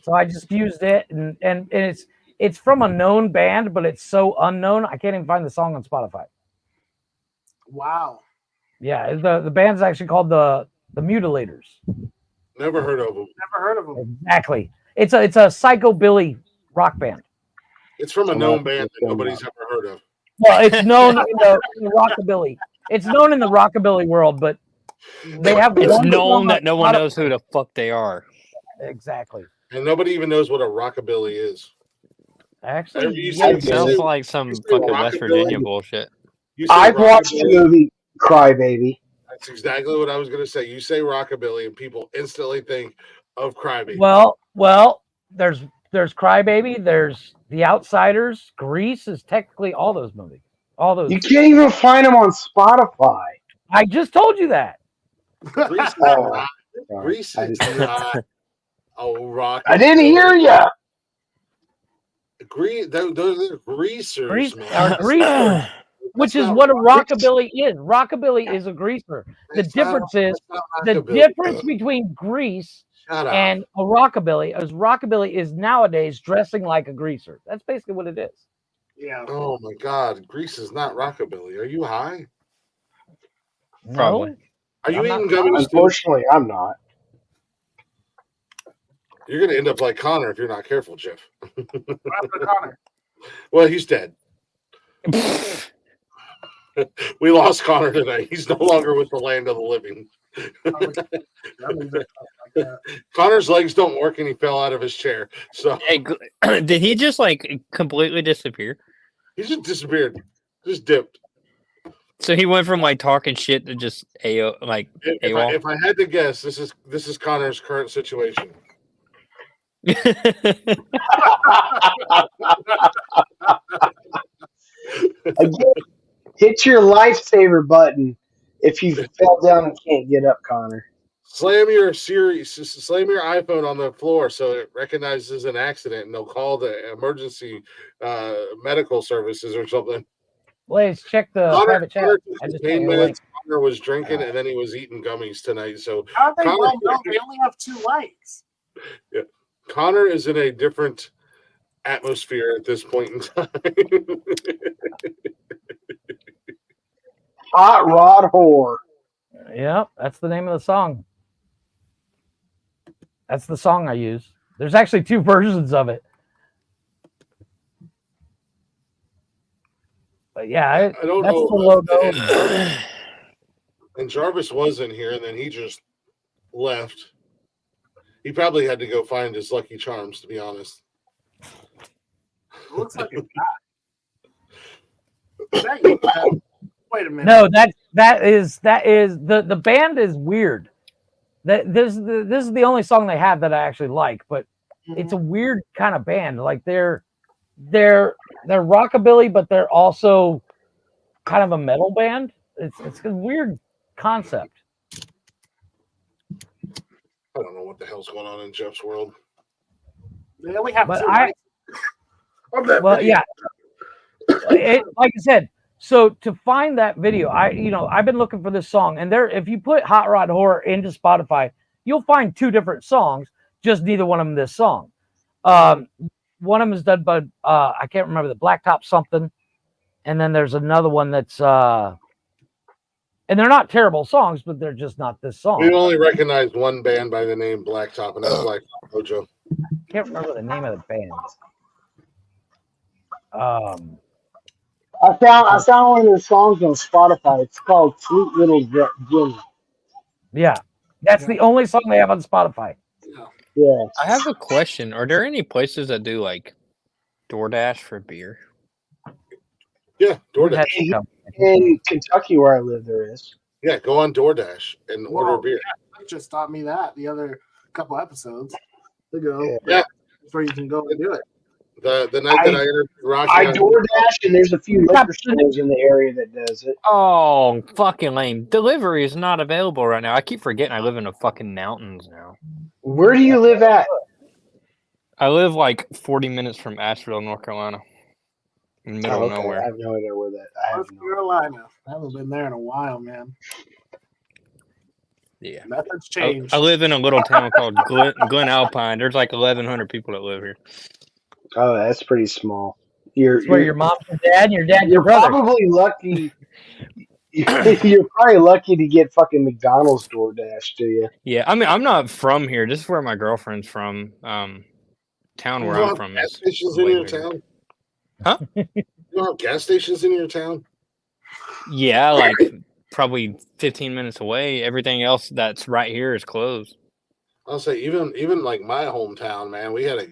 So I just used it, and it's from a known band, but it's so unknown I can't even find the song on Spotify. Wow. Yeah, the band's actually called the Mutilators. Never heard of them. Never heard of them. Exactly. It's a psychobilly rock band. It's from a known band that nobody's ever heard of. Well, it's known in the rockabilly. It's known in the rockabilly world, but they have. It's one known song that no one on knows who the fuck they are. Exactly. And nobody even knows what a rockabilly is. Actually, You It sounds like some fucking West Virginia bullshit. I've watched the movie Cry Baby. That's exactly what I was going to say. You say rockabilly, and people instantly think of Crybaby. Well, there's Crybaby, there's The Outsiders, Grease is technically all those movies. All those. You can't even find them on Spotify. I just told you that. Grease, Grease, rock. I didn't hear you. Those are greasers, Grease, man. greaser, which is what a rockabilly is. Rockabilly is a greaser. The difference is the difference between Grease and a rockabilly is rockabilly is nowadays dressing like a greaser. That's basically what it is. Yeah. Oh my God, Grease is not rockabilly. Are you high? Probably. Are you I'm eating not- gummies? Unfortunately, I'm not. You're going to end up like Connor if you're not careful, Jeff. What happened to Connor? Well, he's dead. We lost Connor today. He's no longer with the land of the living. Connor's legs don't work, and he fell out of his chair. So, Hey, did he just like completely disappear? He just disappeared, just dipped. So he went from like talking shit to just like AWOL. If I had to guess, this is Connor's current situation. Again, hit your lifesaver button if you fell down and can't get up, Connor. Slam your iPhone on the floor so it recognizes an accident, and they'll call the emergency medical services or something. Blaze, check the private chat. I just Pain sent you a link. meds. Connor was drinking, and then he was eating gummies tonight. So How they Connor, well know they only have 2 likes? yeah, Connor is in a different atmosphere at this point in time. Hot Rod Whore. Yep, that's the name of the song. That's the song I use. There's actually 2 versions of it. But yeah, I don't that's know. the logo. And Jarvis was in here, and then he just left. He probably had to go find his Lucky Charms, to be honest. It looks like it's not. Is that you? Wait a minute. No, that is the band is weird. This is the only song they have that I actually like, but it's a weird kind of band. Like they're rockabilly, but they're also kind of a metal band. It's a weird concept. I don't know what the hell's going on in Jeff's world. They only have But 2 likes. Yeah. Like I said, so to find that video, I've been looking for this song, and if you put Hot Rod Horror into Spotify, you'll find 2 different songs, just neither one of them this song. One of them is done by I can't remember, the Blacktop something, and then there's another one that's and they're not terrible songs, but they're just not this song. We only recognize one band by the name Blacktop, and that's Blacktop Mojo. Can't remember the name of the band. I found one of their songs on Spotify. It's called Sweet Little Jimmy. Yeah, that's the only song they have on Spotify. Yeah. I have a question. Are there any places that do like DoorDash for beer? Yeah, DoorDash. In Kentucky, where I live, there is. Yeah, go on DoorDash and order beer. Yeah, Mike just taught me that the other couple episodes ago. Yeah. That's where you can go and do it. The night that I entered Rocky, I DoorDash, and there's a few liquor stores in the area that does it. Oh, fucking lame. Delivery is not available right now. I keep forgetting I live in the fucking mountains now. Where do you live at? I live like 40 minutes from Asheville, North Carolina. In the middle of I nowhere. have no idea where that. North Carolina. I haven't been there in a while, man. Yeah. Nothing's changed. I live in a little town called Glen Alpine. There's like 1,100 people that live here. Oh, that's pretty small. It's where your mom, your dad, and your You're brother. probably lucky. You're probably lucky to get fucking McDonald's DoorDash, do you? Yeah, I mean, I'm not from here. This is where my girlfriend's from. Town where I'm from gas is stations in way your bigger. town? Huh? You don't have gas stations in your town? Yeah, like probably 15 minutes away. Everything else that's right here is closed. I'll say even like my hometown, man, we had a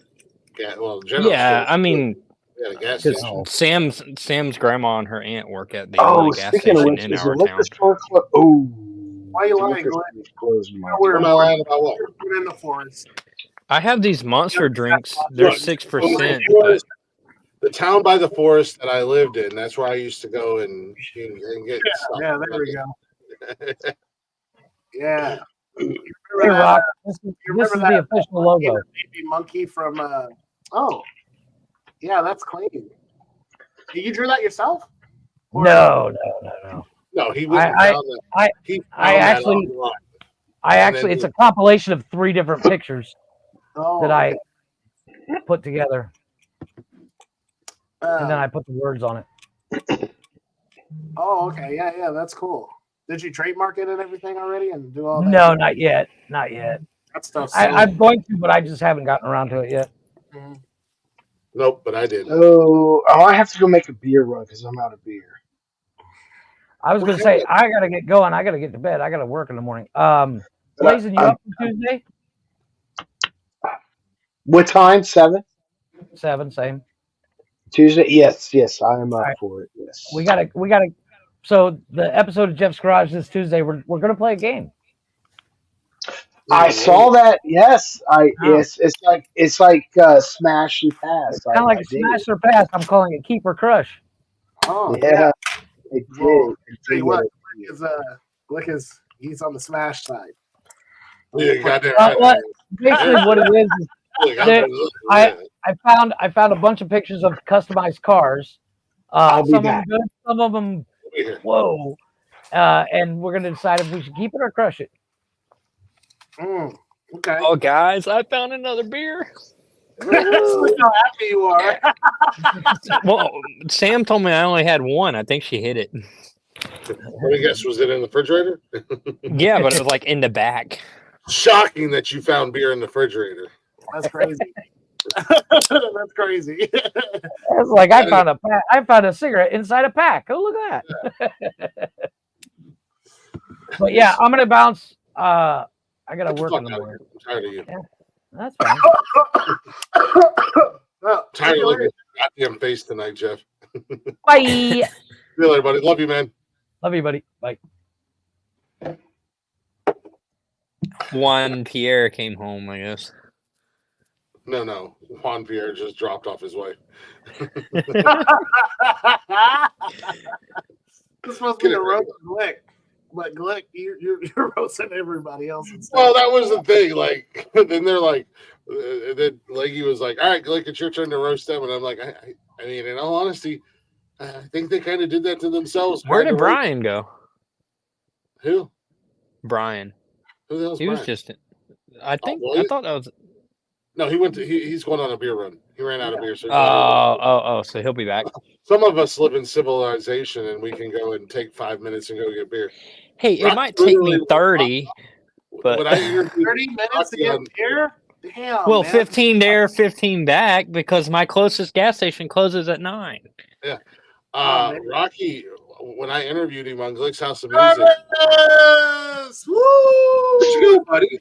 general Yeah, store. I mean, We had a gas 'cause station. Sam's grandma and her aunt work at the Oh, only gas speaking of station which, in is the our liquor town. store closed? Oh, Why are you the lying, liquor Glenn? store's closed in my We're Am I lying about what? in the forest. I have these monster drinks. They're 6%. It was the town by the forest that I lived in. That's where I used to go and get stuff. Yeah, there we go. Yeah. You Hey, remember that? Rock, this is You remember the that official logo. baby monkey from oh, yeah, that's clean. You drew that yourself? Or- No. No, he was. I actually, it's a compilation of 3 different pictures Oh, that I okay. put together, and then I put the words on it. Oh, okay. Yeah, that's cool. Did you trademark it and everything already and do all that? No, not yet. Not yet. That stuff's I'm going to, but I just haven't gotten around to it yet. Nope, but I did. Oh, I have to go make a beer run because I'm out of beer. I was going to say, I got to get going. I got to get to bed. I got to work in the morning. Blazing, you up for Tuesday? What time? 7? 7, same. Tuesday? Yes, I am up right. for it. Yes. We gotta. So the episode of Jeff's Garage this Tuesday, we're gonna play a game. I saw that. Yes, it's like Smash and Pass. Kind of like I a dig smash it. or pass. I'm calling it keep or crush. Oh Yeah, I Well, tell did you what, it. Glick is he's on the Smash side. Yeah, goddamn Basically, what it is that I found a bunch of pictures of customized cars. I'll be Some of back. them good, some of them whoa. And we're gonna decide if we should keep it or crush it. Okay. Oh, guys, I found another beer. Look how happy you are. Well, Sam told me I only had one. I think she hit it. Let me guess, was it in the refrigerator? Yeah, but it was like in the back. Shocking that you found beer in the refrigerator. That's crazy. That's crazy. It's like I found a cigarette inside a pack. Oh, look at that. But yeah, I'm gonna bounce. I gotta work in the morning. I'm tired of you. Yeah, that's fine. Tired of looking at your goddamn face tonight, Jeff. Bye. See you later, buddy. Love you, man. Love you, buddy. Bye. Juan Pierre came home, I guess. No. Juan Pierre just dropped off his wife. This supposed to be a roast of Glick, but Glick, you're roasting everybody else. Well, that was the thing. Like, then they're like, then Leggy was like, "All right, Glick, it's your turn to roast them," and I'm like, I mean, in all honesty, I think they kind of did that to themselves. Where did Brian go? Who? Brian. Who the hell's He Brian? was just. I think. well, I thought that was. No, he went to. He's going on a beer run. He ran out of beer. So So he'll be back. some of us live in civilization, and we can go and take 5 minutes and go get beer. Hey, it might take me 30, but When I interviewed 30 minutes to get beer? Damn. well, man. 15 there, 15 back, because my closest gas station closes at 9. Yeah. man. Rocky, when I interviewed him on Glick's House of Music. Yes! Woo! What you doing, buddy?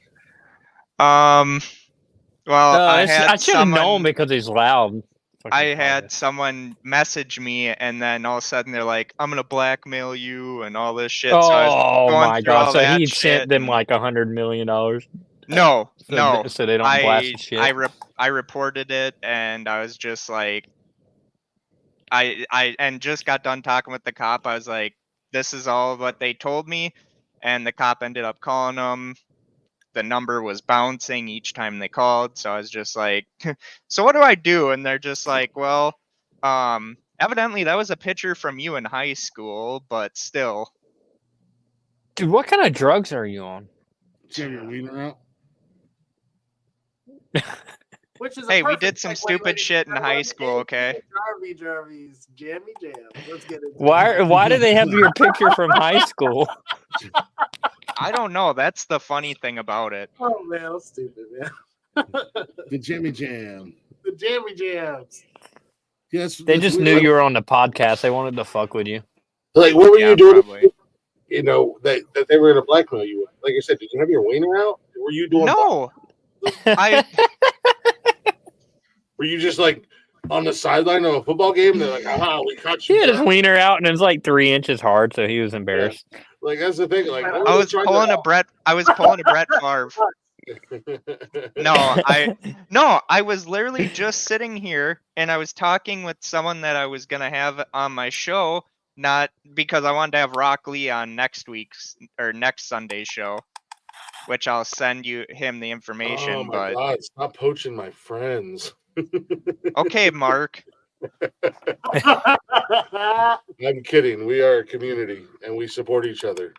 Well, I should have known because he's loud. I had someone message me, and then all of a sudden they're like, "I'm gonna blackmail you" and all this shit. So I was Oh going my through all god! So that he shit, sent them and- like $100 million. No, So they don't blast the shit. I reported it, and I was just like, I just got done talking with the cop. I was like, this is all what they told me, and the cop ended up calling them. The number was bouncing each time they called, so I was just like, so what do I do? And they're just like, well, evidently that was a picture from you in high school, but still. Dude, what kind of drugs are you on? Get your wiener out. Which is Hey, we did some stupid shit in high school, okay? Jarvis, jammy jam. Let's get it. Why do they have your picture from high school? I don't know. That's the funny thing about it. Oh man, that's stupid, man. The Jimmy Jam. The jammy jams. Yes. They just knew you were on the podcast. They wanted to fuck with you. Like, what were you doing? Probably. You know that they were going to blackmail you. Like I said, did you have your wiener out? Were you doing? No. Were you just like on the sideline of a football game? They're like, "Aha, we caught He you." had his wiener out, and it was like 3 inches hard, so he was embarrassed. Like that's the thing. Like I was pulling a Brett Favre. No, I was literally just sitting here and I was talking with someone that I was gonna have on my show, not because I wanted to have Rock Lee on next Sunday's show, which I'll send him the information. Oh my but God! Stop poaching my friends. okay, Mark. I'm kidding. We are a community and we support each other.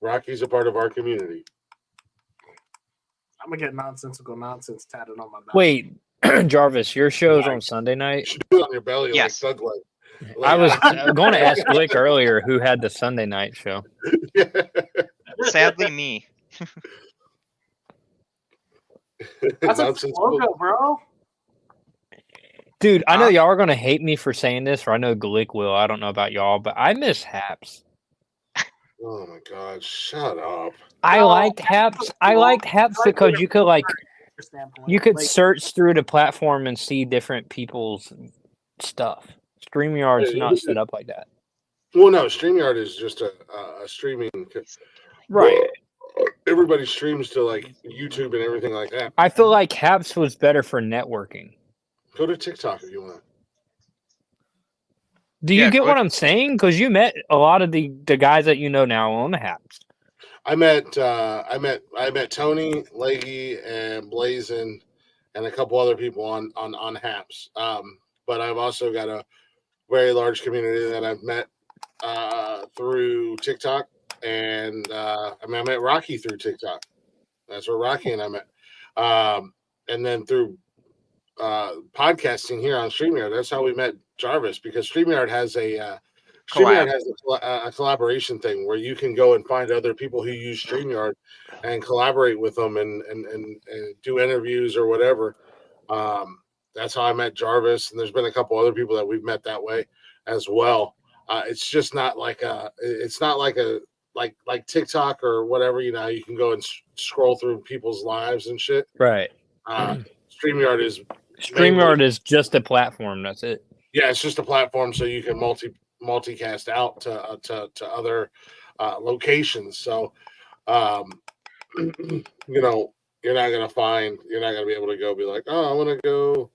Rocky's a part of our community. I'm gonna get nonsensical nonsense tatted on my back. Wait, Jarvis, your show's on Sunday night? You should do it on your belly Yes. like Thug Life. I was going to ask Glick earlier who had the Sunday night show. Sadly, me. That's a Nonsensical. logo, bro. Dude, I know y'all are gonna hate me for saying this, or I know Glick will. I don't know about y'all, but I miss Haps. Oh my god, shut up. I liked Haps. I liked Haps because you could you could search through the platform and see different people's stuff. StreamYard's Yeah, not set up like that. Well, no, StreamYard is just a streaming. Right. Everybody streams to like YouTube and everything like that. I feel like Haps was better for networking. Go to TikTok if you want. Do you get what I'm saying? Because you met a lot of the guys that you know now on Haps. I met Tony, Leggy, and Blazin, and a couple other people on Haps. But I've also got a very large community that I've met through TikTok, and I met Rocky through TikTok. That's where Rocky and I met, and then through podcasting here on StreamYard. That's how we met Jarvis, because StreamYard has a collaboration thing where you can go and find other people who use StreamYard and collaborate with them and do interviews or whatever. That's how I met Jarvis, and there's been a couple other people that we've met that way as well. It's just not like like TikTok or whatever. You know, you can go and scroll through people's lives and shit. Right. StreamYard is is just a platform. That's it. Yeah, it's just a platform so you can multicast out to other locations. So, you know, you're not gonna be able to go be like, oh, I want to go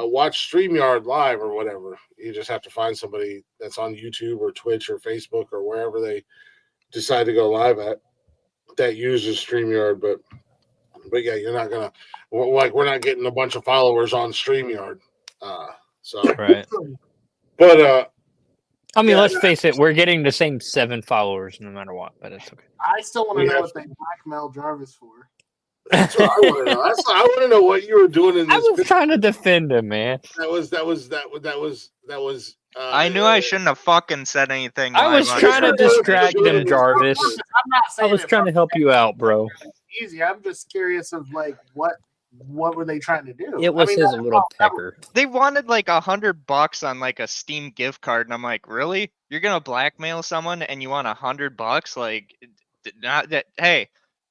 watch StreamYard live or whatever. You just have to find somebody that's on YouTube or Twitch or Facebook or wherever they decide to go live at that uses StreamYard. But yeah, you're not gonna we're not getting a bunch of followers on StreamYard. So right. But I mean, let's face it, we're getting the same 7 followers no matter what, but it's okay. I still want to know what they blackmailed Jarvis for. That's what I want to know. I want to know what you were doing in this. I was trying to defend him, man. That was. I knew I shouldn't have fucking said anything. I was trying to distract them, Jarvis. I'm not saying I was trying to help you out, bro. Easy. I'm just curious of like what were they trying to do? It was his little pecker. They wanted like $100 on like a Steam gift card, and I'm like, really? You're gonna blackmail someone and you want $100? Like, not that. Hey,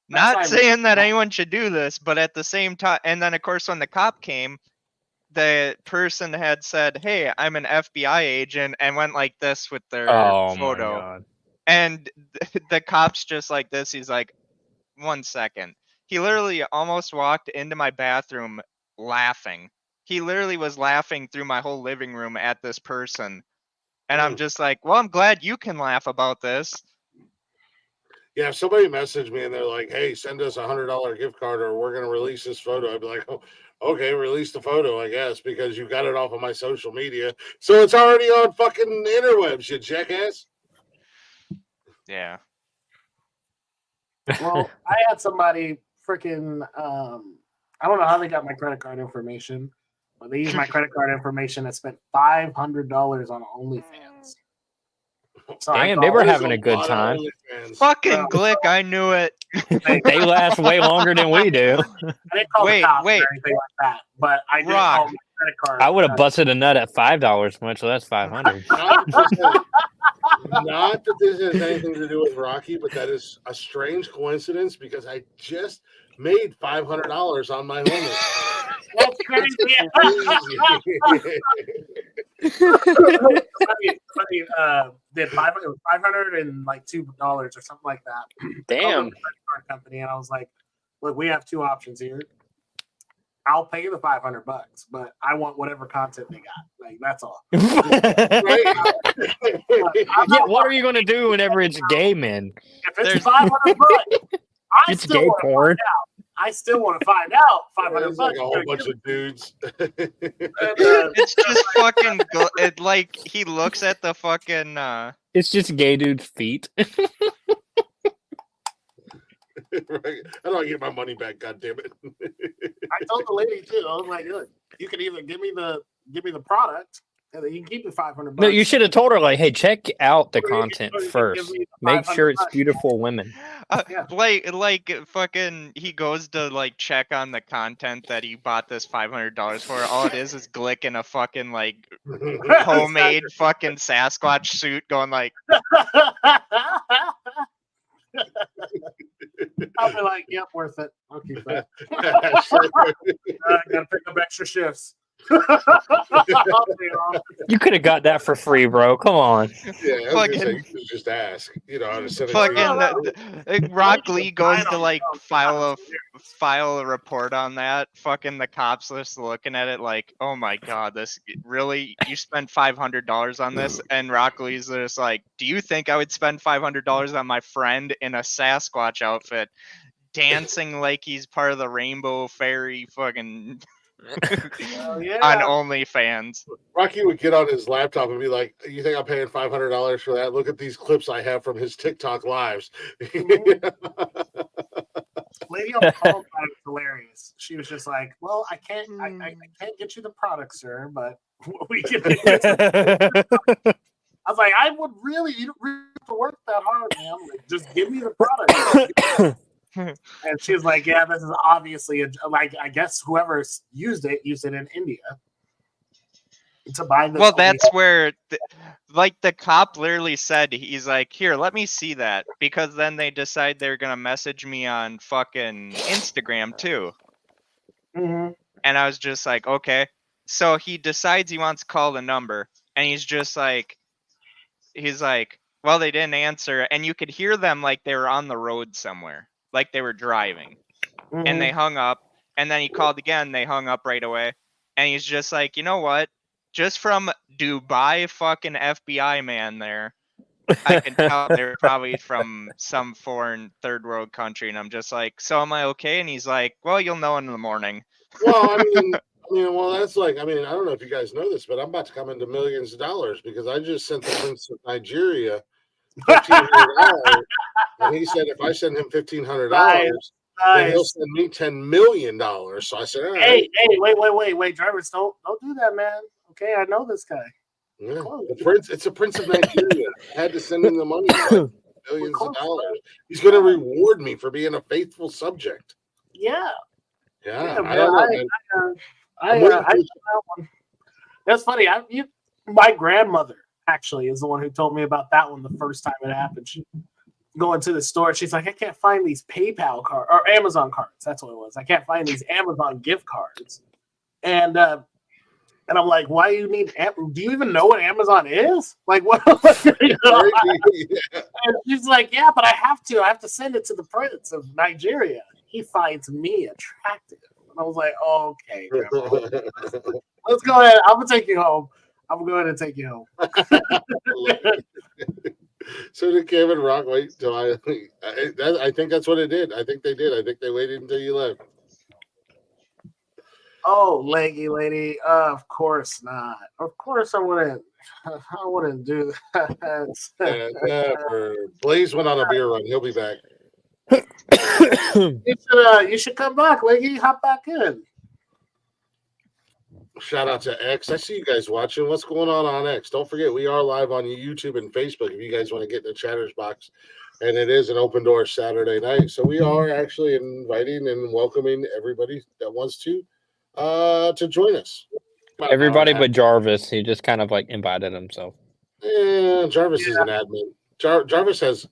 not saying that anyone should do this, but at the same time, and then of course when the cop came, the person had said, "Hey, I'm an FBI agent," and went like this with their photo. My God. And the cop's just like this. He's like, 1 second. He literally almost walked into my bathroom laughing. He literally was laughing through my whole living room at this person. And I'm just like, well, I'm glad you can laugh about this. Yeah, if somebody messaged me and they're like, hey, send us $100 gift card or we're going to release this photo, I'd be like, oh, okay, release the photo, I guess, because you got it off of my social media. So it's already on fucking interwebs, you jackass. Yeah. Well, I had somebody freaking, I don't know how they got my credit card information, but they used my credit card information and spent $500 on OnlyFans. So damn, they were having a good time. Fucking Glick, I knew it. They last way longer than we do. I didn't call the cops or anything like that, but I did call my credit card. I would have busted a nut at $5 much, so that's 500. Not that this has anything to do with Rocky, but that is a strange coincidence because I just made $500 on my helmet. That's crazy. Did $502 or something like that. Damn. Credit card company, and I was like, "Look, we have 2 options here. I'll pay you the $500, but I want whatever content they got. Like that's all." Yeah, what are you gonna do whenever it's gay men? If it's $500, it's gay porn. I still want to find out. $500. Like a whole bunch of dudes. It's just fucking. It like he looks at the fucking. It's just gay dude's feet. Right. I don't get my money back. God damn it! I told the lady too. I was like, "Look, you can either give me the product You can keep the 500 bucks. No, you should have told her like, "Hey, check out the content or you can give first. me the Make sure it's 500 bucks. beautiful women." Like fucking he goes to like check on the content that he bought this $500 for. All it is Glick in a fucking like homemade fucking Sasquatch suit going like I'll be like, yep, worth it. I'll keep that. I gotta pick up extra shifts. You could have got that for free, bro. Come on. Yeah, I was gonna say you should just ask. You know, how to send it fucking Rock Lee goes to like file a report on that. Fucking the cops just looking at it like, oh my god, this really, you spent $500 on this? And Rock Lee's just like, do you think I would spend $500 on my friend in a Sasquatch outfit dancing like he's part of the Rainbow Fairy fucking on OnlyFans? Rocky would get on his laptop and be like, "You think I'm paying $500 for that? Look at these clips I have from his TikTok lives." Lady on the phone thought it was hilarious. She was just like, "Well, I can't get you the product, sir, but we can." I was like, "I would really, you don't really have to work that hard, man. Like, just give me the product." And she was like, "Yeah, this is obviously like I guess whoever used it in India to buy this." Well, that's where like the cop literally said, he's like, "Here, let me see that," because then they decide they're gonna message me on fucking Instagram too. Mm-hmm. And I was just like, okay. So he decides he wants to call the number, and he's like, well, they didn't answer, and you could hear them like they were on the road somewhere. Like they were driving, and they hung up, and then he called again. They hung up right away, and he's just like, you know what? Just from Dubai fucking FBI man there, I can tell they're probably from some foreign third world country. And I'm just like, so am I okay? And he's like, well, you'll know in the morning. Well, I mean, well, that's like, I mean, I don't know if you guys know this, but I'm about to come into millions of dollars because I just sent the Prince of Nigeria $1,500, and he said if I send him $1,500, then he'll send me $10 million. So I said, all right. Hey, wait, drivers, don't do that, man. Okay, I know this guy. Yeah, the prince, it's a Prince of Nigeria. I had to send him the money, so millions of dollars. He's going to reward me for being a faithful subject. Yeah. Yeah, I don't know, man. I know that one. That's funny. My grandmother actually is the one who told me about that one the first time it happened. She going to the store, she's like, I can't find these PayPal cards or Amazon cards. That's what it was. I can't find these Amazon gift cards. And I'm like, why do you need? Do you even know what Amazon is? Like, what? You know? And she's like, yeah, but I have to send it to the Prince of Nigeria. He finds me attractive. And I was like, okay, Grandma. Let's go ahead. I'm gonna take you home. I'm going to take you home. So did Kevin Rock wait till I think that's what it did. I think they did. I think they waited until you left. Oh, leggy lady. Of course not. Of course I wouldn't. I wouldn't do that. Never. Blaze went on a beer run. He'll be back. You should come back, leggy. Hop back in. Shout out to X. I see you guys watching. What's going on X? Don't forget, we are live on YouTube and Facebook if you guys want to get in the chatters box. And it is an open door Saturday night. So we are actually inviting and welcoming everybody that wants to join us. Everybody but Jarvis. He just kind of like invited himself. Yeah, Jarvis is an admin. Jarvis has.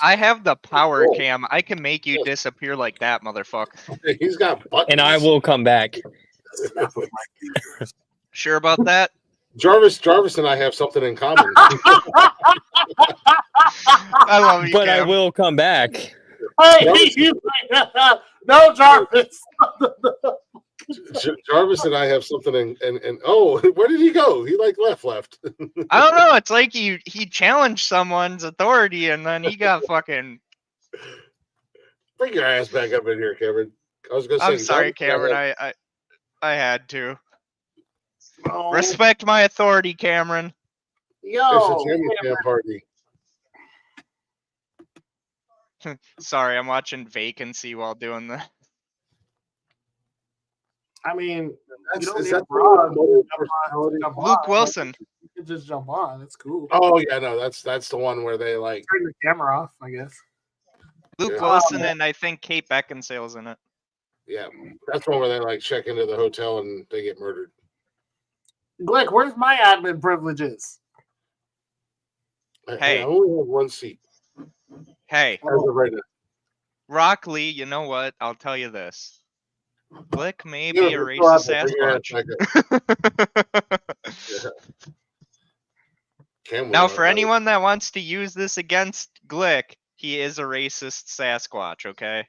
I have the power cam. I can make you disappear like that, motherfucker. He's got buttons. And I will come back. Sure about that? Jarvis and I have something in common. I love you, but Cam. I will come back. Hey, no, Jarvis. Jarvis and I have something and oh, where did he go? He like left. I don't know. It's like he challenged someone's authority and then he got fucking. Bring your ass back up in here, Cameron. I was gonna say. I'm sorry, Cameron. I had to. Respect my authority, Cameron. Yo, it's a Jimmy Jam party. Sorry, I'm watching Vacancy while doing that. I mean, you don't Is need a that broad. Luke Wilson. You can just jump on. That's cool. Oh yeah, no, that's the one where they like turn the camera off, I guess. Luke Yeah. Wilson and I think Kate Beckinsale's in it. Yeah, that's one where they like check into the hotel and they get murdered. Glick, where's my admin privileges? Hey. I only have one seat. Hey, As of right now. Rock Lee, you know what? I'll tell you this. Glick may Yeah, be a before I racist bring your ass Sasquatch. Now, for anyone that wants to use this against Glick, he is a racist Sasquatch, okay?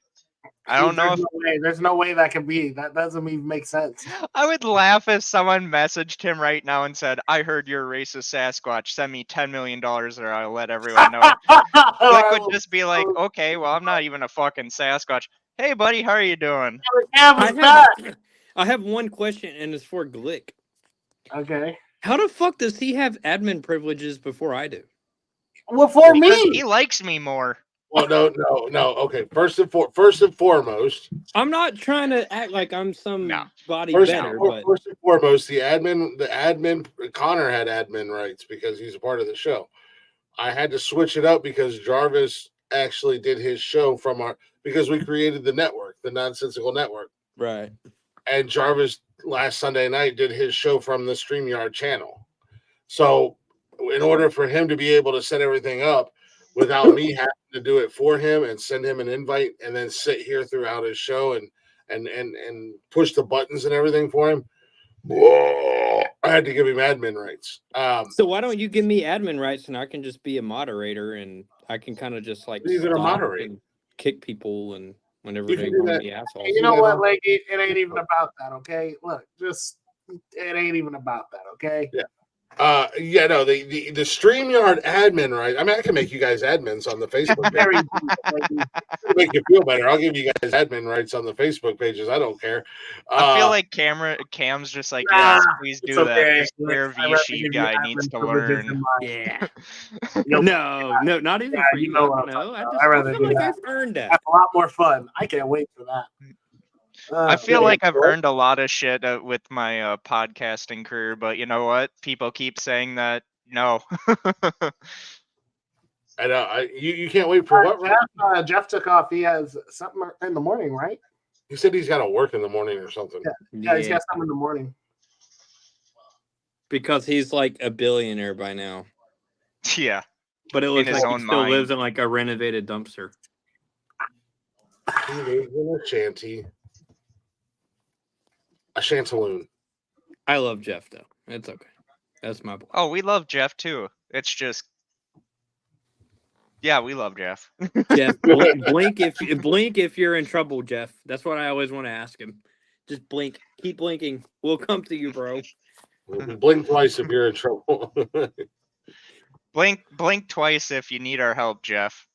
I don't know if There's no way that can be. That doesn't even make sense. I would laugh if someone messaged him right now and said, I heard you're a racist Sasquatch. Send me $10 million or I'll let everyone know. Glick would just be like, okay, well, I'm not even a fucking Sasquatch. Hey, buddy, how are you doing? I have one question, and it's for Glick. Okay. How the fuck does he have admin privileges before I do? Well, for Because me, he likes me more. Well, no. Okay, first and foremost, I'm not trying to act like I'm somebody first better, but and foremost, the admin, Connor had admin rights because he's a part of the show. I had to switch it up because Jarvis actually did his show because we created the network, the Nonsensical Network. Right. And Jarvis last Sunday night did his show from the StreamYard channel. So in order for him to be able to set everything up without me having to do it for him and send him an invite and then sit here throughout his show and push the buttons and everything for him, I had to give him admin rights. So why don't you give me admin rights and I can just be a moderator and I can kind of just like He's gonna stop moderate and kick people and whenever You they can do want to that. be assholes. you know what, like it ain't even about that, okay? Look, just it ain't even about that, okay? Yeah. The StreamYard admin right. I mean, I can make you guys admins on the Facebook page. To make you feel better, I'll give you guys admin rights on the Facebook pages. I don't care. I feel like Cam's just like, yes, please do that. This queer V-sheet guy needs to learn. Yeah. No, not even for you. know what No, I rather feel do like that. I've earned that. That's a lot more fun. I can't wait for that. I feel like I've earned a lot of shit with my podcasting career, but you know what? People keep saying that no. I know. You can't wait for what? Jeff took off. He has something in the morning, right? He said he's got to work in the morning or something. Yeah, he's got something in the morning. Because he's like a billionaire by now. Yeah. But it looks his like he own still mind. lives in like a renovated dumpster. He lives in a shanty. A shantaloon. I love Jeff though. It's okay. That's my boy. Oh, we love Jeff too. It's just, yeah, we love Jeff. Jeff, blink if you're in trouble, Jeff. That's what I always want to ask him. Just blink. Keep blinking. We'll come to you, bro. Blink twice if you're in trouble. Blink twice if you need our help, Jeff.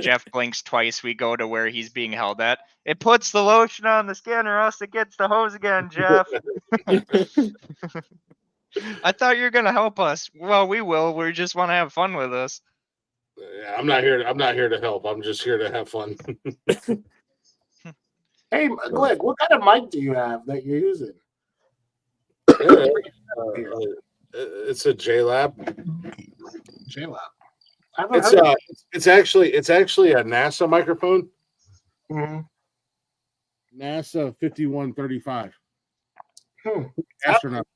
Jeff blinks twice. We go to where he's being held at. It puts the lotion on the skin, or else it gets the hose again, Jeff. I thought you were gonna help us. Well, we will. We just want to have fun with us. Yeah, I'm not here to help. I'm just here to have fun. Hey, Glick, what kind of mic do you have that you're using? It's a JLab. JLab. It's actually a NASA microphone. Mm-hmm. NASA 5135. Astronaut.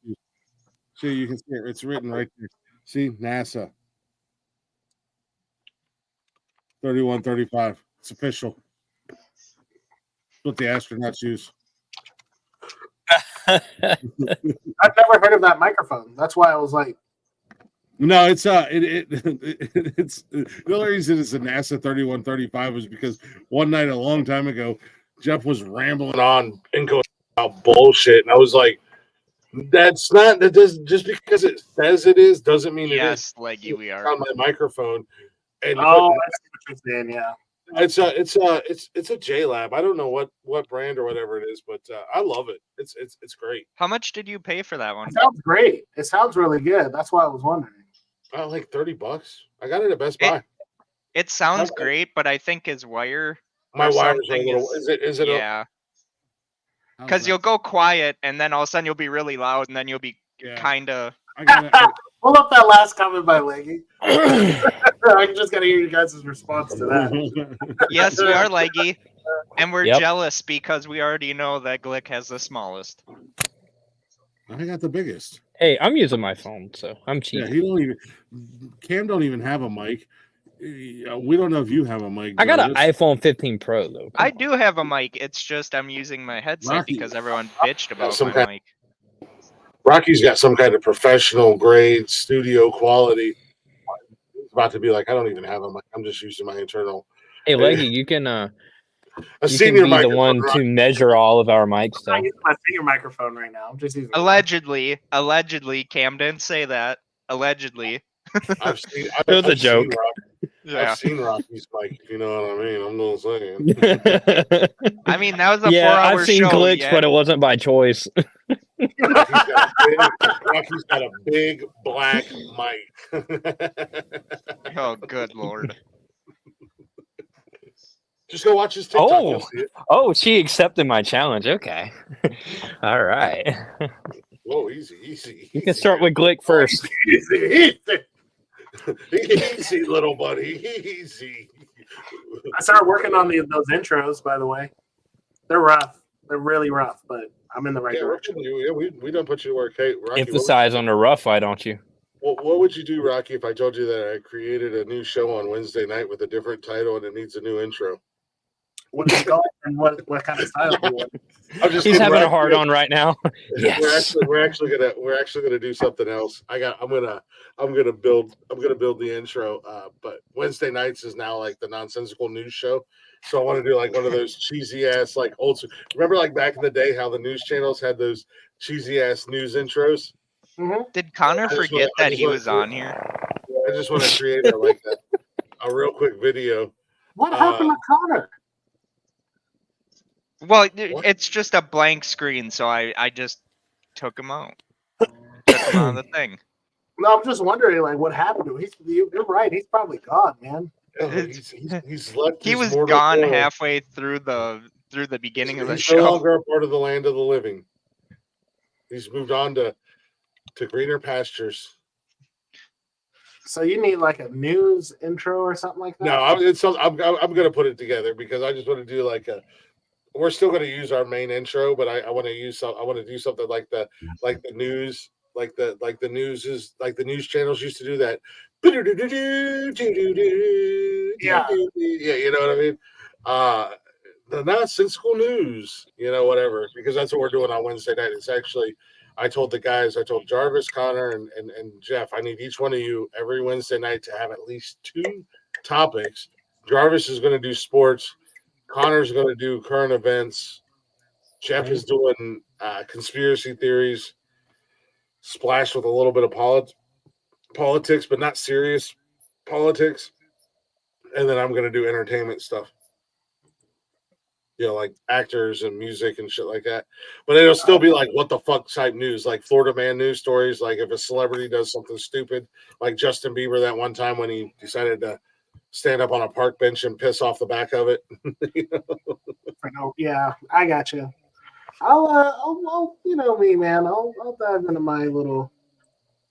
See, you can see it. It's written right there. See, NASA 3135. It's official. It's what the astronauts use. I've never heard of that microphone. That's why I was like, No, it's it's the only reason it's a NASA 3135 was because one night a long time ago, Jeff was rambling on and going about bullshit, and I was like, "That's not that does just because it says it is doesn't mean it is." Yes, Leggy, we are on my microphone. And oh, I see what you're saying. Yeah, it's a JLab. I don't know what brand or whatever it is, but I love it. It's great. How much did you pay for that one? It sounds great. It sounds really good. That's why I was wondering. Like $30. I got it at Best Buy. It sounds great, but I think his wire. My or wires are a something little. Is it? Yeah. Because you'll go quiet, and then all of a sudden you'll be really loud, and then you'll be kind of. Pull up that last comment by Leggy. I just gotta hear you guys' response to that. Yes, we are leggy, and we're Yep. jealous because we already know that Glick has the smallest. I got the biggest. Hey, I'm using my phone, so I'm cheap. Yeah, he don't even. Cam don't even have a mic. We don't know if you have a mic. I got an Jarvis. iPhone 15 Pro though. I do have a mic. It's just I'm using my headset Rocky. because everyone bitched about Some my kind- mic. Rocky's got some kind of professional grade studio quality. It's about to be like, I don't even have a mic. I'm just using my internal. Hey, Leggy, you can A you can senior be the microphone, one Rocky. to measure all of our mics I'm though. using my finger microphone right now. I'm just using. Allegedly, Cam didn't say that. Allegedly. I've seen. It was a I've joke. Seen Yeah. I've seen Rocky's mic. If you know what I mean. I'm not saying. I mean, that was a Yeah, 4-hour I've seen show. Glicks, Yeah. but it wasn't by choice. Rocky's got a big black mic. Oh, good lord. Just go watch his TikTok. Oh, You'll see it. oh, she accepted my challenge. Okay, all right. Whoa, easy. You can start with Glick first. Easy, little buddy. Easy. I started working on those intros. By the way, they're rough. They're really rough, but I'm in the right direction. We don't put you to work. Hey, Rocky, Emphasize on the rough, why don't you? what would you do, Rocky, if I told you that I created a new show on Wednesday night with a different title and it needs a new intro? What do you call it, and what kind of style do you want? I'm just He's kidding, having a Rocky. hard on right now. Yes. We're actually gonna do something else. I'm gonna build the intro. But Wednesday nights is now like the Nonsensical news show. So I want to do like one of those cheesy ass like old. Remember like back in the day how the news channels had those cheesy ass news intros? Did Connor forget that he was on here? I just want to create a real quick video. What happened to Connor? Well, it's just a blank screen, so I just took him out. Took him out of the thing. No, I'm just wondering, like, what happened to him? You're right. He's probably gone, man. He's left. He his was mortal gone coil. halfway through the beginning of the He's show. no longer a part of the land of the living. He's moved on to greener pastures. So you need like a news intro or something like that? No, I'm going to put it together because I just want to do like a. We're still going to use our main intro, but I want to use I want to do something like the news, like the news is like the news channels used to do that. Yeah, you know what I mean. The nonsensical news, whatever, because that's what we're doing on Wednesday night. It's actually, I told Jarvis, Connor, and Jeff, I need each one of you every Wednesday night to have at least 2 topics. Jarvis is going to do sports. Connor's going to do current events. Jeff is doing conspiracy theories, splashed with a little bit of politics, but not serious politics. And then I'm going to do entertainment stuff. Like actors and music and shit like that. But it'll still be like what the fuck type news, like Florida man news stories. Like if a celebrity does something stupid, like Justin Bieber that one time when he decided to stand up on a park bench and piss off the back of it. Yeah, I got you. I'll you know me, man. I'll dive into my little.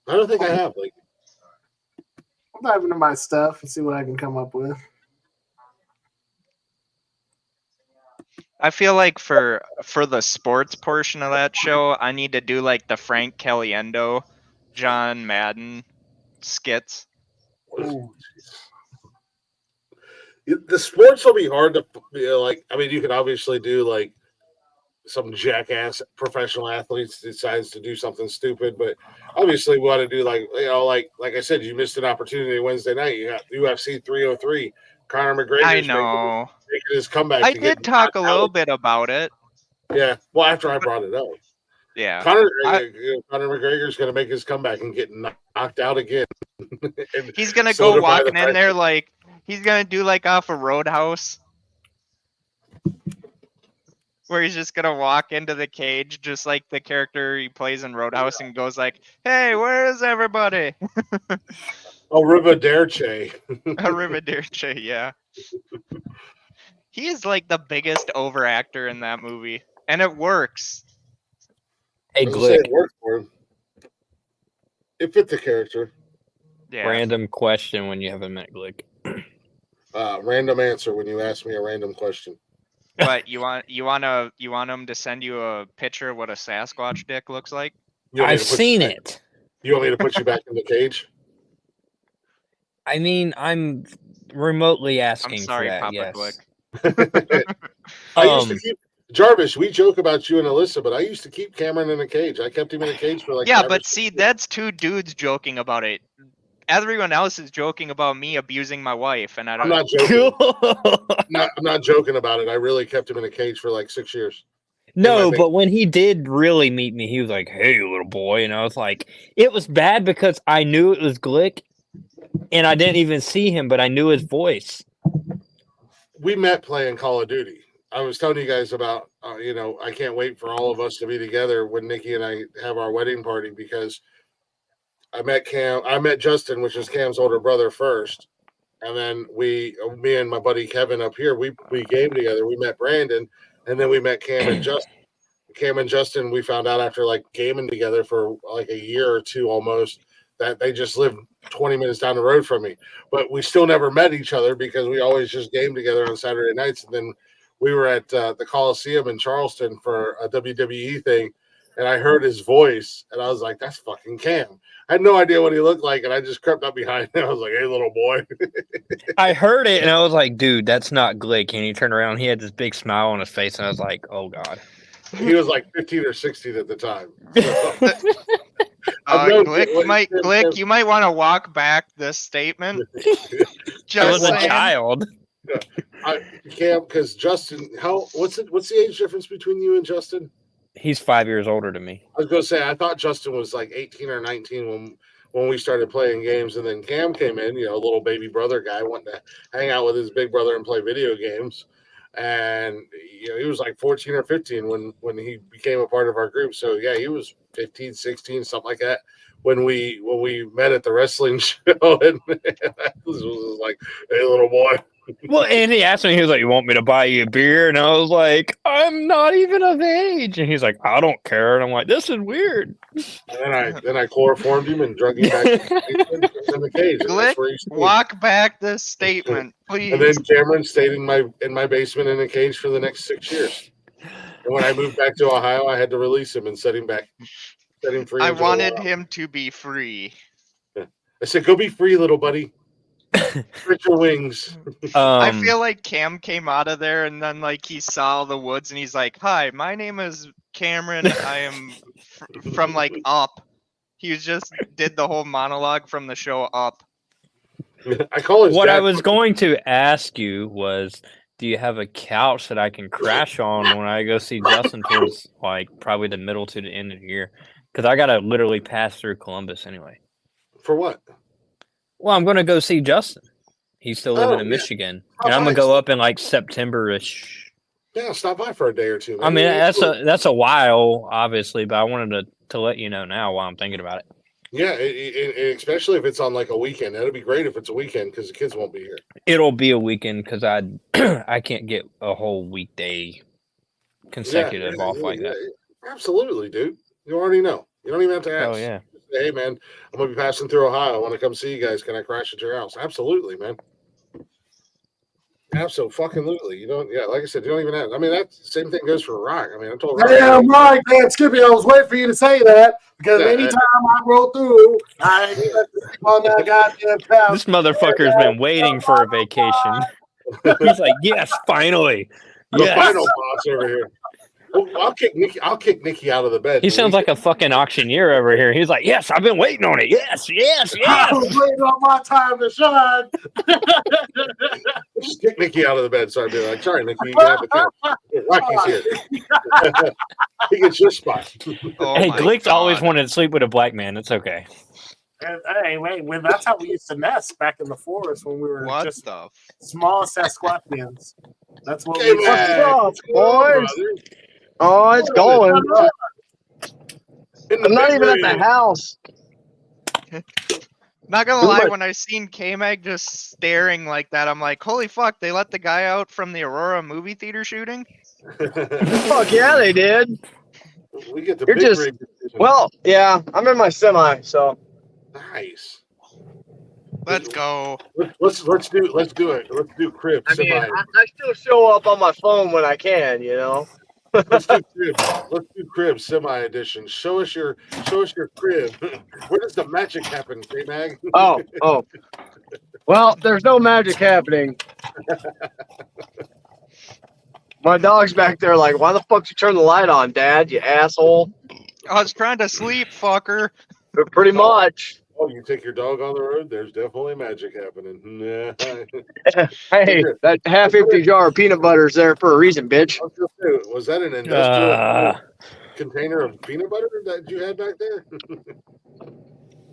I don't think I have. Like, I'll dive into my stuff and see what I can come up with. I feel like for the sports portion of that show, I need to do like the Frank Caliendo, John Madden skits. The sports will be hard to like. I mean, you can obviously do like some jackass professional athletes decides to do something stupid, but obviously we want to do like like I said, you missed an opportunity Wednesday night. You got UFC 303. Conor McGregor. I know. Making his comeback. I did talk a little bit about it. Yeah. Well, after I brought it up. Yeah. Conor McGregor's going to make his comeback and get knocked out again. He's going to go walking in there like he's going to do like off a Roadhouse. Where he's just going to walk into the cage just like the character he plays in Roadhouse and goes like, "Hey, where is everybody?" Arrivederci. Arrivederci, yeah. He is like the biggest overactor in that movie. and it works. Hey, I was gonna say Glick. it worked for him. It fit the character. Yeah. Random question when you haven't met Glick. Random answer when you ask me a random question. What you want him to send you a picture of what a Sasquatch dick looks like? You want me I've to put seen you back- it. You want me to put you back in the cage? I mean, I'm remotely I'm asking sorry, for that. Papa Yes. Glick. I used to keep Jarvis. We joke about you and Alyssa, but I used to keep Cameron in a cage. I kept him in a cage for like Yeah, 5 or but 6 see, years. that's two dudes joking about it. Everyone else is joking about me abusing my wife, and I I'm don't. not joking. I'm not joking about it. I really kept him in a cage for like 6 years. No, but when he did really meet me, he was like, "Hey, little boy," and I was like, it was bad because I knew it was Glick, and I didn't even see him, but I knew his voice. We met playing Call of Duty. I was telling you guys about, I can't wait for all of us to be together when Nikki and I have our wedding party because I met Justin, which is Cam's older brother first. And then me and my buddy Kevin up here, we game together. We met Brandon, and then we met Cam and Justin. Cam and Justin, we found out after like gaming together for like a year or two almost that they just lived 20 minutes down the road from me. But we still never met each other because we always just game together on Saturday nights. And then we were at the Coliseum in Charleston for a WWE thing, and I heard his voice, and I was like, "That's fucking Cam." I had no idea what he looked like, and I just crept up behind him. I was like, "Hey, little boy." I heard it, and I was like, "Dude, that's not Glick." And he turned around, he had this big smile on his face, and I was like, "Oh God." He was like 15 or 16 at the time. I've known Glick, you might want to walk back this statement. I was a saying. child. Cam, because Justin, what's the age difference between you and Justin? He's 5 years older than me. I was gonna say I thought Justin was like 18 or 19 when we started playing games, and then Cam came in, little baby brother guy, wanting to hang out with his big brother and play video games. And he was like 14 or 15 when he became a part of our group. So yeah, he was 15, 16, something like that when we met at the wrestling show. And I was like, "Hey, little boy." Well, and he asked me, he was like, "You want me to buy you a beer?" And I was like, "I'm not even of age." And he's like, "I don't care." And I'm like, "This is weird." And then I chloroformed him and drug him back in the cage. And that's Glick, where he stayed. walk back this statement, please. And then Cameron stayed in my basement in a cage for the next 6 years. And when I moved back to Ohio, I had to release him and set him free. I into the wanted wild. him to be free. I said, "Go be free, little buddy. Spread your wings." I feel like Cam came out of there and then like he saw the woods and he's like, "Hi, my name is Cameron. I am from like Up." He just did the whole monologue from the show Up. I call his What dad I was going to ask you was, do you have a couch that I can crash on when I go see Justin towards like probably the middle to the end of the year? Because I gotta literally pass through Columbus anyway. For what? Well, I'm gonna go see Justin. He's still living in yeah. Michigan, Oh, and I'm gonna nice. go up in like September-ish. Yeah, stop by for a day or two. I mean, man. that's a while, obviously, but I wanted to let you know now while I'm thinking about it. Yeah, especially if it's on like a weekend. It'll be great if it's a weekend because the kids won't be here. It'll be a weekend because I can't get a whole weekday consecutive off like that. Absolutely, dude. You already know. You don't even have to ask. Oh yeah. Say, "Hey, man, I'm gonna be passing through Ohio. I want to come see you guys. Can I crash at your house?" Absolutely, man. Absolutely. You don't. Yeah, like I said, you don't even have. I mean, that same thing goes for Rock. I mean, I told Rock. Damn right, man, Skippy. I was waiting for you to say that because anytime I roll through, I expect to sleep on that goddamn couch. This motherfucker's been waiting for a vacation. He's like, yes, finally. The Yes. final boss over here. Well, I'll kick Nikki out of the bed. He sounds like a fucking auctioneer over here. He's like, yes, I've been waiting on it. Yes, yes, I was yes. waiting on my time to shine. Just kick Nikki out of the bed. So I'd be like, "Sorry, Nikki, you can have the couch. Rocky's here. He gets your spot." Oh Hey, my Glick's God. always wanted to sleep with a black man. It's okay. And, hey, wait, that's how we used to nest back in the forest when we were What just the? small Sasquatchians. That's what Hey, we man. What's up, boys? Oh, it's going. I'm not even at the house. Not gonna lie, when I seen K-Mag just staring like that, I'm like, holy fuck, they let the guy out from the Aurora movie theater shooting? Fuck yeah, they did. We get the You're big just rig division. well, yeah. I'm in my semi, so Nice. Let's go. Let's do it. Let's do crib I mean, semi. I still show up on my phone when I can, you know. Let's do crib. Let's do crib semi edition. Show us your crib. Where does the magic happen, K Mag? Oh. Well, there's no magic happening. My dog's back there like, why the fuck you turn the light on, Dad, you asshole? I was trying to sleep, fucker. Pretty much. Oh, you take your dog on the road, there's definitely magic happening. Hey, that half-empty jar of peanut butter's there for a reason, bitch. Was that an industrial container of peanut butter that you had back there?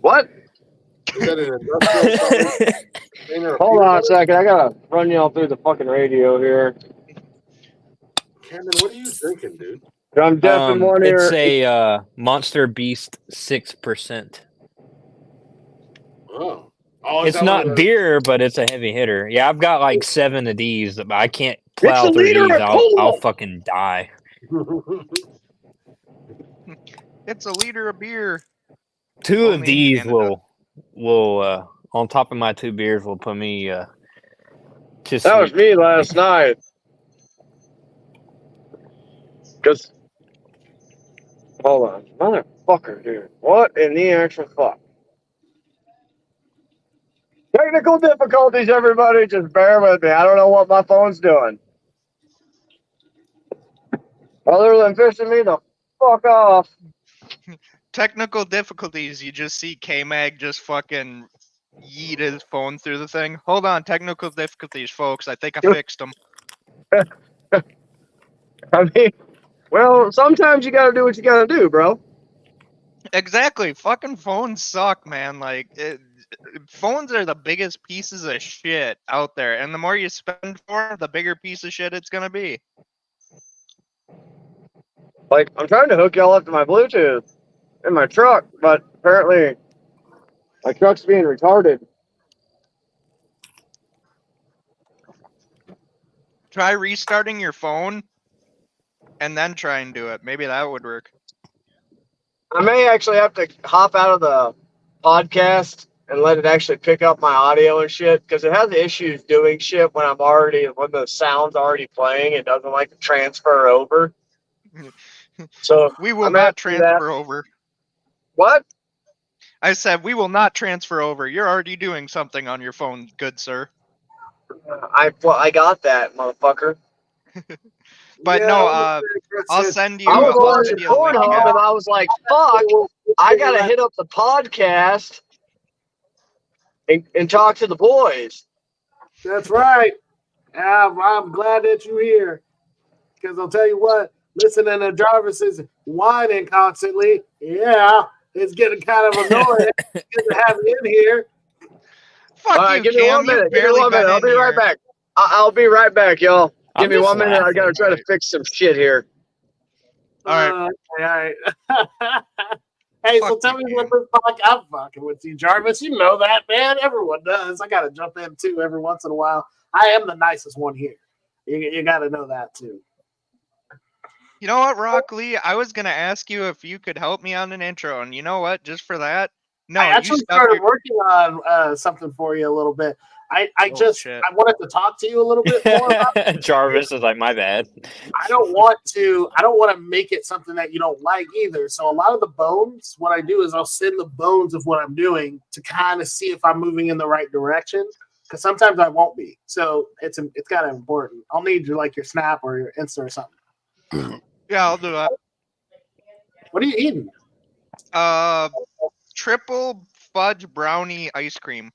What? Was that an industrial container of Hold peanut on a butter? second. I gotta run y'all through the fucking radio here. Cameron, what are you drinking, dude? I'm deaf in one ear. It's a Monster Beast 6%. Oh. It's not beer, but it's a heavy hitter. Yeah, I've got like 7 of these, but I can't It's plow a through liter these. of cola. I'll fucking die. It's a liter of beer. 2 Only of in these Canada. will on top of my 2 beers will put me to That was sleep. me last night. Cause hold on, motherfucker, dude. What in the actual fuck? Technical difficulties, everybody. Just bear with me. I don't know what my phone's doing. Other than pissing me the fuck off. Technical difficulties. You just see K-Mag just fucking yeet his phone through the thing. Hold on, technical difficulties, folks. I think I fixed them. I mean, well, sometimes you gotta do what you gotta do, bro. Exactly. Fucking phones suck, man. Like, phones are the biggest pieces of shit out there, and the more you spend for them, the bigger piece of shit it's gonna be. Like, I'm trying to hook y'all up to my Bluetooth in my truck, but apparently my truck's being retarded. Try restarting your phone, and then try and do it. Maybe that would work. I may actually have to hop out of the podcast and let it actually pick up my audio and shit, because it has issues doing shit when when the sound's already playing. It doesn't like to transfer over. So We will I'm gonna not have to do that. transfer over. What? I said we will not transfer over. You're already doing something on your phone, good sir. I got that, motherfucker. But Yeah, no, I'm I'll send you. I was I'll watching send you a link Pornhub again. and I was like, fuck, I gotta hit up the podcast and talk to the boys. That's right. I'm glad that you're here. Because I'll tell you what, listening to Jarvis's whining constantly, yeah, it's getting kind of annoying. It's good to have you in here. Fuck All right, you, give me Cam. 1 minute. You Give me barely 1 minute. got I'll in be right here. back. I'll be right back, y'all. Give I'm me just 1 minute. I gotta try to Alright. fix some shit here. All right. All right. Hey, so tell me what this podcast. I'm fucking with you, Jarvis. You know that, man. Everyone does. I got to jump in too every once in a while. I am the nicest one here. You got to know that too. You know what, Rock Lee? I was gonna ask you if you could help me on an intro, and you know what? Just for that, no, I you actually stuff started your. working on something for you a little bit. I Shit. wanted to talk to you a little bit more about it. Jarvis is like, my bad. I don't want to make it something that you don't like either. So a lot of the bones, what I do is I'll send the bones of what I'm doing to kind of see if I'm moving in the right direction. Because sometimes I won't be. So it's kind of important. I'll need your Snap or your Insta or something. Yeah, I'll do that. What are you eating? Triple fudge brownie ice cream.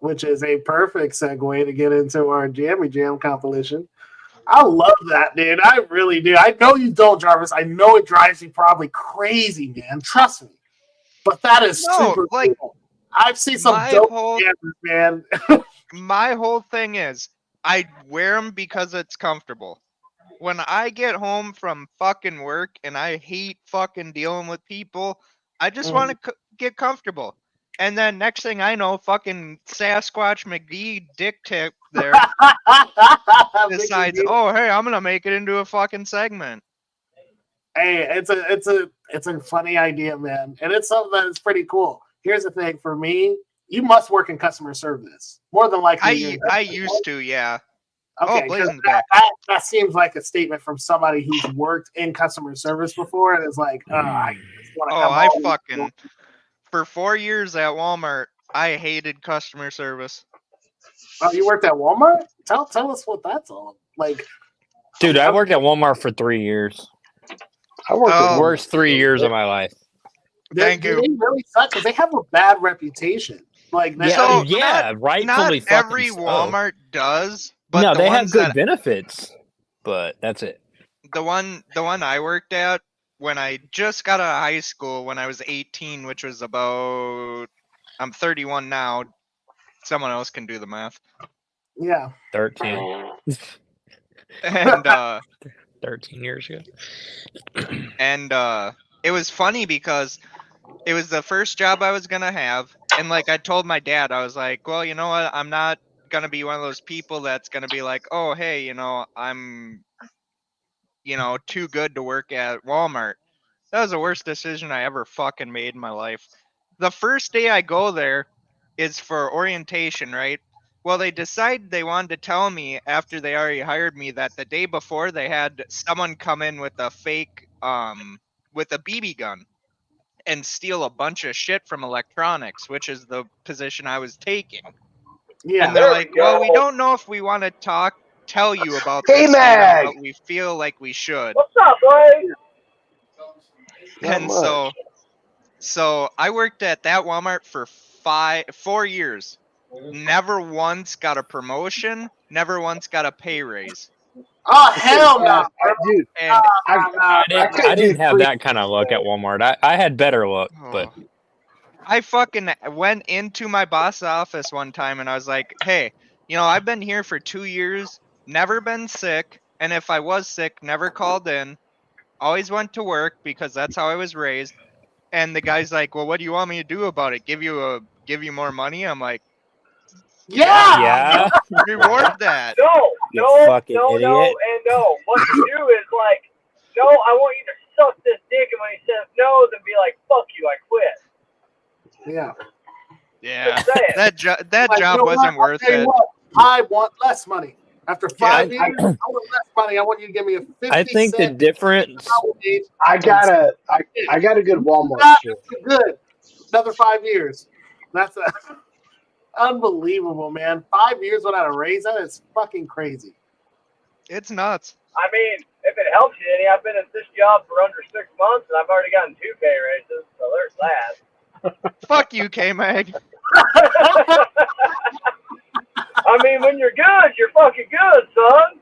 Which is a perfect segue to get into our Jammy Jam compilation. I love that, dude. I really do. I know you don't, Jarvis. I know it drives you probably crazy, man. Trust me. But that is super cool. I've seen some dope jammers, man. My whole thing is, I wear them because it's comfortable. When I get home from fucking work and I hate fucking dealing with people, I just want to get comfortable. And then next thing I know, fucking Sasquatch McGee dick tip there decides, oh hey, I'm gonna make it into a fucking segment. Hey, it's a funny idea, man, and it's something that's pretty cool. Here's the thing for me: you must work in customer service more than likely. I used to, yeah. Okay, Oh, Blazing's back. that seems like a statement from somebody who's worked in customer service before, and is like, I just want to Oh, come I home. fucking for 4 years at Walmart, I hated customer service. Oh, you worked at Walmart? Tell us what that's all like. Dude, I worked at Walmart for 3 years. I worked the worst 3 years of my life. Thank do you. they really suck? Because they have a bad reputation. Like that. So yeah, rightfully not every fucking so. Walmart does, but No, the they have ones good that benefits, but that's it. the one I worked at when I just got out of high school when I was 18, which was about I'm 31 now. Someone else can do the math. Yeah. 13. And 13 years ago. and it was funny because it was the first job I was gonna have, and like I told my dad, I was like, well, you know what, I'm not gonna be one of those people that's gonna be like, oh hey, I'm too good to work at Walmart. That was the worst decision I ever fucking made in my life. The first day I go there is for orientation, right? Well, they decided they wanted to tell me after they already hired me that the day before they had someone come in with a fake with a BB gun and steal a bunch of shit from electronics, which is the position I was taking. Yeah. And they're like, well, we don't know if we want to tell you about Hey, this, Steven, Mag! but we feel like we should. What's up, boy? And so I worked at that Walmart for 4 years. Never once got a promotion, never once got a pay raise. Oh hell no, dude! And I didn't have that kind of luck at Walmart. I had better luck, but I fucking went into my boss's office one time and I was like, hey, I've been here for 2 years, never been sick, and if I was sick, never called in, always went to work because that's how I was raised. And the guy's like, well, what do you want me to do about it? Give you more money? I'm like, yeah. Reward that. You No, fucking no, idiot. and no. What you do is like, no, I want you to suck this dick, and when he says no, then be like, fuck you, I quit. Yeah. Yeah, Just saying. that Like, job you know wasn't what? worth I'll tell you it. what, I want less money. After 5 Yeah, years, I want less money. I want you to give me a 50 I think the cent difference. I got a good Walmart Ah, shirt. good. Another 5 years. That's unbelievable, man. 5 years without a raise, that is fucking crazy. It's nuts. I mean, if it helps you any, I've been at this job for under 6 months, and I've already gotten 2 pay raises, so there's that. Fuck you, K-Mag. I mean, when you're good, you're fucking good, son.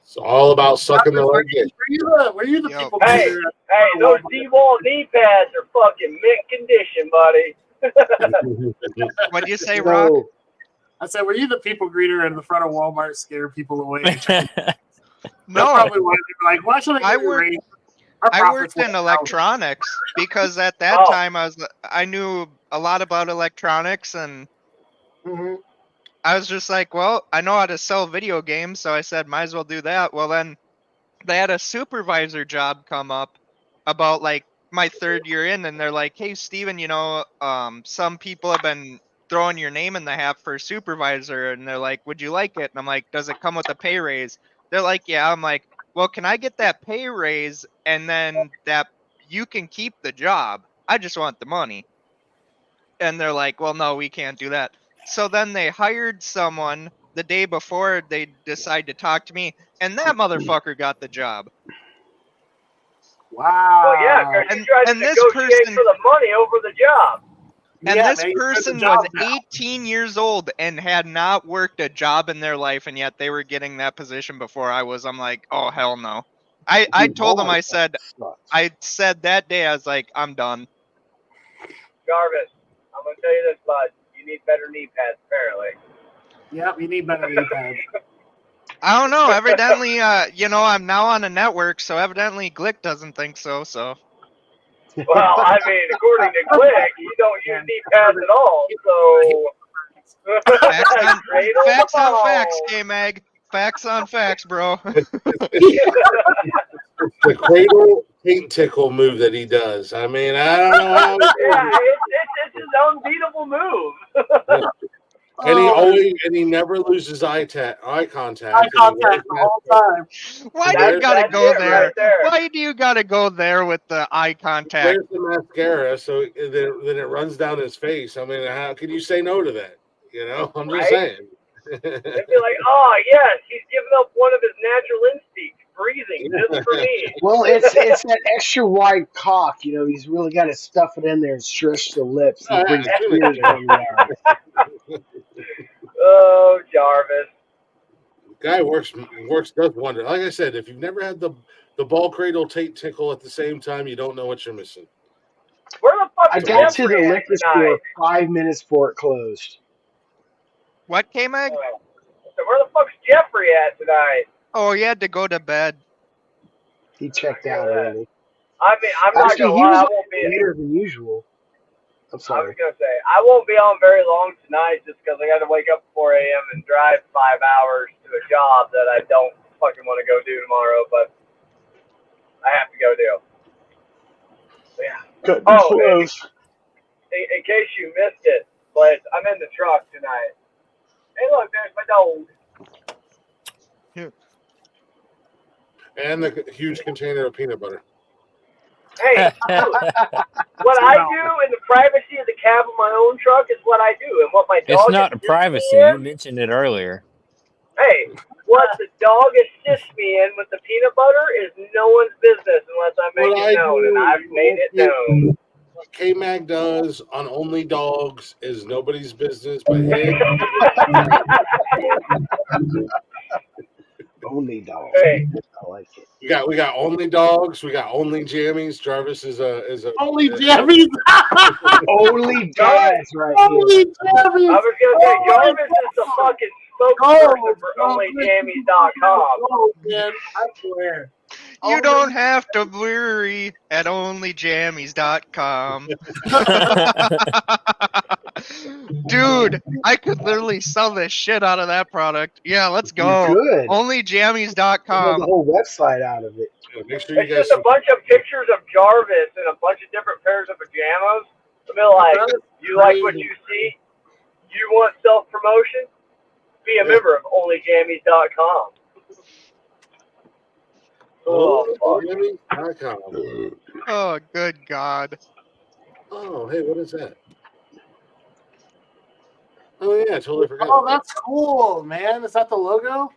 It's all about sucking the leg dick. Were you the people? Hey, those D-wall knee pads are fucking mint condition, buddy. What'd you say, Rock? I said, were you the people greeter in the front of Walmart scare people away? No. That's probably why they were like, why should I give you a raise? Our I profits worked in went down. electronics because at that time I knew a lot about electronics, and I was just like, well, I know how to sell video games, so I said might as well do that. Well, then they had a supervisor job come up about like my 3rd year in, and they're like, hey, Steven, some people have been throwing your name in the hat for supervisor, and they're like, would you like it? And I'm like, does it come with a pay raise? They're like, yeah. I'm like, well, can I get that pay raise and then that you can keep the job? I just want the money. And they're like, well, no, we can't do that. So then they hired someone the day before they decide to talk to me, and that motherfucker got the job. Wow. Well, yeah, because you tried to negotiate for the money over the job. And Yeah, this man, you took the person job was now. 18 years old and had not worked a job in their life, and yet they were getting that position before I was. I'm like, oh, hell no. I told them, I said that day, I was like, I'm done. Jarvis, I'm going to tell you this, bud. You need better knee pads, apparently. Yep, you need better knee pads. I don't know. Evidently, I'm now on a network, so evidently Glick doesn't think so. So Well, I mean, according to Glick, you don't use knee pads at all, so. Facts on facts, K-Mag. Facts on facts, bro. The cradle taint tickle move that he does. I mean, I don't know how. It's his unbeatable move. And he never loses eye contact. Eye contact the whole time. Why do you gotta go there? Why do you gotta go there with the eye contact? There's the mascara, so then it runs down his face. I mean, how can you say no to that? You know, I'm just saying. They'd be like, oh, yes, he's giving up one of his natural instincts, breathing, just for me. Well, it's that extra wide cock. You know, he's really got to stuff it in there and stretch the lips. And bring his ears way down. Oh, Jarvis. Guy does wonder. Like I said, if you've never had the ball cradle taint tickle at the same time, you don't know what you're missing. Where the fuck I got to the liquor store 5 minutes before it closed. What, K-Mag? So where the fuck's Jeffrey at tonight? Oh, he had to go to bed. He checked out already. I mean, I'm not Actually, gonna he lie, was I won't be. later than usual. I'm I sorry. was gonna say I won't be on very long tonight, just because I got to wake up at 4 a.m. and drive 5 hours to a job that I don't fucking want to go do tomorrow, but I have to go do. So, yeah. In case you missed it, but I'm in the truck tonight. Hey, look, there's my dog. And the huge container of peanut butter. Hey, what I do in the privacy of the cab of my own truck is what I do, and what my dog. It's not privacy. You mentioned it earlier. Hey, what the dog assists me in with the peanut butter is no one's business unless I make it known, and I've made it known. What K-Mag does on Only Dogs is nobody's business but his. Only Dogs. Hey. I like it. We got Only Dogs. We got Only Jammies. Jarvis is a Only Jammies. Only Dogs right Only here. Jammies. I was gonna say Jarvis is the fucking spokesperson for OnlyJammies.com. Oh man, I swear. You don't have to worry at onlyjammies.com. Dude, I could literally sell this shit out of that product. Yeah, let's go. You could. Onlyjammies.com. The whole website out of it. Make sure you It's guys. just a bunch of pictures of Jarvis in a bunch of different pairs of pajamas. They'll be like, you like what you see? You want self-promotion? Be a member of OnlyJammies.com. Oh, fuck. Oh, good God. Oh, hey, what is that? Oh, yeah, I totally forgot. Oh, that's cool, man. Is that the logo?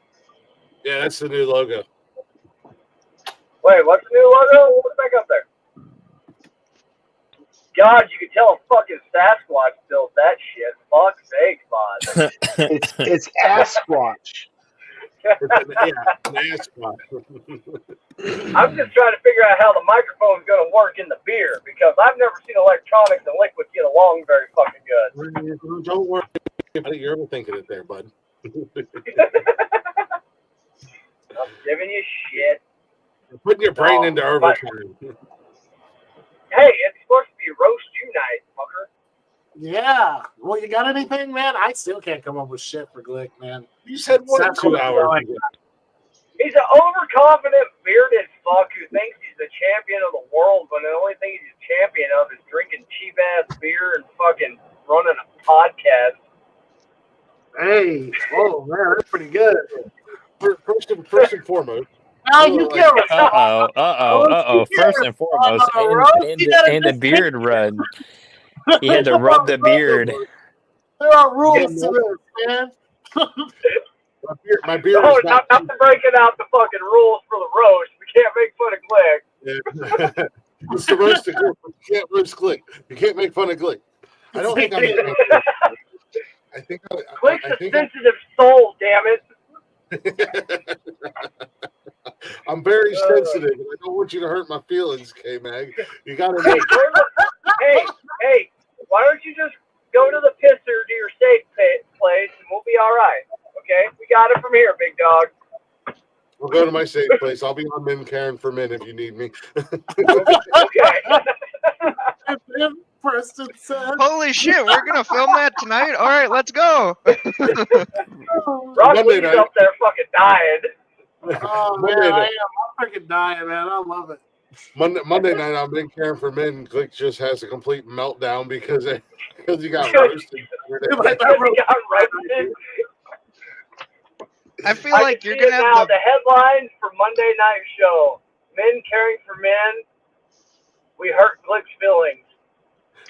Yeah, that's the new logo. Wait, what's the new logo? What's back up there? God, you can tell a fucking Sasquatch built that shit. Fuck's sake, bud. It's Asquatch. I'm just trying to figure out how the microphone's going to work in the beer because I've never seen electronics and liquid get along very fucking good. Don't worry about it. You're overthinking it there, bud. I'm giving you shit. You're putting your brain into overtime. Hey, it's supposed to be roast you night, fucker. Yeah. Well, you got anything, man? I still can't come up with shit for Glick, man. You said 1 or 2 hours. He's an overconfident, bearded fuck who thinks he's the champion of the world when the only thing he's a champion of is drinking cheap-ass beer and fucking running a podcast. Hey, oh, man, that's pretty good. First and foremost. Now you get First and foremost, and the beard run. He had to rub the beard. There are rules to this, man. My beard No, is not to breaking out the fucking rules for the roast. We can't make fun of Glick. Yeah. It's the roast of Glick. You can't roast Glick. You can't make fun of Glick. I don't think I'm. I think Glick's a sensitive soul, damn it. I'm very sensitive. I don't want you to hurt my feelings, K-Mag. You got to make. Hey, why don't you just go to the pisser to your safe place and we'll be all right, okay? We got it from here, big dog. We'll go to my safe place. I'll be on Men Karen for Men if you need me. Okay. Preston said. Holy shit, we're gonna film that tonight? All right, let's go. Rock Lee's up there fucking dying. Oh man, I am. I'm freaking dying, man. I love it. Monday night on Big Care for Men, Glick just has a complete meltdown because he got roasted. I feel like you're gonna have the headlines for Monday night show: Men caring for men. We hurt Glick's feelings.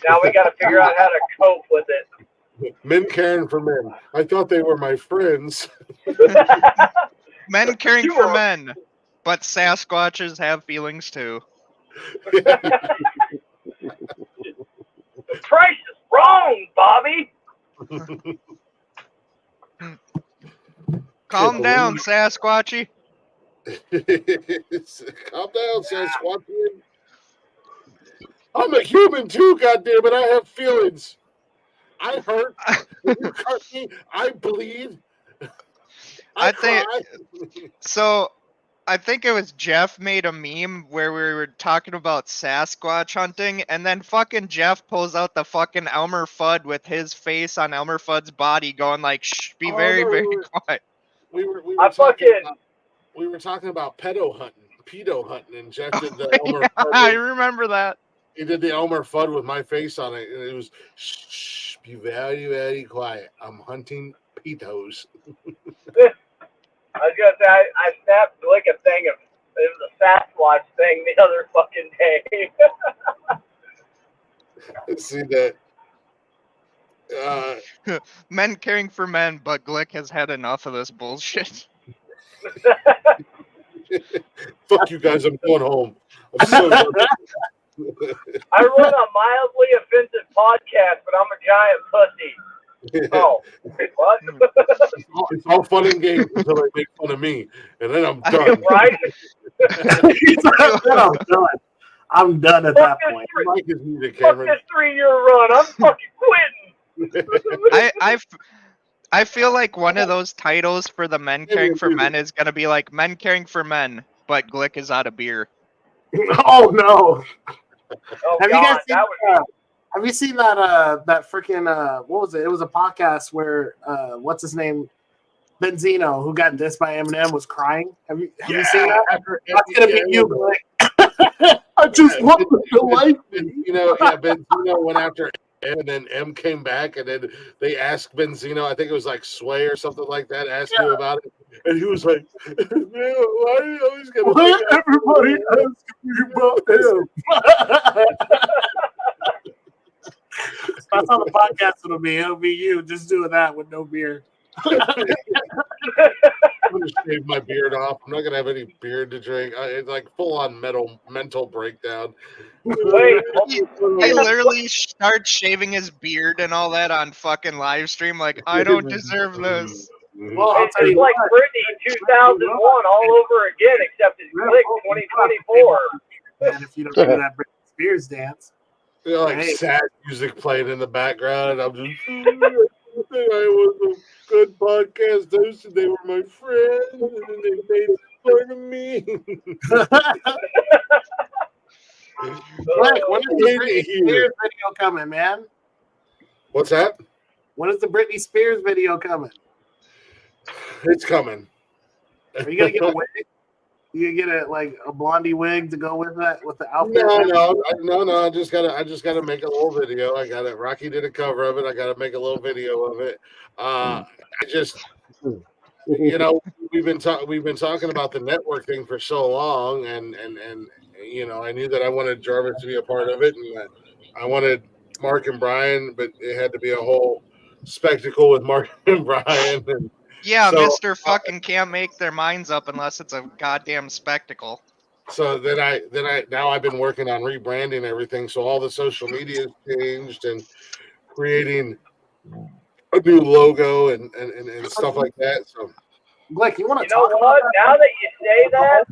Now we got to figure out how to cope with it. Men caring for men. I thought they were my friends. Men caring for men, but Sasquatches have feelings too. The price is wrong, Bobby. Calm down, Sasquatchy. Calm down, Sasquatchy. I'm a human too, goddammit. I have feelings. I hurt. When you cut me, I bleed. I think it was Jeff made a meme where we were talking about Sasquatch hunting, and then fucking Jeff pulls out the fucking Elmer Fudd with his face on Elmer Fudd's body, going like, "Shh, be very quiet." We were talking about pedo hunting, and Jeff did the Elmer Fudd. I remember that. He did the Elmer Fudd with my face on it, and it was, "Shh, be very, very quiet. I'm hunting pedos." I was gonna say I snapped Glick a thing of it was a Sasquatch thing the other fucking day. See that? Men caring for men, but Glick has had enough of this bullshit. Fuck you guys! I'm going home. I'm so done. I run a mildly offensive podcast, but I'm a giant pussy. Oh, what? It's all fun and games until they make fun of me, and then I'm done. Right? I'm done. I'm done at that point. Fuck this 3-year run. I'm fucking quitting. I feel like one of those titles for the Men Caring for Men is gonna be like Men Caring for Men, but Glick is out of beer. Oh no! Oh, Have God, you guys seen that was have you seen that freaking what was it? It was a podcast where what's his name? Benzino, who got dissed by Eminem, was crying. Have you seen that? That's gonna be you, Glick. I just want to like Benzino went after M, and then M came back, and then they asked Benzino, I think it was like Sway or something like that, asked you about it, and he was like, "Man, why are you always gonna why everybody asking me about him?" That's on the podcast. It'll be you just doing that with no beer. I'm gonna shave my beard off. I'm not gonna have any beard to drink. It's like full on mental breakdown. Wait, he literally starts shaving his beard and all that on fucking live stream. Like, I don't deserve this. Well, it's like Britney 2001 all over again, except it's Glick 2024. And if you don't do that Britney Spears dance, like sad music playing in the background, and I'm just. I was a good podcast host, and they were my friends, and they made fun of me. When is the Britney Spears video coming, man? What's that? When is the Britney Spears video coming? It's coming. Are you gonna get a wig? You get a blondie wig to go with that with the outfit? No. I just gotta make a little video. I got it. Rocky did a cover of it. I gotta make a little video of it. We've been talking about the network thing for so long, and I knew that I wanted Jarvis to be a part of it, and I wanted Mark and Brian, but it had to be a whole spectacle with Mark and Brian. And yeah, so, Mr. fucking can't make their minds up unless it's a goddamn spectacle. So then I've been working on rebranding everything. So all the social media has changed and creating a new logo and stuff like that. So Glick, you want to talk about that? Now that you say that,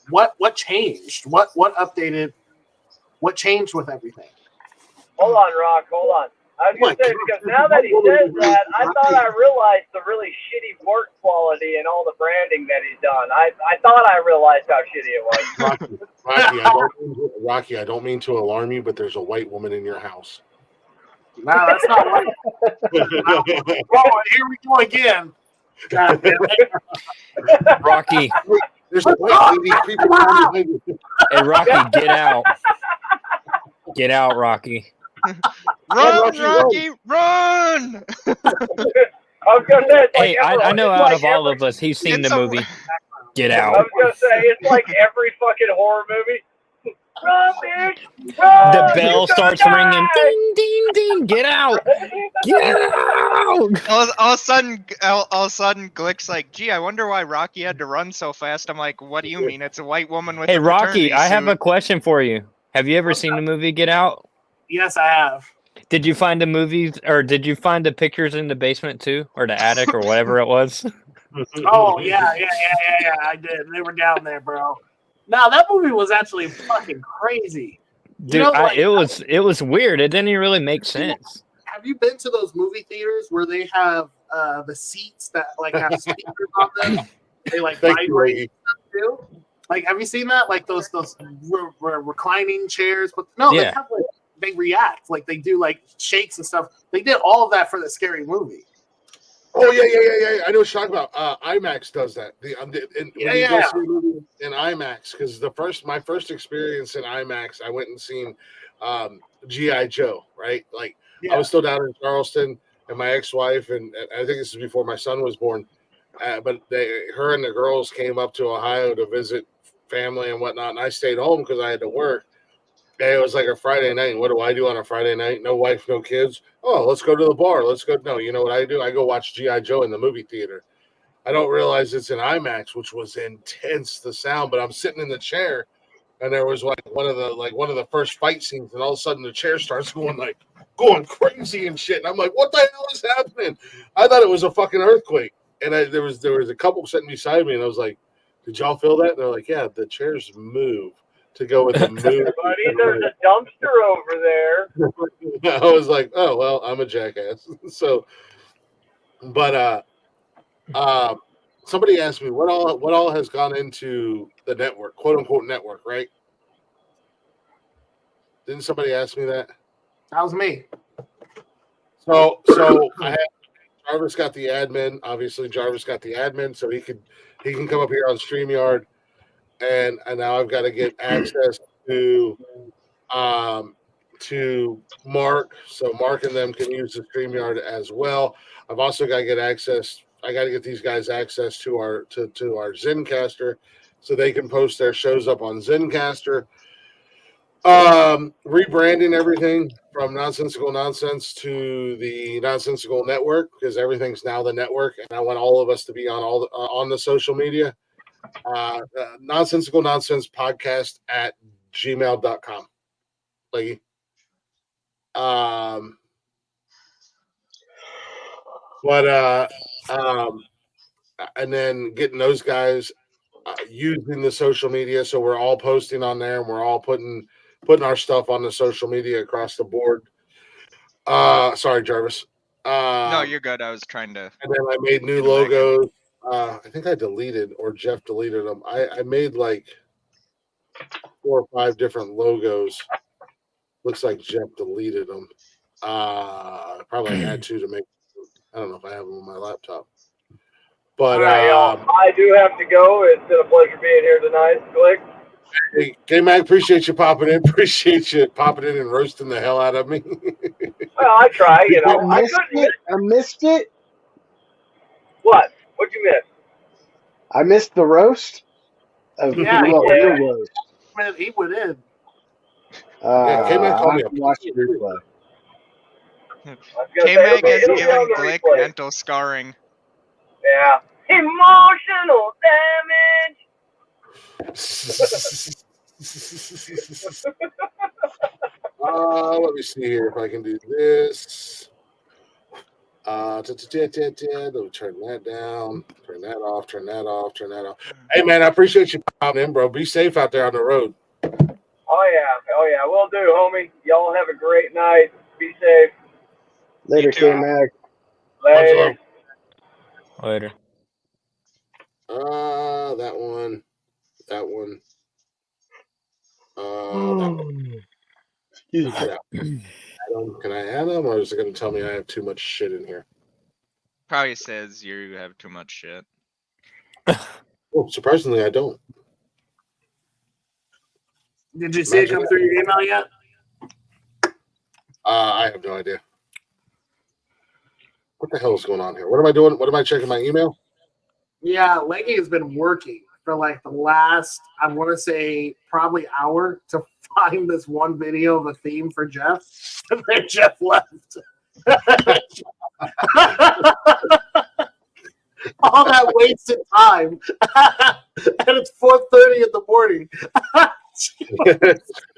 what changed? What updated? What changed with everything? Hold on, Rock. Hold on. I was gonna say because now that he says that, I thought I realized the really shitty work quality and all the branding that he's done. I thought I realized how shitty it was. Rocky, I don't mean to alarm you, but there's a white woman in your house. No, that's not right. Oh, here we go again. God damn it. Rocky. There's a white lady creeping around behind you. Hey, Rocky, get out. Get out, Rocky. Run, Rocky, run! I was gonna say, it's like Hey, I know out of all of us, he's seen the movie. Get I out. was gonna say it's like every fucking horror movie. Run, bitch! Run! The bell You're gonna starts ringing. die! Ding, ding, ding. Get out. Get out. All of a sudden, Glick's like, "Gee, I wonder why Rocky had to run so fast." I'm like, "What do you mean? It's a white woman with Hey, a Rocky, paternity I have suit." a question for you. Have you ever seen the movie Get Out? Yes, I have. Did you find the movies, or did you find the pictures in the basement too, or the attic, or whatever it was? Oh yeah. I did. They were down there, bro. Now that movie was actually fucking crazy. Dude, it was weird. It didn't even really make sense. Have you been to those movie theaters where they have the seats that like have speakers on them? They like vibrate and stuff too. Like, have you seen that? Like those reclining chairs, but no, they have like they react, like they do like shakes and stuff. They did all of that for the Scary Movie. Oh yeah. I know what you're talking about. IMAX does that. When you go see a movie in IMAX, because my first experience in IMAX, I went and seen G.I. Joe. Right, like I was still down in Charleston, and my ex-wife, and I think this is before my son was born. But her and the girls came up to Ohio to visit family and whatnot, and I stayed home because I had to work. And it was like a Friday night. And what do I do on a Friday night? No wife, no kids. Oh, let's go to the bar. Let's go. No, you know what I do? I go watch G.I. Joe in the movie theater. I don't realize it's in IMAX, which was intense, the sound. But I'm sitting in the chair, and there was like one of the first fight scenes, and all of a sudden the chair starts going crazy and shit. And I'm like, what the hell is happening? I thought it was a fucking earthquake. And there was a couple sitting beside me, and I was like, did y'all feel that? And they're like, yeah, the chairs move to go with the move. Buddy, there's a dumpster over there. I was like, oh well, I'm a jackass. So, but somebody asked me what all has gone into the network, quote unquote network, right? Didn't somebody ask me that? That was me. So I had Jarvis got the admin. Obviously, Jarvis got the admin, so he can come up here on StreamYard. And now I've got to get access to Mark, so Mark and them can use the StreamYard as well. I've also got to get access. I got to get these guys access to our Zencaster, so they can post their shows up on Zencaster. Rebranding everything from Nonsensical Nonsense to the Nonsensical Network, because everything's now the network, and I want all of us to be on on the social media. Nonsensical Nonsense Podcast at gmail.com. Like, and then getting those guys using the social media, so we're all posting on there, and we're all putting our stuff on the social media across the board. Sorry, Jarvis. No, you're good. I was trying to. And then I made new logos. I think I deleted, or Jeff deleted them. I made like 4 or 5 different logos. Looks like Jeff deleted them. I probably had to make. I don't know if I have them on my laptop. But all right, y'all. I do have to go. It's been a pleasure being here tonight, Glick. Hey, K-Mac, appreciate you popping in. Appreciate you popping in and roasting the hell out of me. Well, I try, you know. I missed it. What? What'd you miss? I missed the roast of Yeah, your roast. Man, he went in. K-Mac called me I watched the replay. K-Mag is giving Glick mental scarring. Yeah. Emotional damage. Let me see here if I can do this. Let me turn that down, turn that off, turn that off, turn that off. Hey man, I appreciate you popping in, bro. Be safe out there on the road. Oh yeah, will do, homie. Y'all have a great night. Be safe. Later, K Mac. Later. Later. That one. That one. That one. Excuse me. Crap. Can I add them, or is it going to tell me I have too much shit in here? Probably says you have too much shit. Oh, surprisingly, I don't. Did you see it come through your email yet? I have no idea. What the hell is going on here? What am I doing? What am I checking my email? Yeah, Leggy has been working for like the last, I want to say, probably hour to find this one video of a theme for Jeff. And then Jeff left. All that wasted time. And it's 4:30 in the morning.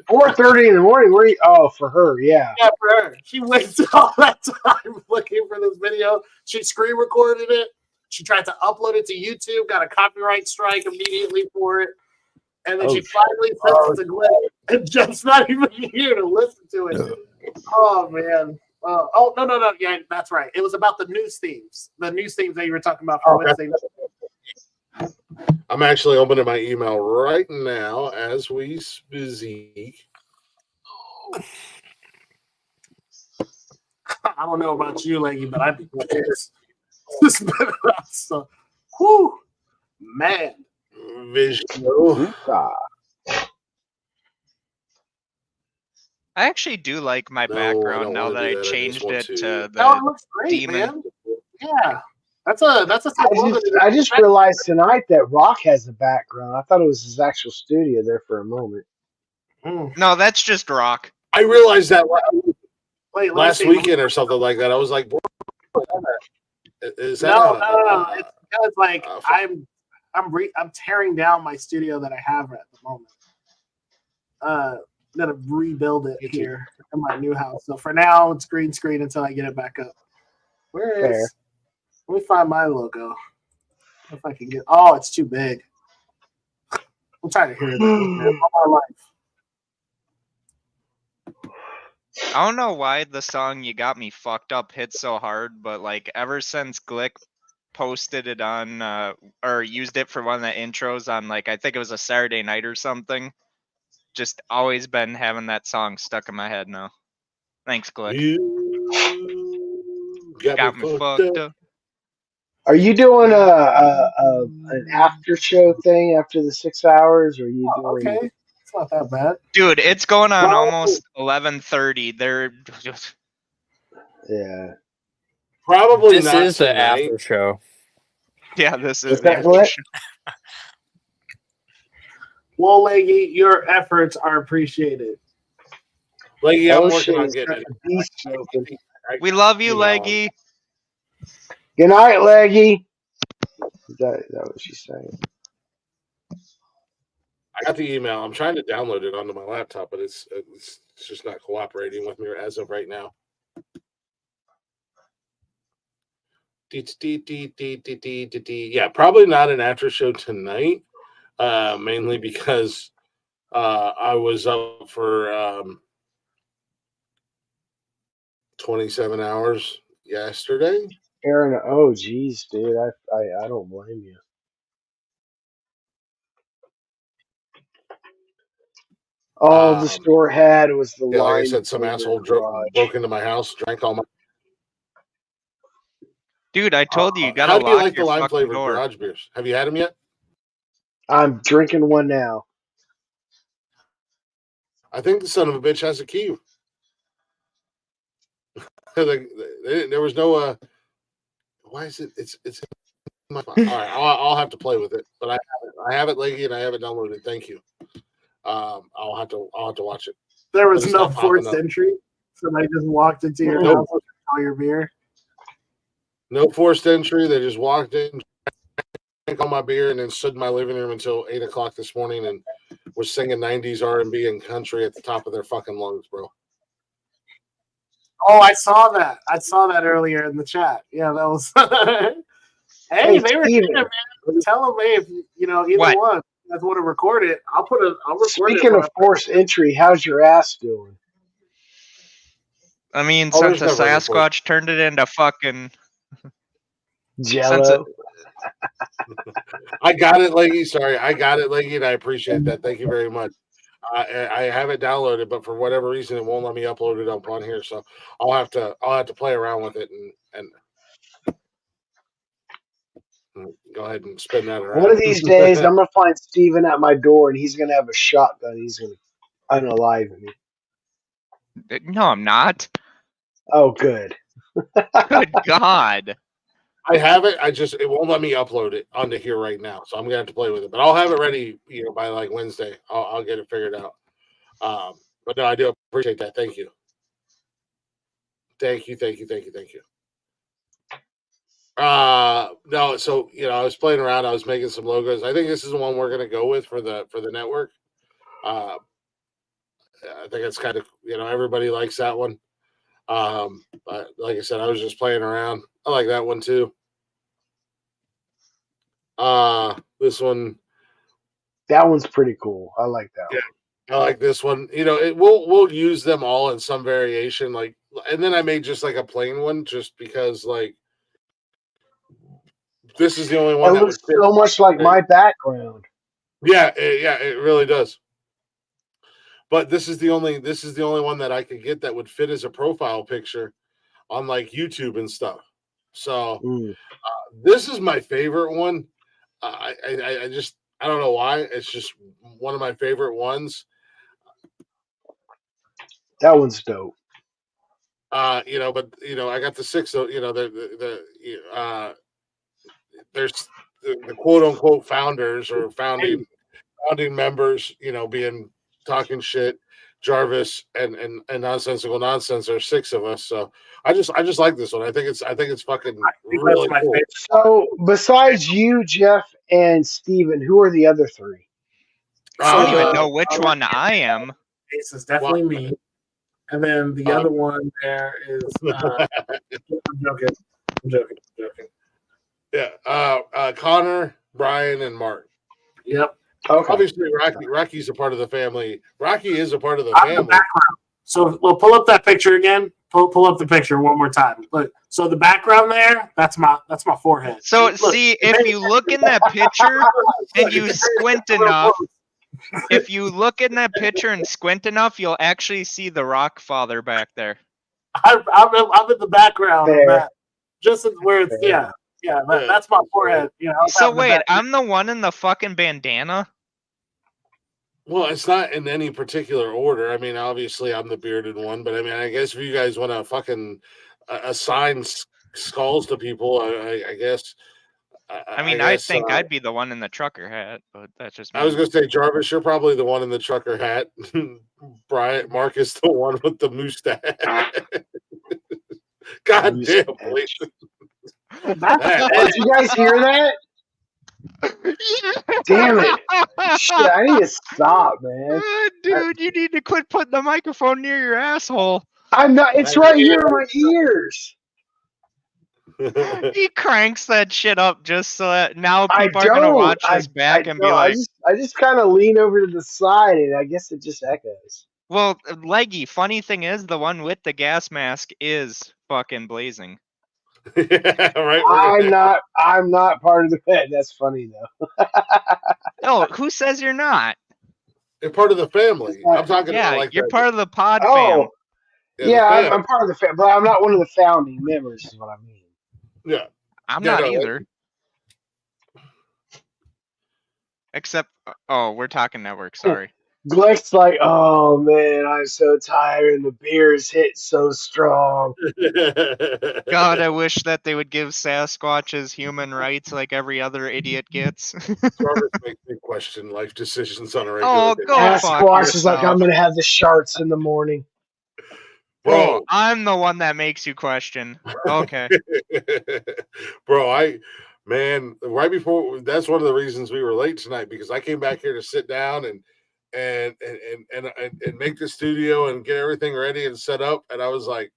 4:30 in the morning. Where? Oh, for her, yeah. Yeah, for her. She wasted all that time looking for this video. She screen recorded it. She tried to upload it to YouTube, got a copyright strike immediately for it. And then she finally sends it to Glick. And Jeff's not even here to listen to it. Oh, man. No. Yeah, that's right. It was about the news themes. The news themes that you were talking about for Wednesday. I'm actually opening my email right now as we speak. I don't know about you, Leggy, but I'd be pissed. This been around so. Whew, man. Visual. I actually do like my background now that I changed it to the No, it looks great, demon. man. Yeah. That's a I just realized tonight that Rock has a background. I thought it was his actual studio there for a moment. No, that's just rock. I realized that last see. weekend or something like that. I was like, is that No. It's because like I'm tearing down my studio that I have at the moment. Gonna rebuild it here in my new house. So for now, it's green screen until I get it back up. Where is? Let me find my logo. If I can get. Oh, it's too big. I'm tired of hearing that all my life. I don't know why the song "You Got Me Fucked Up" hit so hard, but like ever since Glick posted it on or used it for one of the intros on like I think it was a Saturday night or something, just always been having that song stuck in my head now. Thanks, Glick. Got me fucked up. Are you doing an after show thing after the 6 hours? Or are you doing? Okay, it's not that bad, dude. It's going on almost 11:30. They're yeah. Probably this not is the tonight. after show. Yeah, this is Is that what? Well, Leggy, your efforts are appreciated. Leggy, I'm working on getting it. We love you, Leggy. Good night, Leggy. Is that what she's saying? I got the email. I'm trying to download it onto my laptop, but it's just not cooperating with me as of right now. Yeah, probably not an after show tonight. Mainly because I was up for 27 hours yesterday. Aaron, oh geez, dude, I don't blame you. All the store had was the Yeah, like I line said, some in their asshole garage. broke into my house, drank all my. Dude, I told you, you gotta How do you lock like the your lime fucking flavored door. garage beers? Have you had them yet? I'm drinking one now. I think the son of a bitch has a key. There was no. Why is it? It's. All right, I'll have to play with it, but I have it, Leggy, and I have it downloaded. Thank you. I'll have to watch it. There But was it's no not popping forced up. entry. Somebody just walked into your Nope. house and all your beer. No forced entry. They just walked in, drank all my beer, and then stood in my living room until 8 o'clock this morning and was singing 90s R&B and country at the top of their fucking lungs, bro. Oh, I saw that. I saw that earlier in the chat. Yeah, that was. Hey, they were Steven. there, man. Tell them, hey, if either What? one, you guys want to record it, I'll record it. Speaking of forced entry, how's your ass doing? I mean, Oh, since there's a never any point. Sasquatch turned it into fucking Jello. I got it, Leggy. Sorry, I got it, Leggy, and I appreciate that. Thank you very much. I have it downloaded, but for whatever reason, it won't let me upload it up on here. So I'll have to play around with it and go ahead and spin that around. One of these days, I'm gonna find Steven at my door, and he's gonna have a shotgun. He's gonna unalive me. No, I'm not. Oh, good. Good God. I have it. It won't let me upload it onto here right now, so I'm gonna have to play with it. But I'll have it ready, by like Wednesday. I'll get it figured out. But no, I do appreciate that. Thank you. Thank you. No, so I was playing around. I was making some logos. I think this is the one we're gonna go with for the network. I think it's kind of everybody likes that one. But like I said, I was just playing around. I like that one too. This one. That one's pretty cool. I like that one. I like this one. We'll use them all in some variation. And then I made just like a plain one, just because this is the only one It that looks would fit. so much like my background. Yeah, it really does. But this is the only one that I could get that would fit as a profile picture on like YouTube and stuff. So this is my favorite one. I don't know why. It's just one of my favorite ones. That one's dope. But I got the 6. So there's the quote unquote founders or founding members. Being talking shit. Jarvis and Nonsensical Nonsense are 6 of us. So I just like this one. I think it's fucking really cool. So besides you, Jeff, and Steven, who are the other 3? I don't even know which one I am. Ace is definitely me. And then the other one there is I'm joking. Yeah. Connor, Brian, and Mark. Yep. Okay. Obviously, Rocky's a part of the family. Rocky is a part of the I'm family. the background. So we'll pull up that picture again. Pull up the picture one more time. Look, so the background there, that's my forehead. So Look, see, if you look in that picture and you squint enough, if you look in that picture and squint enough, you'll actually see the Rock Father back there. I'm in the background of that. Just where it's that's my forehead. So wait, I'm the one in the fucking bandana? Well, it's not in any particular order. I mean, obviously, I'm the bearded one, but I mean, I guess if you guys want to fucking assign skulls to people, I guess. I think I'd be the one in the trucker hat, but that's just me. I was going to say, Jarvis, you're probably the one in the trucker hat. Mark is the one with the mustache. God damn, please. Did you guys hear that? Damn it. Shit, I need to stop, man. Dude, you need to quit putting the microphone near your asshole. I'm not. It's right here in my ears. He cranks that shit up just so that now people are gonna watch this back and be like, I just kind of lean over to the side, and I guess it just echoes. Well, Leggy, funny thing is, the one with the gas mask is fucking blazing. Right. I'm not part of the bed. That's funny though. Oh, who says you're not? You're part of the family. I'm talking about like you're part of the pod fam. Yeah, I'm part of the family, but I'm not one of the founding members. Is what I mean. Yeah, I'm not either. Except, we're talking network. Sorry. Glick's like, oh man, I'm so tired, and the beers hit so strong. God, I wish that they would give Sasquatches human rights like every other idiot gets. Jarvis makes me question life decisions on a regular basis. Sasquatch is like, I'm gonna have the sharts in the morning. Bro, I'm the one that makes you question. Okay. Bro, right before, that's one of the reasons we were late tonight, because I came back here to sit down and make the studio and get everything ready and set up, and I was like,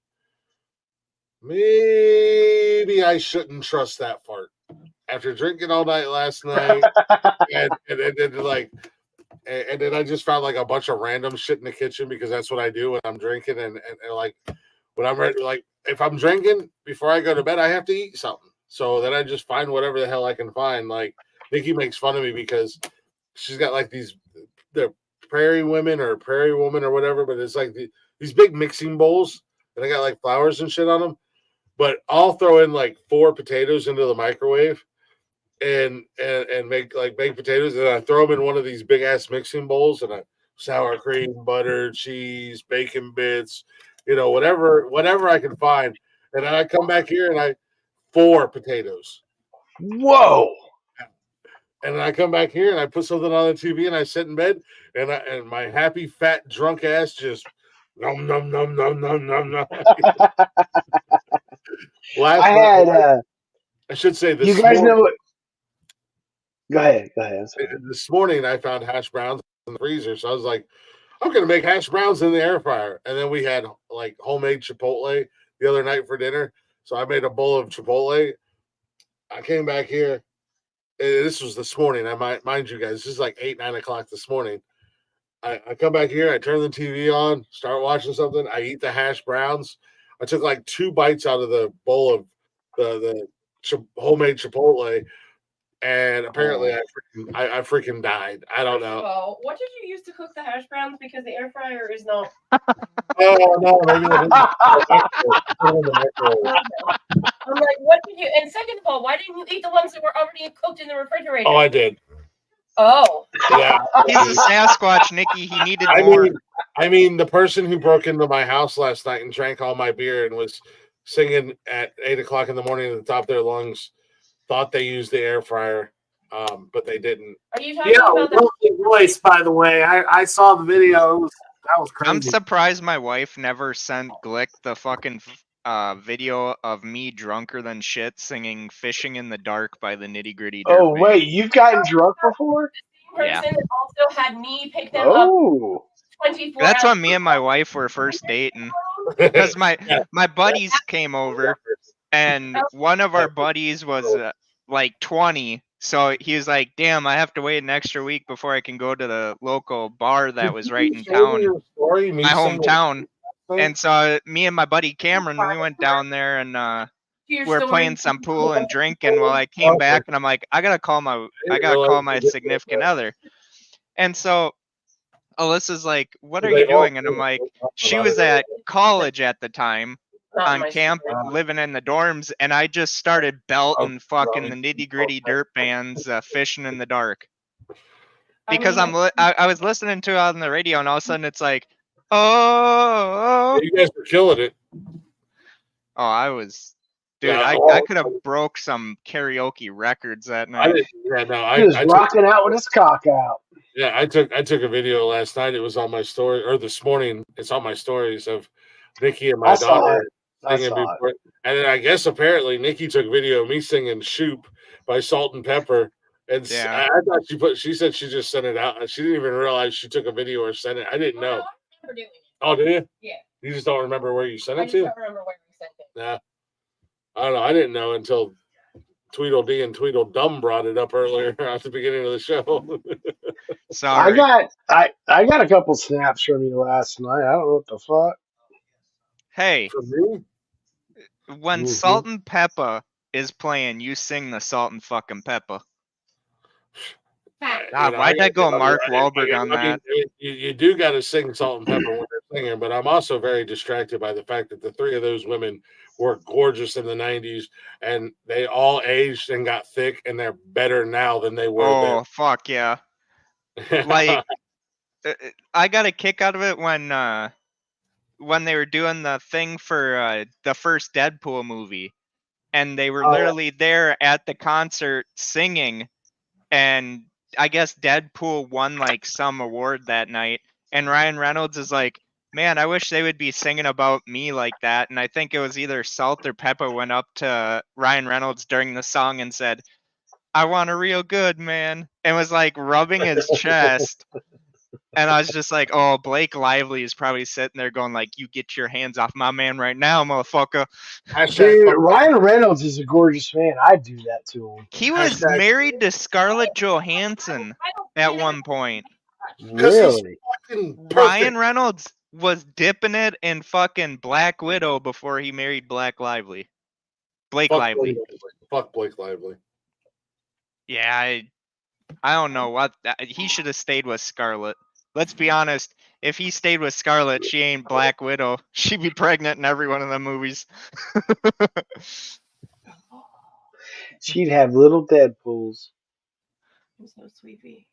maybe I shouldn't trust that fart after drinking all night last night. and then I just found like a bunch of random shit in the kitchen, because that's what I do when I'm drinking, and like when I'm ready, like if I'm drinking before I go to bed, I have to eat something. So then I just find whatever the hell I can find. Like Nikki makes fun of me because she's got like they're prairie women or prairie woman or whatever, but it's like these big mixing bowls and I got like flowers and shit on them. But I'll throw in like 4 potatoes into the microwave and make like baked potatoes, and I throw them in one of these big ass mixing bowls, and I sour cream, butter, cheese, bacon bits, whatever I can find, and then I come back here and I 4 potatoes. Whoa! And then I come back here and I put something on the TV and I sit in bed and my happy fat drunk ass just nom nom nom nom nom nom nom. I should say this. You guys know what? Go ahead. This morning I found hash browns in the freezer, so I was like, I'm gonna make hash browns in the air fryer. And then we had like homemade Chipotle the other night for dinner, so I made a bowl of Chipotle. I came back here. This was this morning. Mind you guys, this is like 8-9 o'clock this morning. I come back here. I turn the TV on, start watching something. I eat the hash browns. I took like 2 bites out of the bowl of the homemade Chipotle. And apparently, I freaking died. I don't know. Well, what did you use to cook the hash browns? Because the air fryer is not. Oh no! Maybe I'm like, what did you? And second of all, why didn't you eat the ones that were already cooked in the refrigerator? Oh, I did. Oh. Yeah. He's a Sasquatch, Nikki. He needed I more. mean, the person who broke into my house last night and drank all my beer and was singing at 8 o'clock in the morning at the top of their lungs thought they used the air fryer, but they didn't. Are you talking about the voice? By the way, I saw the video. That was crazy. I'm surprised my wife never sent Glick the fucking video of me drunker than shit singing "Fishing in the Dark" by the Nitty Gritty. Oh wait, you've gotten drunk before? Yeah. person that also had me pick them up 24 That's hours when me and my wife were first dating. Because my buddies came over, and one of our buddies was like 20. So he was like, damn, I have to wait an extra week before I can go to the local bar that was right in town, my hometown. And so me and my buddy Cameron, we went down there and we were playing some pool and drinking while I came back, and I'm like, I gotta call my significant other. And so Alyssa's like, what are you doing? And I'm like, she was at college at the time on camp, living in the dorms, and I just started belting fucking the Nitty Gritty Dirt Band's "Fishing in the Dark" because I was listening to it on the radio, and all of a sudden it's like, oh, you guys were killing it. Oh, I was, dude. Yeah, I could have broke some karaoke records that night. He was rocking out with his cock out. Yeah, I took a video last night. It was on my story, or this morning. It's on my stories of Nikki and my daughter singing before. And then I guess apparently Nikki took video of me singing "Shoop" by Salt and Pepper. And Yeah. I thought she said she just sent it out. She didn't even realize she took a video or sent it. I didn't know. Oh, did you? Yeah. You just don't remember where you sent I it just to? don't remember where we sent it. Yeah. I don't know. I didn't know until Tweedledee and Tweedledum brought it up earlier at the beginning of the show. Sorry. I got a couple snaps from you last night. I don't know what the fuck. Hey, when Mhm. Salt and Pepper is playing, you sing the Salt and fucking Pepper. God, why'd that go Mark Wahlberg on that? You do got to sing Salt and Pepper when they're singing, but I'm also very distracted by the fact that the 3 of those women were gorgeous in the 90s, and they all aged and got thick, and they're better now than they were then. Oh, fuck yeah. Like, I got a kick out of it when they were doing the thing for the first Deadpool movie, and they were literally there at the concert singing, and I guess Deadpool won like some award that night, and Ryan Reynolds is like, man, I wish they would be singing about me like that. And I think it was either Salt or Pepper went up to Ryan Reynolds during the song and said, I want a real good man, and was like rubbing his chest. And I was just like, oh, Blake Lively is probably sitting there going like, you get your hands off my man right now, motherfucker. Dude, Ryan Reynolds is a gorgeous man. I'd do that to him. He was married to Scarlett Johansson at one point. Really? Ryan Reynolds was dipping it in fucking Black Widow before he married Blake Lively. Fuck Blake Lively. Yeah, I don't know what he should have stayed with Scarlett. Let's be honest. If he stayed with Scarlett, she ain't Black Widow. She'd be pregnant in every one of the movies. She'd have little Deadpools. I'm so sweepy.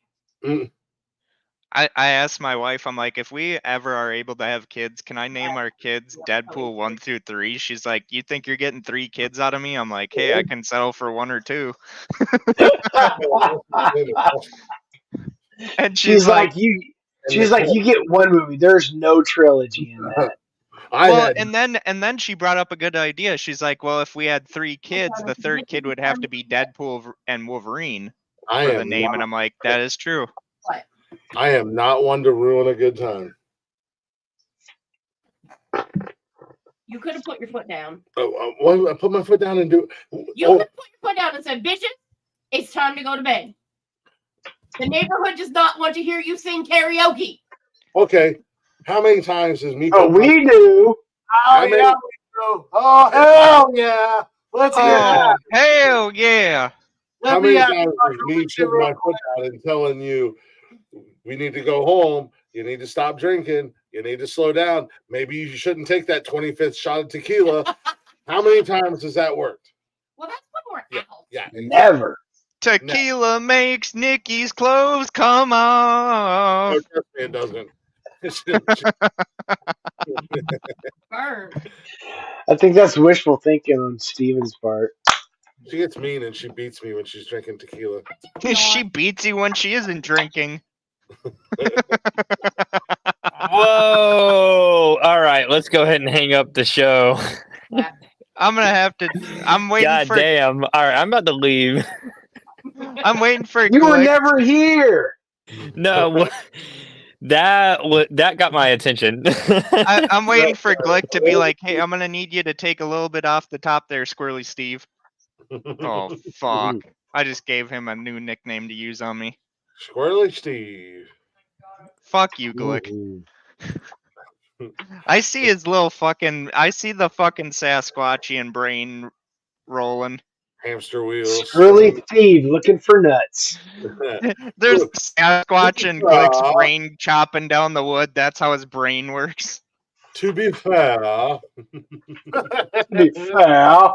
I asked my wife, I'm like, if we ever are able to have kids, can I name our kids Deadpool 1 through 3? She's like, you think you're getting 3 kids out of me? I'm like, hey, I can settle for 1 or 2. And She's like you. She's like, you get one movie. There's no trilogy in that. And then she brought up a good idea. She's like, well, if we had 3 kids, the third kid would have to be Deadpool and Wolverine for the name. And I'm like, that is true. I am not one to ruin a good time. You could have put your foot down. I put my foot down and do. You could have put your foot down and said, "Bitches, it's time to go to bed." The neighborhood does not want to hear you sing karaoke. Okay, how many times has me? Oh, we do. Oh yeah, we do. Oh hell yeah! Let's hear that. Hell yeah! How many times has me putting my foot down and telling you, we need to go home. You need to stop drinking. You need to slow down. Maybe you shouldn't take that 25th shot of tequila. How many times has that worked? Well, that's when we're out. Yeah, never. Tequila makes Nikki's clothes come off. No, trust me, it doesn't. I think that's wishful thinking on Steven's part. She gets mean and she beats me when she's drinking tequila. She beats you when she isn't drinking. Whoa! All right, let's go ahead and hang up the show. I'm gonna have to. I'm waiting God for. damn! All right, I'm about to leave. I'm waiting for. You were Glick. never here. No, that got my attention. I'm waiting for Glick to be like, "Hey, I'm gonna need you to take a little bit off the top there, Squirrely Steve." Oh fuck! I just gave him a new nickname to use on me. Squirrely Steve. Fuck you, Glick. I see his little fucking. I see the fucking Sasquatchian brain rolling. Hamster wheels. Squirrely Steve looking for nuts. There's Sasquatch and Glick's brain chopping down the wood. That's how his brain works. To be fair. To be fair.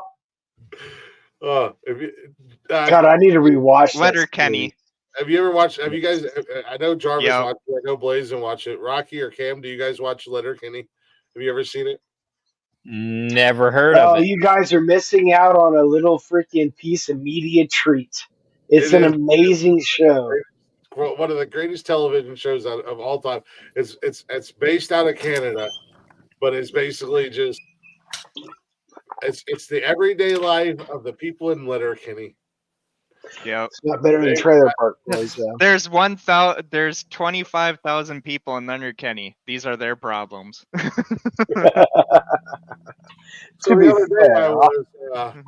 If you, God, I need to rewatch Letter Kenny. Have you ever watched? Have you guys? I know Jarvis watched it. I know Blazin watched it. Rocky or Cam, do you guys watch Letter Kenny? Have you ever seen it? Never heard of it. You guys are missing out on a little freaking piece of media treat. It's an amazing show. One of the greatest television shows of all time. It's based out of Canada, but it's basically just it's the everyday life of the people in Letterkenny. Yep. It's not better than Trailer Park Boys, though. There's 25,000 people in Letterkenny. These are their problems. So the other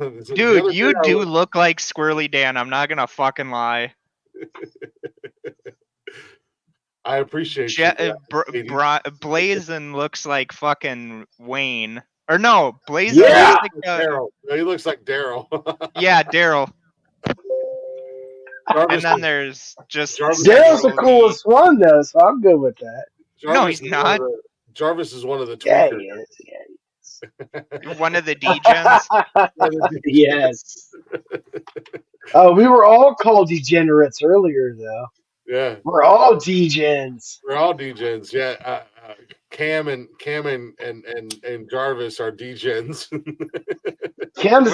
day Dude, you do look like Squirrely Dan. I'm not gonna fucking lie. I appreciate you. Blazin looks like fucking Wayne. Or no, Blazin Yeah, looks like Daryl. He looks like Daryl. Yeah, Daryl. And then there's just Daryl's the coolest one, though, so I'm good with that. No, he's not. Jarvis is one of the Yeah, tweakers. he is. One of the D-gens. Yes. Oh, we were all called degenerates earlier, though. Yeah, We're all degens. we're all degens. Yeah, Cam and Jarvis are degens. Cam's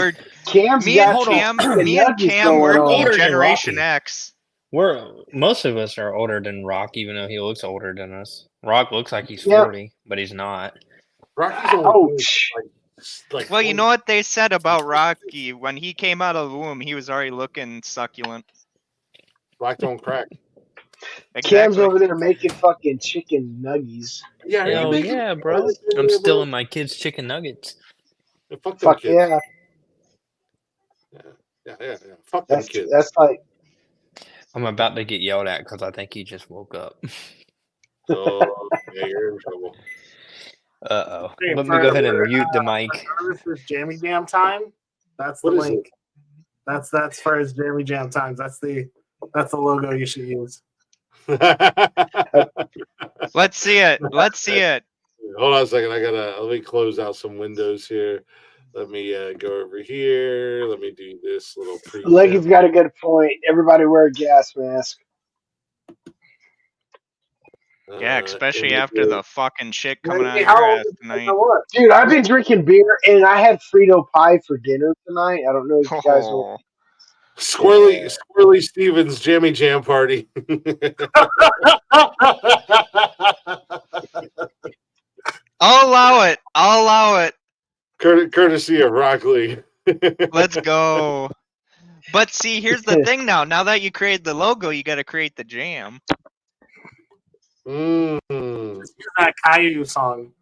Me got and some Cam, we're going on. Generation X. Most of us are older than Rock, even though he looks older than us. Rock looks like he's Yep. 40, but he's not. Rocky's only like Well, you know what they said about Rocky? When he came out of the womb, he was already looking succulent. Black don't crack. Cam's over there making fucking chicken nuggies. Yeah, Hell yeah, bro. I'm stealing my kids' chicken nuggets. Fuck yeah. Yeah. Fuck them kids. That's like. I'm about to get yelled at because I think he just woke up. Yeah, you're in trouble. Uh-oh. Hey, Let me go ahead and mute the for mic. Jarvis's Jammy Jam time. That's the What is link. That's for his Jammy Jam times. That's the logo you should use. Let's see it. Let's see it. Hold on a second. Let me close out some windows here. Let me go over here. Let me do this little preview. Leggy's got a good point. Everybody wear a gas mask. Yeah, especially after the fucking shit coming out of How your old ass is tonight. Dude, I've been drinking beer and I had Frito pie for dinner tonight. I don't know if you guys know. Squirrely Stevens Jammy Jam Party. I'll allow it. I'll allow it. Courtesy of Rock Lee. Let's go. But see, here's the thing now. Now that you create the logo, you got to create the jam. Just use that Caillou song.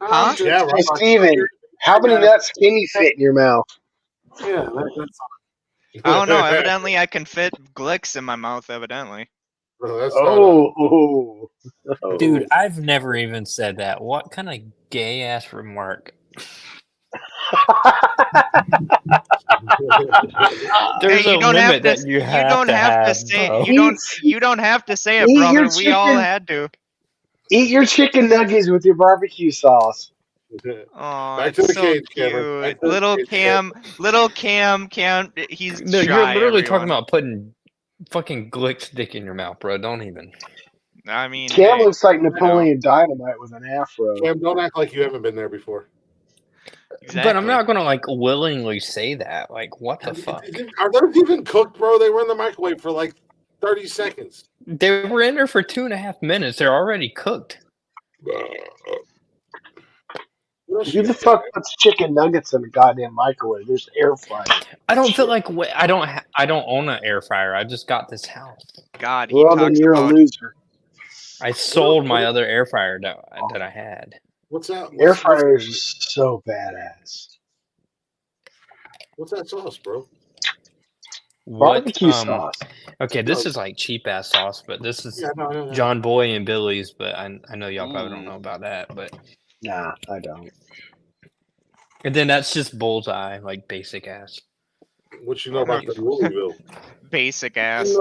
Huh? Yeah, Hey, Steven, how many nuts can you fit in your mouth? Yeah, that's that song. I don't know. Evidently, I can fit Glicks in my mouth. Evidently. Oh, Dude, I've never even said that. What kind of gay ass remark? There's Hey, you a don't have limit to. that you You don't to have to have, say. bro. You don't have to say it, Eat brother. your We all chicken. had to. Eat your chicken nuggets with your barbecue sauce. Oh, Back it's to the so cage, Cameron. Back cute. to the Little cage, Cam. Little Cam. He's No, shy. you're literally talking Everyone. about putting fucking Glick's dick in your mouth, bro. Don't even. I mean, Cam hey, looks like you know, Napoleon Dynamite with an afro. Cam, don't act like you haven't been there before. exactly. But I'm not gonna like willingly say that. Like, what the fuck? Are those even cooked, bro? They were in the microwave for like 30 seconds. They were in there for 2.5 minutes. They're already cooked. Who the fuck puts chicken nuggets in a goddamn microwave? There's air fryer. I don't feel like I don't own an air fryer. I just got this house. God, he Well, then talks you're a about. loser. I sold my other air fryer that I had. What's that? Air fryers is so badass. What's that sauce, bro? What? Barbecue sauce. Okay, this is like cheap ass sauce, but this is Yeah, no. John Boy and Billy's. But I know y'all probably don't know about that. But Nah, I don't. and then that's just Bullseye, like basic ass. What you know about the Louisville? Basic ass. Them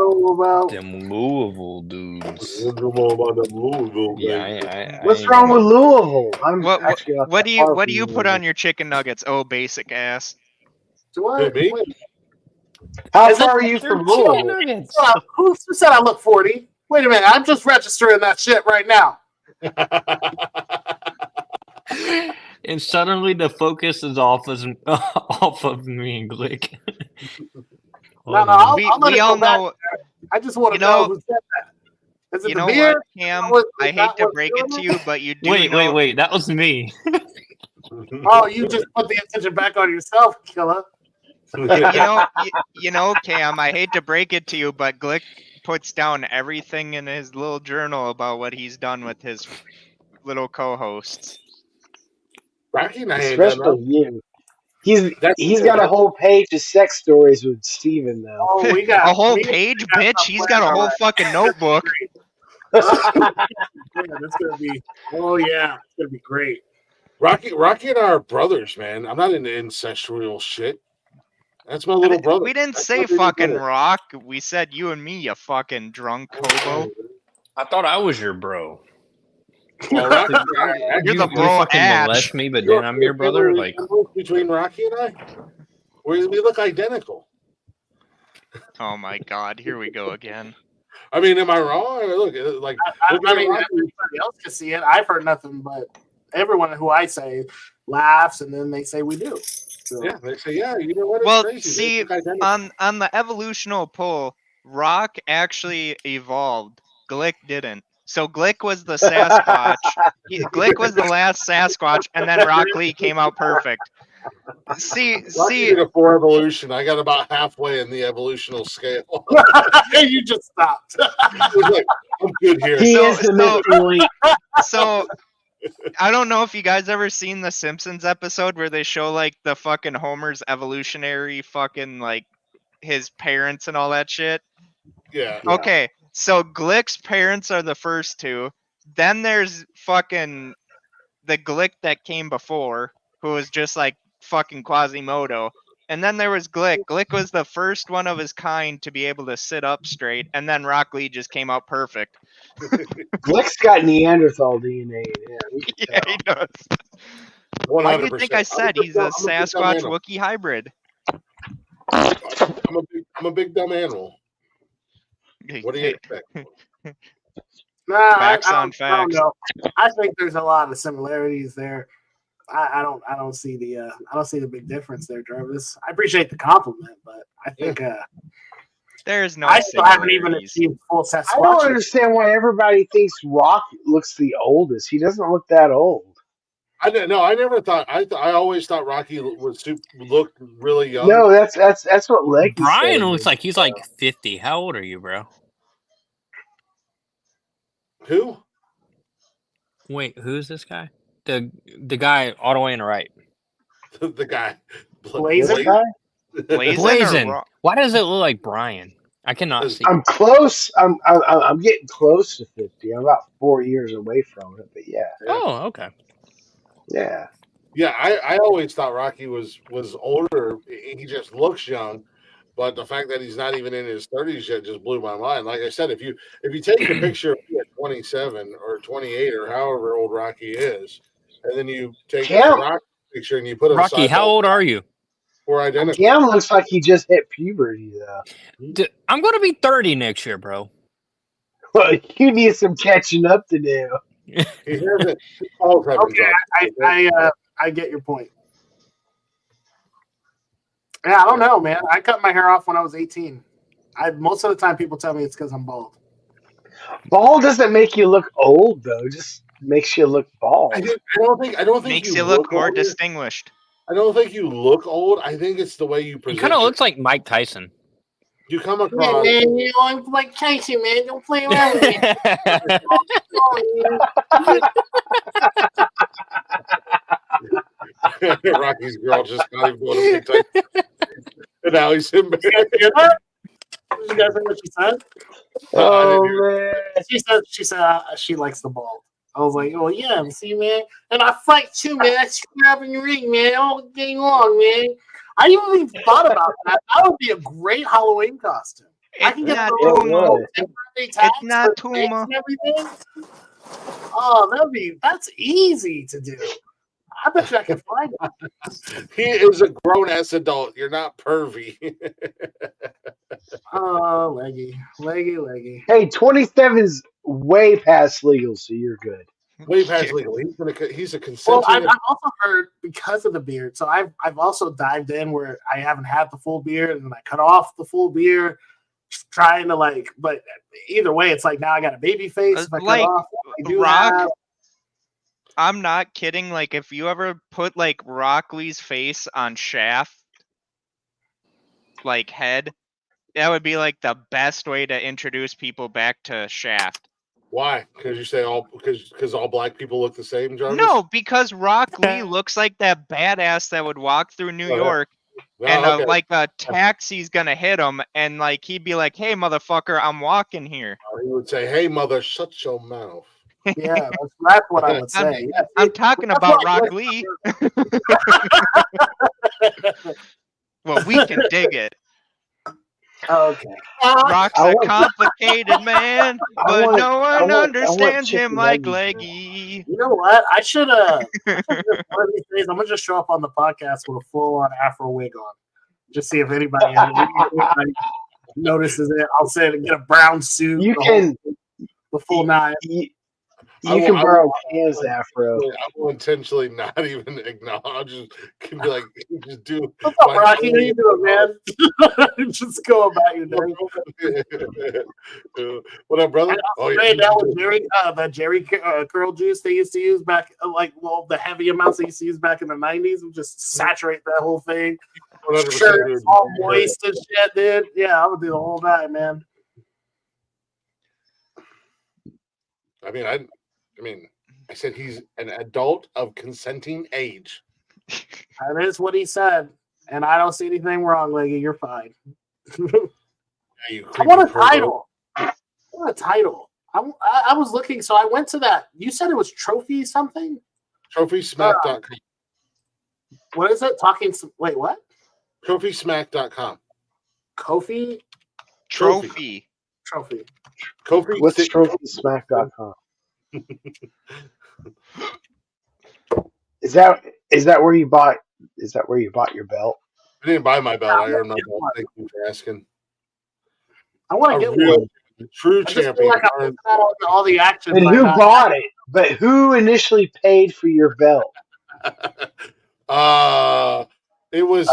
Louisville dudes. What do you know about the Louisville? Yeah, I What's ain't wrong gonna- with Louisville? I'm What actually not what that do you far what from do you put Louisville. on your chicken nuggets? Oh, basic ass. Do I? Me? Wait, How Is it- far are you They're from chicken Louisville? nuggets. Who said I look 40? Wait a minute, I'm just registering that shit right now. And suddenly the focus is off of me and Glick. No, I'll let We it all go back. know. I just want to You know know. who said that. Is it You the know beer? what, Cam? Was I that hate to what's break doing it to it? you, but you do know. Wait, that was me. Oh, you just put the attention back on yourself, killer. You know, Cam. I hate to break it to you, but Glick puts down everything in his little journal about what he's done with his little co-hosts. Rocky and I ain't done Especially nothing. you. He's got a whole page of sex stories with Steven now. Oh, we got A whole we page, got bitch. stuff He's got a planned whole already. fucking notebook. Yeah, that's gonna be. Oh yeah, it's gonna be great. Rocky and I are brothers, man. I'm not into incestual shit. That's my little brother. We didn't That's say my baby fucking brother. rock. We said you and me, you fucking drunk hobo. I thought I was your bro. Well, Rocky, You're the You bro fucking Ash. molest me, but then I'm your brother. Like, between Rocky and I, we look identical. Oh my god, here we go again. I mean, am I wrong? Look, like I look at mean, Rocky. everybody else can see it. I've heard nothing but everyone who I say laughs, and then they say we do. So, Yeah, they say, yeah, you know what? It's Well, crazy. see, They look identical. on the evolutional pull, Rock actually evolved. Glick didn't. So Glick was the Sasquatch. Glick was the last Sasquatch, and then Rock Lee came out perfect. See, Rocky did a 4 evolution. I got about halfway in the evolutional scale. you just stopped. Like, I'm good here. He is the missing link. So I don't know if you guys ever seen the Simpsons episode where they show like the fucking Homer's evolutionary fucking like his parents and all that shit. Yeah. Okay, so Glick's parents are the first two. Then there's fucking the Glick that came before, who was just like fucking Quasimodo. And then there was Glick. Glick was the first one of his kind to be able to sit up straight, and then Rock Lee just came out perfect. Glick's got Neanderthal DNA in him. You can Yeah, tell. he does. What do you think 100%. I said? He's a Sasquatch Wookiee hybrid. I'm a big dumb animal. What do you expect? Nah, Facts I on don't, I don't facts. know. I think there's a lot of similarities there. I don't see the big difference there, Jarvis. I appreciate the compliment, but I think there's no. I still haven't even achieved full Sasquatch. I don't understand why everybody thinks Rock looks the oldest. He doesn't look that old. I never thought. I always thought Rocky looked really young. No, that's what Leggy Brian said. looks like he's like 50. How old are you, bro? Who? Wait, who's this guy? The guy all the way on the right. The guy. Blazin'? Blazin'. Why does it look like Brian? I cannot see. I'm close. I'm getting close to 50. I'm about 4 years away from it, but yeah. Oh, okay. Yeah. Yeah, I always thought Rocky was older. He just looks young, but the fact that he's not even in his 30s yet just blew my mind. Like I said, if you take a picture of me at 27 or 28 or however old Rocky is, and then you take a Rocky picture and you put him Rocky, how old are you? We're identical. Cam looks like he just hit puberty though. I'm going to be 30 next year, bro. Well, you need some catching up to do. Okay, I get your point. Yeah, I don't know, man. I cut my hair off when I was 18. Most of the time people tell me it's because I'm bald. Bald doesn't make you look old though. It just makes you look bald. I don't think Makes you look more distinguished. I don't think you look old. I think it's the way you He present. kind of looks like Mike Tyson. You come Yeah, across. man, you know, I'm like Tyson, man. Don't play around with me. Rocky's girl just got him going to big time. And now he's embarrassed. Did you guys hear what she said? Oh man. She said she likes the ball. I was like, oh yeah, see, man. And I fight too, man. I scrap in the ring, man, all day long, man. I even thought about that. That would be a great Halloween costume. I can get It's not Tuma. Oh, that's easy to do. I bet you I can find it. He is a grown ass adult. You're not pervy. Oh, leggy. Hey, 27's way past legal, so you're good. Way past legal. He's a consenting. Well, I've also heard because of the beard. So I've also dived in where I haven't had the full beard, and I cut off the full beard, just trying to like. But either way, it's like now I got a baby face. If I cut off, I do Rock. I'm not kidding. Like, if you ever put like Rock Lee's face on Shaft, like head, that would be like the best way to introduce people back to Shaft. Why? Because you say because all black people look the same, Jarvis? No, because Rock Lee looks like that badass that would walk through New York and okay. like a taxi's gonna hit him, and like he'd be like, "Hey, motherfucker, I'm walking here." He would say, "Hey, mother, shut your mouth." Yeah, that's what I would say. I'm talking about Rock Lee. Well, we can dig it. Okay. Rock's a complicated man, but no one understands him like Leggy. You know what? I should one of these days I'm gonna just show up on the podcast with a full-on Afro wig on. Just see if anybody notices it. I'll say it, get a brown suit. The full nine. You can borrow Cam's afro. I will intentionally not even acknowledge. I'll just can be like, just do. What's up, Rocky? How you doing, man? Just go about your day. What up, brother? That was the Jerry curl juice they used to use back, the heavy amounts they used to use back in the 90s. Would just saturate that whole thing. Shirts all moist and shit, dude. Yeah, I would do the whole night, man. I mean, I said he's an adult of consenting age. That is what he said, and I don't see anything wrong, Leggy. You're fine. I want a title. I was looking, so I went to that. You said it was trophy something? TrophySmack.com. What is it? Wait, what? TrophySmack.com. Kofi? Trophy. Kofi. What's TrophySmack.com? Is that where you bought? Is that where you bought your belt? I didn't buy my belt. I earned my belt. Thank you for asking. I want to get one. True I just feel champion. like I'm missing out on all the action. And by who not- bought it? But who initially paid for your belt? It was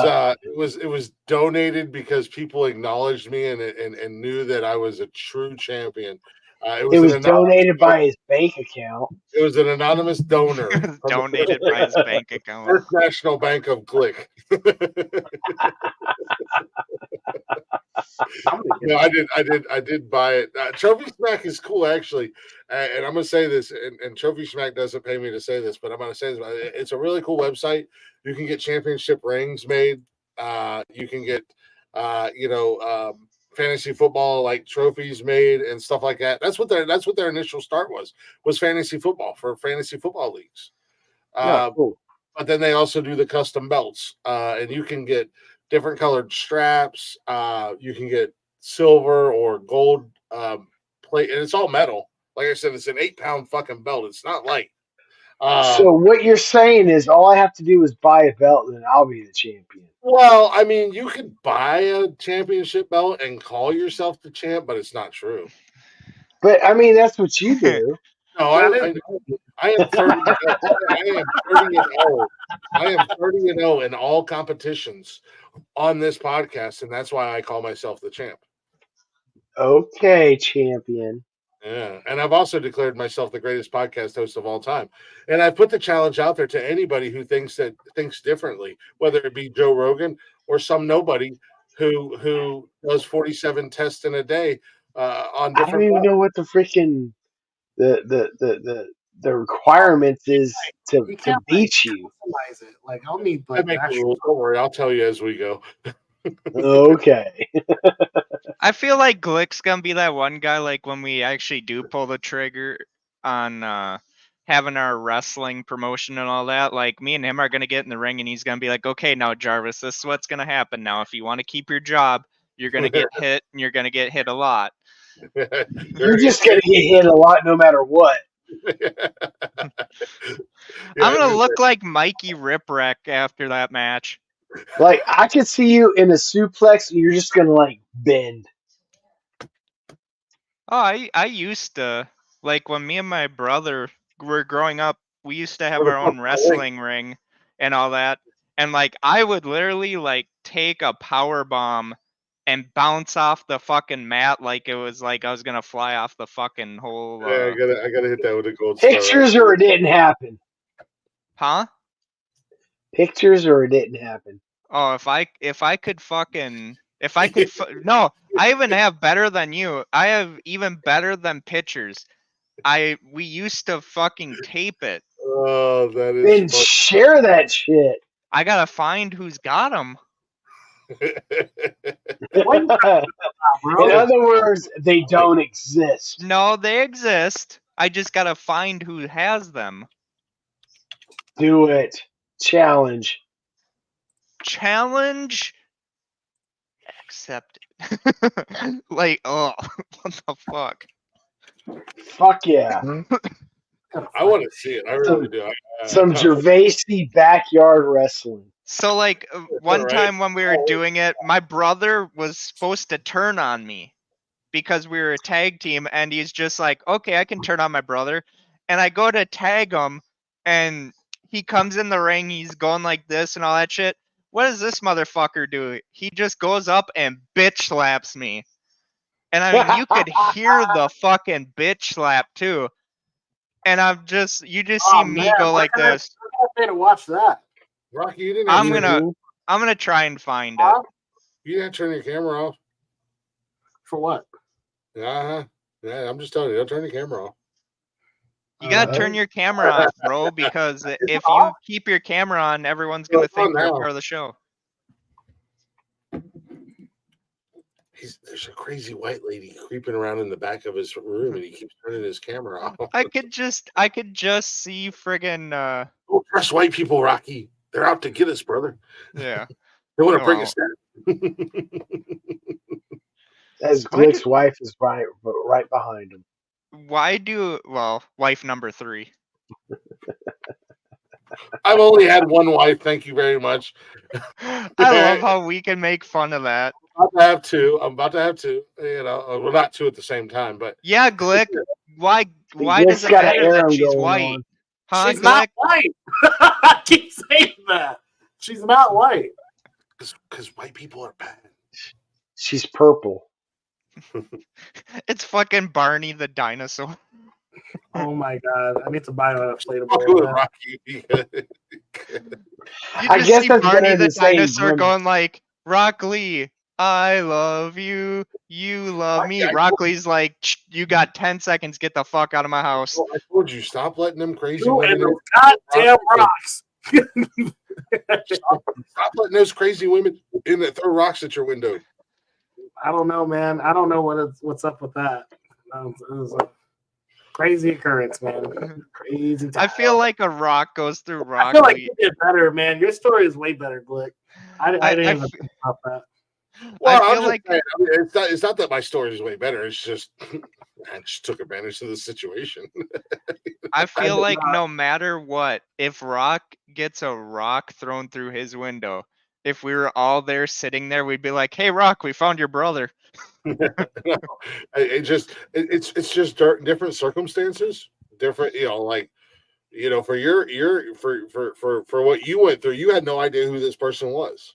donated because people acknowledged me and knew that I was a true champion. It was donated by his bank account. It was an anonymous donor. Donated by his bank account. First National Bank of Glick. No, I did buy it. Trophy Smack is cool, actually, and I'm gonna say this. And Trophy Smack doesn't pay me to say this, but I'm gonna say this. It's a really cool website. You can get championship rings made. You can get, fantasy football like trophies made and stuff like that. That's what their initial start was fantasy football for fantasy football leagues. Cool. But then they also do the custom belts, and you can get different colored straps. You can get silver or gold plate, and it's all metal. Like I said, it's an 8-pound fucking belt. It's not light. So what you're saying is all I have to do is buy a belt, and then I'll be the champion. Well, I mean, you could buy a championship belt and call yourself the champ, but it's not true. But I mean, that's what you do. No, I am 30. I am 30-0. I am 30-0 in all competitions on this podcast, and that's why I call myself the champ. Okay, champion. Yeah, and I've also declared myself the greatest podcast host of all time. And I put the challenge out there to anybody who thinks differently, whether it be Joe Rogan or some nobody who does 47 tests in a day on I don't different. even know what the freaking the requirements is to beat you. Customize it. Like I'll need I like make the actual. rules. Don't worry, I'll tell you as we go. Okay. I feel like Glick's gonna be that one guy, like when we actually do pull the trigger on having our wrestling promotion and all that. Like me and him are gonna get in the ring, and he's gonna be like, "Okay, now Jarvis, this is what's gonna happen. Now, if you want to keep your job, you're gonna get hit, and you're gonna get hit a lot. You're just gonna get hit a lot no matter what. I'm gonna look like Mikey Ripwreck after that match." Like I could see you in a suplex, and you're just gonna like bend. Oh, I used to, like when me and my brother were growing up, we used to have our own wrestling ring and all that. And like I would literally like take a power bomb and bounce off the fucking mat like it was like I was gonna fly off the fucking whole Yeah, I gotta hit that with a gold star. Pictures or it didn't happen. Huh? Pictures or it didn't happen. Oh, if I could no, I even have better than you. I have even better than pictures. We used to fucking tape it. Oh, that is. Then share that shit. I gotta find who's got them. In other words, they don't exist. No, they exist. I just gotta find who has them. Do it. Challenge. Challenge accepted. Like, oh, what the fuck? Fuck yeah. I want to see it. I really do. Some Gervaisi backyard wrestling. So, like, one Right. time when we were doing it, my brother was supposed to turn on me because we were a tag team, and he's just like, okay, I can turn on my brother. And I go to tag him, and he comes in the ring, he's going like this and all that shit. What does this motherfucker do? He just goes up and bitch slaps me. And I mean, you could hear the fucking bitch slap too. And you just see me go like this. I pay to watch that. Rocky, you didn't. I'm gonna try and find it. You didn't turn your camera off. For what? Yeah, I'm just telling you, don't turn your camera off. You gotta turn your camera off, bro, because if you keep your camera on, everyone's gonna think you're part of the show. there's a crazy white lady creeping around in the back of his room, and he keeps turning his camera off. I could just see friggin' Don't trust white people, Rocky. They're out to get us, brother. yeah. They want to bring Well, us down. As Why Glick's wife is right behind him. wife number 3. I've only had one wife. Thank you very much. I love how we can make fun of that. I'm about to have two. You know, well, not two at the same time, but Yeah, Glick. Why Glick's does it got an matter that harem she's going white? on. Huh, She's not Glick? white. I keep saying that. She's not white. Because white people are bad. She's purple. It's fucking Barney the dinosaur. Oh my god! I need to buy an inflatable. Fuck Rocky. You I just guess see that's Barney better the than saying dinosaur Grim. going like, Rock Lee, I love you. You love me. Rock Lee's like, you got 10 seconds. Get the fuck out of my house. I told you, stop letting them crazy You women and in. those goddamn rocks. Stop letting those crazy women in that throw rocks at your window. I don't know, man. I don't know what's up with that. It was a crazy occurrence, man. Crazy time. I feel like a rock goes through I Rock feel like Lee. you did better, man. Your story is way better, Glick. I didn't even think about that. Well, I I'm feel just like saying, it's not that my story is way better. It's just I just took advantage of the situation. I feel like no matter what, if Rock gets a rock thrown through his window, if we were all there sitting there, we'd be like, "Hey, Rock, we found your brother." It's just different circumstances, different. You know, like for for what you went through, you had no idea who this person was.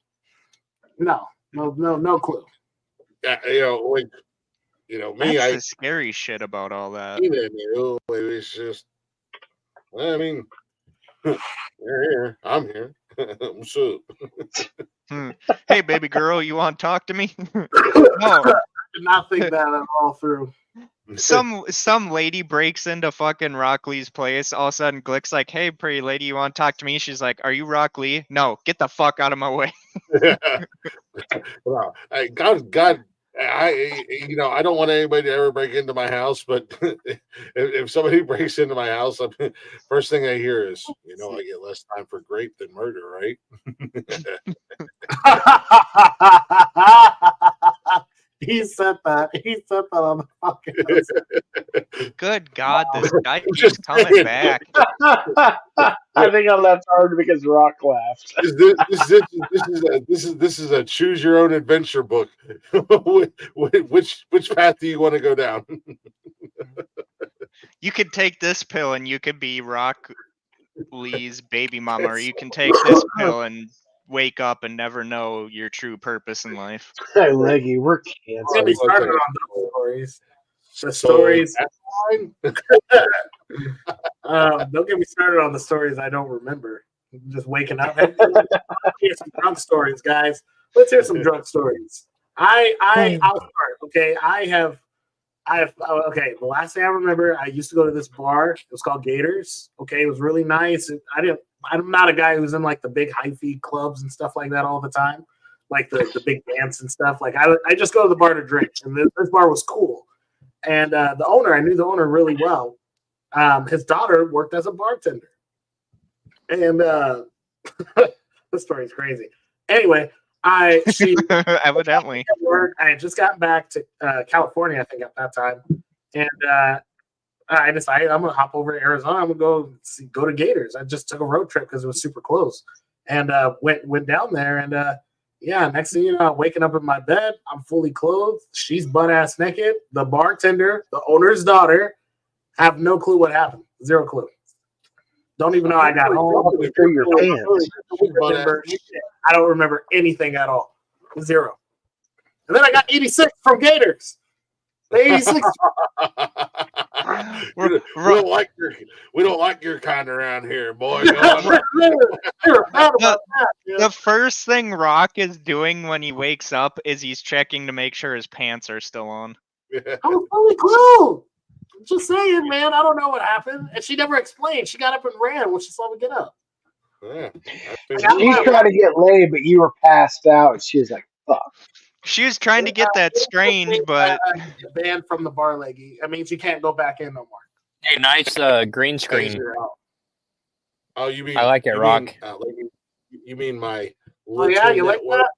No clue. Me, That's the scary shit about all that. You know, it was just. I mean, you're here. I'm here. What's up? Hey, baby girl, you want to talk to me? No. I did not think that at all through. Some lady breaks into fucking Rock Lee's place. All of a sudden, Glick's like, "Hey, pretty lady, you want to talk to me?" She's like, "Are you Rock Lee?" No, get the fuck out of my way. Well, God, I don't want anybody to ever break into my house, but if somebody breaks into my house, first thing I hear is, I get less time for grape than murder, right? He said that. He said that on the podcast. Good God, this guy keeps coming back. I think I left hard because Rock laughed. This is a choose your own adventure book. Which path do you want to go down? You could take this pill and you could be Rock Lee's baby mama, or you can take this pill and wake up and never know your true purpose in life. Hey, Leggy, we're Don't get me canceled. started on those stories. The stories. Don't get me started on the stories I don't remember. Just waking up. Let's hear some drunk stories, guys. Let's hear some drunk stories. I'll start. Okay, okay. The last thing I remember, I used to go to this bar. It was called Gators. Okay, it was really nice. I'm not a guy who's in like the big high fee clubs and stuff like that all the time, like the big dance and stuff. Like I just go to the bar to drink, and this bar was cool. And I knew the owner really well. His daughter worked as a bartender, and this story's crazy. Anyway, she evidently I had just gotten back to California, I think, at that time, and I decided I'm gonna hop over to Arizona. I'm gonna go to Gators. I just took a road trip because it was super close, and went down there. And next thing you know, I'm waking up in my bed. I'm fully clothed. She's butt ass naked. The bartender, the owner's daughter, have no clue what happened. Zero clue. Don't even know I got home. Through your pants. I don't remember anything at all. Zero. And then I got 86 from Gators. The 86. We don't like your kind around here, boy. The first thing Rock is doing when he wakes up is he's checking to make sure his pants are still on. I was fully clothed. Just saying, man. I don't know what happened. And she never explained. She got up and ran when she saw me get up. Yeah. She's trying to get laid, but you were passed out. And she was like, fuck. She was trying to get that strange, but Get banned from the bar leggy. That means you can't go back in no more. Hey, nice green screen. Oh, you mean I like it, Rock. You mean my Oh yeah, you like network? that?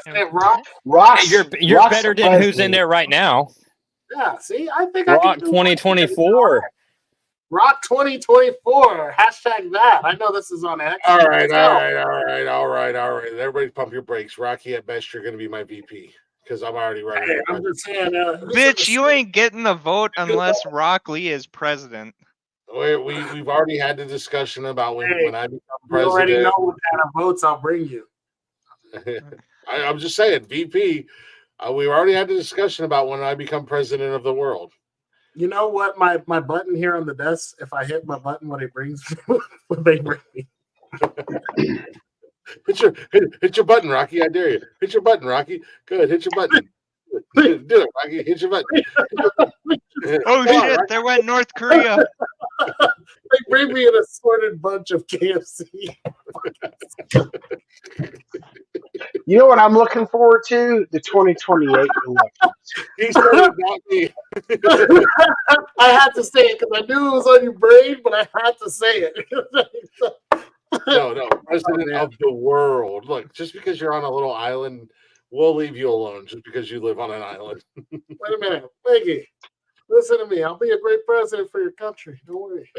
President Rock. Hey, you're better than who's in there right now. Yeah, see, I think Rock I can do 2024. Rock 2024. Hashtag that. I know this is on X. All right. Everybody pump your brakes. Rocky, at best, you're going to be my VP because I'm already running. Hey, I'm just saying, bitch, you ain't getting the vote unless Rock Lee is president. We've already had the discussion about when I become You president. already know what kind of votes I'll bring you. I'm just saying, VP. We've already had the discussion about when I become president of the world. You know what? My button here on the desk, if I hit my button, what it brings, what they bring me. Hit your button, Rocky. I dare you. Hit your button, Rocky. Good. Hit your button. Do it, Rocky. Hit your button. Oh shit! There went North Korea. They bring me an assorted bunch of KFC. You know what I'm looking forward to? The 2028 elections. He said it, not me. I had to say it because I knew it was on your brain, but I had to say it. No, president of the world. Look, just because you're on a little island, we'll leave you alone just because you live on an island. Wait a minute, Maggie. Listen to me. I'll be a great president for your country. Don't worry.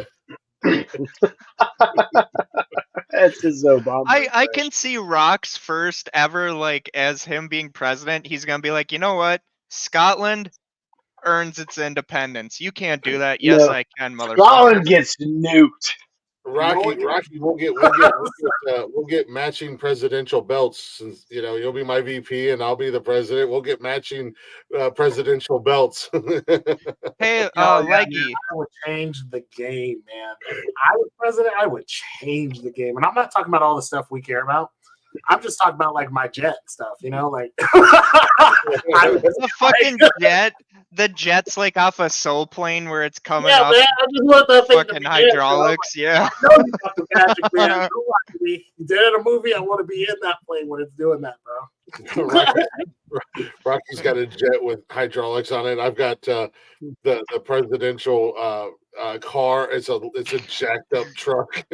That's his Obama. I can see Rock's first ever, like, as him being president. He's gonna be like, you know what? Scotland earns its independence. You can't do that. Yes, I can, motherfucker. Scotland gets nuked. Rocky, we'll get matching presidential belts. Since you'll be my VP and I'll be the president. We'll get matching presidential belts. Hey, Leggy, I would change the game, man. If I was president, I would change the game, and I'm not talking about all the stuff we care about. I'm just talking about like my jet stuff, like the fucking jet. The jet's like off a soul plane where it's coming up. Man, I just want that thing fucking hydraulics, yeah. I know you got the magic, man. Don't lie to me. You did it in a movie. I want to be in that plane when it's doing that, bro. Rocky's got a jet with hydraulics on it. I've got the presidential car. It's a jacked up truck.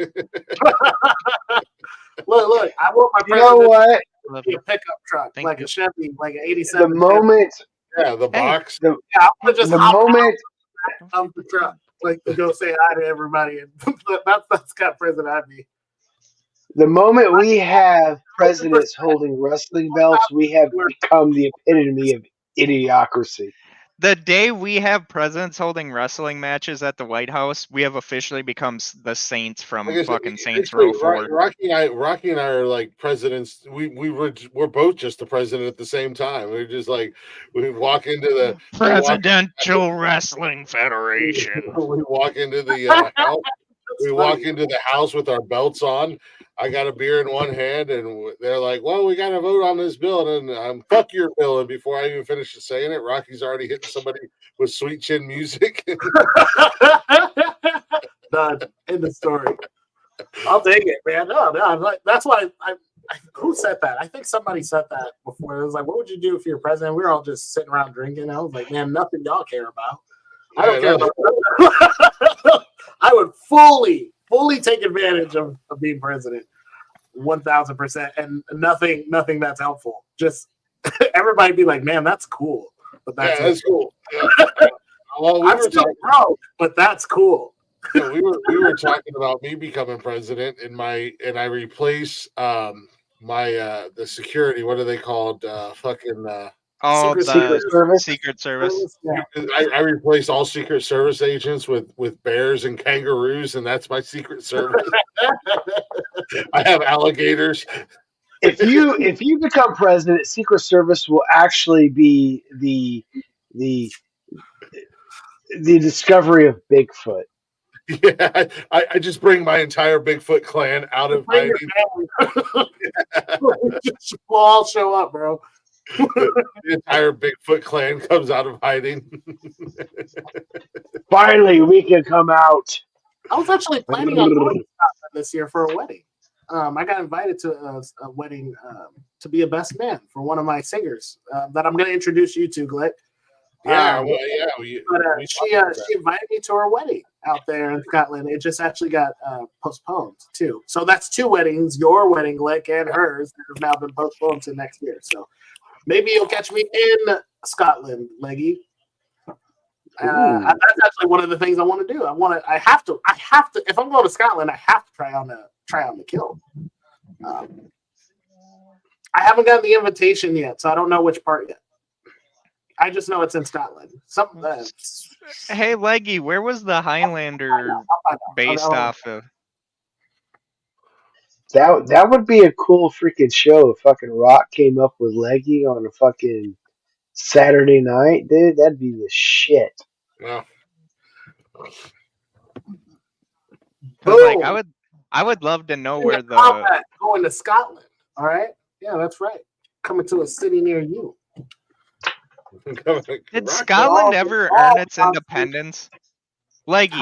Look, I want my president to be a pickup truck, like a Chevy, like an 87. The moment, the box. I'm gonna just the hop moment out of the truck, like to go say hi to everybody, and that's kind of president I'd be. The moment we have presidents holding wrestling belts, we have become the epitome of idiocracy. The day we have presidents holding wrestling matches at the White House, we have officially become the Saints from fucking Saints Row 4. Rocky and I are like presidents. We're both just the president at the same time. We're just like we walk into the Presidential Wrestling Federation. We walk into the house. We walk into the house with our belts on. I got a beer in one hand, and they're like, "Well, we got to vote on this bill." And I'm fuck your bill. And before I even finish saying it, Rocky's already hitting somebody with sweet chin music. Done. End the story. I'll take it, man. No. That's why who said that? I think somebody said that before. It was like, "What would you do if you're president?" We were all just sitting around drinking. I was like, "Man, nothing y'all care about. I don't care about." I would fully take advantage of being president, 1,000%, and nothing that's helpful. Just everybody be like, "Man, that's cool," but that's cool. Yeah. Well, I'm still broke, but that's cool. We were talking about me becoming president, and I replace the security. What are they called? Secret Service. Yeah. I replace all Secret Service agents with bears and kangaroos, and that's my Secret Service. I have alligators. If you become president, Secret Service will actually be the discovery of Bigfoot. Yeah, I just bring my entire Bigfoot clan out of hiding. We'll all show up, bro. The entire Bigfoot clan comes out of hiding. Finally, we can come out. I was actually planning on going to Scotland this year for a wedding. I got invited to a wedding to be a best man for one of my singers that I'm going to introduce you to, Glick. Yeah, She invited me to her wedding out there in Scotland. It just actually got postponed too. So that's two weddings: your wedding, Glick, and hers, that have now been postponed to next year. So maybe you'll catch me in Scotland, Leggy. That's actually one of the things I want to do. I have to. If I'm going to Scotland, I have to try on the kilt. I haven't gotten the invitation yet, so I don't know which part yet. I just know it's in Scotland. Hey, Leggy, where was the Highlander based off of? That would be a cool freaking show if fucking Rock came up with Leggy on a fucking Saturday night, dude. That'd be the shit. Yeah. Cause like I would love to know where the combat going to Scotland. All right, yeah, that's right. Coming to a city near you. Did Scotland ever earn its independence? Leggy.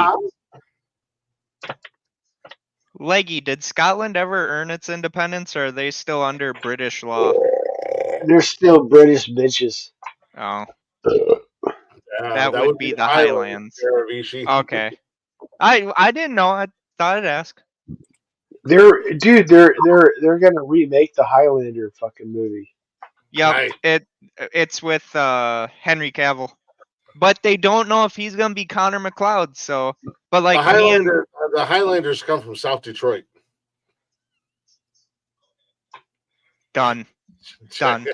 Leggy, did Scotland ever earn its independence, or are they still under British law? They're still British bitches. Oh. That would be the Highlands. Okay. I didn't know. I thought I'd ask. They're gonna remake the Highlander fucking movie. Yep. It's with Henry Cavill. But they don't know if he's gonna be Connor McLeod, so but like the Highlanders come from South Detroit. Done. Done.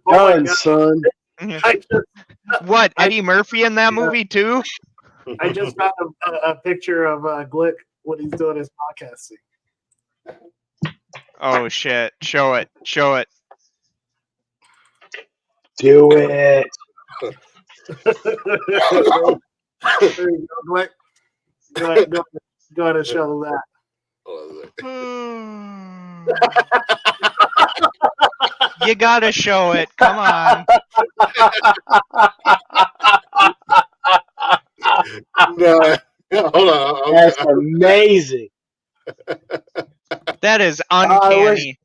Done, son. What, Eddie Murphy in that movie too? I just found a picture of Glick when he's doing his podcasting. Oh shit! Show it! Show it! Do it. There you go, Glick. Go ahead and show them that. You gotta show it. Come on. No, hold on. That's amazing. That is uncanny.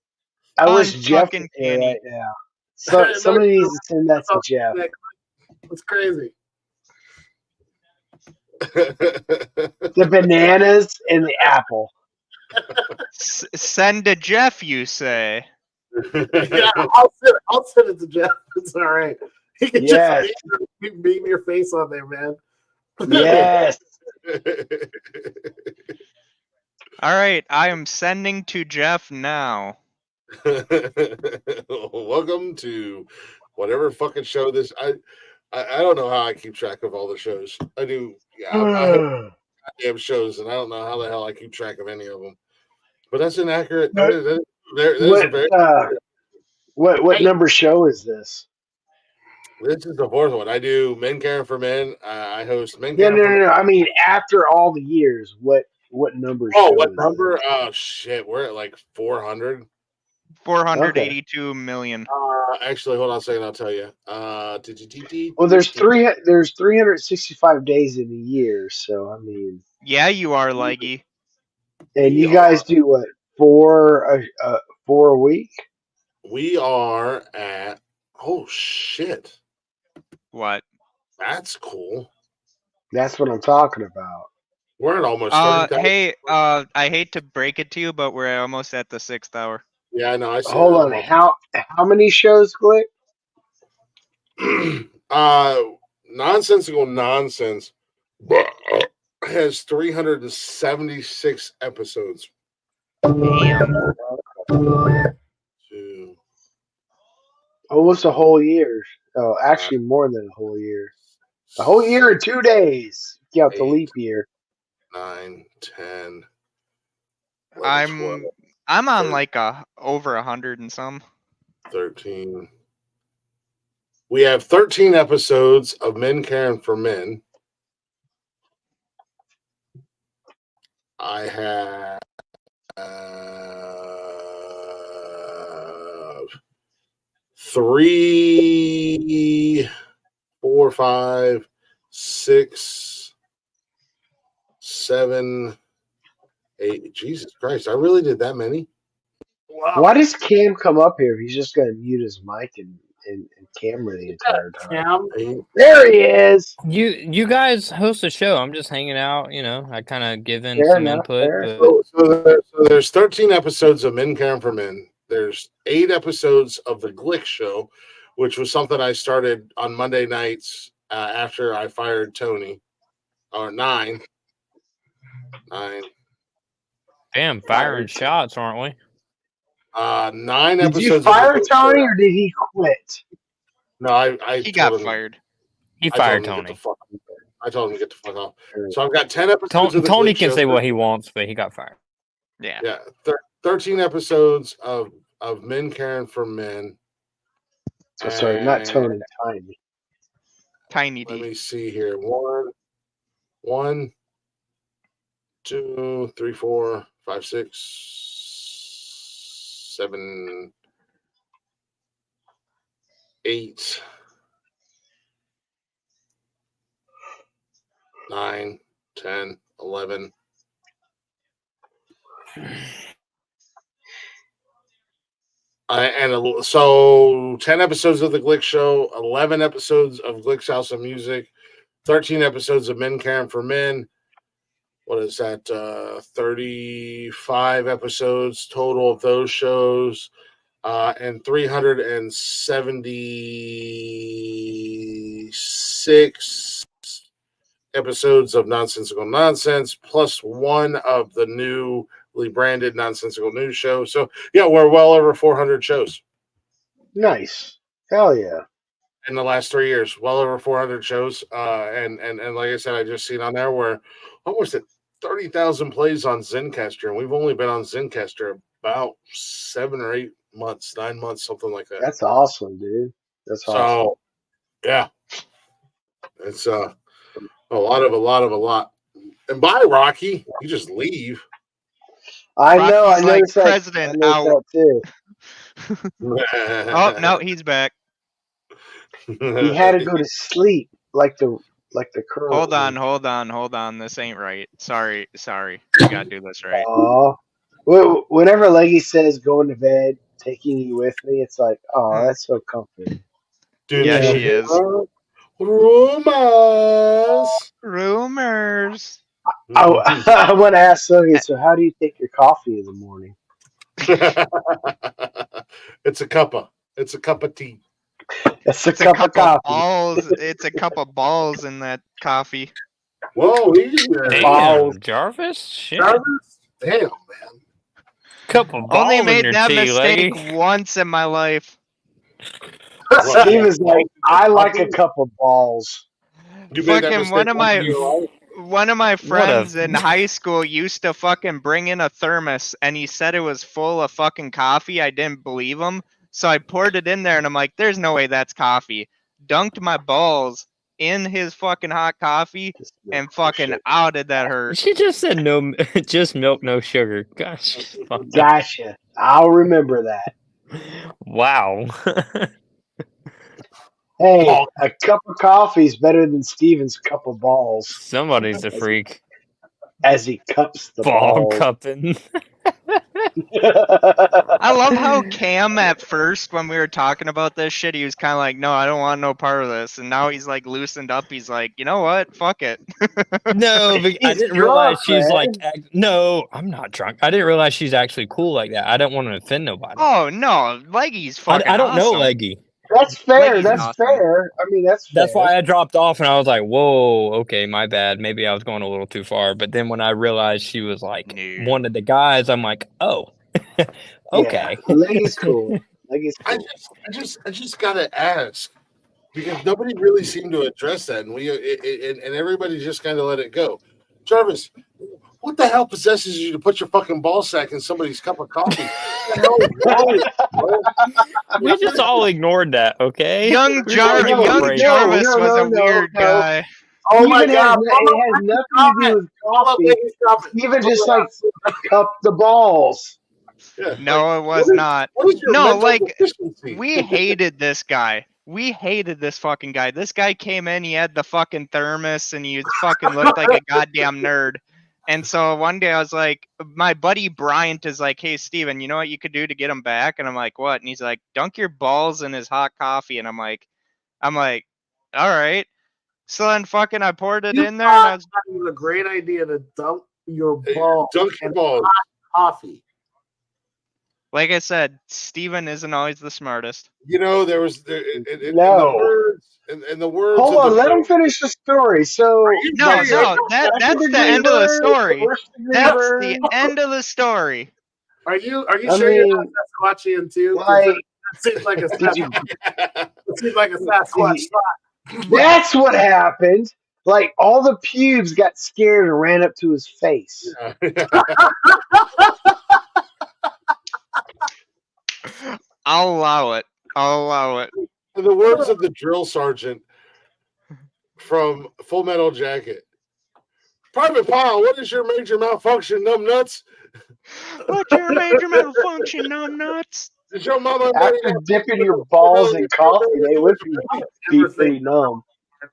I wish Jeff was here right now. So somebody needs to send that to Jeff. It's crazy. The bananas and the apple. Send to Jeff, you say? Yeah, I'll send it to Jeff. It's all right. He can Yes. just beam your face on there, man. Yes. All right, I am sending to Jeff now. Welcome to whatever fucking show this. I don't know how I keep track of all the shows. I do. Yeah, I have shows, and I don't know how the hell I keep track of any of them. But that's inaccurate. What number show is this? This is the fourth one. I do Men Caring for Men. I host Men Yeah, Caring for Men. no. I mean, after all the years, what number? Oh, what number? Oh shit, we're at like 400. 482 million. Actually, hold on a second. I'll tell you. Well, there's 365 days in a year, so I mean. Yeah, you are, Leggy. And you guys do what? 4 a week? We are at. Oh shit! What? That's cool. That's what I'm talking about. We're at almost 30,000. Hey, I hate to break it to you, but we're almost at the 6th hour. Yeah, I know. I see. Hold on. How many shows, Glick? Nonsensical Nonsense has 376 episodes. Damn. Almost a whole year. Oh, actually more than a whole year. A whole year and 2 days. Count the leap year. 9, 10. 11, I'm 12, on 13, like over 100 and some. 13. We have 13 episodes of Men Caring for Men. I have 3, 4, 5, 6, 7, 8. Jesus Christ! I really did that many. Why does Cam come up here if he's just going to mute his mic and camera the entire time? There he is. You guys host a show. I'm just hanging out. You know, I kind of give in Fair some enough, input. fair. But So there's 13 episodes of Men Caring for Men. There's 8 episodes of the Glick show, which was something I started on Monday nights after I fired Tony. Or 9. damn, firing shots, aren't we? 9 Did episodes. you fire Tony or did he quit? No, I He told got him, fired. He I told fired him to get Tony. the fuck. I told him to get the fuck off. So I've got 10 episodes of the Tony Glick can show. say what he wants, but he got fired. Yeah. 13 episodes of Men Caring for Men. So sorry, not Tony, Tiny. Tiny D. Let me see here. 1, 2, 3, 4, 5, 6, 7, 8, 9, 10, 11. So 10 episodes of the Glick show, 11 episodes of Glick's House of Music, 13 episodes of Men Caring for Men. What is that? 35 episodes total of those shows, and 376 episodes of Nonsensical Nonsense, plus 1 of the newly branded Nonsensical News show. So, yeah, we're well over 400 shows. Nice. Hell yeah. In the last 3 years, well over 400 shows. And like I said, I just seen on there where almost at 30,000 plays on Zencastr, and we've only been on Zencastr about 7 or 8 months, 9 months, something like that. That's awesome, dude. That's awesome. So, yeah, it's a lot. And bye, Rocky. You just leave. I know. I Rocky's like noticed that. president I noticed out. that too. Oh no, he's back. He had to go to sleep like the current. Hold on. This ain't right. Sorry. We gotta do this right. Aw. Whenever Leggy says going to bed, taking you with me, it's like, oh, that's so comforting. Yeah, she is. Rumors. I want to ask Sylvia, so how do you take your coffee in the morning? It's a cuppa. It's a cup of tea. It's a cup of coffee. Balls. It's a cup of balls in that coffee. Whoa, easy there. Damn, Jarvis? Shit. Damn, man. Couple balls Only in made your that tea, mistake lady. once in my life. Steve is like, I like a cup of balls. You made that Fucking mistake one of once in your life? my friends in high school used to fucking bring in a thermos, and he said it was full of fucking coffee. I didn't believe him, so I poured it in there, and I'm like, "There's no way that's coffee." Dunked my balls in his fucking hot coffee, and fucking how did that hurt? She just said no, just milk, no sugar. Gosh. Gotcha. I'll remember that. Wow. Hey, a cup of coffee is better than Steven's cup of balls. Somebody's a freak. As he cups the Ball balls. cupping. I love how Cam at first, when we were talking about this shit, he was kind of like, "No, I don't want no part of this," and now he's like loosened up. He's like, "You know what? Fuck it." No, but I didn't realize she's like. No, I'm not drunk. I didn't realize she's actually cool like that. I don't want to offend nobody. Oh no, Leggy's fucking. I don't know awesome. Leggy. That's fair. Leggy's That's awesome. fair. I mean, that's fair. That's why I dropped off, and I was like, "Whoa, okay, my bad. Maybe I was going a little too far." But then when I realized she was like one of the guys, I'm like, "Oh, okay." Yeah, Leggy's cool. Leggy's I cool. just gotta ask, because nobody really seemed to address that, and and everybody just kind of let it go. Jarvis, what the hell possesses you to put your fucking ball sack in somebody's cup of coffee? What the hell is wrong with you, bro? We just all ignored that, okay? Young We just took a break. Jarvis was a weird guy. Oh my Steven God! it has nothing to do with coffee. Steven just likes to cup the balls. Yeah, No, it was not. No, like we hated this guy. We hated this fucking guy. This guy came in, he had the fucking thermos, and he fucking looked like a goddamn nerd. And so one day I was like, my buddy Bryant is like, hey, Steven, you know what you could do to get him back? And I'm like, what? And he's like, dunk your balls in his hot coffee. And I'm like, all right. So then fucking I poured it in there and I was It was a great idea to dunk your balls Dunk your in balls. hot coffee. like I said, Steven isn't always the smartest. You know, there was in the No. words in the words Hold of on, the let him finish the story. So No, that's no, that's the second-degree end of the burn, story. first-degree That's burn. the end of the story. Are you I sure you're mean, not Sasquatchian too? 'Cause like, that seems like a did you? it seems like a Sasquatch spot. That's what happened. Like all the pubes got scared and ran up to his face. I'll allow it. I'll allow it. In the words of the drill sergeant from Full Metal Jacket, Private Powell, what is your major malfunction, numbnuts? What's your major malfunction, numbnuts? Did your mama After dipping your balls in coffee, they would be pretty numb.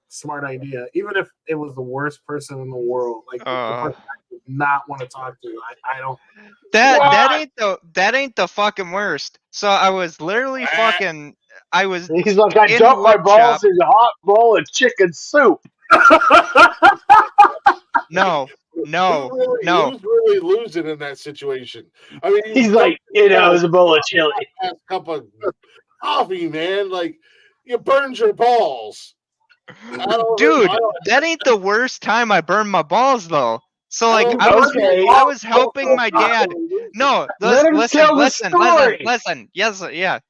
Smart idea. Even if it was the worst person in the world, like the person I would not want to talk to. I don't. That ain't the fucking worst. So I was literally fucking. I was. He's like, I in dumped my wood balls shop. in a hot bowl of chicken soup. No. He was really losing in that situation. I mean, He's like, it was a bowl of chili. A cup of coffee, man. Like, you burned your balls. Dude, that ain't the worst time I burned my balls though. So like I was helping my dad. No, Let him tell the story. Listen. Yes, yeah.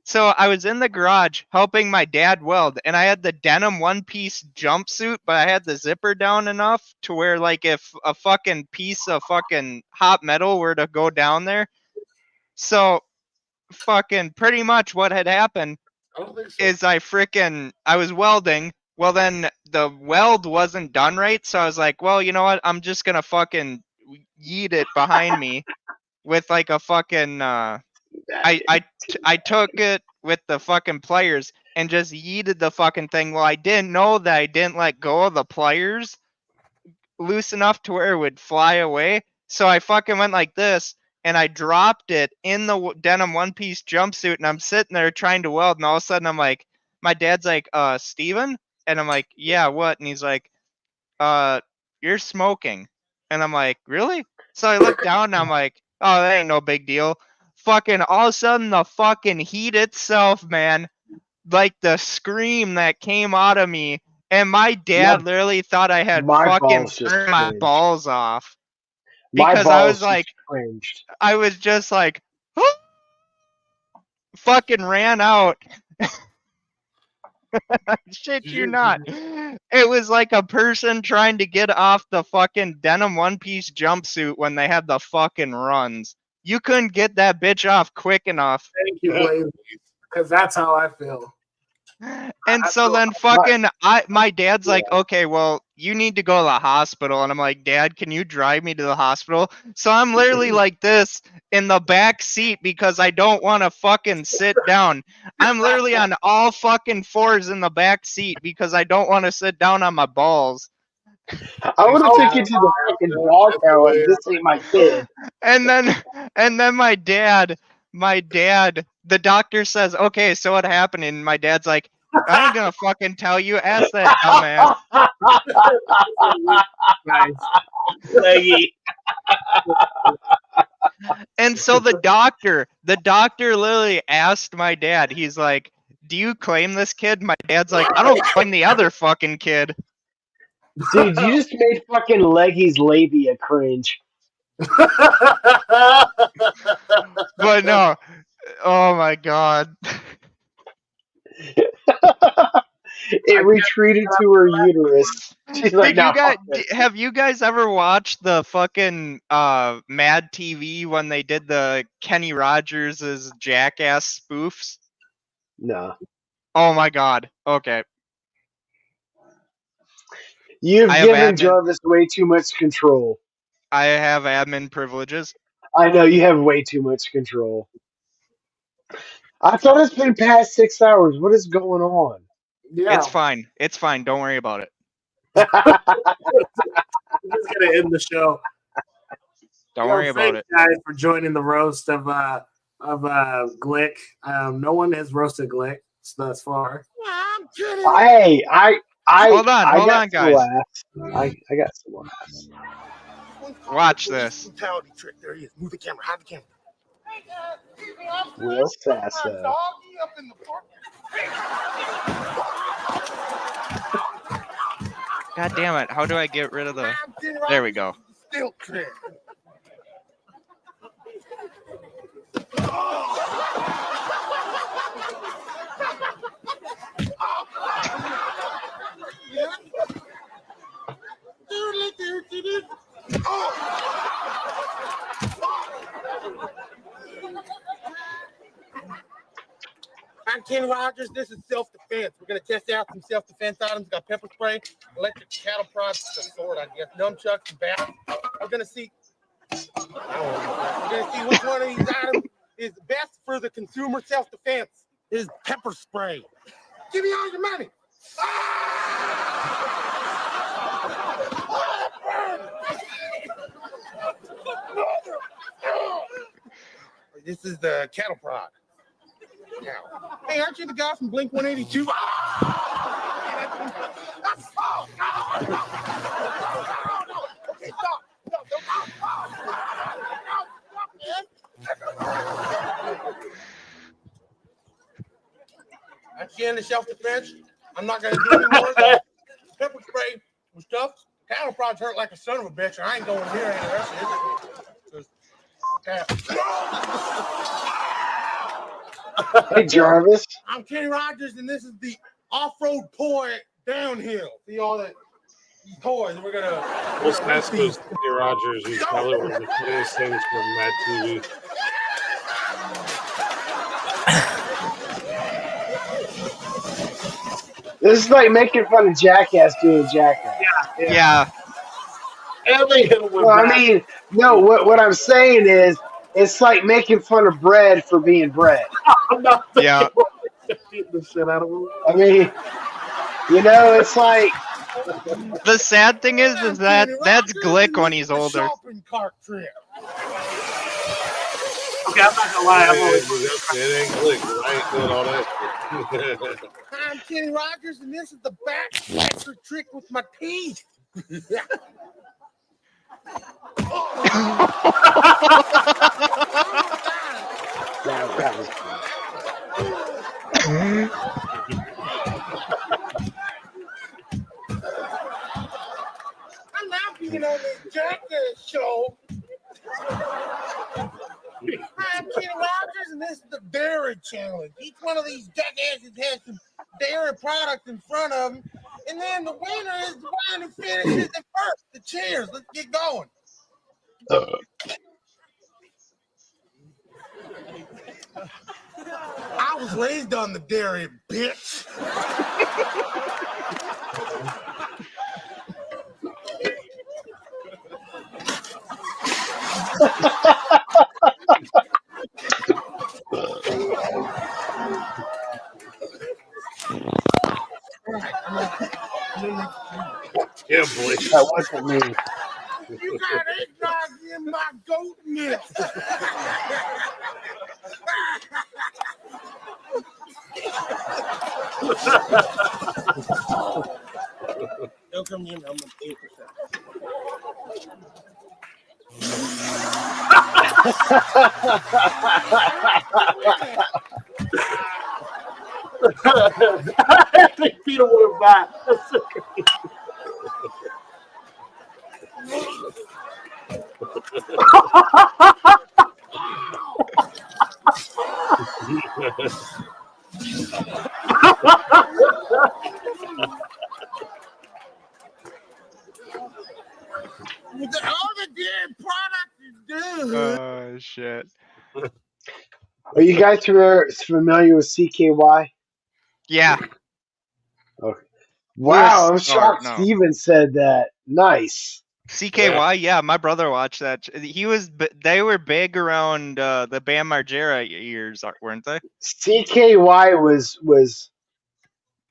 So I was in the garage helping my dad weld, and I had the denim one-piece jumpsuit, but I had the zipper down enough to where, like, if a fucking piece of fucking hot metal were to go down there, so fucking pretty much what had happened is I was welding. Well, then the weld wasn't done right, so I was like, well, you know what? I'm just gonna fucking yeet it behind me with like a fucking I took it with the fucking pliers and just yeeted the fucking thing. Well, I didn't know that I didn't let go of the pliers loose enough to where it would fly away. So I fucking went like this and I dropped it in the denim one-piece jumpsuit, and I'm sitting there trying to weld, and all of a sudden I'm like, my dad's like, Steven? And I'm like, yeah, what? And he's like, you're smoking. And I'm like, really? So I look down and I'm like, oh, that ain't no big deal. Fucking all of a sudden the fucking heat itself, man, like the scream that came out of me, and my dad literally thought I had fucking burned my balls off. Because I was like, I was just like, fucking ran out. Shit you not. It was like a person trying to get off the fucking denim one-piece jumpsuit when they had the fucking runs. You couldn't get that bitch off quick enough. Thank you, Blaze, because that's how I feel. And so then fucking my dad's like, okay, well, you need to go to the hospital. And I'm like, Dad, can you drive me to the hospital? So I'm literally like this in the back seat because I don't want to fucking sit down. I'm literally on all fucking fours in the back seat because I don't want to sit down on my balls. I would have taken you to the fucking dog town like this ain't my kid. And then my dad, the doctor says, okay, so what happened? And my dad's like, I ain't gonna fucking tell you. Ask that dumbass. Nice. Leggy. And so the doctor literally asked my dad, he's like, do you claim this kid? My dad's like, I don't claim the other fucking kid. Dude, you just made fucking Leggy's labia cringe. But no. Oh my god. It retreated to her uterus. She's like, no. Have you guys ever watched the fucking Mad TV when they did the Kenny Rogers' Jackass spoofs? No. Oh my god. Okay. You've given Jarvis way too much control. I have admin privileges. I know you have way too much control. I thought it's been past 6 hours. What is going on? Yeah. It's fine. It's fine. Don't worry about it. just gonna end the show. Don't worry about thanks, it. guys, for joining the roast of Glick. No one has roasted Glick thus far. I Hold on, got some guys. laughs. I got some laughs. Watch this. Brutality trick. There he is. Move the camera. Hide the camera. Will Sasso. God damn it! How do I get rid of the? There we go. Still trick. I'm Kenny Rogers. This is self-defense. We're going to test out some self-defense items. Got pepper spray, electric cattle prods, a sword, I guess, nunchucks, and bats. We're going to see. We're going to see which one of these items is best for the consumer self-defense. Is pepper spray. Give me all your money. This is the cattle prod. Yeah. Hey, aren't you the guy from Blink 182? Okay, stop. That's the end of self-defense. I'm not going to do any more of that. Pepper spray and stuff. Cattle prods hurt like a son of a bitch, and I ain't going near any of that shit. Hey, Jarvis. I'm Kenny Rogers, and this is the off-road toy downhill. See all that these toys? We're gonna. What's next is Kenny Rogers. He's probably one of the funniest things from Mad TV. This is like making fun of Jackass doing Jackass. Yeah. And they hit him with Well, I mean, no. What I'm saying is, it's like making fun of bread for being bread. Yeah. Beat the shit out of him. I mean, you know, it's like. The sad thing is that that's Glick when he's older. Shopping cart trip. Okay, I'm not gonna lie. I'm always It ain't Glick. I ain't doing all that. I'm Kenny Rogers, and this is the back trick with my teeth. That was I'm not being on this Jackass show. I'm Kenny Rogers, and this is the Dairy Challenge. Each one of these jackasses has some dairy products in front of them, and then the winner is the one who finishes it first. The cheers. Let's get going. I was raised on the dairy, bitch. Yeah, boy. That wasn't me. You got eggnog in my goat milk. Don't come in. I'm gonna pay for I think Peter would have back. all the dairy products is done. Oh shit. Are you guys familiar with CKY? Yeah. Okay. Wow, I'm Or, shocked no. Steven said that. Nice. CKY, yeah, my brother watched that. They were big around the Bam Margera years, weren't they? CKY was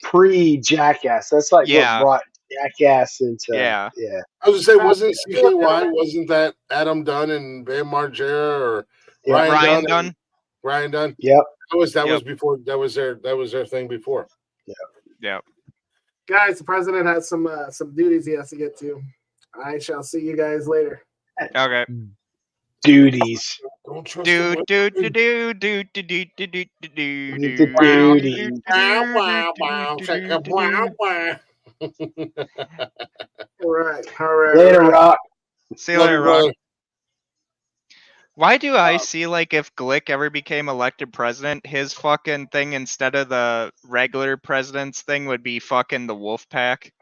pre-Jackass. That's like Yeah. what brought Jackass into Yeah. yeah. I was gonna say, wasn't CKY? Wasn't that Adam Dunn and Bam Margera or Yeah. Ryan Ryan Dunn? Dunn. Ryan Dunn. Yep. That was Yep. before. That was their thing before. Yep. Guys, the president has some duties he has to get to. I shall see you guys later. Okay. Duties. Don't trust Do the do women. do do do do do do do do The do duties. All right. Later, Rock. See you Love later, you, Rock. brother. Why do I see like if Glick ever became elected president, his fucking thing instead of the regular president's thing would be fucking the Wolf Pack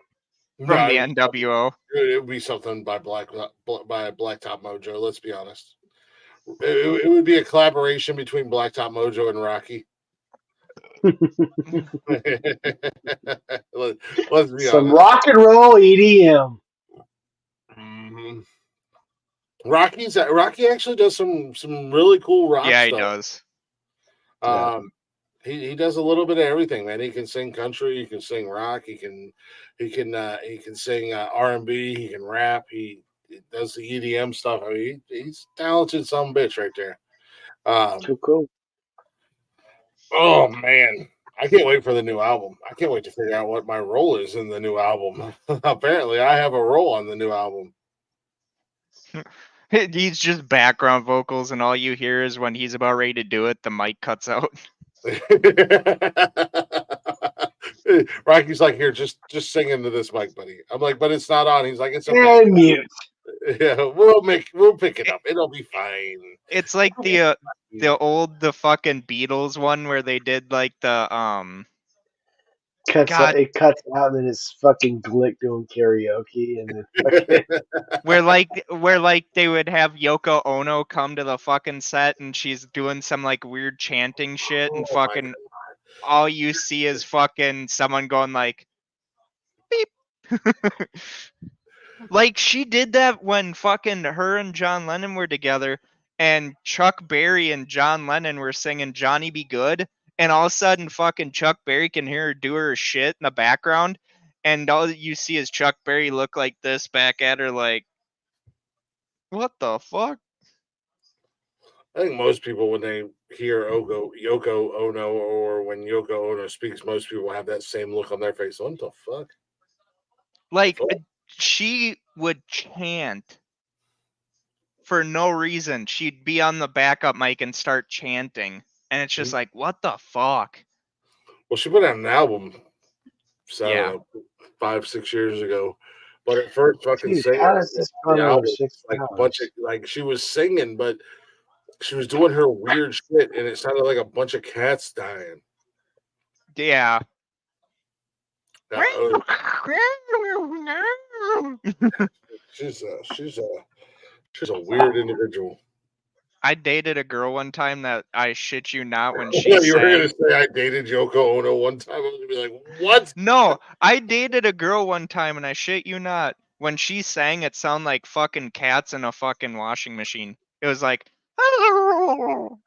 from the NWO? It would be something by Blacktop Mojo. Let's be honest. It would be a collaboration between Blacktop Mojo and Rocky. Let's be Some honest. rock and roll EDM. Mhm. Rocky actually does some really cool rock Yeah, he stuff. does. He does a little bit of everything, man. He can sing country, he can sing rock, he can sing R&B, he can rap, he does the EDM stuff. I mean, he's talented some bitch right there. Too cool. Oh man, I can't wait for the new album. I can't wait to figure out what my role is in the new album. Apparently, I have a role on the new album. He's just background vocals, and all you hear is when he's about ready to do it, the mic cuts out. Rocky's like, here, just sing into this mic, buddy. I'm like, but it's not on. He's like, it's okay. And mute. Yeah, we'll pick it up. It'll be fine. It's like the fucking Beatles one where they did like the God. It cuts out, and then it's fucking Glick doing karaoke, and then fucking where they would have Yoko Ono come to the fucking set and she's doing some like weird chanting shit and fucking all you see is fucking someone going like beep. Like she did that when fucking her and John Lennon were together and Chuck Berry and John Lennon were singing Johnny Be Good, and all of a sudden fucking Chuck Berry can hear her do her shit in the background, and all you see is Chuck Berry look like this back at her like, what the fuck? I think most people, when they hear Yoko Ono, or when Yoko Ono speaks, most people have that same look on their face. What the fuck? Like she would chant for no reason. She'd be on the backup mic and start chanting, and it's just like, what the fuck? Well, she put out an album, so I Yeah. don't know, 5-6 years ago. But at first, fucking Dude, singing, how does this the run over album, 6 like a hours? bunch of like she was singing, but she was doing her weird shit, and it sounded like a bunch of cats dying. Yeah. She's a weird individual. I dated a girl one time that I shit you not when Yeah, she you were gonna sang. say I dated Yoko Ono one time. I was gonna be like, what? No, I dated a girl one time and I shit you not. When she sang, it sounded like fucking cats in a fucking washing machine. It was like, I'm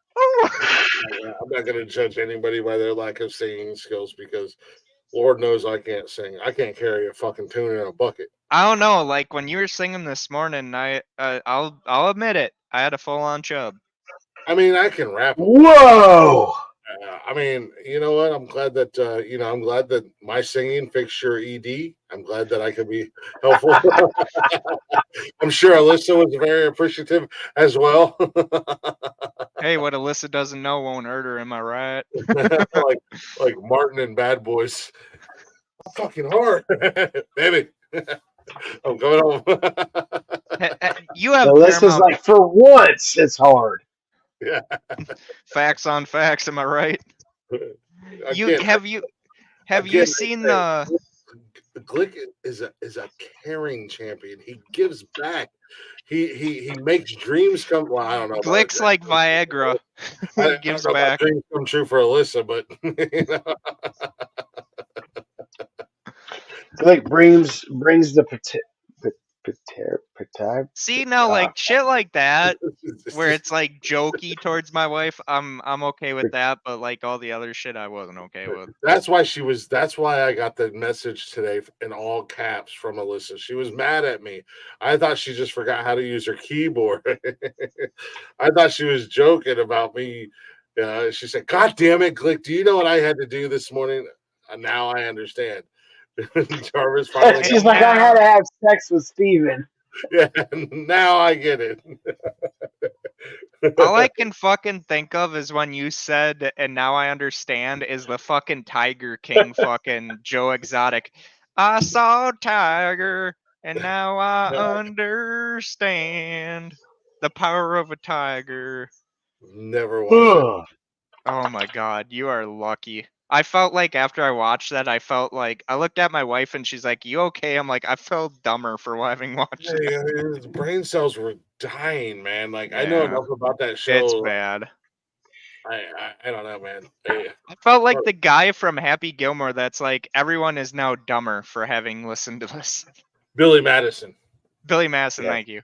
not gonna judge anybody by their lack of singing skills because Lord knows I can't sing. I can't carry a fucking tune in a bucket. I don't know. Like when you were singing this morning, I'll admit it. I had a full on chub. I mean, I can rap. Whoa! I mean, you know what? I'm glad that I'm glad that my singing fixed your ED. I'm glad that I could be helpful. I'm sure Alyssa was very appreciative as well. Hey, what Alyssa doesn't know won't hurt her. Am I right? like Martin and Bad Boys. Fucking hard, baby. I'm going home. You have Alyssa's Paramount. like, for once, it's hard. Yeah. Facts on facts. Am I right? Have you seen the Glick is a caring champion. He gives back. He makes dreams come. Well, I don't know. Glick's like Viagra. He gives back. Dreams come true for Alyssa, but Glick brings the See now, like shit like that, where it's like jokey towards my wife, I'm okay with that, but like all the other shit, I wasn't okay with. That's why I got the message today in all caps from Alyssa. She was mad at me. I thought she just forgot how to use her keyboard. I thought she was joking about me. She said, "God damn it, Glick, do you know what I had to do this morning?" Now I understand. Jarvis finally. She's like, I had to have sex with Steven. Yeah, now I get it. All I can fucking think of is when you said, and now I understand, is the fucking Tiger King fucking Joe Exotic. I saw a tiger, and now I understand the power of a tiger. Never watched it. Oh my god, you are lucky. I felt like after I watched that, I felt like I looked at my wife and she's like, "You okay?" I'm like, I felt dumber for having watched it. Yeah, his brain cells were dying, man. Like I know Yeah. enough about that show. It's bad. I don't know, man. I felt like the guy from Happy Gilmore that's like, everyone is now dumber for having listened to this. Billy Madison. Billy Madison, thank you.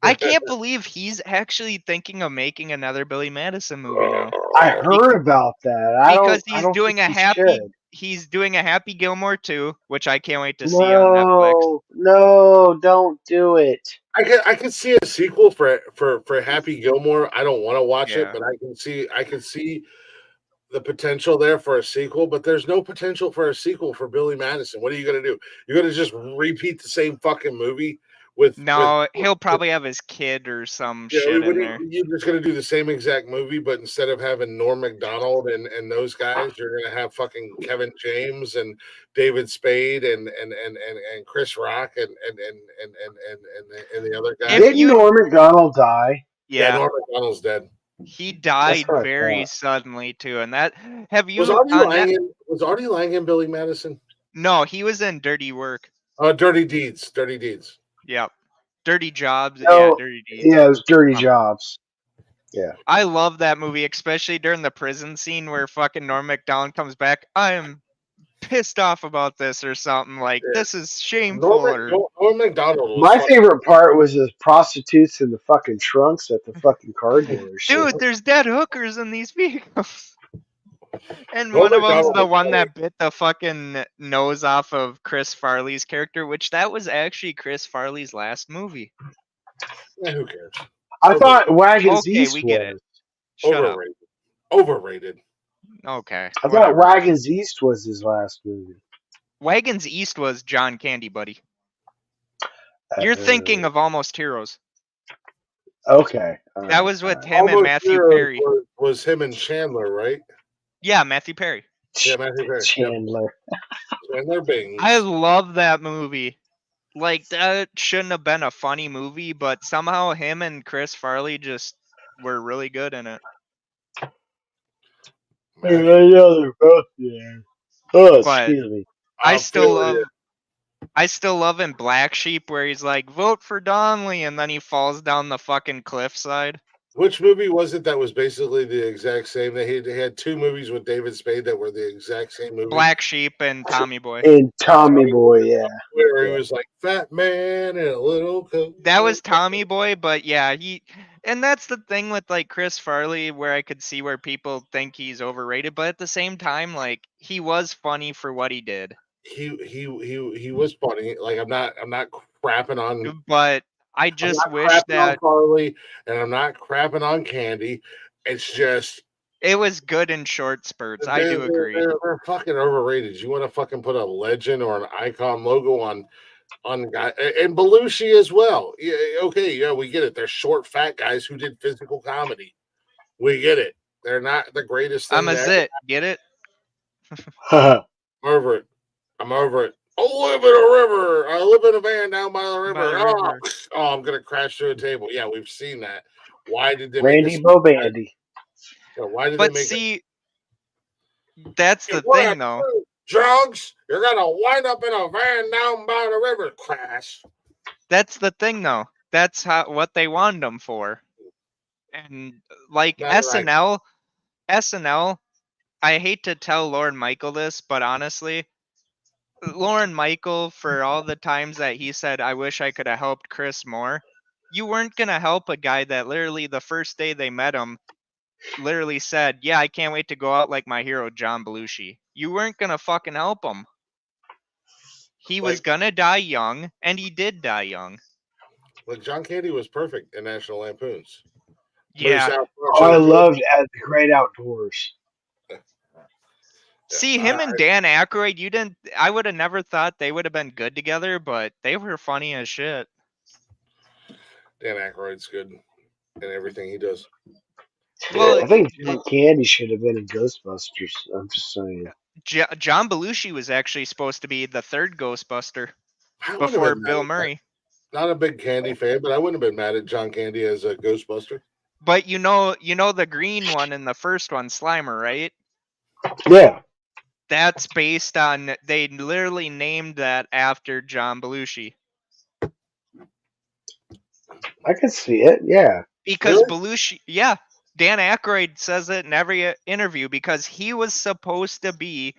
I can't believe he's actually thinking of making another Billy Madison movie now. I heard about that. Because I he's don't doing think a he happy should. he's doing a Happy Gilmore 2, which I can't wait to see on Netflix. No, don't do it. I can see a sequel for Happy Gilmore. I don't want to watch it, Yeah. but I can see the potential there for a sequel. But there's no potential for a sequel for Billy Madison. What are you gonna do? You're gonna just repeat the same fucking movie with No, he'll probably have his kid or some yeah, shit in there. you're just gonna do the same exact movie, but instead of having Norm Macdonald and those guys, you're gonna have fucking Kevin James and David Spade and Chris Rock and the other guys. Didn't Norm Macdonald die? Yeah, Yeah. Norm Macdonald's dead. He died what I very thought. suddenly too, and that have you Was Artie on Lang that? was Artie Lang in Billy Madison? No, he was in Dirty Work. Dirty Deeds. Dirty Deeds. Yep. Dirty Jobs. No, Yeah, Dirty Deeds. yeah, it was Dirty Jobs. Yeah. I love that movie, especially during the prison scene where fucking Norm Macdonald comes back. I am pissed off about this or something like this is shameful. Norm Macdonald was My fucking- favorite part was the prostitutes in the fucking trunks at the fucking car dealership. Dude, there's dead hookers in these vehicles. And Norm one of them's Macdonald the was one funny. that bit the fucking nose off of Chris Farley's character, which that was actually Chris Farley's last movie. Yeah, who cares? I thought Wagons Okay, East we get was. it. Shut up. Overrated. Okay. I thought whatever. Wagons East was his last movie. Wagons East was John Candy, buddy. You're thinking of Almost Heroes. Okay. all That right. was with him and Almost Matthew Heroes Perry. was him and Chandler, right? Yeah, Matthew Perry. Yeah, Matthew Perry. Chandler. Yep. Chandler Bing. I love that movie. Like that shouldn't have been a funny movie, but somehow him and Chris Farley just were really good in it. Yeah, they're both there. Oh, But excuse me. I still love in Black Sheep where he's like, vote for Donnelly, and then he falls down the fucking cliffside. Which movie was it that was basically the exact same? They had two movies with David Spade that were the exact same movie. Black Sheep and Tommy Boy. And Tommy Boy, yeah. Where he was like fat man and a little coat. That was Tommy Boy, but yeah, and that's the thing with like Chris Farley where I could see where people think he's overrated, but at the same time, like he was funny for what he did. He was funny. Like I'm not crapping on, but I just wish crapping that on Farley and I'm not crapping on Candy. It's just it was good in short spurts. I do agree. They're fucking overrated. You want to fucking put a legend or an icon logo on guy and Belushi as well. Yeah, okay, yeah, we get it. They're short, fat guys who did physical comedy. We get it. They're not the greatest thing. I'm a zit. Get it? I'm over it. I'm over it. I live in a river. I live in a van down by the river. Oh, I'm gonna crash through a table. Yeah, we've seen that. Why did they Randy make Bobandy? Why did But they make see, that's the What thing, though. drugs? You're gonna wind up in a van down by the river. Crash. That's the thing, though. That's what they wanted them for. And like That's right. SNL. I hate to tell Lord Michael this, but honestly, Lauren Michael, for all the times that he said, "I wish I could have helped Chris more," you weren't gonna help a guy that literally the first day they met him, literally said, "Yeah, I can't wait to go out like my hero John Belushi." You weren't gonna fucking help him. He was gonna die young, and he did die young. Like John Candy was perfect in National Lampoons. Yeah. Oh, I loved The Great Outdoors. See, him and Dan Aykroyd, I would have never thought they would have been good together, but they were funny as shit. Dan Aykroyd's good in everything he does. Well, I think John Candy should have been in Ghostbusters. I'm just saying. John Belushi was actually supposed to be the third Ghostbuster I wouldn't have before been mad Bill at that. Murray. Not a big Candy fan, but I wouldn't have been mad at John Candy as a Ghostbuster. But you know the green one in the first one, Slimer, right? Yeah. That's based on, they literally named that after John Belushi. I can see it. Yeah. Because Belushi, yeah, Dan Aykroyd says it in every interview because he was supposed to be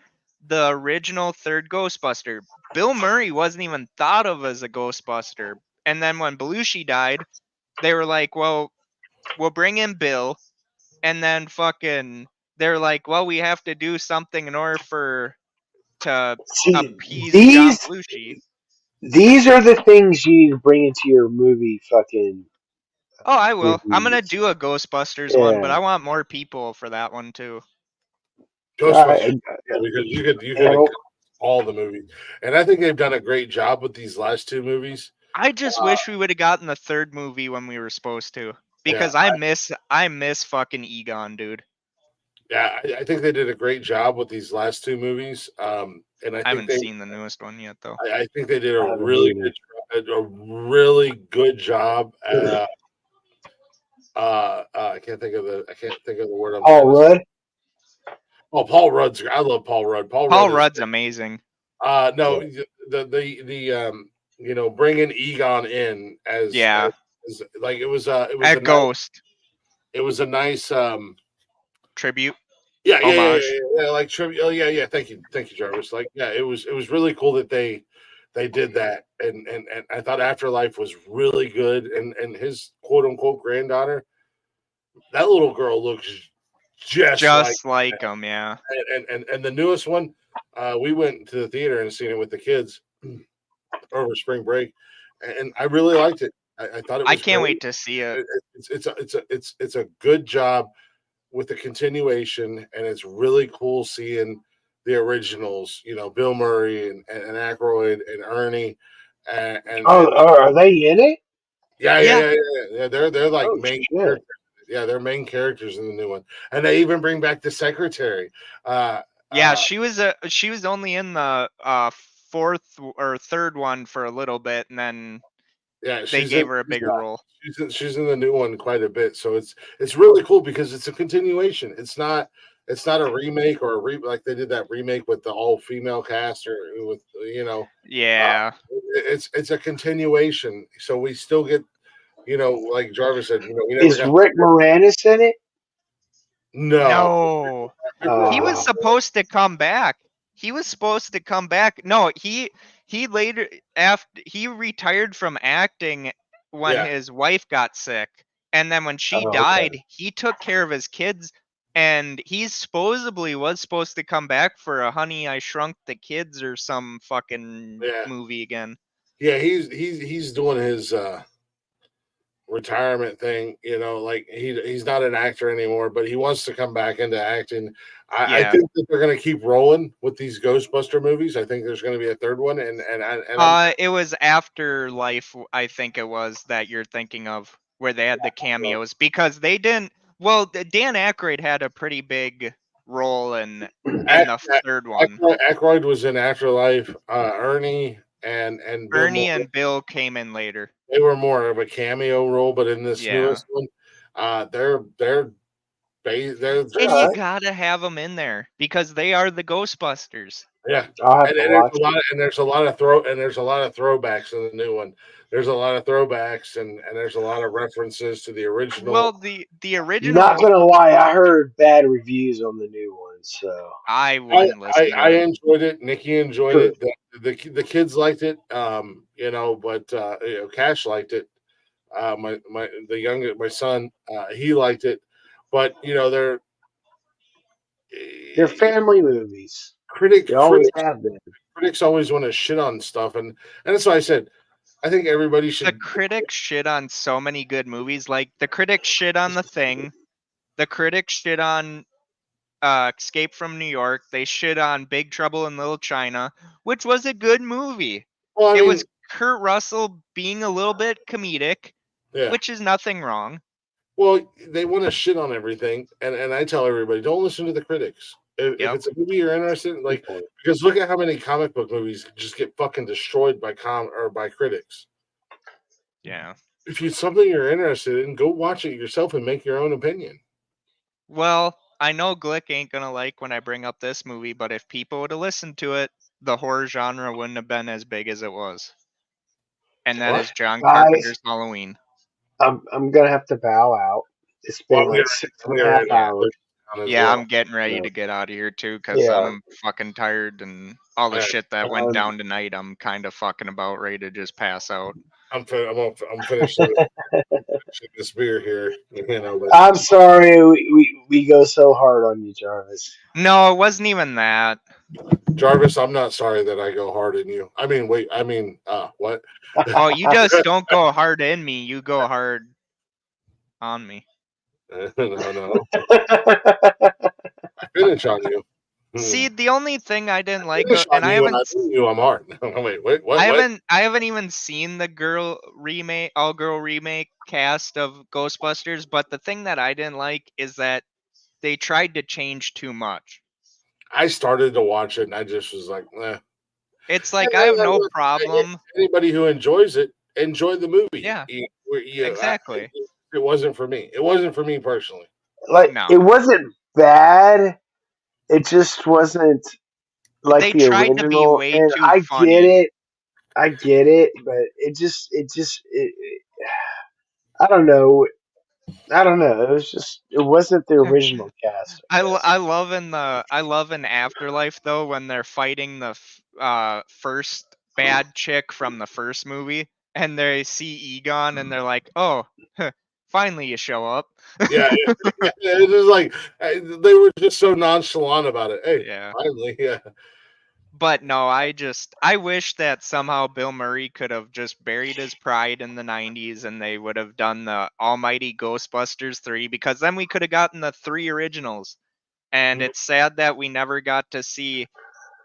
the original third Ghostbuster. Bill Murray wasn't even thought of as a Ghostbuster. And then when Belushi died, they were like, well, we'll bring in Bill. And then fucking, they're like, well, we have to do something in order to appease John Belushi. These are the things you bring into your movie fucking. Oh, I will. I'm gonna do a Ghostbusters one, but I want more people for that one too. Ghostbusters, because you could encompass all the movies, and I think they've done a great job with these last two movies. I just wish we would have gotten the third movie when we were supposed to, because I miss fucking Egon, dude. Yeah, I think they did a great job with these last two movies. And I haven't seen the newest one yet, though. I think they did a really good job at. I can't think of the word. Paul Rudd. Oh, Paul Rudd's. I love Paul Rudd. Paul Rudd's amazing. No, bringing Egon in as like it was a Ghost. It was a nice tribute. Yeah, homage. like tribute. Oh, yeah. Thank you, Jarvis. Like, yeah, it was really cool that they did that, and I thought Afterlife was really good, and his quote unquote granddaughter, that little girl looks just like him, yeah. And the newest one, we went to the theater and seen it with the kids over spring break, and I really liked it. I thought it was. I can't wait to see it. It's a good job with the continuation, and it's really cool seeing the originals. You know, Bill Murray and Aykroyd and Ernie. Are they in it? Yeah. They're like main characters. Yeah, they're main characters in the new one, and they even bring back the secretary. She was only in the fourth or third one for a little bit, and then they gave her a bigger role. She's in the new one quite a bit, so it's really cool because it's a continuation. It's not a remake or like they did that remake with the all female cast or with it's a continuation. So we still get like Jarvis said, we never Is Rick Moranis in it? No. He was supposed to come back. No, he later he retired from acting when his wife got sick, and then when she died, he took care of his kids, and he supposedly was supposed to come back for a Honey I Shrunk the Kids or some fucking movie again. Yeah, he's doing his retirement thing, like he's not an actor anymore, but he wants to come back into acting. I think that they're going to keep rolling with these Ghostbuster movies. I think there's going to be a third one, and it was Afterlife, I think it was, that you're thinking of, where they had the cameos, because they didn't. Well, Dan Aykroyd had a pretty big role in the third one. Aykroyd was in Afterlife. Ernie and Bill came in later. They were more of a cameo role, but in this newest one, they're and you gotta have them in there because they are the Ghostbusters. Yeah, and there's a lot of throwbacks in the new one. There's a lot of throwbacks and there's a lot of references to the original. Well, the original. Not gonna lie, I heard bad reviews on the new ones. So I wouldn't listen to I it. enjoyed it. Nikki enjoyed Sure. it. The kids liked it. But Cash liked it. My son, he liked it. But they're family movies. critics They always have been. always want to shit on stuff, and that's why I said I think everybody The should. critics shit on so many good movies. Like the critics shit on The Thing. The critics shit on Escape from New York. They shit on Big Trouble in Little China, which was a good movie. Well, I it mean, was Kurt Russell being a little bit comedic, Yeah. which is nothing wrong. Well, they want to shit on everything, and I tell everybody, don't listen to the critics. If it's a movie you're interested in, because look at how many comic book movies just get fucking destroyed by by critics. Yeah. If it's something you're interested in, go watch it yourself and make your own opinion. Well, I know Glick ain't gonna like when I bring up this movie, but if people would have listened to it, the horror genre wouldn't have been as big as it was. And that is John Carpenter's Halloween. I'm gonna have to bow out. It's been like 6.5 hours. Yeah, I'm getting ready to get out of here too because Yeah. I'm fucking tired and all the shit that went Um, down tonight. I'm kind of fucking about ready to just pass out. I'm finishing this beer here. But I'm sorry we go so hard on you, Jarvis. No, it wasn't even that. Jarvis, I'm not sorry that I go hard in you. I mean, what? Oh, you just don't go hard in me. You go hard on me. No. I finish on you. See, the only thing I didn't like, Finish on and I you, and haven't, I mean you. I'm hard. Wait, what? I haven't even seen the all girl remake cast of Ghostbusters. But the thing that I didn't like is that they tried to change too much. I started to watch it, and I just was like, eh. It's like I have no problem. Anybody who enjoys it, enjoy the movie. Yeah, exactly. It wasn't for me. It wasn't for me personally. It wasn't bad. It just wasn't like They the tried to be original. way And too I funny. get it, but I don't know. It wasn't the original cast. I love in Afterlife though when they're fighting the first bad chick from the first movie and they see Egon and they're like, oh, finally you show up. Yeah, it's just like they were just so nonchalant about it. Hey, finally, yeah. But no, I wish that somehow Bill Murray could have just buried his pride in the 90s and they would have done the almighty Ghostbusters 3 because then we could have gotten the 3 originals. And it's sad that we never got to see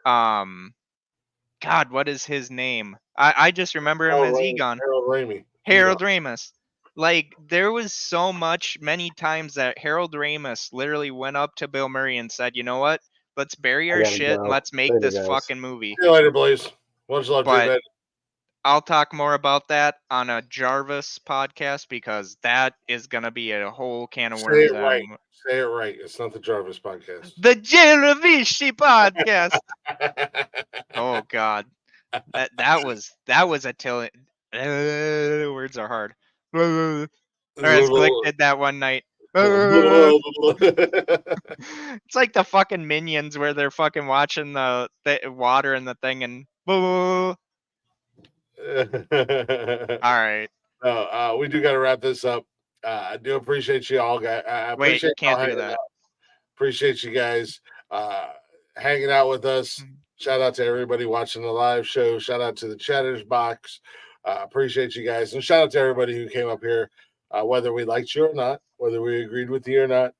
God, what is his name? I just remember him as Egon. Harold Ramis. Like there was so many times that Harold Ramis literally went up to Bill Murray and said, "You know what? Let's bury our shit and let's make this fucking movie." See you later, Blaze. Much love to you, man. I'll talk more about that on a Jarvis podcast because that is gonna be a whole can of worms. Say it right. It's not the Jarvis podcast. The Jeravishi podcast. Oh God, that was a words are hard. Or as Glick did that one night. It's like the fucking Minions where they're fucking watching the water and the thing and. All right. We do got to wrap this up. I do appreciate you all, guys. I Wait, appreciate can't y'all do hanging that. out. Appreciate you guys hanging out with us. Shout out to everybody watching the live show. Shout out to the chatters box. Appreciate you guys, and shout out to everybody who came up here, whether we liked you or not, whether we agreed with you or not.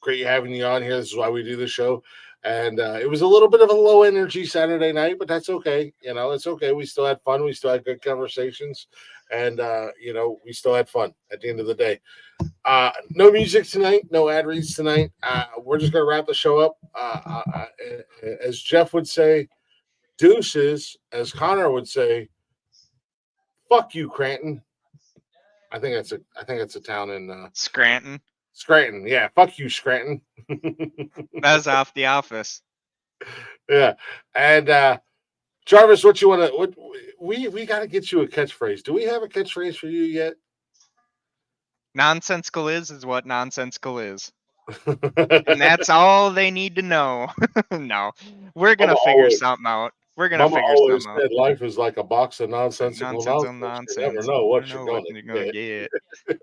Great having you on here. This is why we do the show. And it was a little bit of a low energy Saturday night, but that's okay. It's okay. We still had fun. We still had good conversations, and we still had fun at the end of the day. No music tonight, no ad reads tonight. We're just gonna wrap the show up. As Jeff would say, deuces. As Connor would say, fuck you, Cranton. I think it's a town in Scranton. Scranton, yeah. Fuck you, Scranton. That's off The Office. Yeah, and Jarvis, what you want to? What we got to get you a catchphrase. Do we have a catchphrase for you yet? Nonsensical is what nonsensical is. And that's all they need to know. No, we're gonna Mama figure always, something out. We're gonna Mama figure always something out. said life is like a box of nonsensical Nonsensical nonsense. You never nonsense. know You what don't you're know what going you're to gonna get.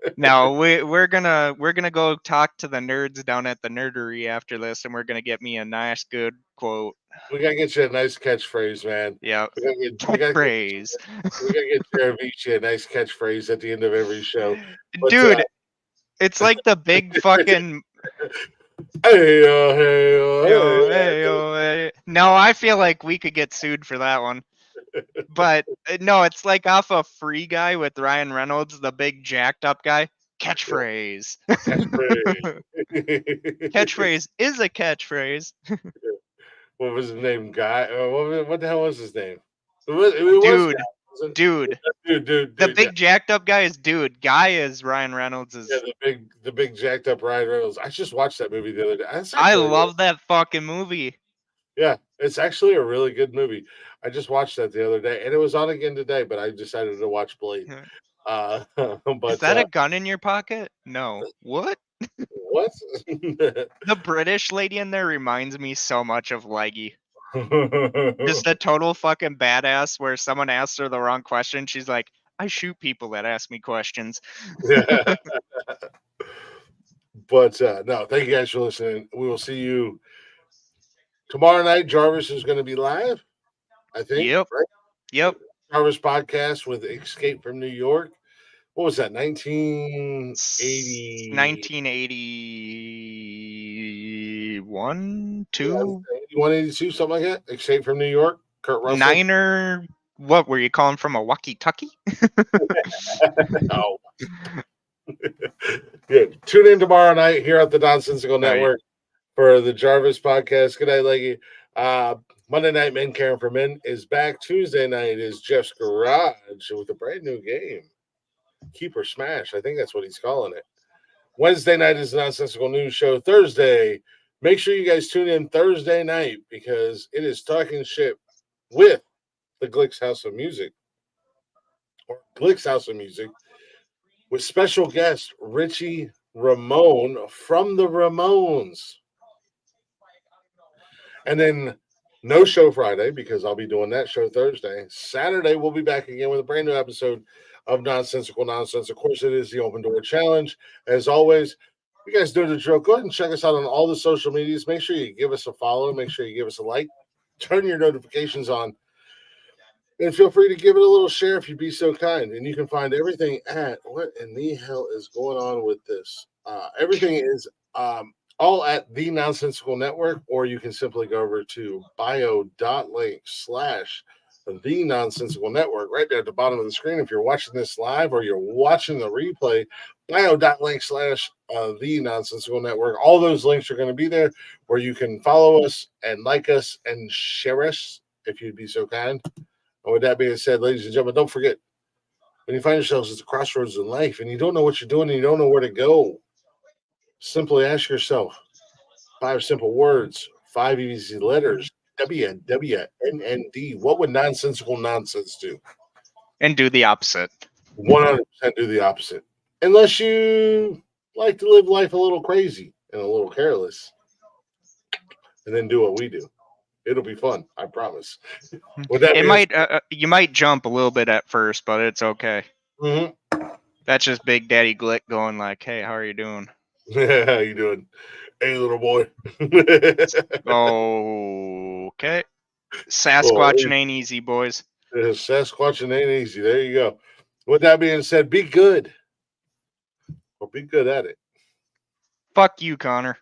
get. No, we're gonna go talk to the nerds down at the nerdery after this, and we're gonna get me a nice good quote. We gotta get you a nice catchphrase, man. Yeah, We gotta phrase. get Jaravici a nice catchphrase at the end of every show. But Dude, it's like the big fucking hey, hey. No, I feel like we could get sued for that one. But no, it's like off a Free Guy with Ryan Reynolds, the big jacked up guy. Catchphrase. Catchphrase is a catchphrase. What was his name? Guy? What the hell was his name? It was Dude. Guy, wasn't it? Dude. Dude. The Yeah. big jacked up guy is dude. Guy is Ryan Reynolds. Yeah, the big jacked up Ryan Reynolds. I just watched that movie the other day. I love that fucking movie. Yeah, it's actually a really good movie. I just watched that the other day, and it was on again today. But I decided to watch Blade. But Is that a gun in your pocket? No. What? What? The British lady in there reminds me so much of Leggy. Just a total fucking badass where someone asks her the wrong question. She's like, I shoot people that ask me questions. Yeah. But no, thank you guys for listening. We will see you tomorrow night. Jarvis is going to be live, I think. Yep. Right? Yep. Jarvis podcast with Escape from New York. What was that? 1980. 1981, 2, 182, something like that. Escape from New York. Kurt Russell. Niner. What were you calling from a walkie-talkie? Oh. Good. Tune in tomorrow night here at the Nonsensical Network for the Jarvis podcast. Good night, Leggy. Monday night, Men Caring for Men is back. Tuesday night is Jeff's Garage with a brand new game. Keep or Smash. I think that's what he's calling it. Wednesday night is the Nonsensical News Show. Thursday, make sure you guys tune in Thursday night because it is Talking Shit with the Glick's House of Music. Or Glick's House of Music. With special guest Richie Ramone from the Ramones. And then no show Friday because I'll be doing that show Thursday. Saturday, we'll be back again with a brand new episode of Nonsensical Nonsense. Of course, it is the Open Door Challenge. As always, you guys do the drill. Go ahead and check us out on all the social medias. Make sure you give us a follow. Make sure you give us a like. Turn your notifications on. And feel free to give it a little share if you'd be so kind. And you can find everything at what in the hell is going on with this? Everything is all at the Nonsensical Network, or you can simply go over to bio.link/the Nonsensical Network right there at the bottom of the screen. If you're watching this live or you're watching the replay, bio.link/the Nonsensical Network. All those links are going to be there where you can follow us and like us and share us if you'd be so kind. And with that being said, ladies and gentlemen, don't forget, when you find yourselves at the crossroads in life and you don't know what you're doing and you don't know where to go, simply ask yourself 5 simple words, 5 easy letters, WWNND. What would nonsensical nonsense do? And do the opposite. 100% do the opposite. Unless you like to live life a little crazy and a little careless. And then do what we do. It'll be fun, I promise. It might you might jump a little bit at first, but it's okay. Mm-hmm. That's just Big Daddy Glick going like, "Hey, how are you doing?" Yeah, how you doing? Hey, little boy. Okay. Sasquatching ain't easy, boys. Sasquatching ain't easy. There you go. With that being said, be good. Or be good at it. Fuck you, Connor.